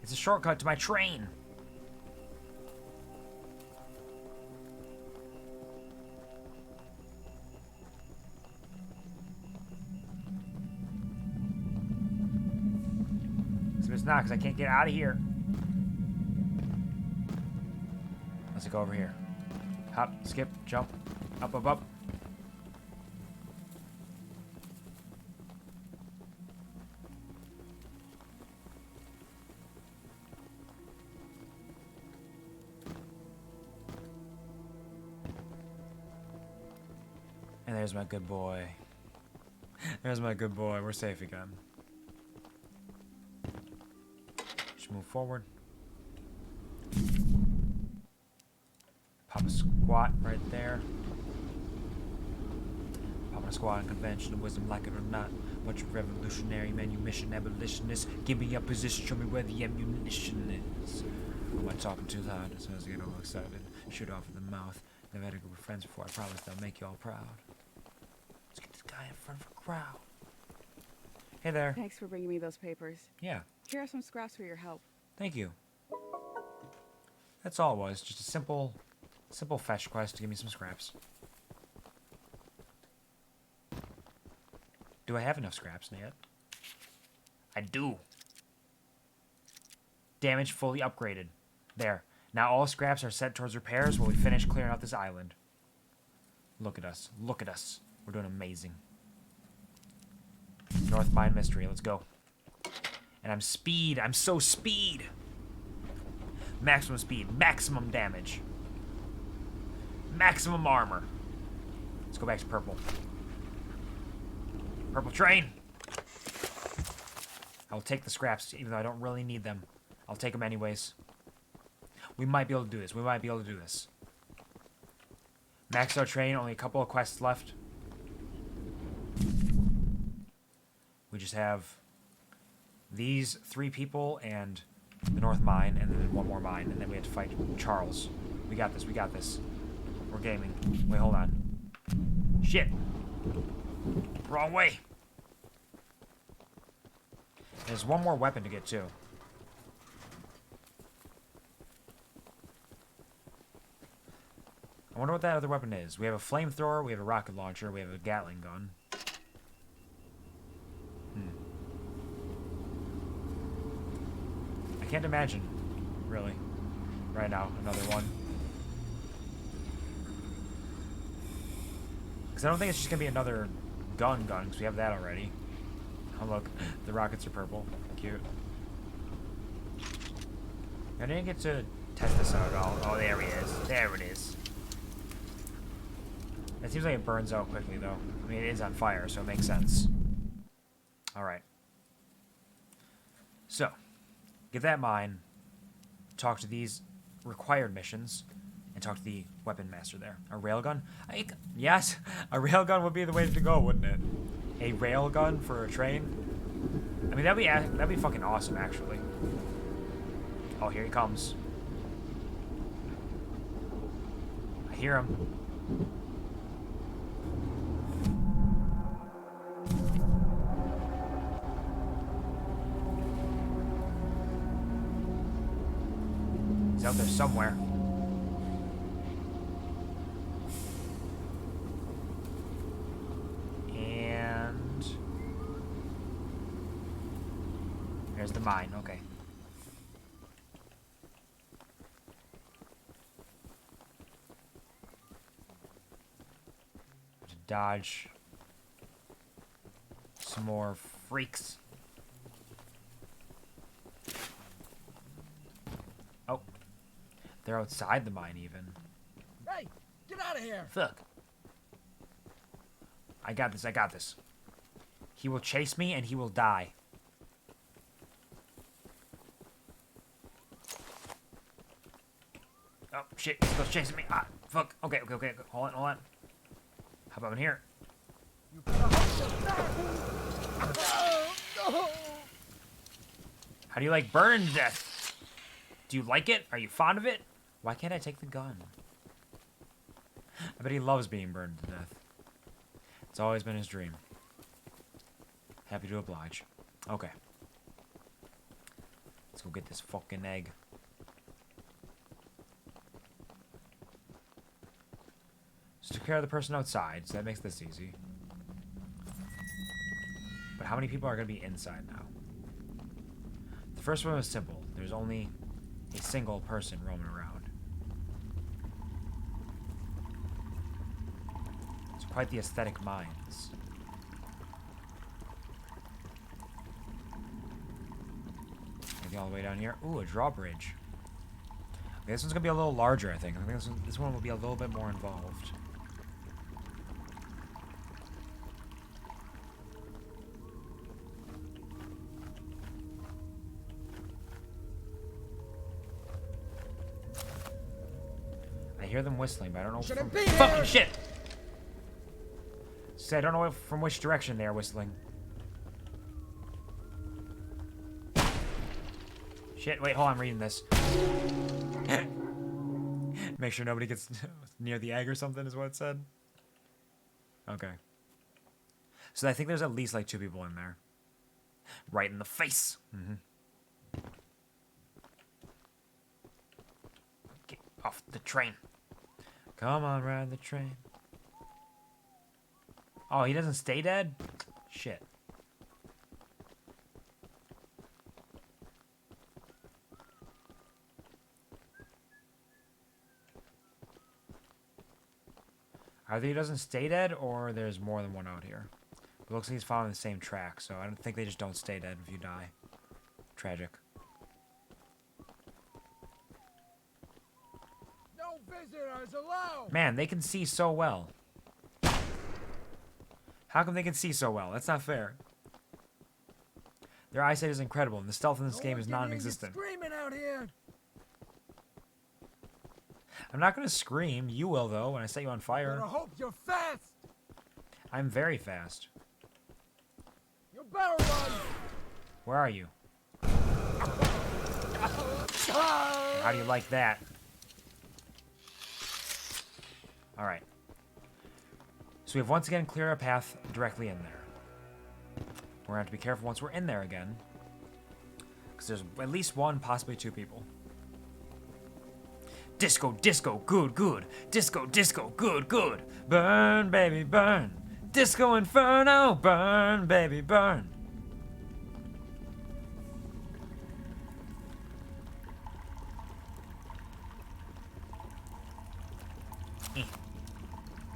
Speaker 3: It's a shortcut to my train. So it's not because I can't get out of here. Let's go over here. Hop, skip, jump, up, up, up. And there's my good boy. There's my good boy. We're safe again. Just move forward. Pop a squat right there. Pop a squat in conventional wisdom, like it or not. Bunch of revolutionary manumission abolitionists. Give me your position, show me where the ammunition is. Who am I talking too loud? As soon as I get all excited, shoot off in the mouth. Never had a group of friends before. I promise they'll make you all proud. Let's get this guy in front of a crowd. Hey there.
Speaker 16: Thanks for bringing me those papers.
Speaker 3: Yeah.
Speaker 16: Here are some scraps for your help.
Speaker 3: Thank you. That's all it was. Just a simple fetch quest to give me some scraps. Do I have enough scraps yet? I do. Damage fully upgraded. There. Now all scraps are set towards repairs while we finish clearing out this island. Look at us. Look at us. We're doing amazing. North Mine Mystery. Let's go. And I'm speed. I'm so speed. Maximum speed, maximum damage, maximum armor. Let's go back to purple. Purple train. I'll take the scraps, even though I don't really need them. I'll take them anyways. We might be able to do this. We might be able to do this. Maxed out train, only a couple of quests left. We just have these 3 people and the North Mine, and then one more mine, and then we have to fight Charles. We got this, we got this. We're gaming. Wait, hold on. Shit! Wrong way! There's one more weapon to get to. I wonder what that other weapon is. We have a flamethrower, we have a rocket launcher, we have a Gatling gun. I can't imagine, really, right now, another one. Because I don't think it's just going to be another gun, because we have that already. Oh, look, the rockets are purple. Cute. I didn't get to test this out at all. Oh, there he is. There it is. It seems like it burns out quickly, though. I mean, it is on fire, so it makes sense. Alright. So, get that mine, talk to these required missions, and talk to the weapon master there. A railgun? Yes, a railgun would be the way to go, wouldn't it? A railgun for a train? I mean, that'd be fucking awesome, actually. Oh, here he comes. I hear him. He's out there somewhere. And there's the mine. Okay. To dodge some more freaks. Oh. They're outside the mine, even.
Speaker 5: Hey, get out of here!
Speaker 3: Fuck. I got this, I got this. He will chase me, and he will die. Oh, shit, he's still chasing me. Ah, fuck. Okay, okay, okay. Hold on, hold on. How about in here? How do you like burning to death? Do you like it? Are you fond of it? Why can't I take the gun? I bet he loves being burned to death. It's always been his dream. Happy to oblige. Okay. Let's go get this fucking egg. Just took care of the person outside, so that makes this easy. But how many people are going to be inside now? The first one was simple. There's only a single person roaming around. It's quite the aesthetic mines. Maybe all the way down here. Ooh, a drawbridge. Okay, this one's going to be a little larger, I think. I think this one will be a little bit more involved. I hear them whistling, but I don't know from... Fucking shit! So I don't know from which direction they are whistling. Shit, wait, hold on, I'm reading this. Make sure nobody gets near the egg or something is what it said. Okay. So I think there's at least like 2 people in there. Right in the face. Get off the train. Come on, ride the train. Oh, he doesn't stay dead? Shit. Either he doesn't stay dead, or there's more than one out here. It looks like he's following the same track, so I don't think they just don't stay dead if you die. Tragic.
Speaker 5: Visitors allowed!
Speaker 3: Man, they can see so well. How come they can see so well? That's not fair. Their eyesight is incredible, and the stealth in this game is non-existent.
Speaker 5: Screaming out here!
Speaker 3: I'm not gonna scream. You will, though, when I set you on fire.
Speaker 5: I hope you're fast!
Speaker 3: I'm very fast.
Speaker 5: You better run!
Speaker 3: Where are you? How do you like that? Alright. So we've once again cleared our path directly in there. We're going to have to be careful once we're in there again. Because there's at least one, possibly two people. Disco, disco, good, good. Disco, disco, good, good. Burn, baby, burn. Disco Inferno, burn, baby, burn.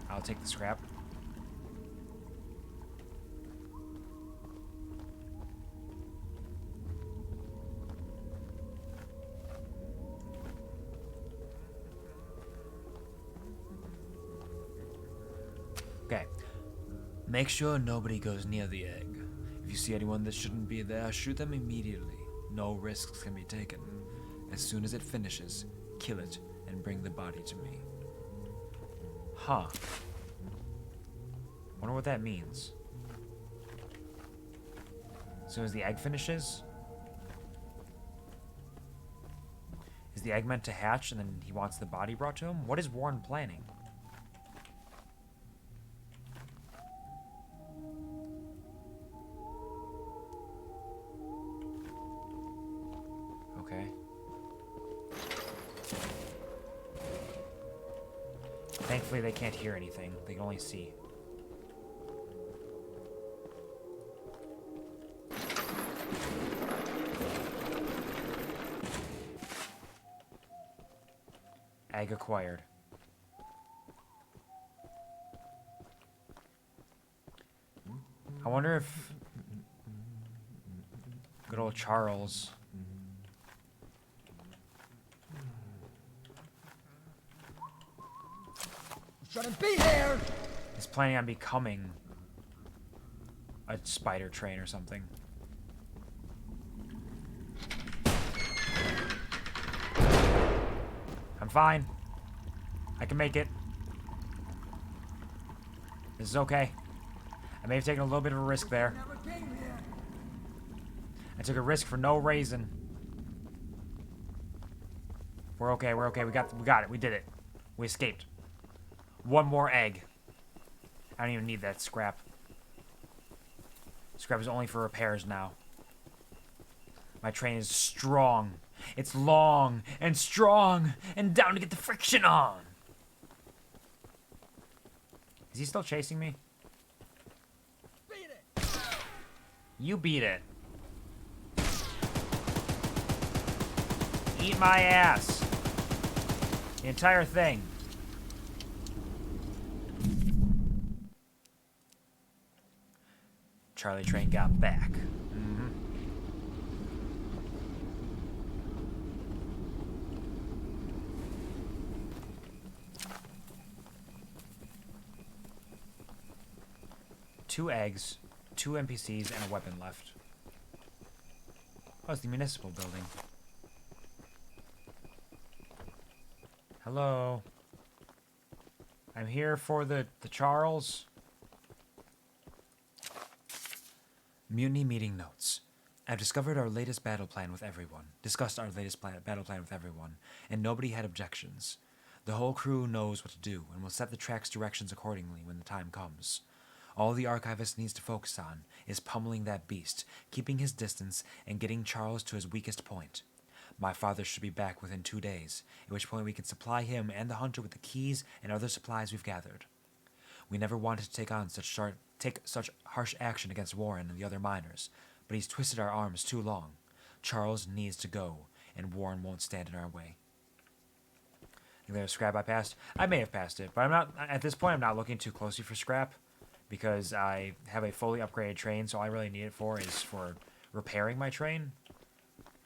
Speaker 3: I'll take the scrap. Okay. Make sure nobody goes near the egg. If you see anyone that shouldn't be there, shoot them immediately. No risks can be taken. As soon as it finishes, kill it and bring the body to me. Huh. Wonder what that means. As soon as the egg finishes? Is the egg meant to hatch and then he wants the body brought to him? What is Warren planning? Okay. Thankfully they can't hear anything. They can only see. Egg acquired. I wonder if good old Charles
Speaker 5: shouldn't be here!
Speaker 3: is planning on becoming a spider train or something. I'm fine. I can make it. This is okay. I may have taken a little bit of a risk there. I took a risk for no reason. We're okay, we're okay. We got it. We did it. We escaped. One more egg. I don't even need that scrap. Scrap is only for repairs now. My train is strong. It's long and strong and down to get the friction on. Is he still chasing me?
Speaker 5: Beat it.
Speaker 3: You beat it. Eat my ass. The entire thing. Charlie train got back. Mm-hmm. Two eggs, 2 NPCs, and a weapon left. Oh, it's the municipal building. Hello. I'm here for the Charles. Mutiny meeting notes. I've discovered our latest battle plan with everyone. Discussed our latest battle plan with everyone, and nobody had objections. The whole crew knows what to do, and will set the track's directions accordingly when the time comes. All the archivist needs to focus on is pummeling that beast, keeping his distance, and getting Charles to his weakest point. My father should be back within 2 days, at which point we can supply him and the hunter with the keys and other supplies we've gathered. We never wanted to take such harsh action against Warren and the other miners, but he's twisted our arms too long. Charles needs to go, and Warren won't stand in our way. Think there's scrap I passed? I may have passed it, but I'm not. At this point, I'm not looking too closely for scrap, because I have a fully upgraded train, so all I really need it for is for repairing my train.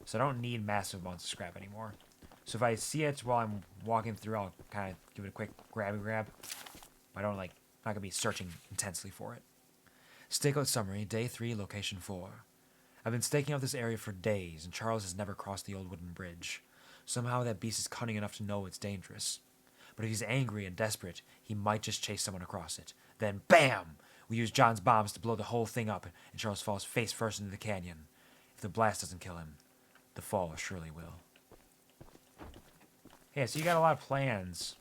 Speaker 3: So I don't need massive amounts of scrap anymore. So if I see it while I'm walking through, I'll kind of give it a quick grab. I don't like, not gonna be searching intensely for it. Stakeout summary, day 3, location 4. I've been staking out this area for days, and Charles has never crossed the old wooden bridge. Somehow that beast is cunning enough to know it's dangerous. But if he's angry and desperate, he might just chase someone across it. Then, BAM! We use John's bombs to blow the whole thing up, and Charles falls face first into the canyon. If the blast doesn't kill him, the fall surely will. Yeah, so you got a lot of plans.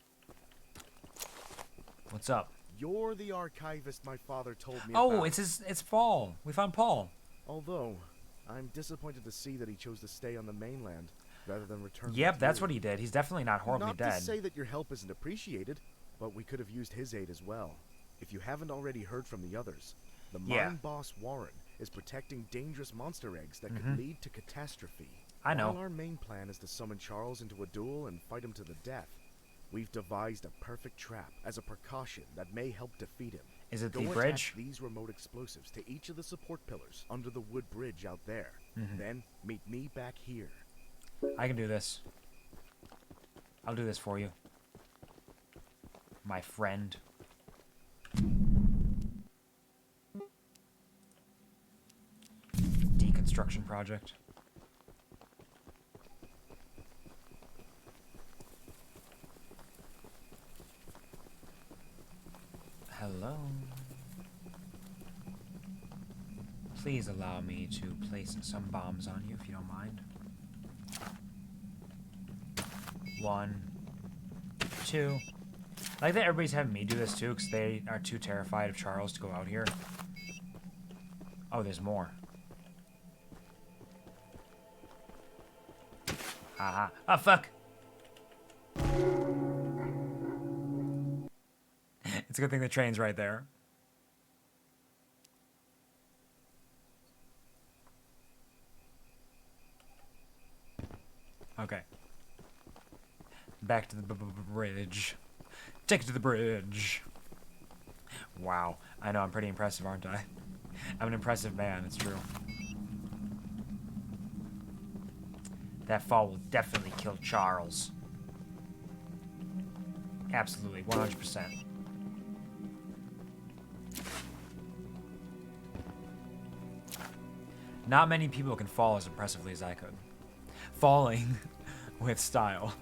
Speaker 3: What's up?
Speaker 19: You're the archivist my father told me
Speaker 3: Oh,
Speaker 19: about.
Speaker 3: it's Paul. We found Paul.
Speaker 19: Although, I'm disappointed to see that he chose to stay on the mainland rather than return.
Speaker 3: Yep, that's what he did. He's definitely not horribly
Speaker 19: Not
Speaker 3: dead.
Speaker 19: to say that your help isn't appreciated, but we could have used his aid as well. If you haven't already heard from the others, the mine boss Warren is protecting dangerous monster eggs that could lead to catastrophe.
Speaker 3: I know.
Speaker 19: While our main plan is to summon Charles into a duel and fight him to the death, we've devised a perfect trap as a precaution that may help defeat him.
Speaker 3: Is it
Speaker 19: Go
Speaker 3: the
Speaker 19: attach
Speaker 3: bridge?
Speaker 19: these remote explosives to each of the support pillars under the wood bridge out there. Then meet me back here.
Speaker 3: I can do this. I'll do this for you. My friend. Deconstruction project. Hello. Please allow me to place some bombs on you if you don't mind. 1, 2. I like that everybody's having me do this too, because they are too terrified of Charles to go out here. Oh, there's more. Haha. Oh, fuck! It's a good thing the train's right there. Okay. Back to the bridge. Take it to the bridge. Wow. I know, I'm pretty impressive, aren't I? I'm an impressive man, it's true. That fall will definitely kill Charles. Absolutely, 100%. Not many people can fall as impressively as I could. Falling with style.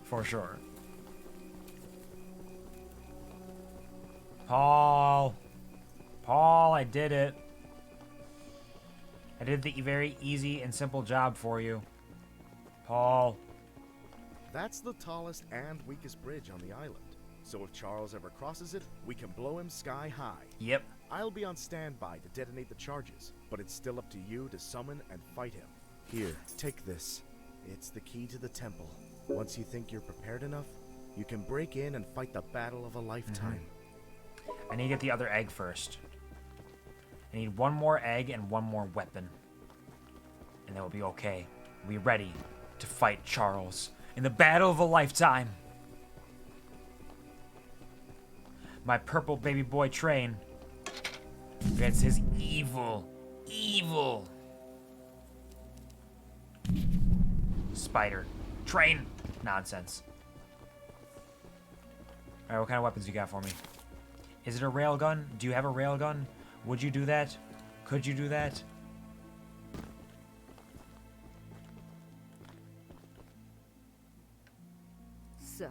Speaker 3: For sure. Paul! Paul, I did it. I did the very easy and simple job for you. Paul.
Speaker 19: That's the tallest and weakest bridge on the island. So if Charles ever crosses it, we can blow him sky high.
Speaker 3: Yep.
Speaker 19: I'll be on standby to detonate the charges, but it's still up to you to summon and fight him. Here, take this. It's the key to the temple. Once you think you're prepared enough, you can break in and fight the battle of a lifetime.
Speaker 3: I need to get the other egg first. I need one more egg and one more weapon. And then we'll be okay. We'll be ready to fight Charles in the battle of a lifetime. My purple baby boy train against his evil spider train nonsense. Alright, what kind of weapons you got for me? Is it a railgun? Do you have a railgun? Would you do that? Could you do that?
Speaker 20: So,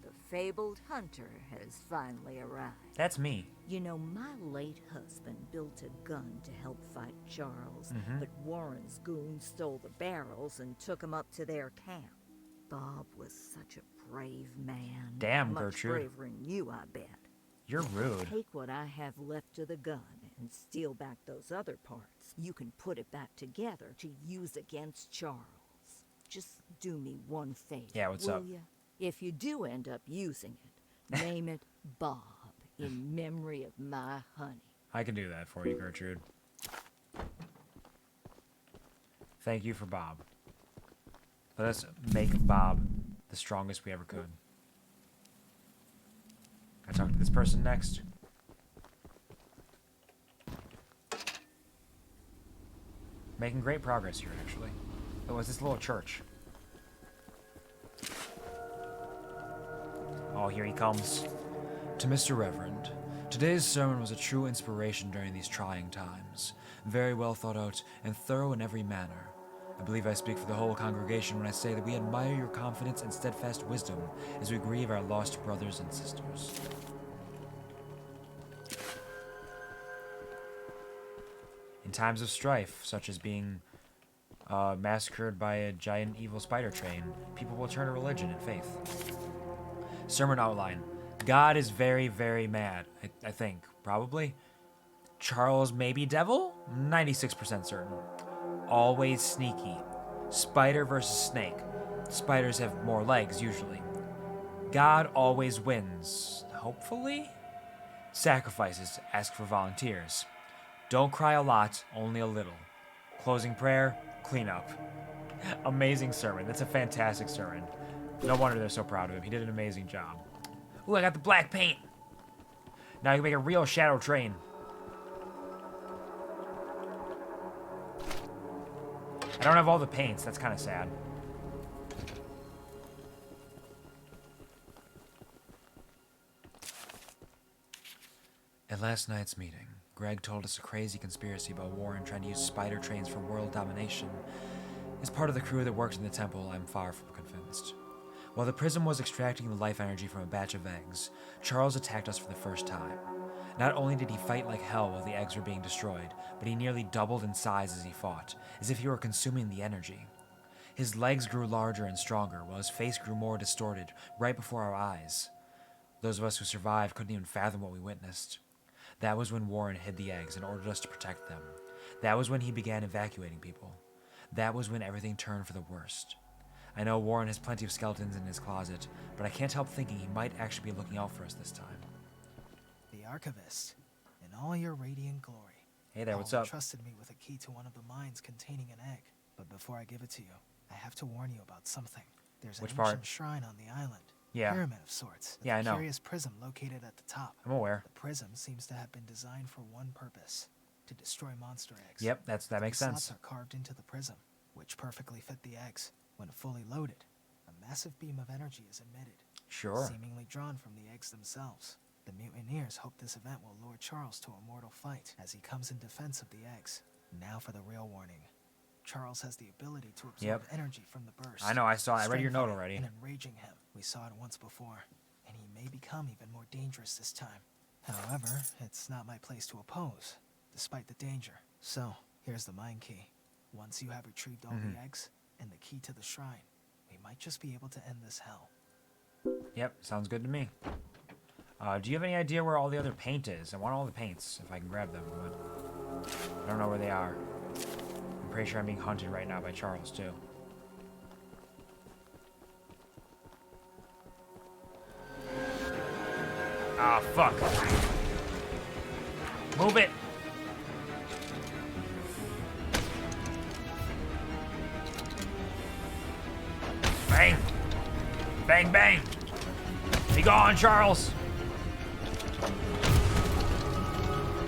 Speaker 20: the fabled hunter has finally arrived.
Speaker 3: That's me.
Speaker 20: You know, my late husband built a gun to help fight Charles, but Warren's goons stole the barrels and took them up to their camp. Bob was such a brave man.
Speaker 3: Damn,
Speaker 20: Much
Speaker 3: Gertrude.
Speaker 20: braver than you, I bet.
Speaker 3: You're rude.
Speaker 20: Take what I have left of the gun and steal back those other parts. You can put it back together to use against Charles. Just do me one favor,
Speaker 3: Yeah, what's
Speaker 20: will
Speaker 3: up?
Speaker 20: ya? If you do end up using it, name it Bob in memory of my honey.
Speaker 3: I can do that for you, Gertrude. Thank you for Bob. Let us make Bob the strongest we ever could. Can I talk to this person next? Making great progress here, actually. Oh, it's this little church. Oh, here he comes.
Speaker 1: To Mr. Reverend, today's sermon was a true inspiration during these trying times. Very well thought out and thorough in every manner. I believe I speak for the whole congregation when I say that we admire your confidence and steadfast wisdom as we grieve our lost brothers and sisters.
Speaker 3: In times of strife, such as being massacred by a giant evil spider train, people will turn to religion and faith. Sermon outline. God is very, very mad, I think. Probably. Charles may be devil? 96% certain. Always sneaky. Spider versus snake. Spiders have more legs, usually. God always wins. Hopefully? Sacrifices. Ask for volunteers. Don't cry a lot, only a little. Closing prayer, clean up. Amazing sermon. That's a fantastic sermon. No wonder they're so proud of him. He did an amazing job. Ooh, I got the black paint. Now I can make a real shadow train. I don't have all the paints. That's kind of sad.
Speaker 1: At last night's meeting, Greg told us a crazy conspiracy about Warren trying to use spider trains for world domination. As part of the crew that worked in the temple, I'm far from convinced. While the prism was extracting the life energy from a batch of eggs, Charles attacked us for the first time. Not only did he fight like hell while the eggs were being destroyed, but he nearly doubled in size as he fought, as if he were consuming the energy. His legs grew larger and stronger, while his face grew more distorted right before our eyes. Those of us who survived couldn't even fathom what we witnessed. That was when Warren hid the eggs and ordered us to protect them. That was when he began evacuating people. That was when everything turned for the worst. I know Warren has plenty of skeletons in his closet, but I can't help thinking he might actually be looking out for us this time.
Speaker 21: The Archivist, in all your radiant glory.
Speaker 3: Hey there, what's
Speaker 21: Paul
Speaker 3: up?
Speaker 21: Trusted me with a key to one of the mines containing an egg. But before I give it to you, I have to warn you about something. There's an
Speaker 3: Which
Speaker 21: ancient
Speaker 3: part?
Speaker 21: shrine on the island.
Speaker 3: Yeah.
Speaker 21: Pyramid of sorts. With
Speaker 3: Yeah,
Speaker 21: a
Speaker 3: I know.
Speaker 21: curious prism located at the top.
Speaker 3: I'm aware.
Speaker 21: The prism seems to have been designed for one purpose: to destroy monster eggs.
Speaker 3: Yep, that makes
Speaker 21: The
Speaker 3: sense.
Speaker 21: slots are carved into the prism, which perfectly fit the eggs. When fully loaded, a massive beam of energy is emitted.
Speaker 3: Sure.
Speaker 21: Seemingly drawn from the eggs themselves. The mutineers hope this event will lure Charles to a mortal fight as he comes in defense of the eggs. Now for the real warning. Charles has the ability to absorb energy from the burst.
Speaker 3: I know, I read your note
Speaker 21: strengthening
Speaker 3: already.
Speaker 21: And enraging him. We saw it once before, and he may become even more dangerous this time. However, it's not my place to oppose, despite the danger. So, here's the mine key. Once you have retrieved all the eggs and the key to the shrine, we might just be able to end this hell.
Speaker 3: Yep, sounds good to me. Do you have any idea where all the other paint is? I want all the paints, if I can grab them, but I don't know where they are. I'm pretty sure I'm being hunted right now by Charles, too. Ah, fuck. Move it! Bang! Bang, bang! Be gone, Charles!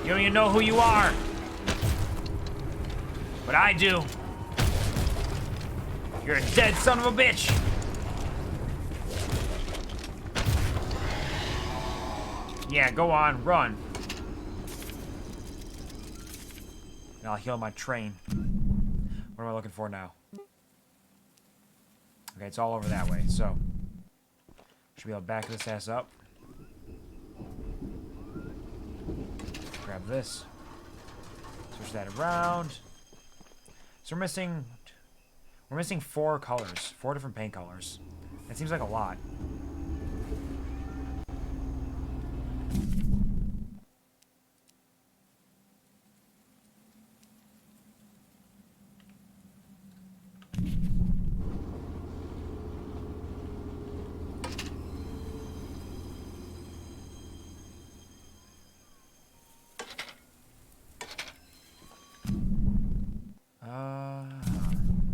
Speaker 3: You don't even know who you are! But I do! You're a dead son of a bitch! Yeah, go on, run. And I'll heal my train. What am I looking for now? Okay, it's all over that way, so should be able to back this ass up. Grab this. Switch that around. So we're missing 4 colors, 4 different paint colors. That seems like a lot.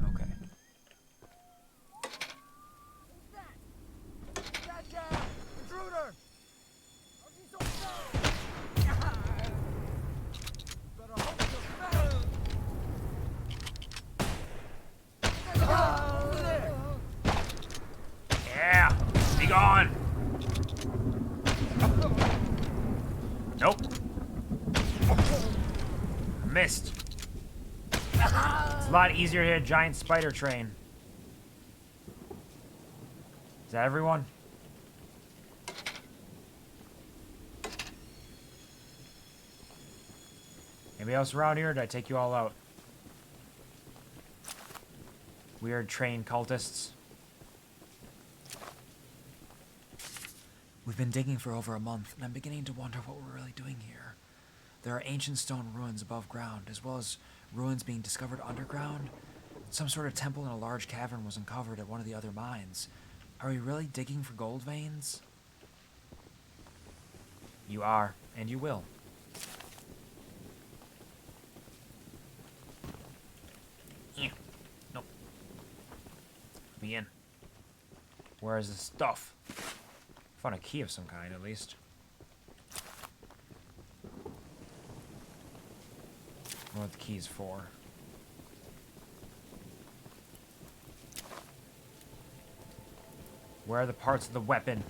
Speaker 3: Okay.
Speaker 5: Intruder! How's he so fast?
Speaker 3: Nope. Missed. It's a lot easier to hit a giant spider train. Is that everyone? Anybody else around here? Or did I take you all out? Weird train cultists.
Speaker 1: We've been digging for over a month, and I'm beginning to wonder what we're really doing here. There are ancient stone ruins above ground, as well as ruins being discovered underground. Some sort of temple in a large cavern was uncovered at one of the other mines. Are we really digging for gold veins?
Speaker 3: You are, and you will. Yeah. Nope. Be in. Where is the stuff? Found a key of some kind, at least. I don't know what the key's for. Where are the parts of the weapon?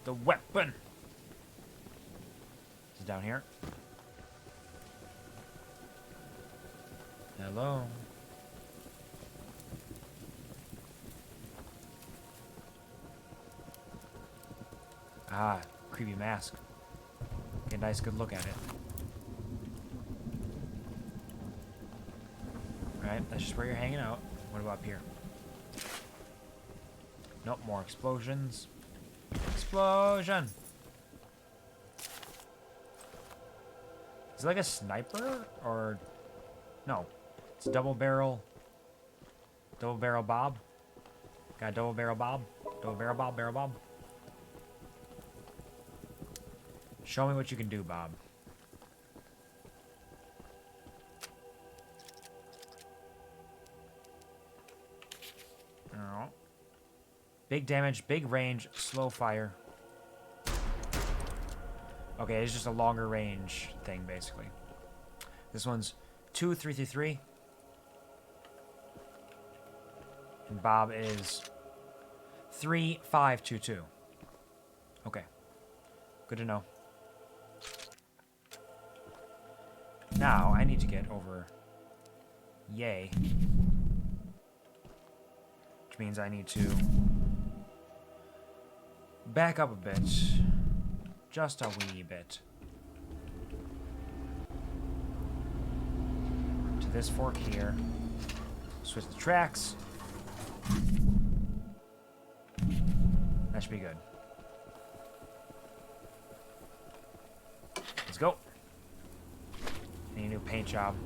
Speaker 3: The weapon! Is it down here? Hello? Ah, creepy mask. Get a nice good look at it. Alright, that's just where you're hanging out. What about up here? Nope, more explosions. Explosion! Is it like a sniper? Or... No. It's a double barrel... Double barrel Bob? Got a double barrel Bob? Double barrel Bob? Barrel Bob? Show me what you can do, Bob. Oh. Big damage, big range, slow fire. Okay, it's just a longer range thing, basically. This one's 2-3-3-3. And Bob is 3-5-2-2. Okay. Good to know. Now, I need to get over yay. Which means I need to back up a bit. Just a wee bit. To this fork here. Switch the tracks. That should be good. Let's go. Need a new paint job.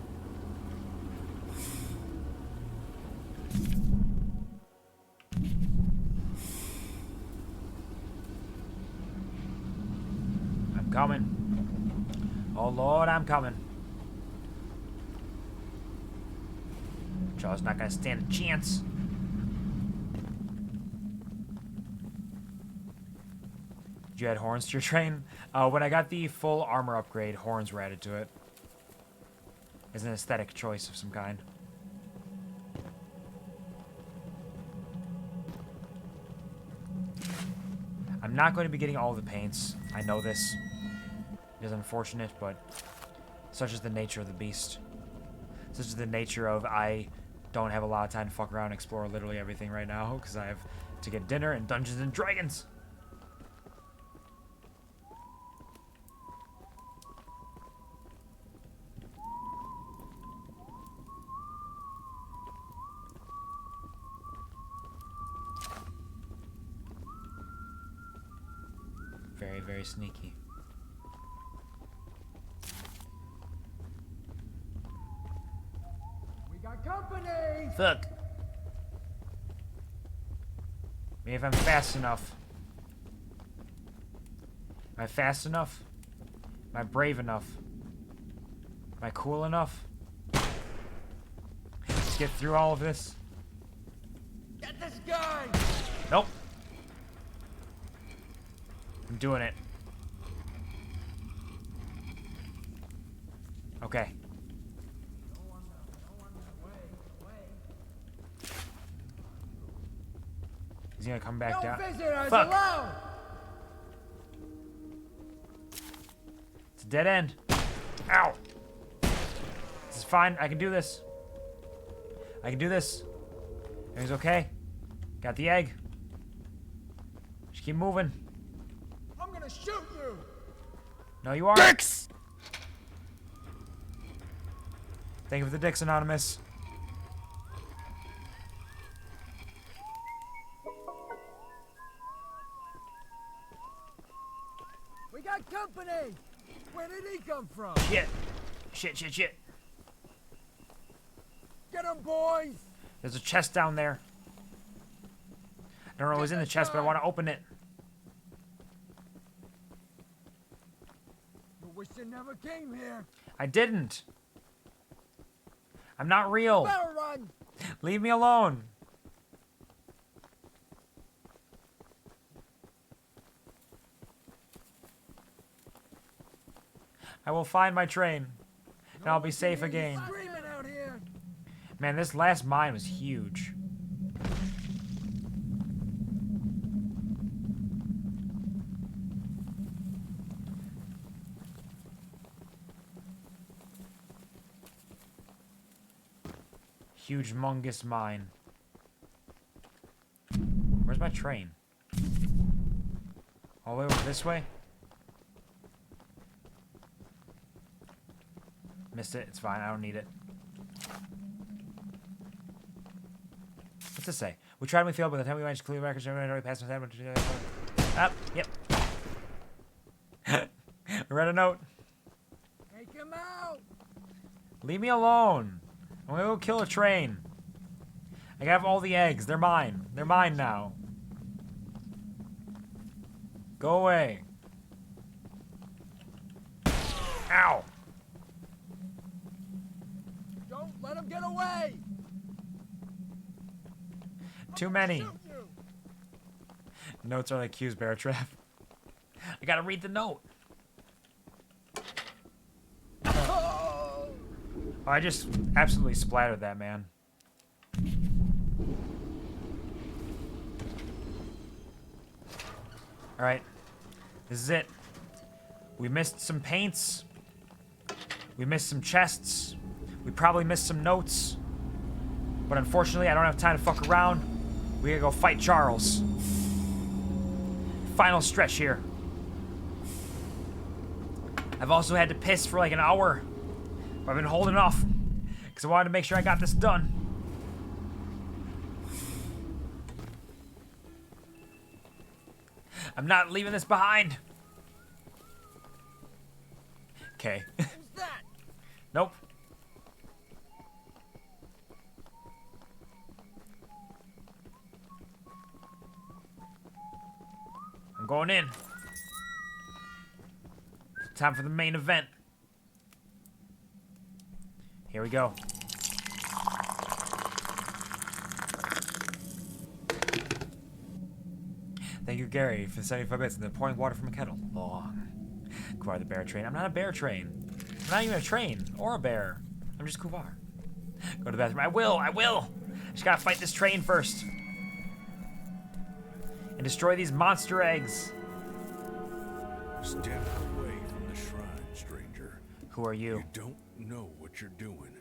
Speaker 3: I'm coming. Oh Lord, I'm coming. Charles not gonna stand a chance. Did you add horns to your train? When I got the full armor upgrade, horns were added to it. As an aesthetic choice of some kind. I'm not going to be getting all of the paints. I know this. It is unfortunate, but such is the nature of the beast. Such is the nature of I don't have a lot of time to fuck around and explore literally everything right now because I have to get dinner and Dungeons and Dragons. Very, very sneaky.
Speaker 5: We got company!
Speaker 3: Fuck. Maybe if I'm fast enough. Am I fast enough? Am I brave enough? Am I cool enough? Let's get through all of this.
Speaker 5: Get this guy!
Speaker 3: Nope. I'm doing it. Okay. He's gonna come back down.
Speaker 5: No visitors
Speaker 3: Fuck.
Speaker 5: allowed!
Speaker 3: Dead end. Ow. This is fine. I can do this. I can do this. Everything's okay. Got the egg. Just keep moving.
Speaker 5: I'm gonna shoot you!
Speaker 3: No, you aren't. Dicks! Thank you for the dicks, Anonymous.
Speaker 5: We got company! Where did he come from?
Speaker 3: Shit. Shit, shit, shit.
Speaker 5: Get him, boys!
Speaker 3: There's a chest down there. I don't know what's in the chest, but I want to open it.
Speaker 5: You wish you never came here.
Speaker 3: I didn't. I'm not real.
Speaker 5: Better run!
Speaker 3: Leave me alone. I will find my train, and I'll be safe again.
Speaker 5: Out here.
Speaker 3: Man, this last mine was huge. Huge, humongous mine. Where's my train? All the way over this way? Missed it. It's fine. I don't need it. What's this say? We tried and we failed. By the time we managed to clear the records, everyone already passed on time. Up. Yep. I read a note.
Speaker 5: Take him out!
Speaker 3: Leave me alone. I'm gonna go kill a train. I have all the eggs. They're mine. They're mine now. Go away. Ow.
Speaker 5: Don't let him get away!
Speaker 3: Too many. Notes are like Q's bear trap. I gotta read the note. Oh, I just absolutely splattered that man. Alright. This is it. We missed some paints. We missed some chests. We probably missed some notes. But unfortunately, I don't have time to fuck around. We gotta go fight Charles. Final stretch here. I've also had to piss for like an hour. But I've been holding off. Because I wanted to make sure I got this done. I'm not leaving this behind. Okay.
Speaker 5: Who's that?
Speaker 3: Nope. I'm going in. Time for the main event. Here we go. Thank you, Gary, for the 75 bits and the pouring water from a kettle. Long. Quvar the bear train. I'm not a bear train. I'm not even a train or a bear. I'm just Quvar. Go to the bathroom. I will. Just gotta fight this train first. And destroy these monster eggs.
Speaker 10: Step away from the shrine, stranger.
Speaker 3: Who are you?
Speaker 10: You don't know what you're doing.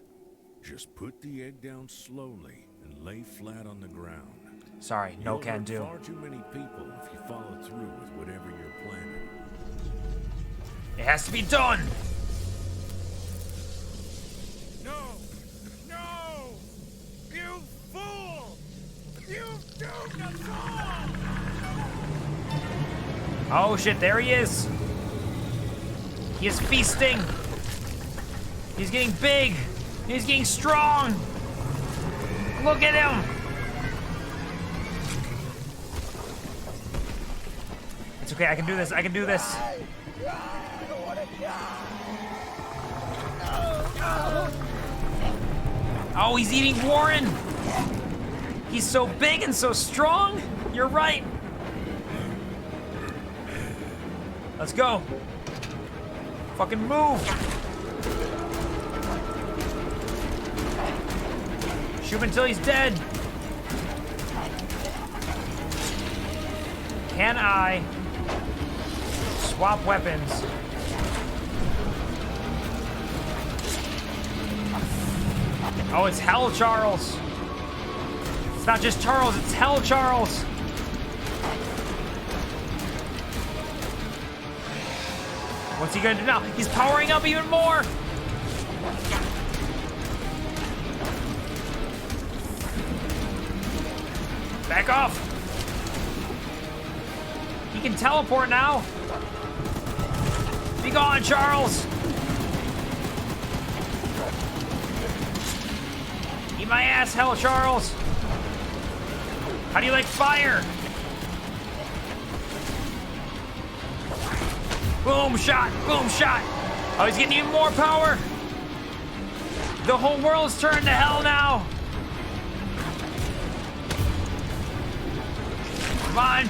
Speaker 10: Just put the egg down slowly and lay flat on the ground.
Speaker 3: Sorry, no can do.
Speaker 10: You'll hurt far too many people if you follow through with whatever you're planning.
Speaker 3: It has to be done!
Speaker 10: No! No! You fool! You've doomed us all!
Speaker 3: Oh shit, there he is! He is feasting! He's getting big! He's getting strong! Look at him! It's okay, I can do this, I can do this. Oh, he's eating Warren! He's so big and so strong! You're right! Let's go! Fucking move! Shoot him until he's dead! Can I swap weapons Oh, it's Hell Charles. It's not just Charles, it's Hell Charles. What's he gonna do now? He's powering up even more. Back off. He can teleport now. Be gone, Charles. Eat my ass, Hell Charles. How do you like fire? Boom shot, boom shot. Oh, he's getting even more power. The whole world's turned to hell now. Come on.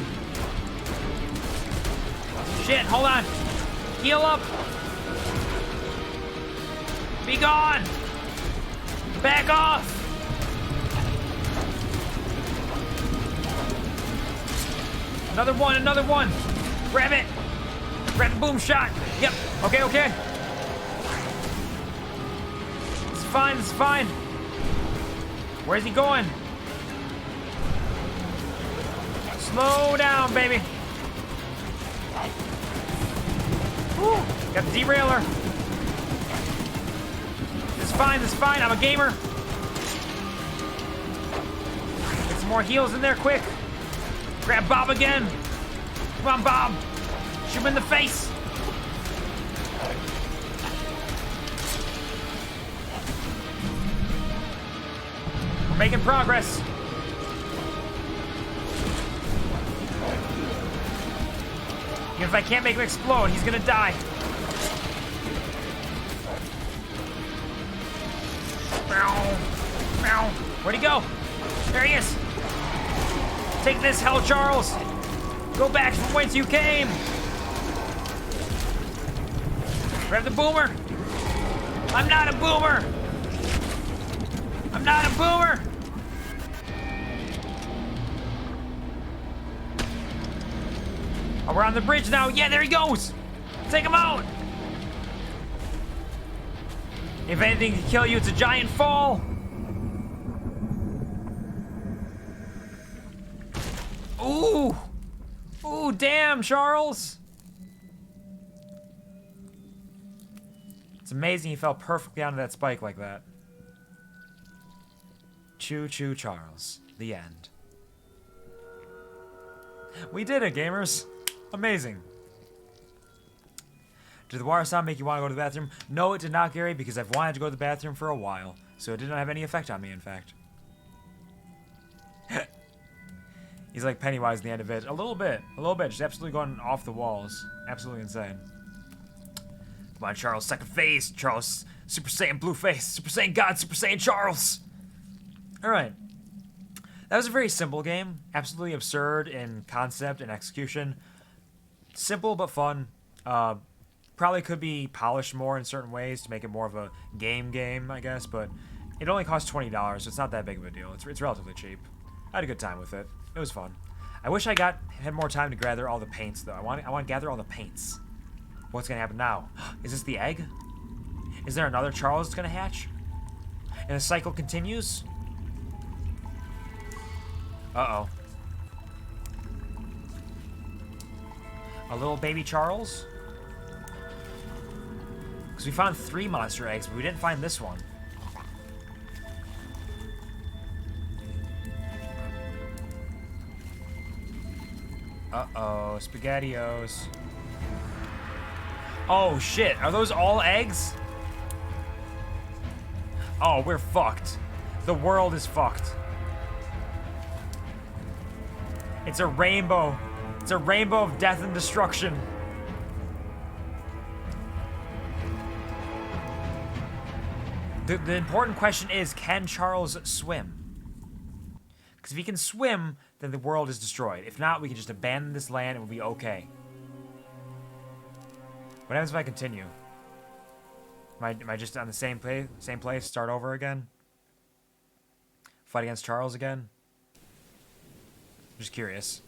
Speaker 3: Shit, hold on. Heal up. Be gone. Back off. Another one, another one. Grab it. Grab the boom shot. Yep. Okay, okay. It's fine, it's fine. Where's he going? Slow down, baby. Woo. Got the derailer. It's fine, it's fine. I'm a gamer. Get some more heals in there, quick. Grab Bob again. Come on, Bob. Shoot him in the face. We're making progress. Even if I can't make him explode, he's gonna die. Where'd he go? There he is. Take this, Hell Charles. Go back from whence you came. Grab the boomer. I'm not a boomer. I'm not a boomer. Oh, we're on the bridge now. Yeah, there he goes. Take him out. If anything can kill you, it's a giant fall. Ooh. Ooh, damn, Charles. It's amazing he fell perfectly onto that spike like that. Choo-Choo Charles. The end. We did it, gamers. Amazing. Did the water sound make you want to go to the bathroom? No, it did not, Gary, because I've wanted to go to the bathroom for a while. So it did not have any effect on me, in fact. He's like Pennywise in the end of it. A little bit. Just absolutely going off the walls. Absolutely insane. Come on, Charles. Second phase. Charles. Super Saiyan Blue Face. Super Saiyan God. Super Saiyan Charles. Alright. That was a very simple game. Absolutely absurd in concept and execution. Simple but fun. Probably could be polished more in certain ways to make it more of a game, I guess. But it only costs $20, so it's not that big of a deal. It's relatively cheap. I had a good time with it. It was fun. I wish I had more time to gather all the paints, though. I want to gather all the paints. What's going to happen now? Is this the egg? Is there another Charles that's going to hatch? And the cycle continues? Uh-oh. A little baby Charles? Because we found 3 monster eggs, but we didn't find this one. Uh-oh, SpaghettiOs. Oh, shit. Are those all eggs? Oh, we're fucked. The world is fucked. It's a rainbow. It's a rainbow of death and destruction. The important question is, can Charles swim? Because if he can swim, then the world is destroyed. If not, we can just abandon this land and we'll be okay. What happens if I continue? Am I just on the same place, start over again? Fight against Charles again? I'm just curious.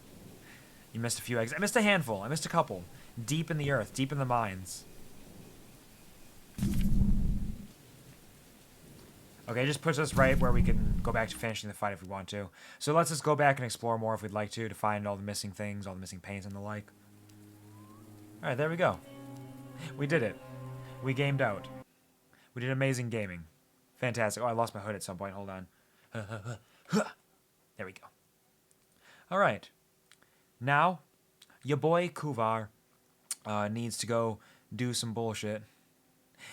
Speaker 3: You missed a few eggs. I missed a handful. I missed a couple. Deep in the earth, deep in the mines. Okay, Okay, it just puts us right where we can go back to finishing the fight if we want to. So let's just go back and explore more if we'd like to find all the missing things, all the missing paints and the like. Alright, there we go. We did it. We gamed out. We did amazing gaming. Fantastic. Oh, I lost my hood at some point. Hold on. There we go. Alright. Now, your boy Kuvar needs to go do some bullshit.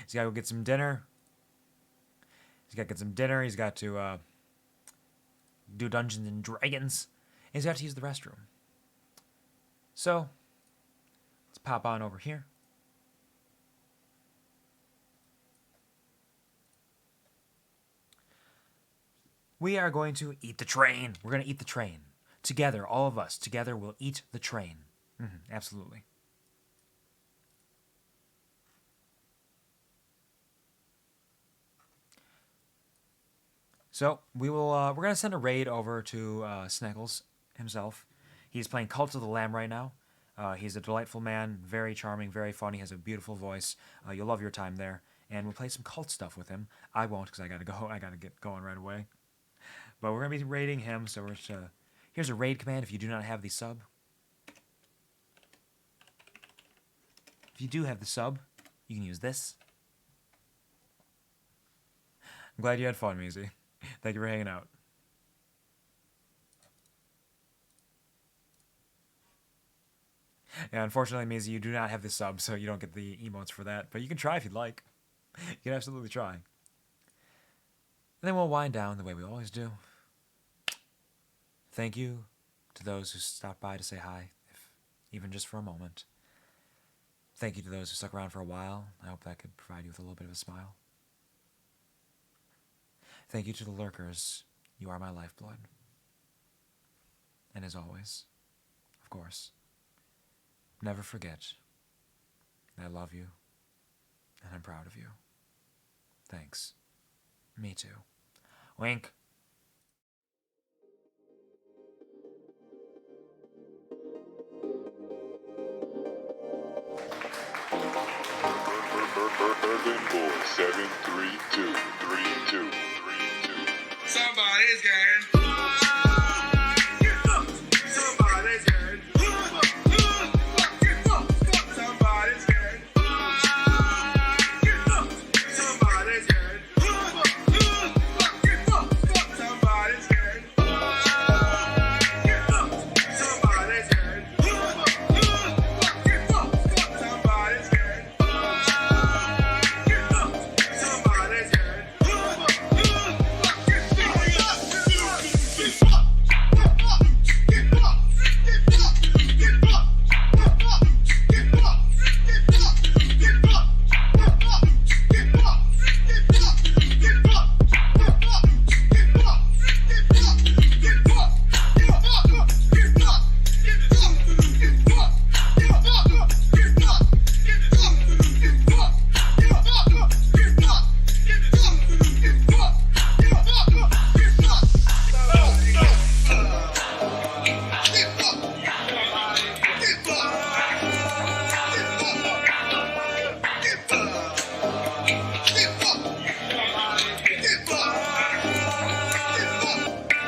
Speaker 3: He's got to go get some dinner. He's got to get some dinner. He's got to do Dungeons and Dragons. And he's got to use the restroom. So, let's pop on over here. We are going to eat the train. We're going to eat the train. Together, all of us. Together, we'll eat the train. Absolutely. So, we're going to send a raid over to Sneggles himself. He's playing Cult of the Lamb right now. He's a delightful man, very charming, very funny, has a beautiful voice. You'll love your time there. And we'll play some cult stuff with him. I won't, because I got to go. I got to get going right away. But we're going to be raiding him, so we're just, here's a raid command if you do not have the sub. If you do have the sub, you can use this. I'm glad you had fun, Measy. Thank you for hanging out. Yeah, unfortunately, Measy, you do not have the sub, so you don't get the emotes for that. But you can try if you'd like. You can absolutely try. And then we'll wind down the way we always do. Thank you to those who stopped by to say hi, if even just for a moment. Thank you to those who stuck around for a while. I hope that could provide you with a little bit of a smile. Thank you to the lurkers. You are my lifeblood. And as always, of course, never forget that I love you and I'm proud of you. Thanks. Me too. Wink.
Speaker 6: Urban Boy 7323232. Somebody's got